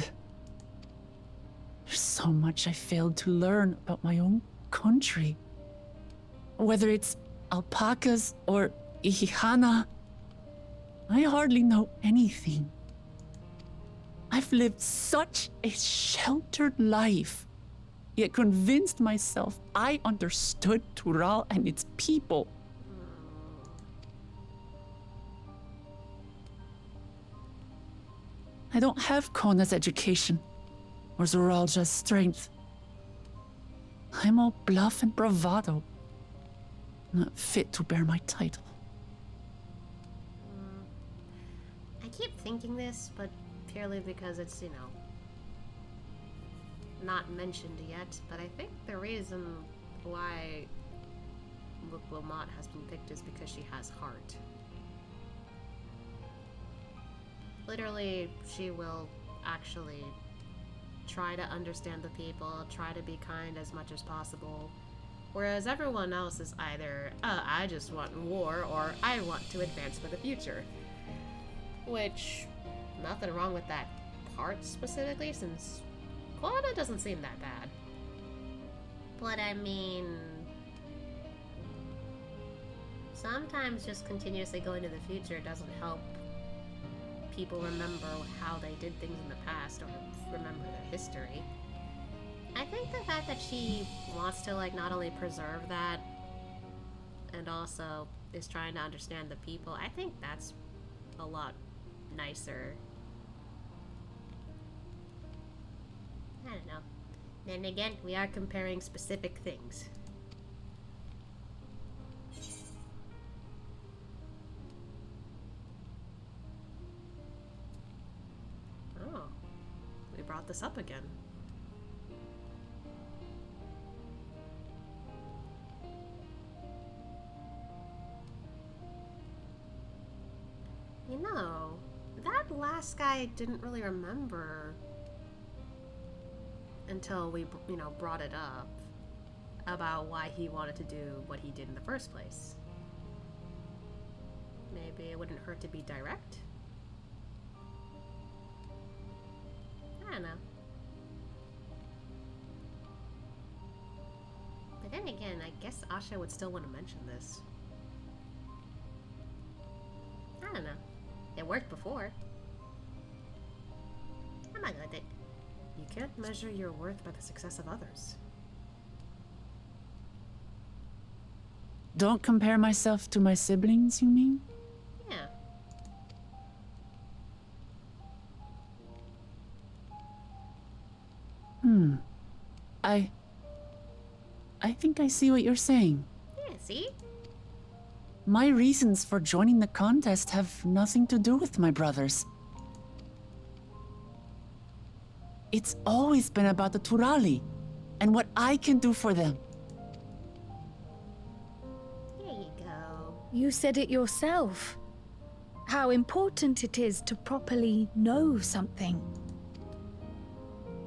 There's so much I failed to learn about my own country. Whether it's alpacas or Ihihana, I hardly know anything. I've lived such a sheltered life, yet convinced myself I understood Tural and its people. I don't have Kona's education, or Zoralja's strength. I'm all bluff and bravado, not fit to bear my title. I keep thinking this, but purely because it's, you know, not mentioned yet, but I think the reason why Wuklamot has been picked is because she has heart. Literally, she will actually try to understand the people, try to be kind as much as possible, whereas everyone else is either, I just want war, or I want to advance for the future. Which, nothing wrong with that part specifically, since Kona doesn't seem that bad. But I mean, Sometimes just continuously going to the future doesn't help people remember how they did things in the past or remember their history. I think the fact that she wants to like not only preserve that and also is trying to understand the people, I think that's a lot nicer. I don't know. Then again, we are comparing specific things. Oh, we brought this up again. You know, that last guy didn't really remember until we, you know, brought it up about why he wanted to do what he did in the first place. Maybe it wouldn't hurt to be direct? I don't know. But then again, I guess Asha would still want to mention this. I don't know. It worked before. I'm not good at it. You can't measure your worth by the success of others. Don't compare myself to my siblings, you mean? Yeah. I think I see what you're saying. Yeah, see? My reasons for joining the contest have nothing to do with my brothers. It's always been about the Turali and what I can do for them. There you go. You said it yourself. How important it is to properly know something.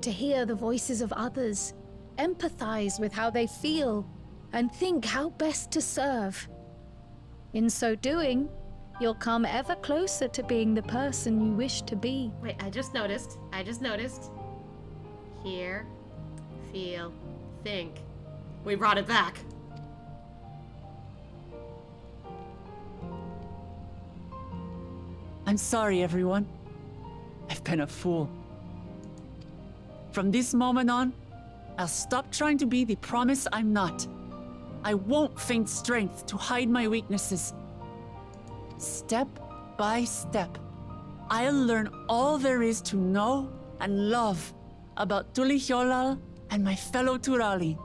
To hear the voices of others, empathize with how they feel, and think how best to serve. In so doing, you'll come ever closer to being the person you wish to be. Wait, I just noticed. Hear, feel, think. We brought it back. I'm sorry, everyone. I've been a fool. From this moment on, I'll stop trying to be the promise I'm not. I won't feign strength to hide my weaknesses. Step by step, I'll learn all there is to know and love about Tulihyolal and my fellow Turali.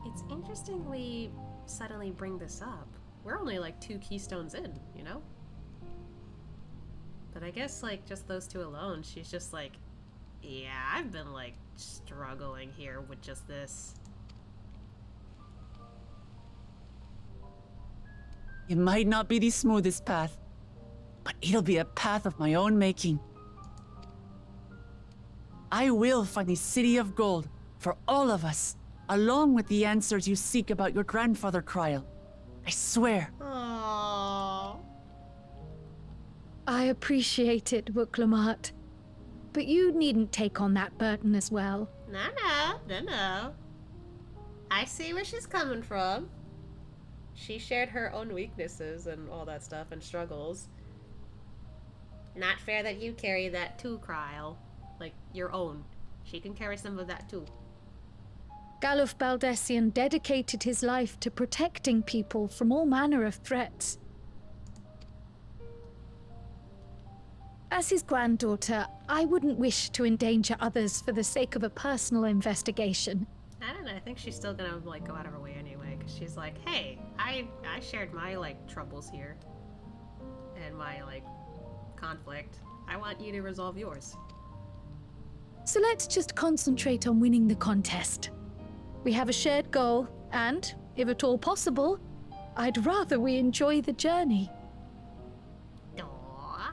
It's interesting we suddenly bring this up. We're only like 2 keystones in, you know? But I guess like just those 2 alone, she's just like, yeah, I've been like struggling here with just this. It might not be the smoothest path, but it'll be a path of my own making. I will find a city of gold for all of us, along with the answers you seek about your grandfather, Kryl. I swear. Aww. I appreciate it, Wuklamat. But you needn't take on that burden as well. No. I see where she's coming from. She shared her own weaknesses and all that stuff and struggles. Not fair that you carry that too, Kryl. Like, your own. She can carry some of that too. Galuf Baldessian dedicated his life to protecting people from all manner of threats. As his granddaughter, I wouldn't wish to endanger others for the sake of a personal investigation. I don't know, I think she's still gonna like go out of her way anyway, because she's like, hey, I shared my like troubles here. And my like conflict. I want you to resolve yours. So let's just concentrate on winning the contest. We have a shared goal, and, if at all possible, I'd rather we enjoy the journey. Aww.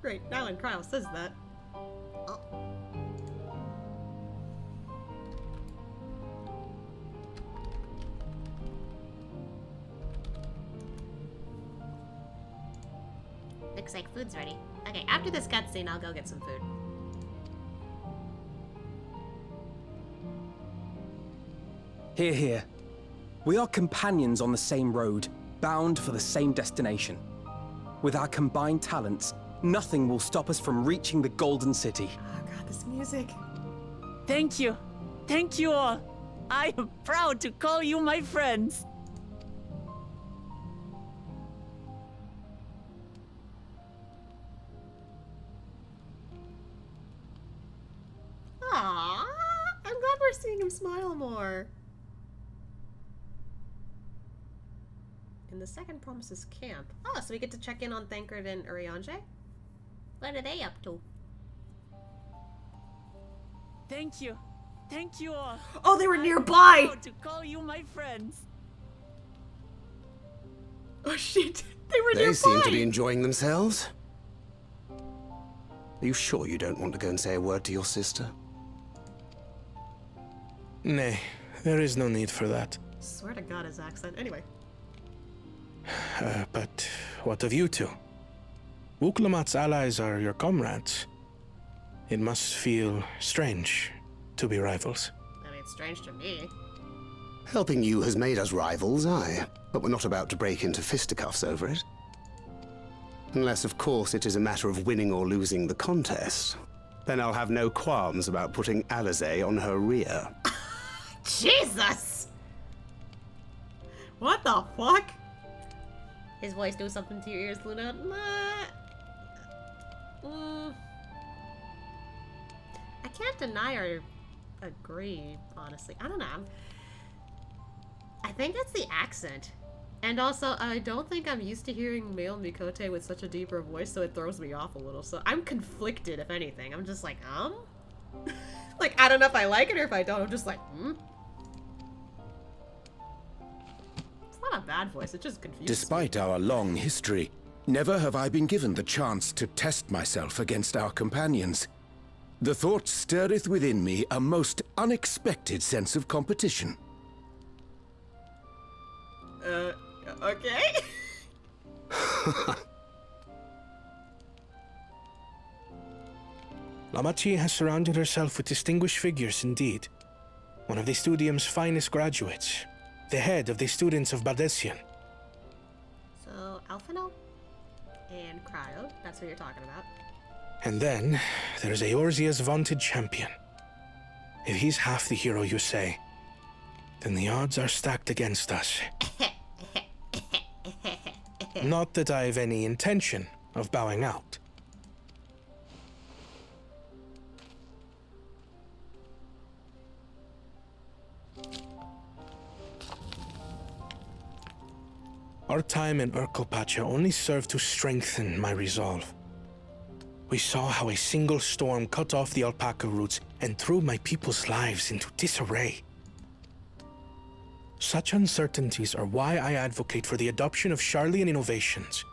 Great, now when Kryl says that. Oh. Looks like food's ready. Okay, after this cutscene, I'll go get some food. Here, here. We are companions on the same road. bound for the same destination. With our combined talents, nothing will stop us from reaching the Golden City. Oh god, this music. Thank you. Thank you all. I am proud to call you my friends. Aww, I'm glad we're seeing him smile more. In the second Promises camp. Oh, so we get to check in on Thancred and Urianger? What are they up to? Thank you. Thank you all. Oh, they were nearby! I am proud to call you my friends. Oh shit, they were nearby! They seem to be enjoying themselves. Are you sure you don't want to go and say a word to your sister? Nay, there is no need for that. Swear to god his accent. Anyway. But what of you two? Wuklamat's allies are your comrades. It must feel strange to be rivals. I mean, it's strange to me. Helping you has made us rivals, aye. But we're not about to break into fisticuffs over it. Unless, of course, it is a matter of winning or losing the contest. Then I'll have no qualms about putting Alizé on her rear. Jesus! What the fuck? His voice do something to your ears, Luna? I can't deny or agree, honestly. I don't know. I think it's the accent. And also, I don't think I'm used to hearing male Mikote with such a deeper voice, so it throws me off a little. So I'm conflicted, if anything. I'm just like, Like, I don't know if I like it or if I don't. I'm just like, It's not a bad voice, it just confuses Despite our long history, never have I been given the chance to test myself against our companions. The thought stirreth within me a most unexpected sense of competition. Okay. Lamachi has surrounded herself with distinguished figures indeed. One of the Studium's finest graduates, the head of the students of Bardessian. So, Alphino and Cryo, that's what you're talking about. And then, there's Eorzea's vaunted champion. If he's half the hero you say, then the odds are stacked against us. Not that I have any intention of bowing out. Our time in Urkelpacha only served to strengthen my resolve. We saw how a single storm cut off the alpaca roots and threw my people's lives into disarray. Such uncertainties are why I advocate for the adoption of Sharlayan innovations,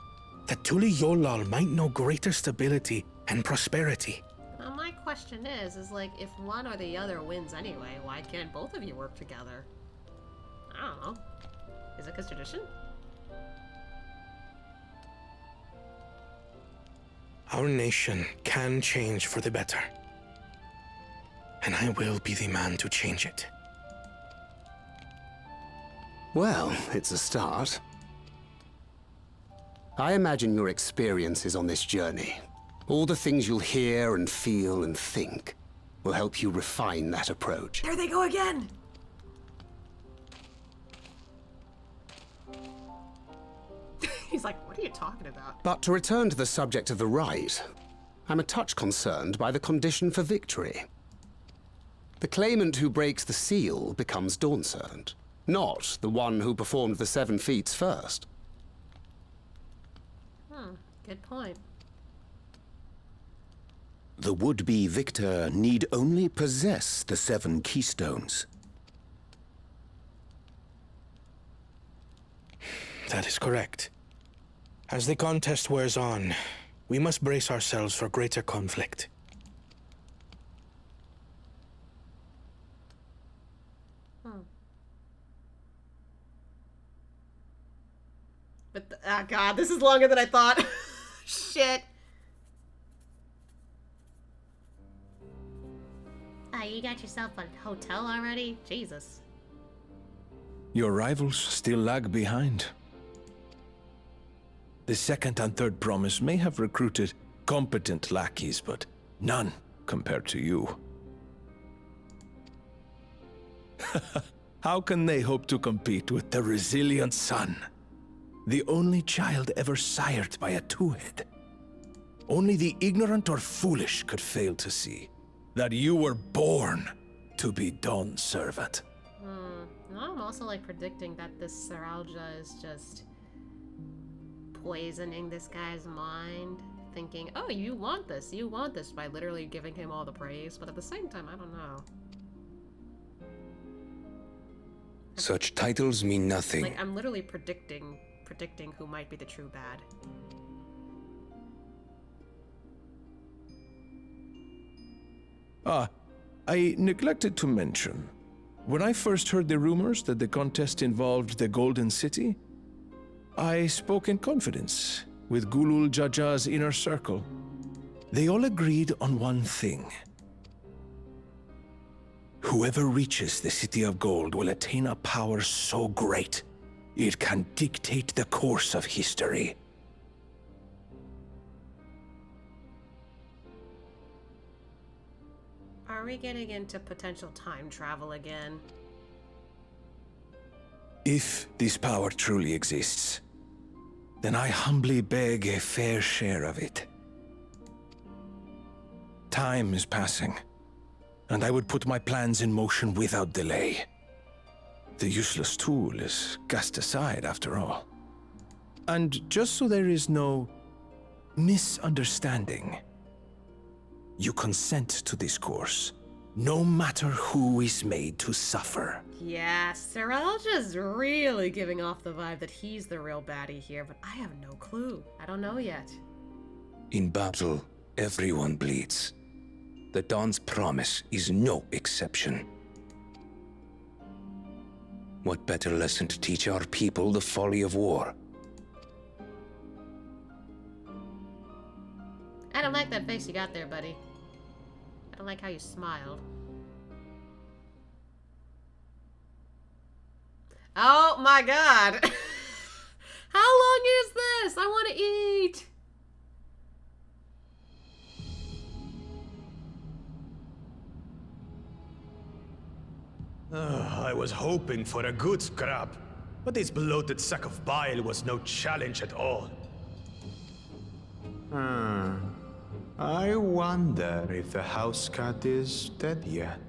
that Tuli Yolal might know greater stability and prosperity. Well, my question is like, if one or the other wins anyway, why can't both of you work together? I don't know. Is it 'cause tradition? Our nation can change for the better. And I will be the man to change it. Well, it's a start. I imagine your experiences on this journey, all the things you'll hear and feel and think, will help you refine that approach. There they go again! He's like, what are you talking about? But to return to the subject of the rite, I'm a touch concerned by the condition for victory. The claimant who breaks the seal becomes Dawn Servant, not the one who performed the 7 feats first. Good point. The would-be victor need only possess the 7 keystones. That is correct. As the contest wears on, we must brace ourselves for greater conflict. But, oh god, this is longer than I thought. Shit. You got yourself a hotel already? Jesus. Your rivals still lag behind. The second and third promise may have recruited competent lackeys, but none compared to you. How can they hope to compete with the resilient son? The only child ever sired by a two-head. Only the ignorant or foolish could fail to see that you were born to be Dawn's servant. I'm also like predicting that this Seralja is just poisoning this guy's mind, thinking, oh, you want this, by literally giving him all the praise, but at the same time, I don't know. Such titles mean nothing. Like, I'm literally predicting who might be the true bad. I neglected to mention, when I first heard the rumors that the contest involved the Golden City, I spoke in confidence with Gulul Jaja's inner circle. They all agreed on one thing. Whoever reaches the City of Gold will attain a power so great, it can dictate the course of history. Are we getting into potential time travel again? If this power truly exists, then I humbly beg a fair share of it. Time is passing, and I would put my plans in motion without delay. The useless tool is cast aside after all. And just so there is no misunderstanding, you consent to this course, no matter who is made to suffer. Yeah, Seralja's really giving off the vibe that he's the real baddie here, but I have no clue. I don't know yet. In battle, everyone bleeds. The Dawn's promise is no exception. What better lesson to teach our people the folly of war? I don't like that face you got there, buddy. I don't like how you smiled. Oh my god! How long is this? I want to eat! I was hoping for a good scrap, but this bloated sack of bile was no challenge at all. I wonder if the house cat is dead yet.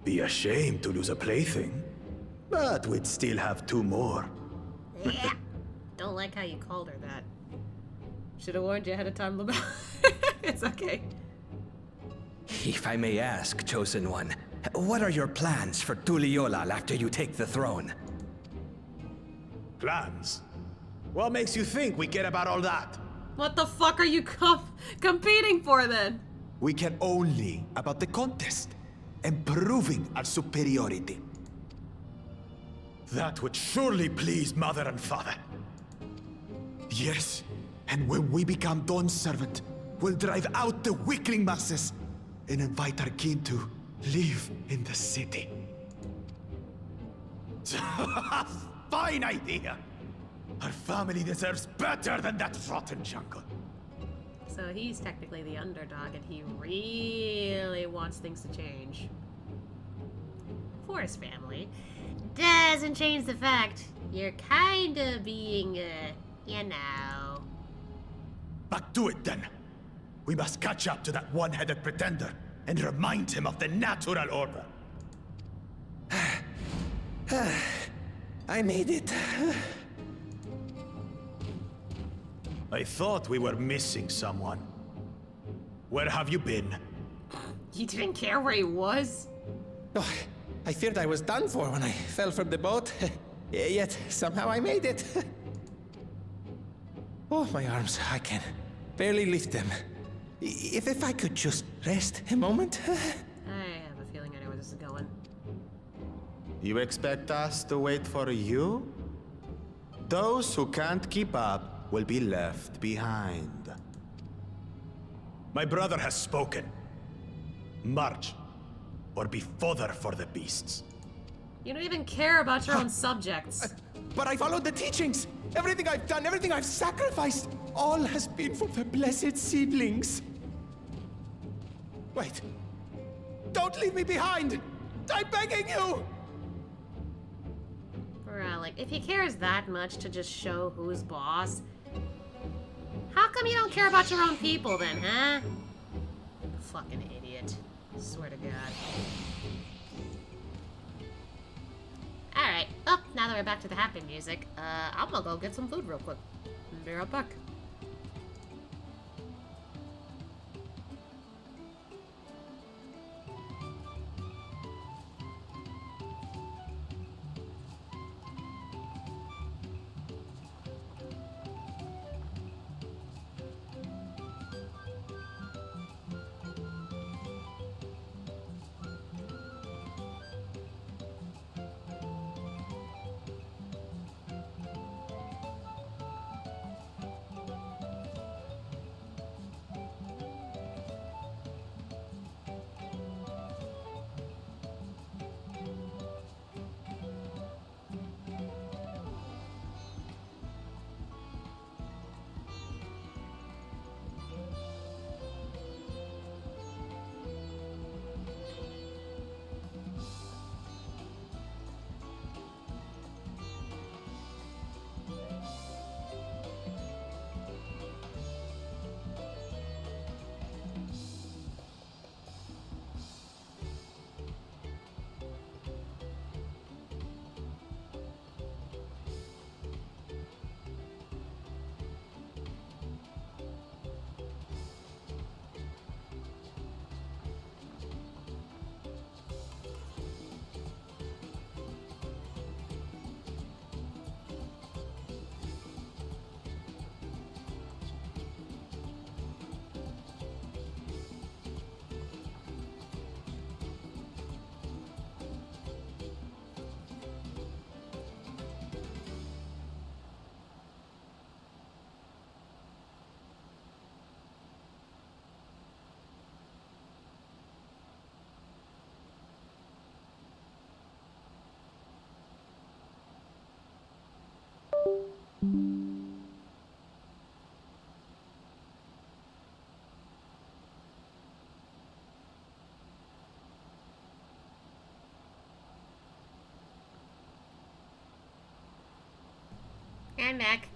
Be a shame to lose a plaything, but we'd still have two more. Yeah. Don't like how you called her that. Should have warned you ahead of time, LaBelle. It's okay. If I may ask, Chosen One, what are your plans for Tuliolal after you take the throne? Plans? What makes you think we care about all that? What the fuck are you competing for then? We care only about the contest and proving our superiority. That would surely please Mother and Father. Yes, and when we become Dawn's servant, we'll drive out the weakling masses and invite our kin to live in the city. Fine idea! Our family deserves better than that rotten jungle. So he's technically the underdog and he really wants things to change. For his family. Doesn't change the fact you're kinda being, you know. Back to it then. We must catch up to that one-headed pretender and remind him of the natural order. I made it. I thought we were missing someone. Where have you been? You didn't care where he was? Oh, I feared I was done for when I fell from the boat. Yet, somehow I made it. Oh, my arms, I can barely lift them. If I could just rest a moment. I have a feeling I know where this is going. You expect us to wait for you? Those who can't keep up will be left behind. My brother has spoken. March, or be fodder for the beasts. You don't even care about your own subjects. But I followed the teachings. Everything I've done, everything I've sacrificed, all has been for the blessed seedlings. Wait. Don't leave me behind! I'm begging you! Bruh, like, if he cares that much to just show who's boss, how come you don't care about your own people then, huh? Fucking idiot. Swear to God. Alright. Oh, now that we're back to the happy music, I'm gonna go get some food real quick. Be right back. I'm back.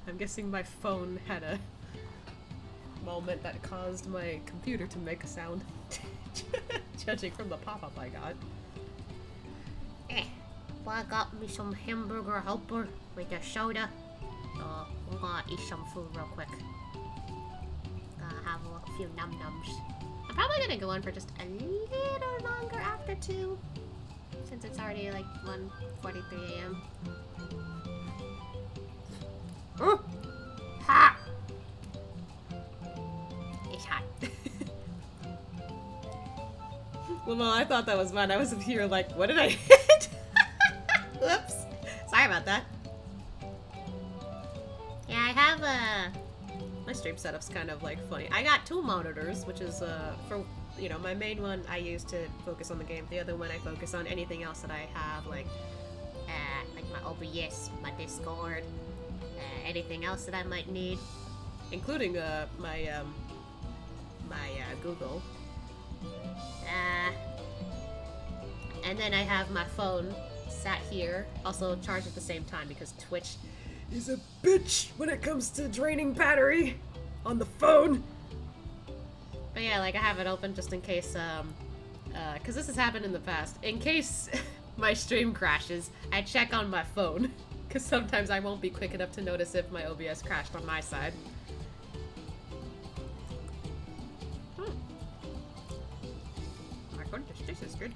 I'm guessing my phone had a moment that caused my computer to make a sound. Judging from the pop-up I got. Well, I got me some hamburger helper with a soda. I'm gonna eat some food real quick. Gonna have a few num-nums. I'm probably gonna go on for just a little longer after 2. Since it's already like 1:43 a.m. Oh! Hot! It's hot. Well, I thought that was mine. I was here like, what did I hit? Whoops. Sorry about that. Yeah, I have my stream setup's kind of like funny. I got 2 monitors, which is for, you know, my main one I use to focus on the game. The other one I focus on anything else that I have, like my OBS, my Discord, anything else that I might need, including my Google. And then I have my phone sat here, also charged at the same time because Twitch is a bitch when it comes to draining battery on the phone. But yeah, like I have it open just in case, because this has happened in the past. In case my stream crashes, I check on my phone. Because sometimes I won't be quick enough to notice if my OBS crashed on my side. My goodness, this is good.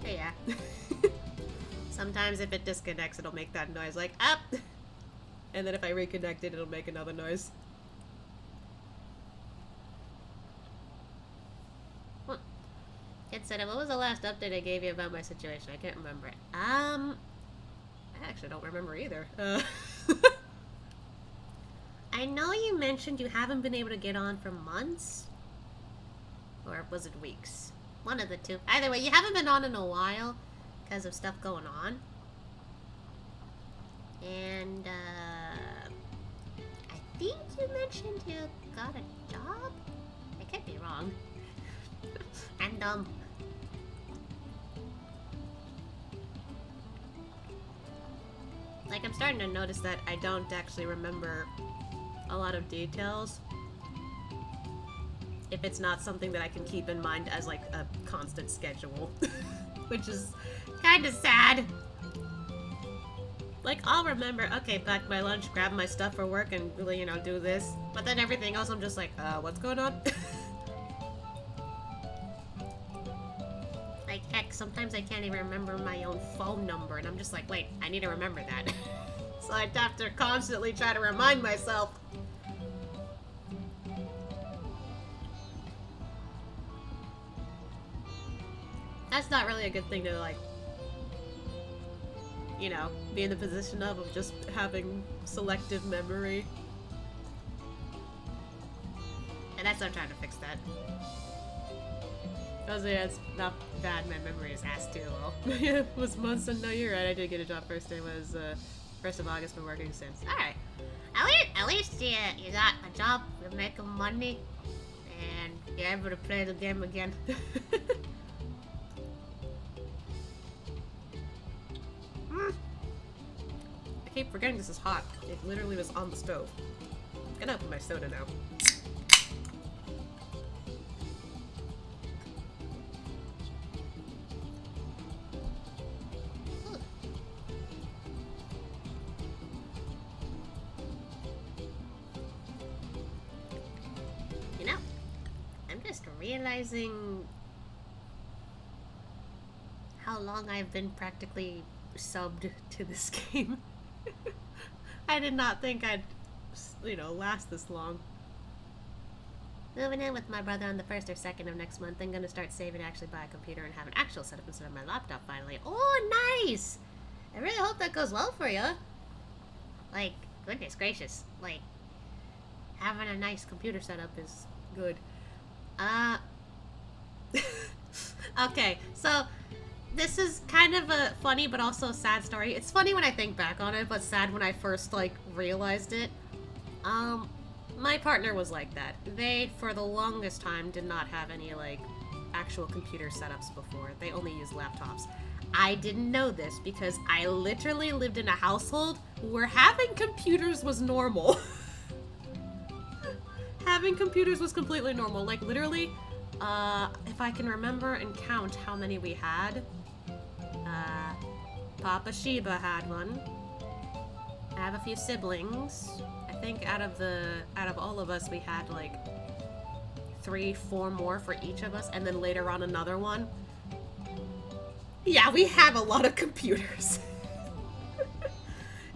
Hey, yeah. Sometimes if it disconnects, it'll make that noise like, up! And then if I reconnect it, it'll make another noise. It said, what was the last update I gave you about my situation? I can't remember it. I actually don't remember either. I know you mentioned you haven't been able to get on for months. Or was it weeks? One of the two. Either way, you haven't been on in a while because of stuff going on. And, I think you mentioned you got a job? I could be wrong. And, like, I'm starting to notice that I don't actually remember a lot of details. If it's not something that I can keep in mind as, like, a constant schedule. Which is kind of sad. Like, I'll remember, okay, pack my lunch, grab my stuff for work, and really, you know, do this. But then everything else, I'm just like, what's going on? Like, heck, sometimes I can't even remember my own phone number, and I'm just like, wait, I need to remember that. So I'd have to constantly try to remind myself. That's not really a good thing to, like, you know, be in the position of just having selective memory. And that's what I'm trying to fix that. Because yeah, it's not bad, my memory is ass too well. Yeah, it was months and no, you're right, I did get a job first day was 1st of August, been working since. Alright. At least you got a job, you're making money, and you're able to play the game again. I keep forgetting this is hot. It literally was on the stove. I'm gonna open my soda now. You know, I'm just realizing how long I've been practically subbed to this game. I did not think I'd, you know, last this long. Moving in with my brother on the 1st or 2nd of next month. I'm gonna start saving to actually buy a computer and have an actual setup instead of my laptop finally. Oh, nice! I really hope that goes well for you. Like, goodness gracious. Like, having a nice computer setup is good. Okay, so this is kind of a funny but also a sad story. It's funny when I think back on it, but sad when I first, like, realized it. My partner was like that. They, for the longest time, did not have any, like, actual computer setups before. They only used laptops. I didn't know this because I literally lived in a household where having computers was normal. Having computers was completely normal. Like, literally, if I can remember and count how many we had, Papa Sheba had one. I have a few siblings. I think out of all of us, we had like 3, 4 more for each of us, and then later on another one. Yeah, we have a lot of computers.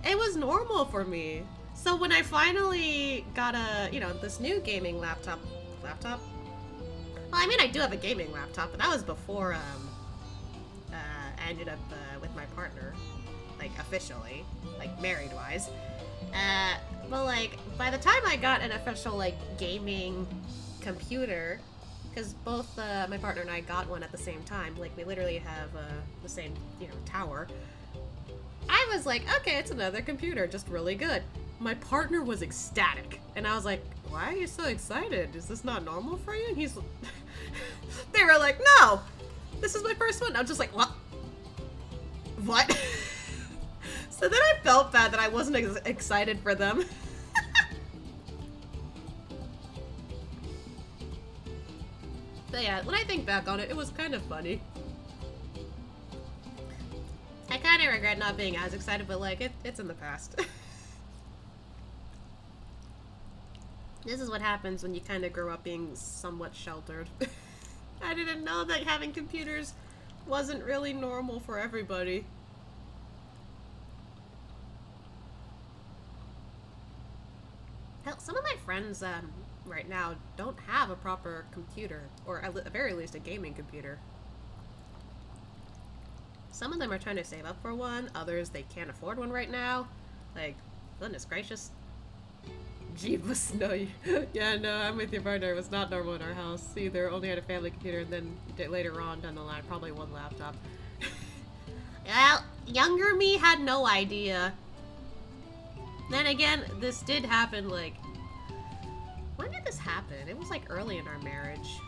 It was normal for me. So when I finally got this new gaming laptop? Well, I mean, I do have a gaming laptop, but that was before, I ended up, with my partner, like, officially, like, married-wise. But, like, by the time I got an official, like, gaming computer, because both, my partner and I got one at the same time, like, we literally have, the same, tower, I was like, okay, it's another computer, just really good. My partner was ecstatic, and I was like, why are you so excited? Is this not normal for you? And he's, they were like, no, this is my first one. I'm just like, what? What? So then I felt bad that I wasn't excited for them. But yeah, when I think back on it, it was kind of funny. I kind of regret not being as excited, but like, it's in the past. This is what happens when you kind of grow up being somewhat sheltered. I didn't know that having computers wasn't really normal for everybody. Hell, some of my friends right now don't have a proper computer, or at the very least a gaming computer. Some of them are trying to save up for one, others they can't afford one right now. Like, goodness gracious. Jeebus, no. Yeah, no, I'm with your partner. It was not normal in our house either. Only had a family computer, and then later on down the line, probably one laptop. Well, younger me had no idea. Then again, this did happen, like... When did this happen? It was, like, early in our marriage.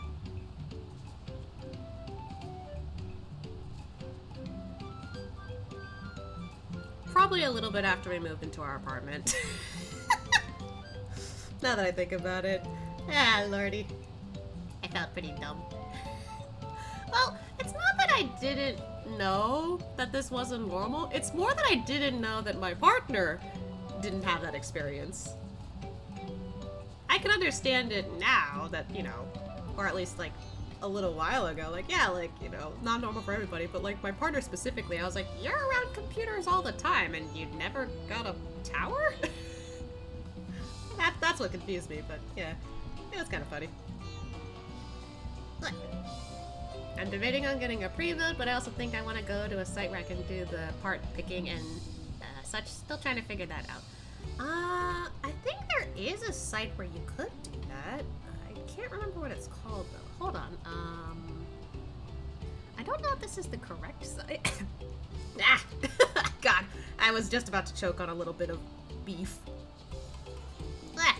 Probably a little bit after we moved into our apartment. Now that I think about it. Ah, lordy. I felt pretty dumb. Well, it's not that I didn't know that this wasn't normal. It's more that I didn't know that my partner didn't have that experience. I can understand it now that, you know, or at least like a little while ago, like, yeah, like, you know, not normal for everybody, but like my partner specifically, I was like, you're around computers all the time and you never got a tower? That's what confused me, but yeah, it was kind of funny. Look, I'm debating on getting a pre-build, but I also think I want to go to a site where I can do the part picking and such. Still trying to figure that out. I think there is a site where you could do that. I can't remember what it's called though. Hold on. I don't know if this is the correct site. Ah! God, I was just about to choke on a little bit of beef. Ah.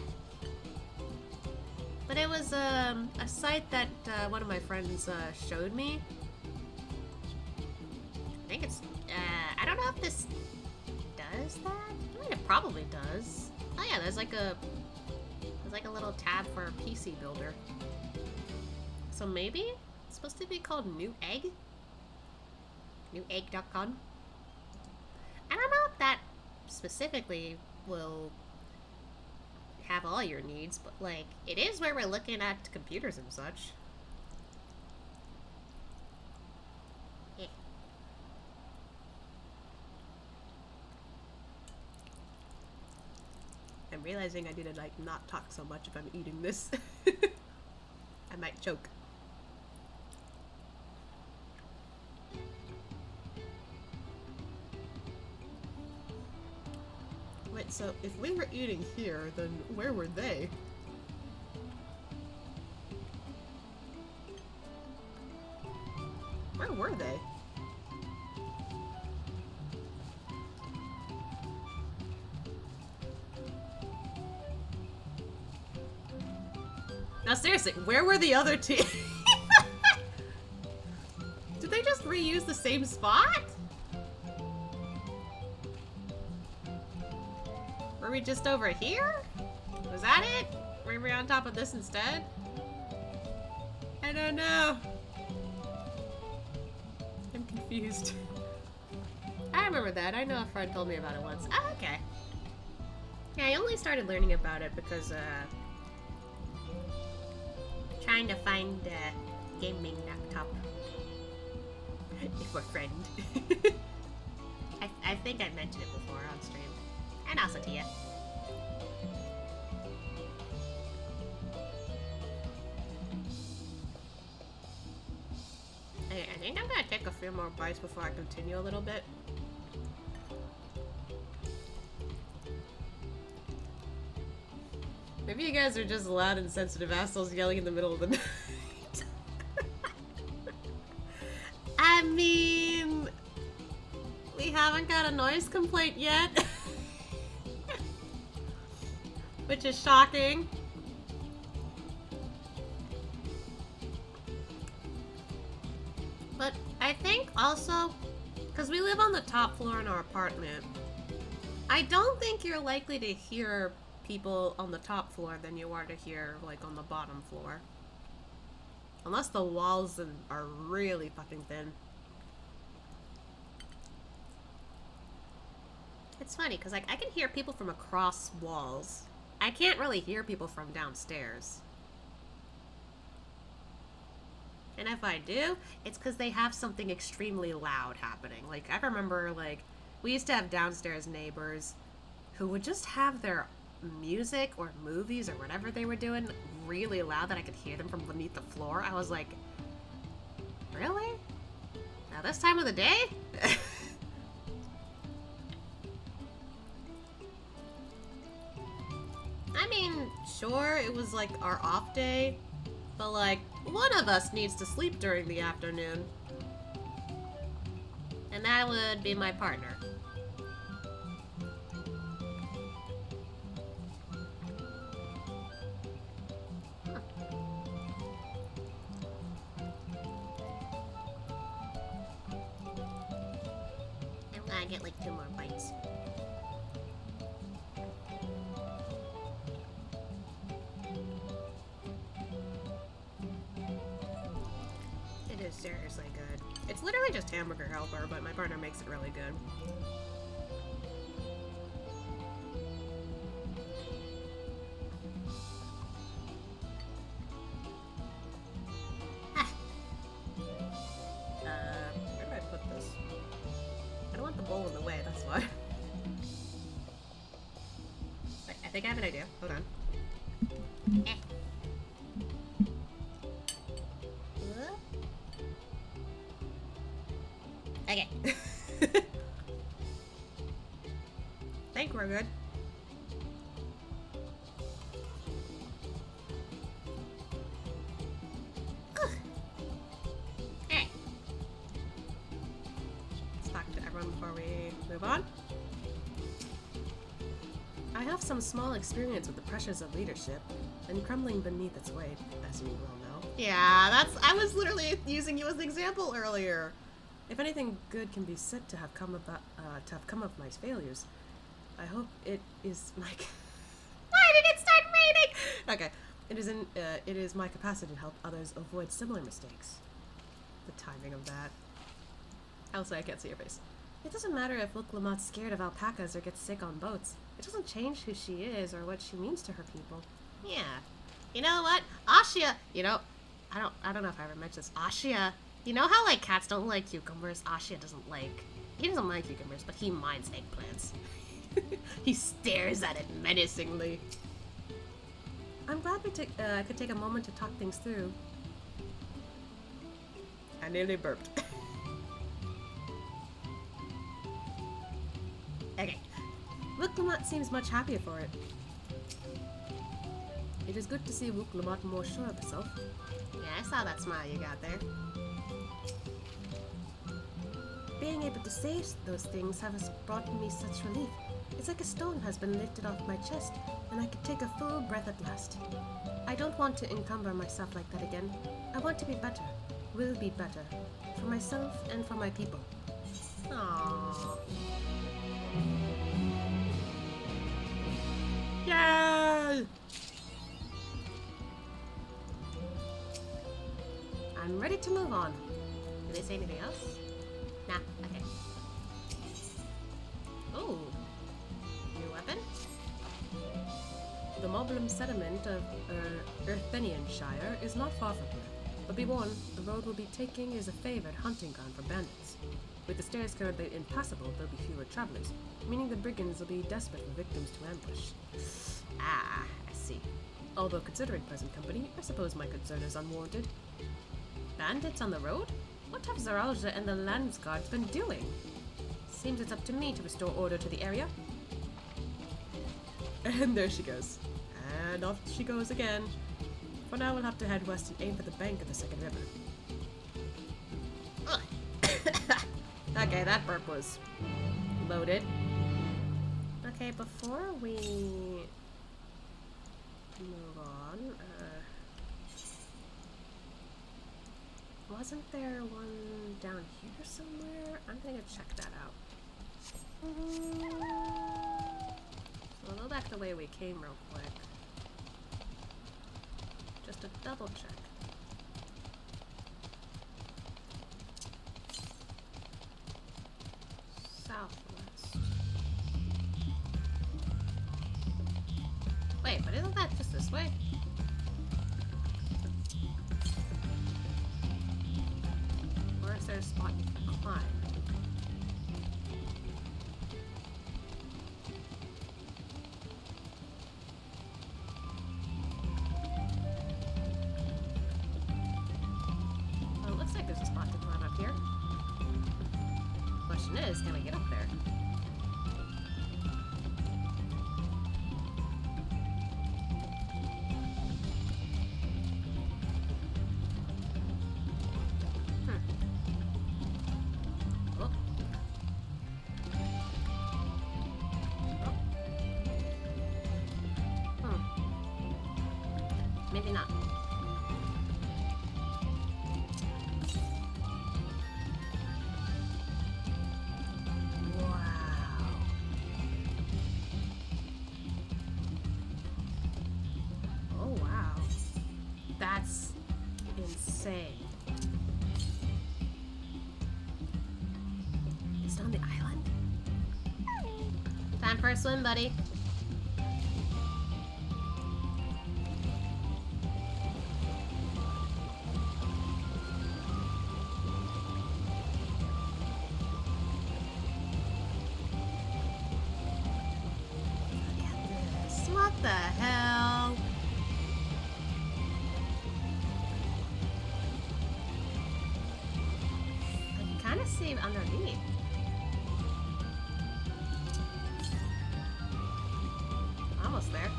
But it was a site that one of my friends showed me. I think it's, I don't know if this does that. I mean, it probably does. Oh yeah, there's like a little tab for a PC builder. So maybe it's supposed to be called New Egg? Newegg.com? I don't know if that specifically will have all your needs, but like, it is where we're looking at computers and such. Yeah. I'm realizing I need to like not talk so much if I'm eating this. I might choke. Wait, so if we were eating here, then where were they? Where were they? Now seriously, where were the other two? Did they just reuse the same spot? Were we just over here? Was that it? Were we on top of this instead? I don't know. I'm confused. I remember that. I know a friend told me about it once. Oh, okay. Yeah, I only started learning about it because, trying to find a gaming laptop for a friend. I think I mentioned it before on stream. And also to you. Hey, I think I'm gonna take a few more bites before I continue a little bit. Maybe you guys are just loud and sensitive assholes yelling in the middle of the night. I mean, we haven't got a noise complaint yet. Which is shocking. But I think also, because we live on the top floor in our apartment, I don't think you're likely to hear people on the top floor than you are to hear like on the bottom floor. Unless the walls are really fucking thin. It's funny because like I can hear people from across walls. I can't really hear people from downstairs. And if I do, it's because they have something extremely loud happening. Like, I remember, like, we used to have downstairs neighbors who would just have their music or movies or whatever they were doing really loud that I could hear them from beneath the floor. I was like, really? Now this time of the day? I mean, sure, it was like our off day, but like, one of us needs to sleep during the afternoon. And that would be my partner. I'm gonna get like 2 more bites. It is seriously good. It's literally just hamburger helper, but my partner makes it really good. Where do I put this? I don't want the bowl in the way, that's why. I think I have an idea. Hold on. Okay. Think we're good. Hey. Let's talk to everyone before we move on. I have some small experience with the pressures of leadership and crumbling beneath its weight, as you well know. Yeah, I was literally using you as an example earlier. If anything good can be said to have come of my failures, I hope it is my. Why did it start raining? Okay, it is my capacity to help others avoid similar mistakes. The timing of that. Also, I can't see your face. It doesn't matter if Wuklamat's scared of alpacas or gets sick on boats. It doesn't change who she is or what she means to her people. Yeah. You know what? Ashia, you know, I don't know if I ever mentioned this. Ashia, you know how like cats don't like cucumbers? Ashia doesn't like cucumbers, but he minds eggplants. He stares at it menacingly. I'm glad we could take a moment to talk things through. I nearly burped. Okay. Wuklamat seems much happier for it. It is good to see Wuklamat more sure of herself. Yeah, I saw that smile you got there. Being able to say those things has brought me such relief. It's like a stone has been lifted off my chest, and I can take a full breath at last. I don't want to encumber myself like that again. I want to be better. Will be better. For myself and for my people. Aww. Yay! I'm ready to move on. Did they say anything else? Nah, okay. Ooh. New weapon? The Moblin settlement of Shire is not far from here. But be warned, the road we'll be taking is a favored hunting ground for bandits. With the stairs currently impassable, there'll be fewer travelers, meaning the brigands will be desperate for victims to ambush. Ah, I see. Although considering present company, I suppose my concern is unwarranted. Bandits on the road? What have Zaralja and the Landsguards been doing? Seems it's up to me to restore order to the area. And there she goes. And off she goes again. For now, we'll have to head west and aim for the bank of the second river. Okay, that burp was loaded. Okay, before we move on, wasn't there one down here somewhere? I'm gonna check that out. So we'll go back the way we came real quick. Just to double check. Southwest. Wait, but isn't that just this way? Or is there a spot you can climb? Well, it looks like there's a spot to climb up here. Question is, can we get up there? maybe not. Wow. Oh wow. That's insane. Is it on the island? Time for a swim, buddy. What the hell? I can kind of see underneath. Almost there.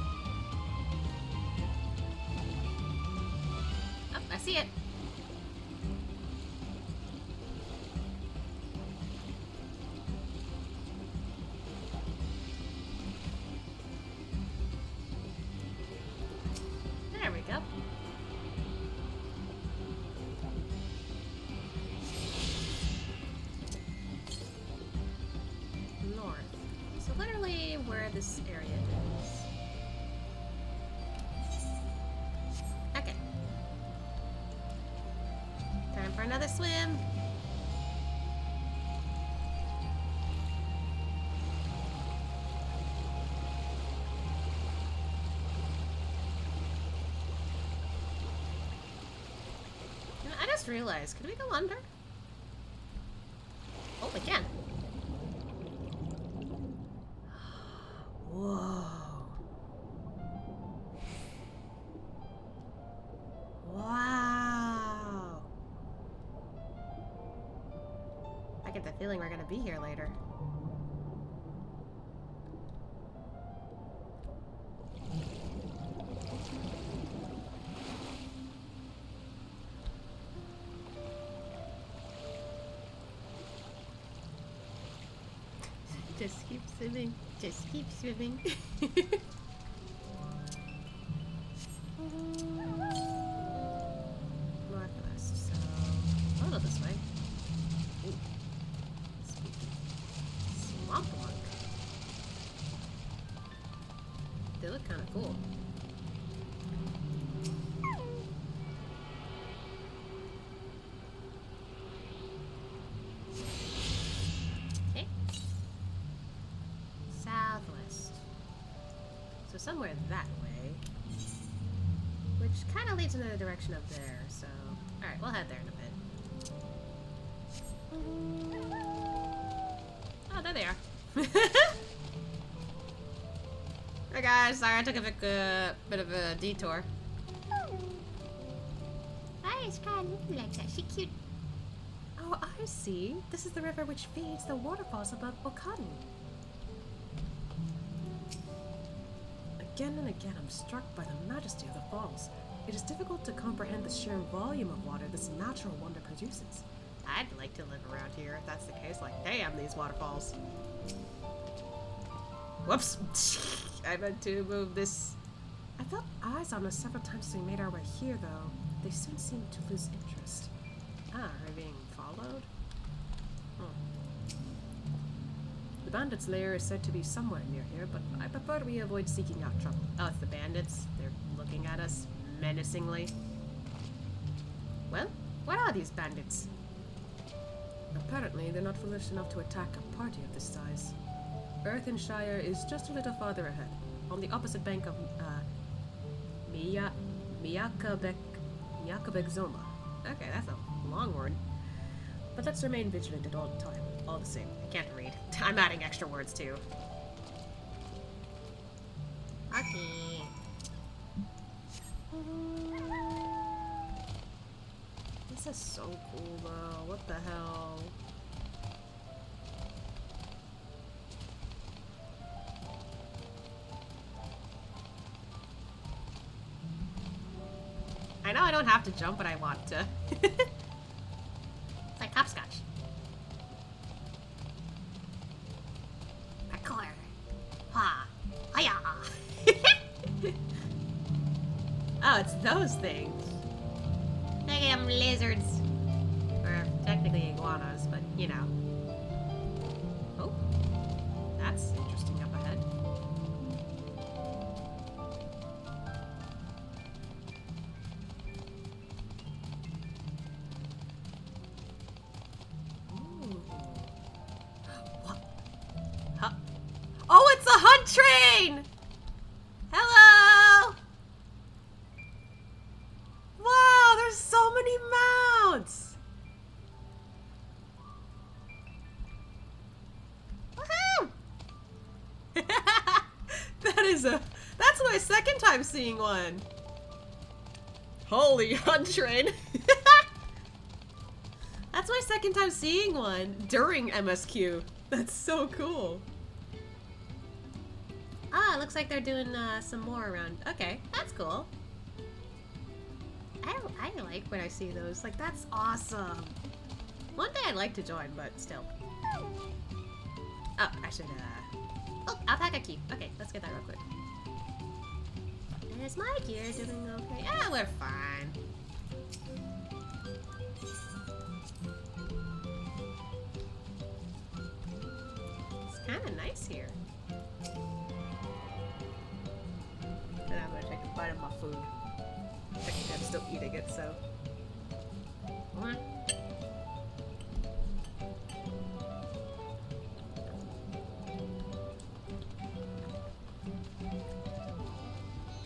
Oh, I see it. There we go. North. So literally where this area is. Okay. Time for another swim. You know, I just realized, could we go under? Oh, we can. Whoa. Wow. I get the feeling we're gonna be here later. Just keep swimming. Just keep swimming. Northwest, so I'll go this way. Ooh. Spooky. Swamp Lunk. They look kind of cool. Okay. Southwest. So somewhere that way. Which kind of leads in the direction of there, so... Alright, we'll head there in a bit. Oh, there they are. Hey guys, sorry I took a bit of a detour. Hi, it's kind of moving like that. She cute. Oh, I see. This is the river which feeds the waterfalls above Okanu. Again and again, I'm struck by the majesty of the falls. It is difficult to comprehend the sheer volume of water this natural wonder produces. I'd like to live around here if that's the case. Like, damn, these waterfalls. Whoops. I meant to move this. I felt eyes on us several times as we made our way here, though. They soon seemed to lose interest. Ah, are we being followed? The bandits' lair is said to be somewhere near here, but I prefer we avoid seeking out trouble. Oh, it's the bandits. They're looking at us menacingly. Well, what are these bandits? Apparently, they're not foolish enough to attack a party of this size. Earthenshire is just a little farther ahead, on the opposite bank of Miyakabek Zoma. Okay, that's a long word. But let's remain vigilant at all time, all the same. I can't read. I'm adding extra words too. Okay. This is so cool though. What the hell? I know I don't have to jump, but I want to. It's like hopscotch. Parkour. Ha. Hiya. Oh, Oh, it's those things. Look at them lizards. Or technically iguanas, but you know. Oh, that's interesting up ahead. Ooh. What? Huh? Oh, it's a hunt train! Hello! Wow, there's so many mounts! Woohoo! That's my second time seeing one. Holy hunt train. That's my second time seeing one during MSQ. That's so cool. Ah, looks like they're doing some more around. Okay, that's cool. I like when I see those. Like, that's awesome. One day I'd like to join, but still. Oh, I should, oh, alpaca key. Okay, let's get that real quick. Is my gear doing okay? Yeah, we're fine. It's kind of nice here. Then I'm gonna take a bite of my food. Technically, I'm still eating it, so.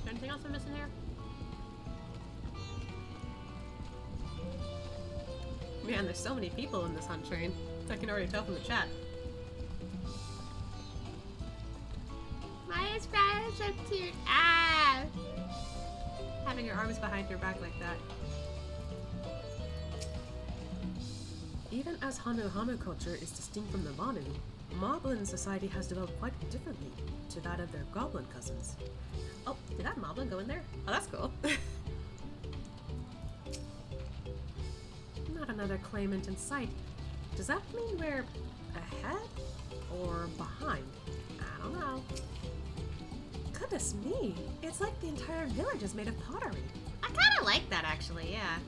Anything else I'm missing here? Man, there's so many people in this hunt train. I can already tell from the chat. My friend is so cute. Ah! Having your arms behind your back like that. Even as Hanu culture is distinct from the Hanu, Moblin society has developed quite differently to that of their goblin cousins. Oh, did that Moblin go in there? Oh, that's cool. Not another claimant in sight. Does that mean we're ahead or behind? I don't know. Goodness me, it's like the entire village is made of pottery. I kind of like that, actually, yeah.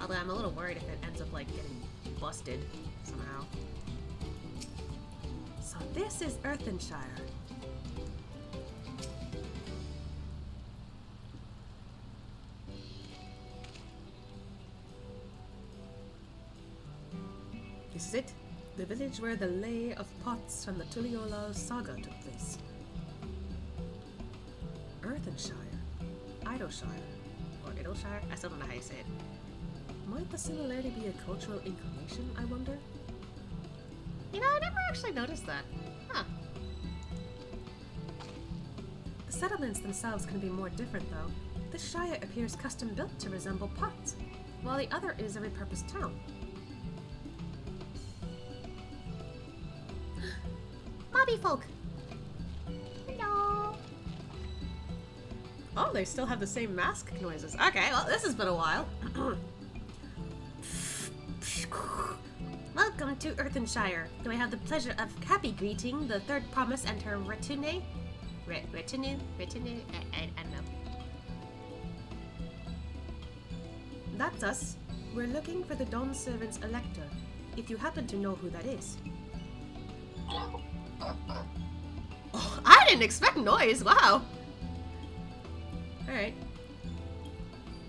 Although I'm a little worried if it ends up, like, getting busted somehow. So this is Earthenshire. This is it. The village where the Lay of Pots from the Tuliyola saga took place. Earthenshire. Idleshire. Or Idleshire? I still don't know how you say it. Might the similarity be a cultural inclination, I wonder? You know, I never actually noticed that. Huh. The settlements themselves can be more different, though. This shire appears custom-built to resemble Pots, while the other is a repurposed town. Mobby folk! Hello! Oh, they still have the same mask noises. Okay, well, this has been a while. Welcome to Earthenshire. Do I have the pleasure of happy greeting the third promise and her retinue? Retinue? I don't know. That's us. We're looking for the Dawn Servant's Elector, if you happen to know who that is. Oh, I didn't expect noise, wow! Alright.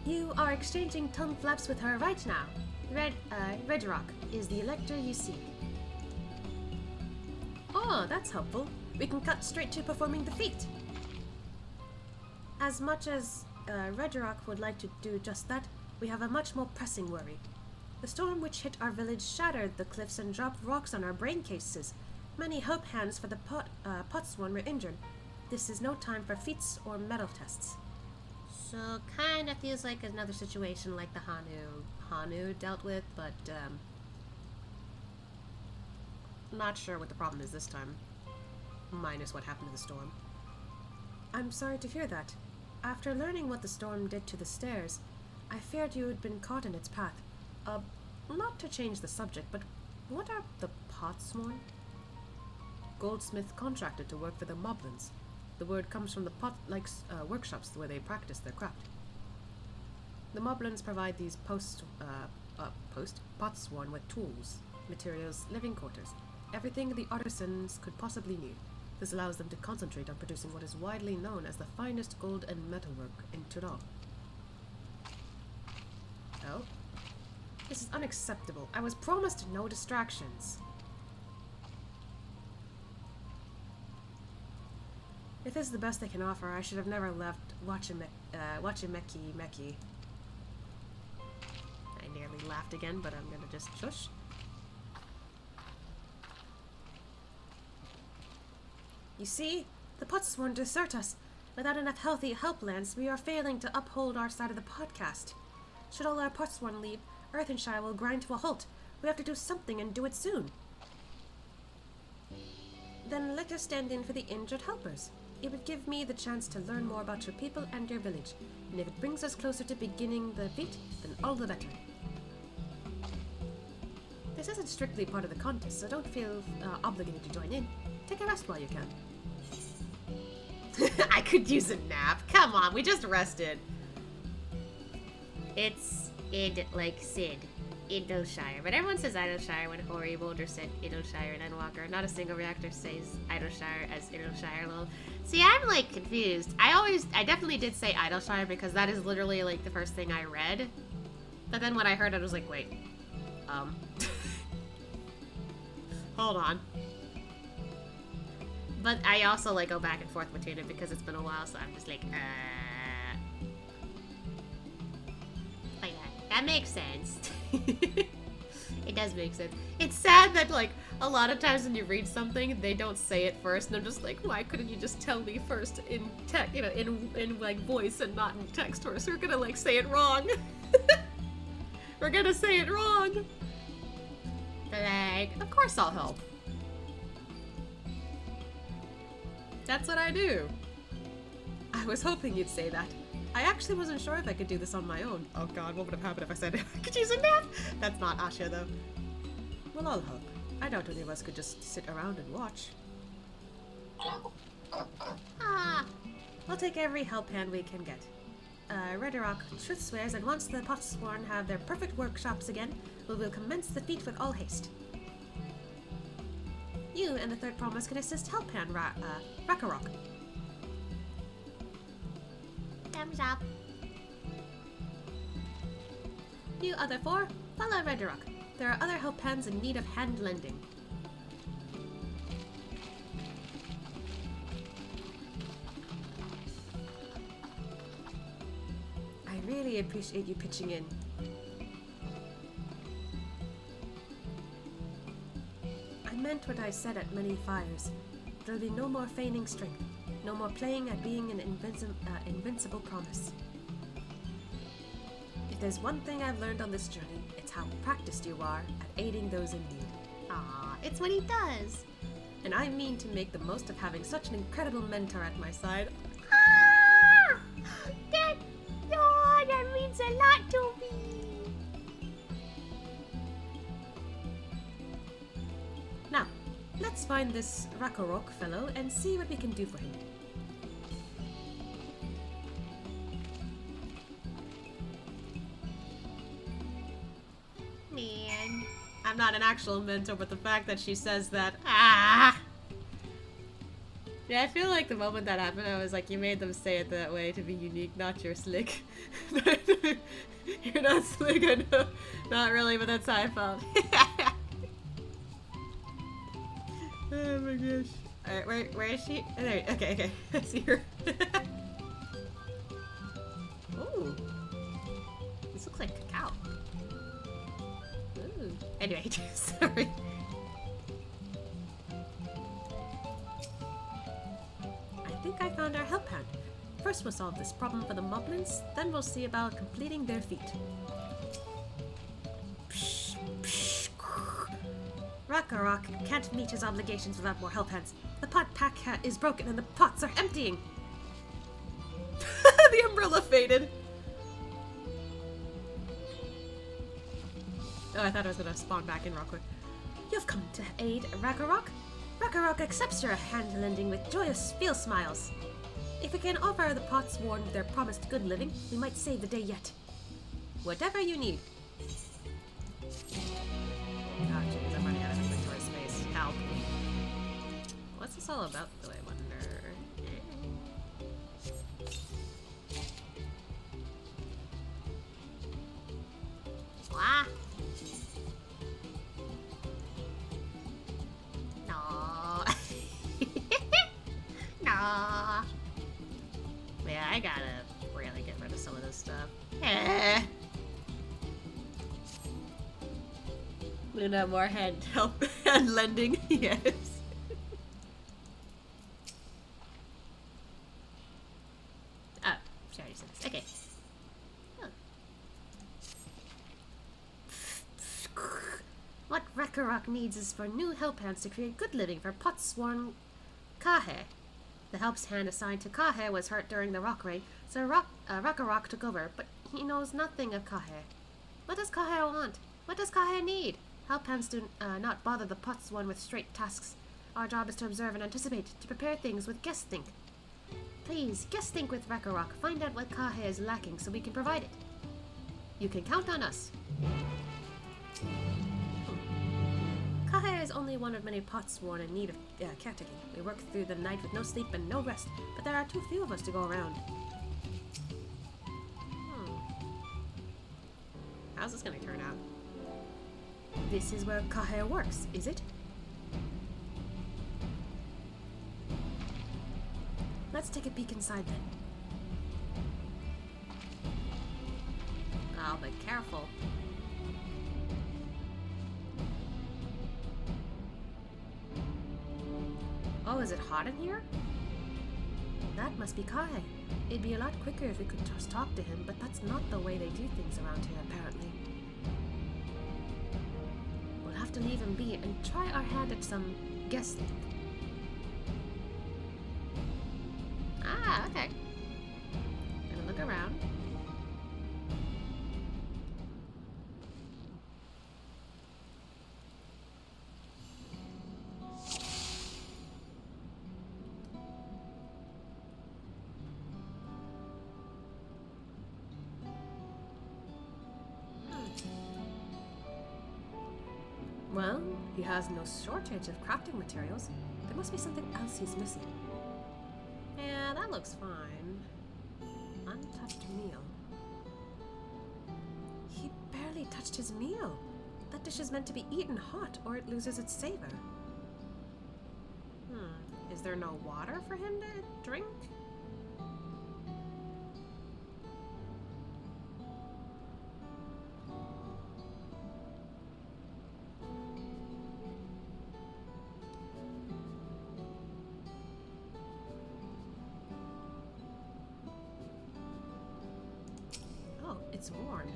You are exchanging tongue flaps with her right now. Red Rock is the elector you seek. Oh, that's helpful. We can cut straight to performing the feat. As much as Red Rock would like to do just that, we have a much more pressing worry. The storm which hit our village shattered the cliffs and dropped rocks on our brain cases. Many hope hands for the Potsworn were injured. This is no time for feats or metal tests. So, kinda feels like another situation like the Hanu dealt with, but, not sure what the problem is this time. Minus what happened to the storm. I'm sorry to hear that. After learning what the storm did to the stairs, I feared you had been caught in its path. Not to change the subject, but what are the Potsworn? Goldsmith contracted to work for the Moblins. The word comes from the workshops where they practice their craft. The Moblins provide these potsworn with tools, materials, living quarters, everything the artisans could possibly need. This allows them to concentrate on producing what is widely known as the finest gold and metalwork in Tural. Oh? This is unacceptable. I was promised no distractions. If this is the best they can offer, I should have never left Wachimeki. I nearly laughed again, but I'm gonna just shush. You see, the Potsworn desert us. Without enough healthy helplands, we are failing to uphold our side of the podcast. Should all our Potsworn leave, Earthenshire will grind to a halt. We have to do something and do it soon. Then let us stand in for the injured helpers. It would give me the chance to learn more about your people and your village, and if it brings us closer to beginning the feat, then all the better. This isn't strictly part of the contest, so don't feel obligated to join in. Take a rest while you can. I could use a nap. Come on, we just rested. It's like Sid. Idleshire. But everyone says Idleshire when Hori Boulder said Idleshire and Endwalker. Not a single reactor says Idleshire as Idleshire, lol. See, I'm like confused. I definitely did say Idleshire because that is literally like the first thing I read. But then when I heard it, I was like, wait. Hold on. But I also like go back and forth between it because it's been a while, so I'm just like, like that makes sense. It does make sense. It's sad that like a lot of times when you read something, they don't say it first, and I'm just like, why couldn't you just tell me first in text, you know, in like voice and not in text? Or so we're gonna like say it wrong. We're gonna say it wrong. But like, of course I'll help. That's what I do. I was hoping you'd say that. I actually wasn't sure if I could do this on my own. Oh god, what would have happened if I said I could use a nap? That's not Asha, though. Well, I'll help. I doubt any of us could just sit around and watch. We'll take every help hand we can get. Redderock truth swears that once the Potsworn have their perfect workshops again, we will commence the feat with all haste. You and the third promise can assist help hand Rakarok. Thumbs up. You other four, follow Redderock. There are other help hands in need of hand lending. I really appreciate you pitching in. I meant what I said at many fires. There'll be no more feigning strength. No more playing at being an invincible promise. If there's one thing I've learned on this journey, it's how practiced you are at aiding those in need. Ah, it's what he does. And I mean to make the most of having such an incredible mentor at my side. Ah! That means a lot to me. Now, let's find this Rakarok fellow and see what we can do for him. Man. I'm not an actual mentor, but the fact that she says that, Yeah, I feel like the moment that happened, I was like, you made them say it that way to be unique, not you're slick. You're not slick, I know. Not really, but that's how I felt. Oh my gosh. Alright, where is she? Oh, there, okay, I see her. Ooh. This looks like cacao. Ooh. Anyway, sorry. I think I found our help hand. First we'll solve this problem for the Moblins, then we'll see about completing their feat. Rakarok can't meet his obligations without more help hands. The pot pack is broken and the pots are emptying. The umbrella faded. Oh, I thought I was gonna spawn back in real quick. You've come to aid Rakarok. Rakarok accepts your hand lending with joyous feel smiles. If we can offer the Potsworn their promised good living, we might save the day yet. Whatever you need. Oh, jeez, I'm running out of inventory space. Help. What's this all about, though, I wonder? Ah! No. No. Yeah, I gotta really get rid of some of this stuff. Luna, more hand help and lending. Yes. Oh, she already said this. Okay. What Rakarok needs is for new help hands to create good living for pot-sworn Kahe. The help's hand assigned to Kahe was hurt during the rock raid, so Rakarok took over, but he knows nothing of Kahe. What does Kahe want? What does Kahe need? Help hands do not bother the pot-sworn with straight tasks. Our job is to observe and anticipate, to prepare things with guess think. Please, guess think with Rakarok. Find out what Kahe is lacking so we can provide it. You can count on us. Kahe is only one of many pot-sworn in need of caretaking. We work through the night with no sleep and no rest, but there are too few of us to go around. How's this gonna turn out? This is where Kahe works, is it? Let's take a peek inside then. Oh, but careful. Oh, is it hot in here? That must be Kahe. It'd be a lot quicker if we could just talk to him, but that's not the way they do things around here, apparently. We'll have to leave him be and try our hand at some guessing. Ah, okay. Gonna look around. Well, he has no shortage of crafting materials. There must be something else he's missing. Yeah, that looks fine. Untouched meal. He barely touched his meal. That dish is meant to be eaten hot, or it loses its savor. Is there no water for him to drink? It's worn.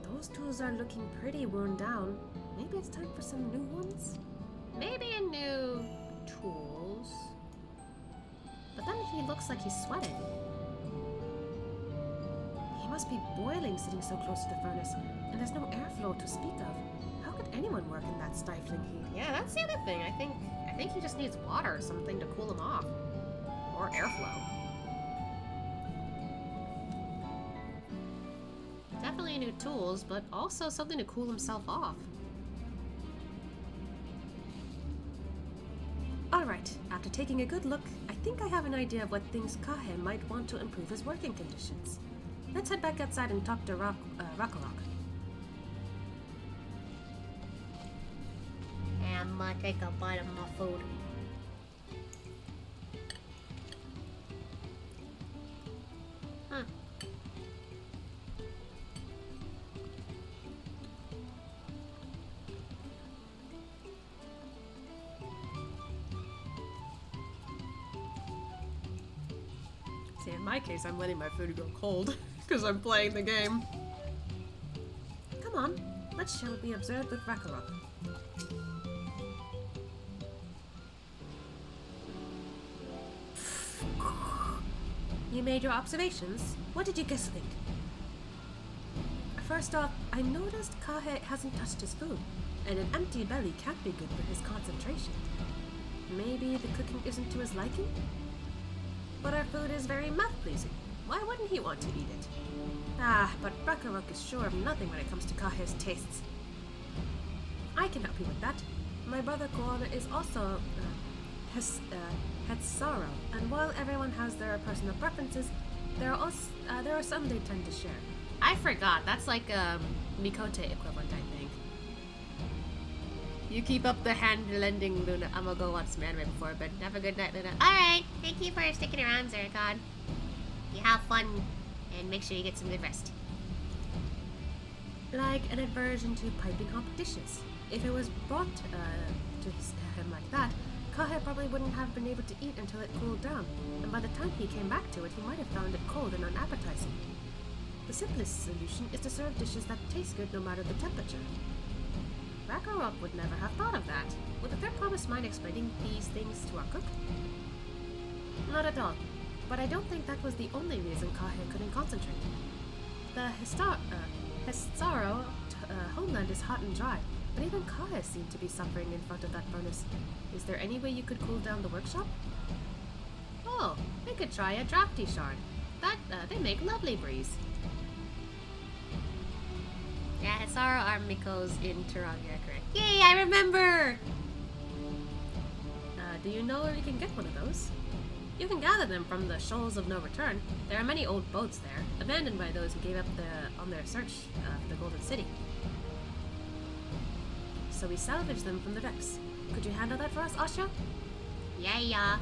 Those tools are looking pretty worn down. Maybe it's time for some new ones? Maybe a new tools. But then he looks like he's sweating. He must be boiling sitting so close to the furnace, and there's no airflow to speak of. How could anyone work in that stifling heat? Yeah, that's the other thing. I think he just needs water or something to cool him off. Or airflow. Definitely new tools, but also something to cool himself off. Alright, after taking a good look, I think I have an idea of what things Kahe might want to improve his working conditions. Let's head back outside and talk to Rakarok. I'm gonna take a bite of my food. See, in my case, I'm letting my food go cold because I'm playing the game. Come on, let's shall we observe with Rakarok. You made your observations? What did you guess think? First off, I noticed Kahe hasn't touched his food, and an empty belly can't be good for his concentration. Maybe the cooking isn't to his liking? But our food is very mouth-pleasing. Why wouldn't he want to eat it? Ah, but Rakarok is sure of nothing when it comes to Kahe's tastes. I can help you with that. My brother Kuana is also Hetsaro, and while everyone has their personal preferences, there are some they tend to share. I forgot. That's like Mikote equivalent, I think. You keep up the hand-lending, Luna. I'm gonna go watch some anime before bed. Have a good night, Luna. Alright, thank you for sticking around, Zeracon. You have fun, and make sure you get some good rest. Like an aversion to piping hot dishes. If it was brought to him like that, Kahe probably wouldn't have been able to eat until it cooled down, and by the time he came back to it, he might have found it cold and unappetizing. The simplest solution is to serve dishes that taste good no matter the temperature. Rakarok would never have thought of that. Would the third promise mind explaining these things to our cook? Not at all, but I don't think that was the only reason Kahe couldn't concentrate. The Hestaro homeland is hot and dry, but even Kahe seemed to be suffering in front of that furnace. Is there any way you could cool down the workshop? Oh, we could try a drafty shard. They make lovely breeze. Yeah, Hesaro are Miko's in Turagia, correct? Yay, I remember! Do you know where you can get one of those? You can gather them from the Shoals of No Return. There are many old boats there, abandoned by those who gave up on their search for the Golden City. So we salvage them from the wrecks. Could you handle that for us, Asha? Yeah.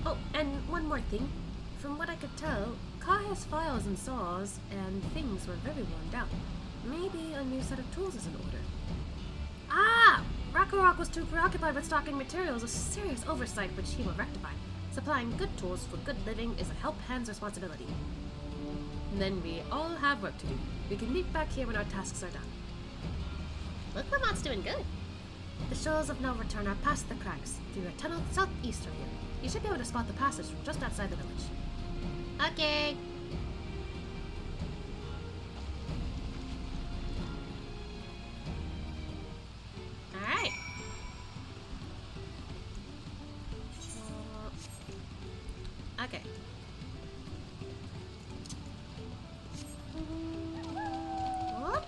Oh, and one more thing. From what I could tell, Kahe's files and saws and things were very worn down. Maybe a new set of tools is in order. Ah! Rakarok was too preoccupied with stocking materials, a serious oversight which he will rectify. Supplying good tools for good living is a help hand's responsibility. And then we all have work to do. We can meet back here when our tasks are done. Looklamot's doing good. The Shoals of No Return are past the crags, through a tunnel southeast of here. You should be able to spot the passage from just outside the village. Okay. Alright. Okay. What?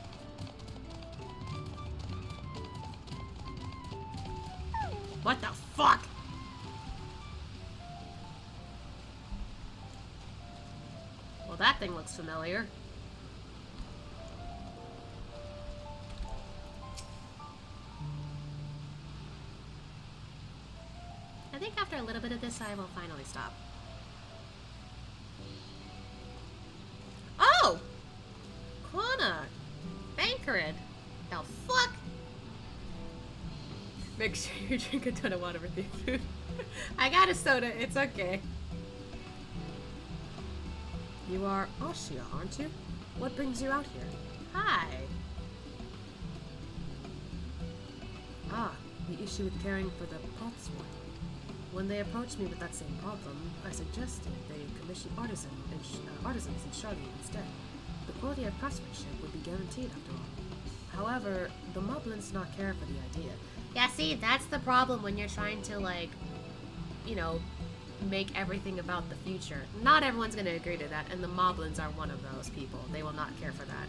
What the fuck? Well, that thing looks familiar. I think after a little bit of this, I will finally stop. Oh! Quana! Bankered! The fuck? Make sure you drink a ton of water with your food. I got a soda, it's okay. You are Ashia, aren't you? What brings you out here? Hi. Ah, the issue with caring for the pots one. When they approached me with that same problem, I suggested they commission artisans in Charlie instead. The quality of craftsmanship would be guaranteed after all. However, the Moblins do not care for the idea. Yeah, see, that's the problem when you're trying to, like, you know, make everything about the future. Not everyone's going to agree to that, and the Moblins are one of those people. They will not care for that.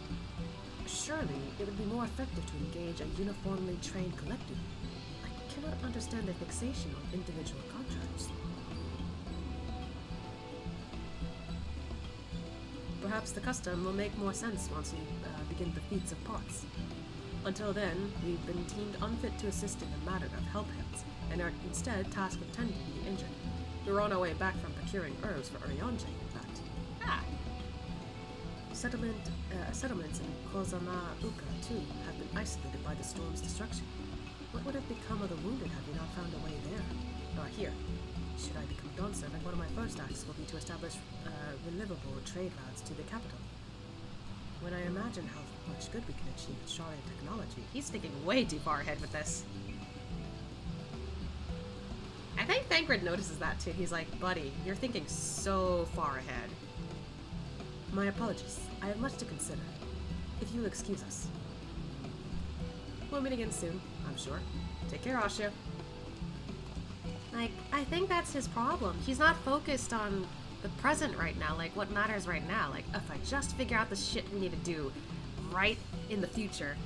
Surely, it would be more effective to engage a uniformly trained collective. I cannot understand their fixation on individual contracts. Perhaps the custom will make more sense once we begin the feats of parts. Until then, we've been deemed unfit to assist in the matter of help hands, and are instead tasked with tending the injured. We're on our way back from procuring herbs for Orionje, in fact. Ah. Settlements in Kozama Uka, too, have been isolated by the storm's destruction. What would have become of the wounded had we not found a way there? Here. Should I become Dawn Servant, one of my first acts will be to establish relivable trade routes to the capital. When I imagine how much good we can achieve with Sharian technology, He's thinking way too far ahead with this. I think Thancred notices that too. He's like, buddy, you're thinking so far ahead. My apologies. I have much to consider. If you'll excuse us. We'll meet again soon, I'm sure. Take care, Asha. Like, I think that's his problem. He's not focused on the present right now, like what matters right now. Like, if I just figure out the shit we need to do right in the future,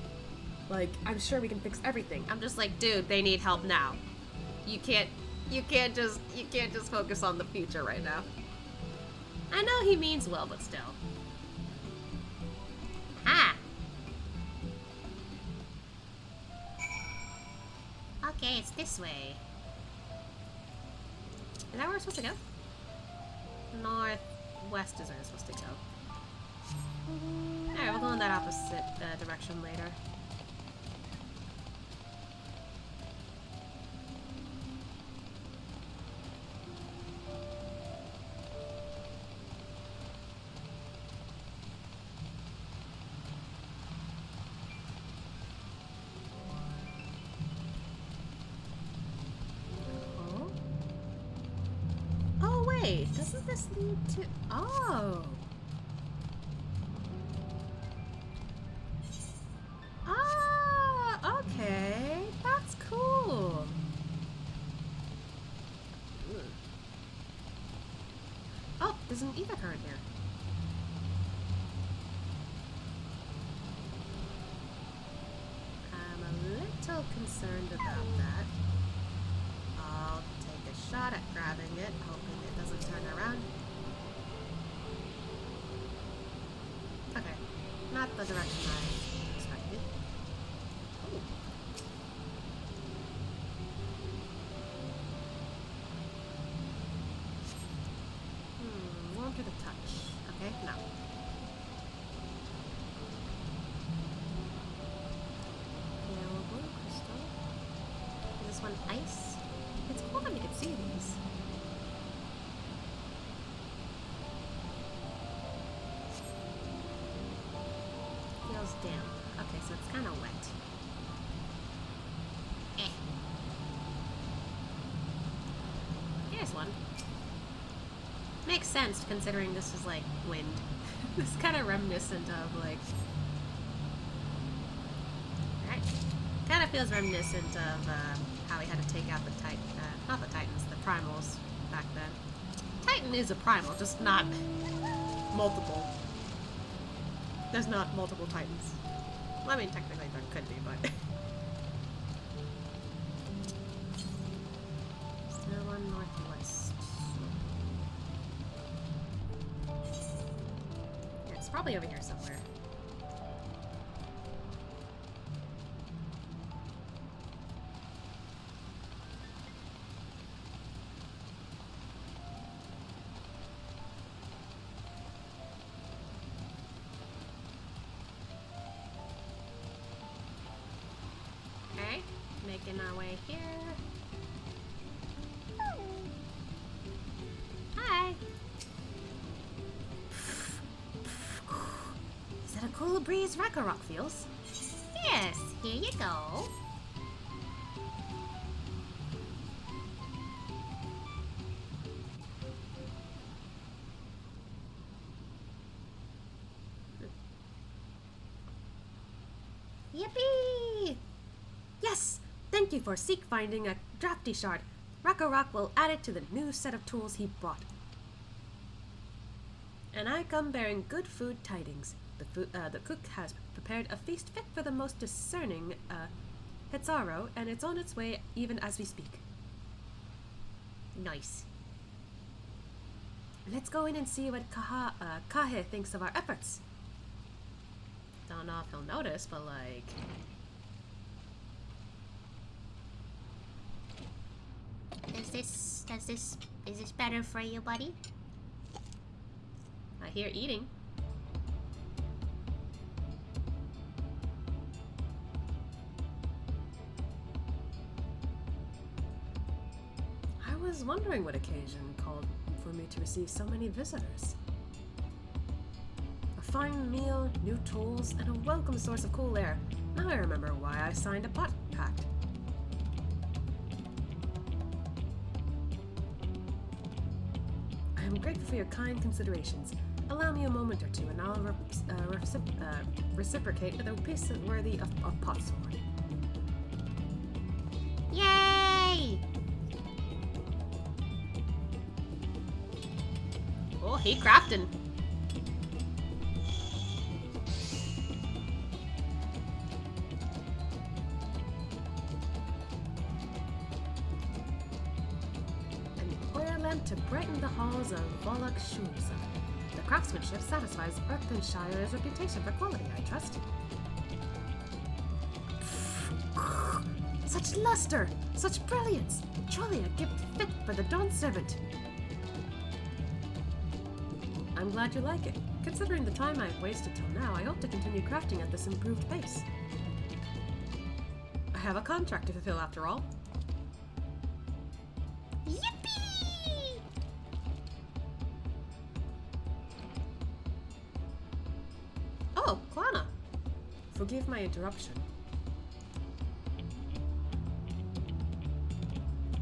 like, I'm sure we can fix everything. I'm just like, dude, they need help now. You can't just focus on the future right now. I know he means well, but still. Ah! Okay, it's this way. Is that where we're supposed to go? Northwest is where we're supposed to go. Alright, we'll go in that opposite direction later. Wait, doesn't this lead to... Oh! Ah, okay. That's cool. Oh, there's an ether current here. I'm a little concerned about that. I'll take a shot at grabbing it, hoping it doesn't turn around. Okay, not the direction I expected. Ooh. Warm to the touch. Okay, no. Yellow blue crystal. Is this one ice? It's cool that we can see these. Feels damp. Okay, so it's kind of wet. Here's one. Makes sense considering this is like wind. This is kind of reminiscent of like... Alright. Kind of feels reminiscent of how we had to take out the not the Titans, the Primals back then. Titan is a Primal, just not multiple. There's not multiple Titans. Well, I mean, technically there could be, but... Still on northwest. Yeah, it's probably over here somewhere. Making our way here. Hi. Is that a cool breeze Ragnarok feels? Yes, here you go. Yippee! Yes! Thank you for seek finding a drafty shard. Ragnarok will add it to the new set of tools he brought. And I come bearing good food tidings. The cook has prepared a feast fit for the most discerning Hetzaro, and it's on its way even as we speak. Nice. Let's go in and see what Kahe thinks of our efforts. Don't know if he'll notice, but like... Is this better for you, buddy? I hear eating. I was wondering what occasion called for me to receive so many visitors. A fine meal, new tools, and a welcome source of cool air. Now I remember why I signed a pact. I am grateful for your kind considerations. Allow me a moment or two, and I'll reciprocate with a piece worthy of pot sword. Yay! he crafting. An oil lamp to brighten the halls of Volok Shulza. The craftsmanship satisfies Earthenshire's reputation for quality, I trust. Such luster! Such brilliance! Truly a gift fit for the Dawn Servant. I'm glad you like it. Considering the time I've wasted till now, I hope to continue crafting at this improved pace. I have a contract to fulfill after all. Yippee! Oh, Klana! Forgive my interruption.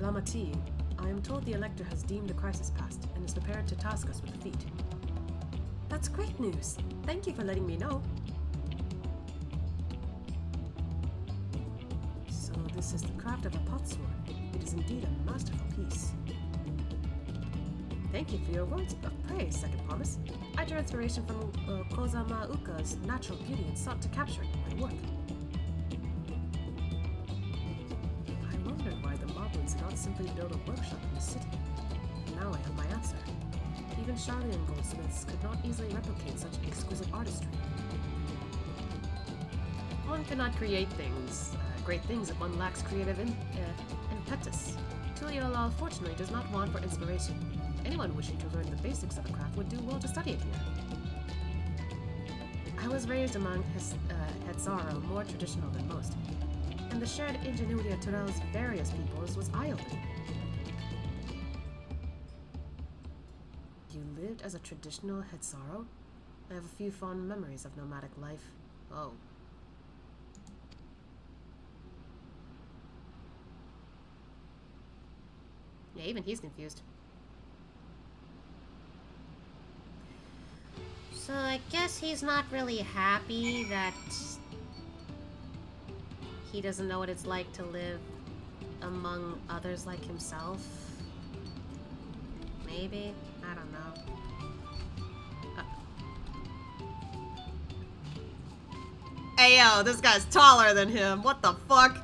Lamati, I am told the Elector has deemed the crisis past and is prepared to task us with the feat. That's great news. Thank you for letting me know. So this is the craft of a potsword. It is indeed a masterful piece. Thank you for your words of praise, Second Promise. I drew inspiration from Kozama Uka's natural beauty and sought to capture it in my work. I wondered why the Moblins did not simply build a workshop in the city. Now I have my answer. Even Charlian goldsmiths could not easily replicate such exquisite artistry. One cannot create great things if one lacks creative impetus. Tuliolal fortunately does not want for inspiration. Anyone wishing to learn the basics of a craft would do well to study it here. I was raised among Hetzaro, more traditional than most, and the shared ingenuity of Turel's various peoples was eye-opening. You lived as a traditional Hetzaro? I have a few fond memories of nomadic life. Oh. Yeah, even he's confused. So I guess he's not really happy that he doesn't know what it's like to live among others like himself. Maybe? I don't know. Hey yo, this guy's taller than him. What the fuck?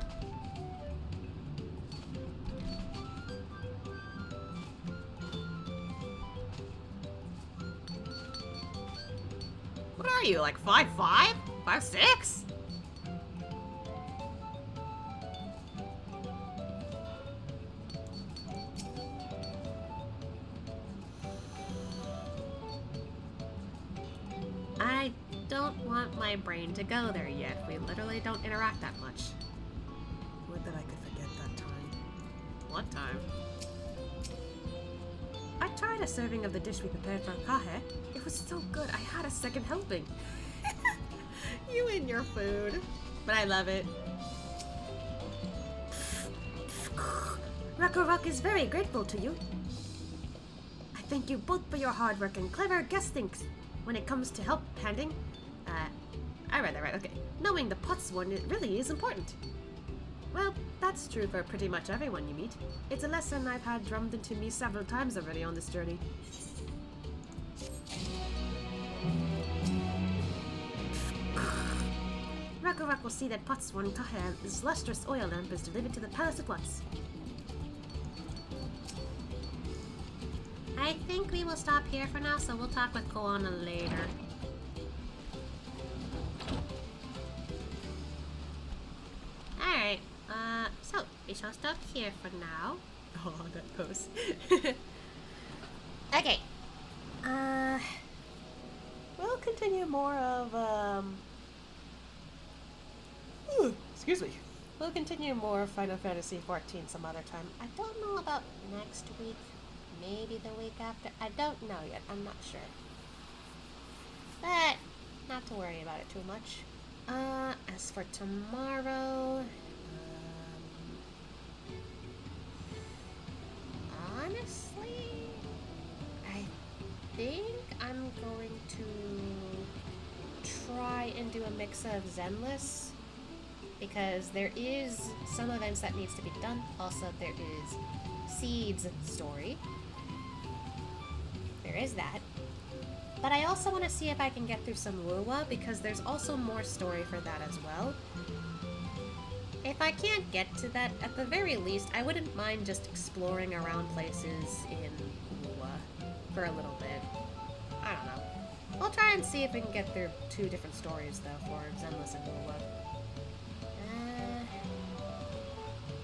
What are you, like 5'5"? 5'6"? I don't want my brain to go there yet. We literally don't interact that much. Would that I could forget that time. What time? I tried a serving of the dish we prepared for Kahe. It was so good, I had a second helping. You and your food. But I love it. Rakurok is very grateful to you. I thank you both for your hard work and clever guessing. When it comes to help handing, I read that right, okay. Knowing the potsword, it really is important. Well, that's true for pretty much everyone you meet. It's a lesson I've had drummed into me several times already on this journey. Rakurak will see that Potsword Kahe's lustrous oil lamp is delivered to the palace at once. I think we will stop here for now, so we'll talk with Koana later. Alright, so we shall stop here for now. Oh, that pose. Okay. We'll continue more of, excuse me. We'll continue more of Final Fantasy XIV some other time. I don't know about next week. Maybe the week after. I don't know yet. I'm not sure. But not to worry about it too much. As for tomorrow, honestly, I think I'm going to try and do a mix of Zenless, because there is some events that needs to be done. Also, there is Seed's story. There is that. But I also want to see if I can get through some Wuwa, because there's also more story for that as well. If I can't get to that, at the very least, I wouldn't mind just exploring around places in Wuwa for a little bit. I don't know. We'll try and see if we can get through 2 different stories, though, for Zenless and Wuwa.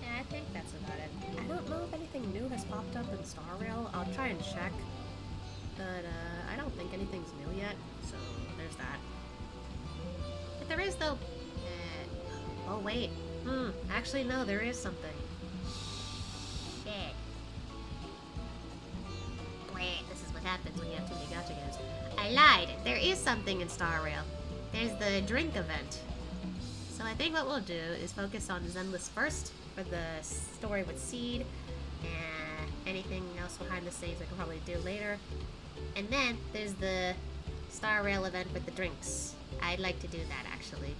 Yeah, I think that's about it. I don't know if anything new has popped up in Star Rail. I'll try and check. But, I don't think anything's new yet, so there's that. If there is, though... oh, wait. Actually, no, there is something. Shit. Wait, this is what happens when you have too many gacha games. I lied. There is something in Star Rail. There's the drink event. So I think what we'll do is focus on Zenless first for the story with Seed, and anything else behind the scenes I can probably do later. And then there's the Star Rail event with the drinks. I'd like to do that, actually.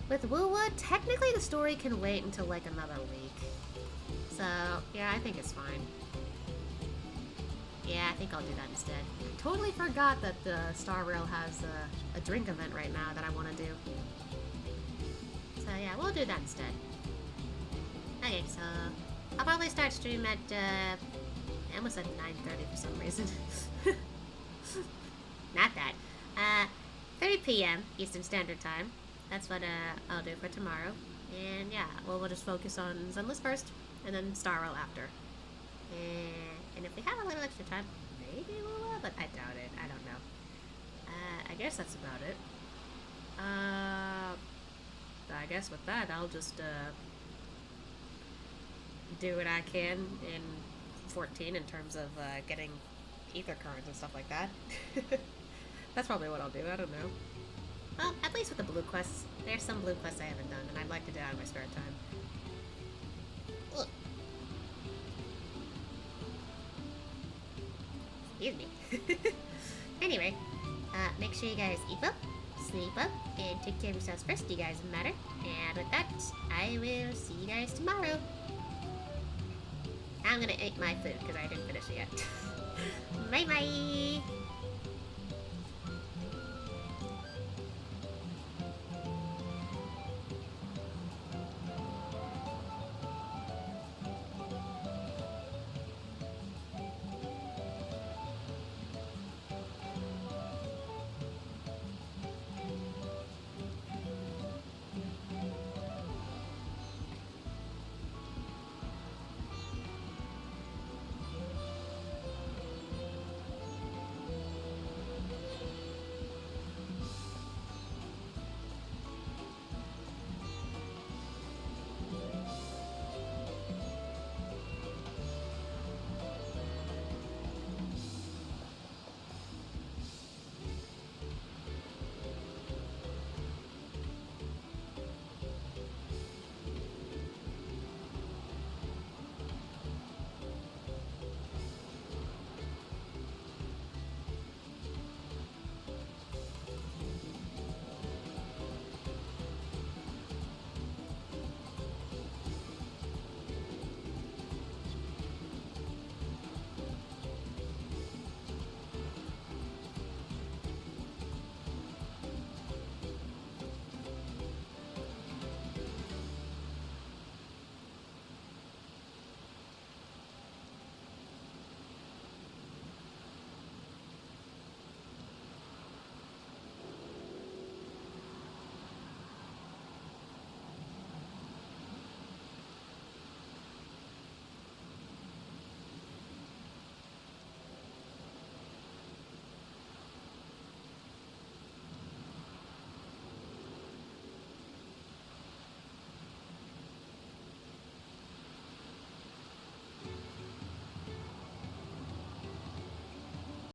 With Wuwa, technically the story can wait until like another week. So, yeah, I think it's fine. Yeah, I think I'll do that instead. I totally forgot that the Star Rail has a drink event right now that I want to do. So yeah, we'll do that instead. Okay, so I'll probably start stream at, I almost said 9:30 for some reason. Not that. 3 p.m. Eastern Standard Time. That's what I'll do for tomorrow. And yeah, we'll just focus on Zenless first, and then Star Rail after. And if we have a little extra time, maybe we'll, but I doubt it. I don't know. I guess that's about it. I guess with that, I'll just do what I can in 14 in terms of getting ether currents and stuff like that. That's probably what I'll do. I don't know. Well, at least with the blue quests, there's some blue quests I haven't done, and I'd like to do that in my spare time. Ugh. Excuse me. Anyway, make sure you guys eat up, sleep up, and take care of yourselves first, you guys matter. And with that, I will see you guys tomorrow. I'm gonna eat my food, because I didn't finish it yet. Bye-bye!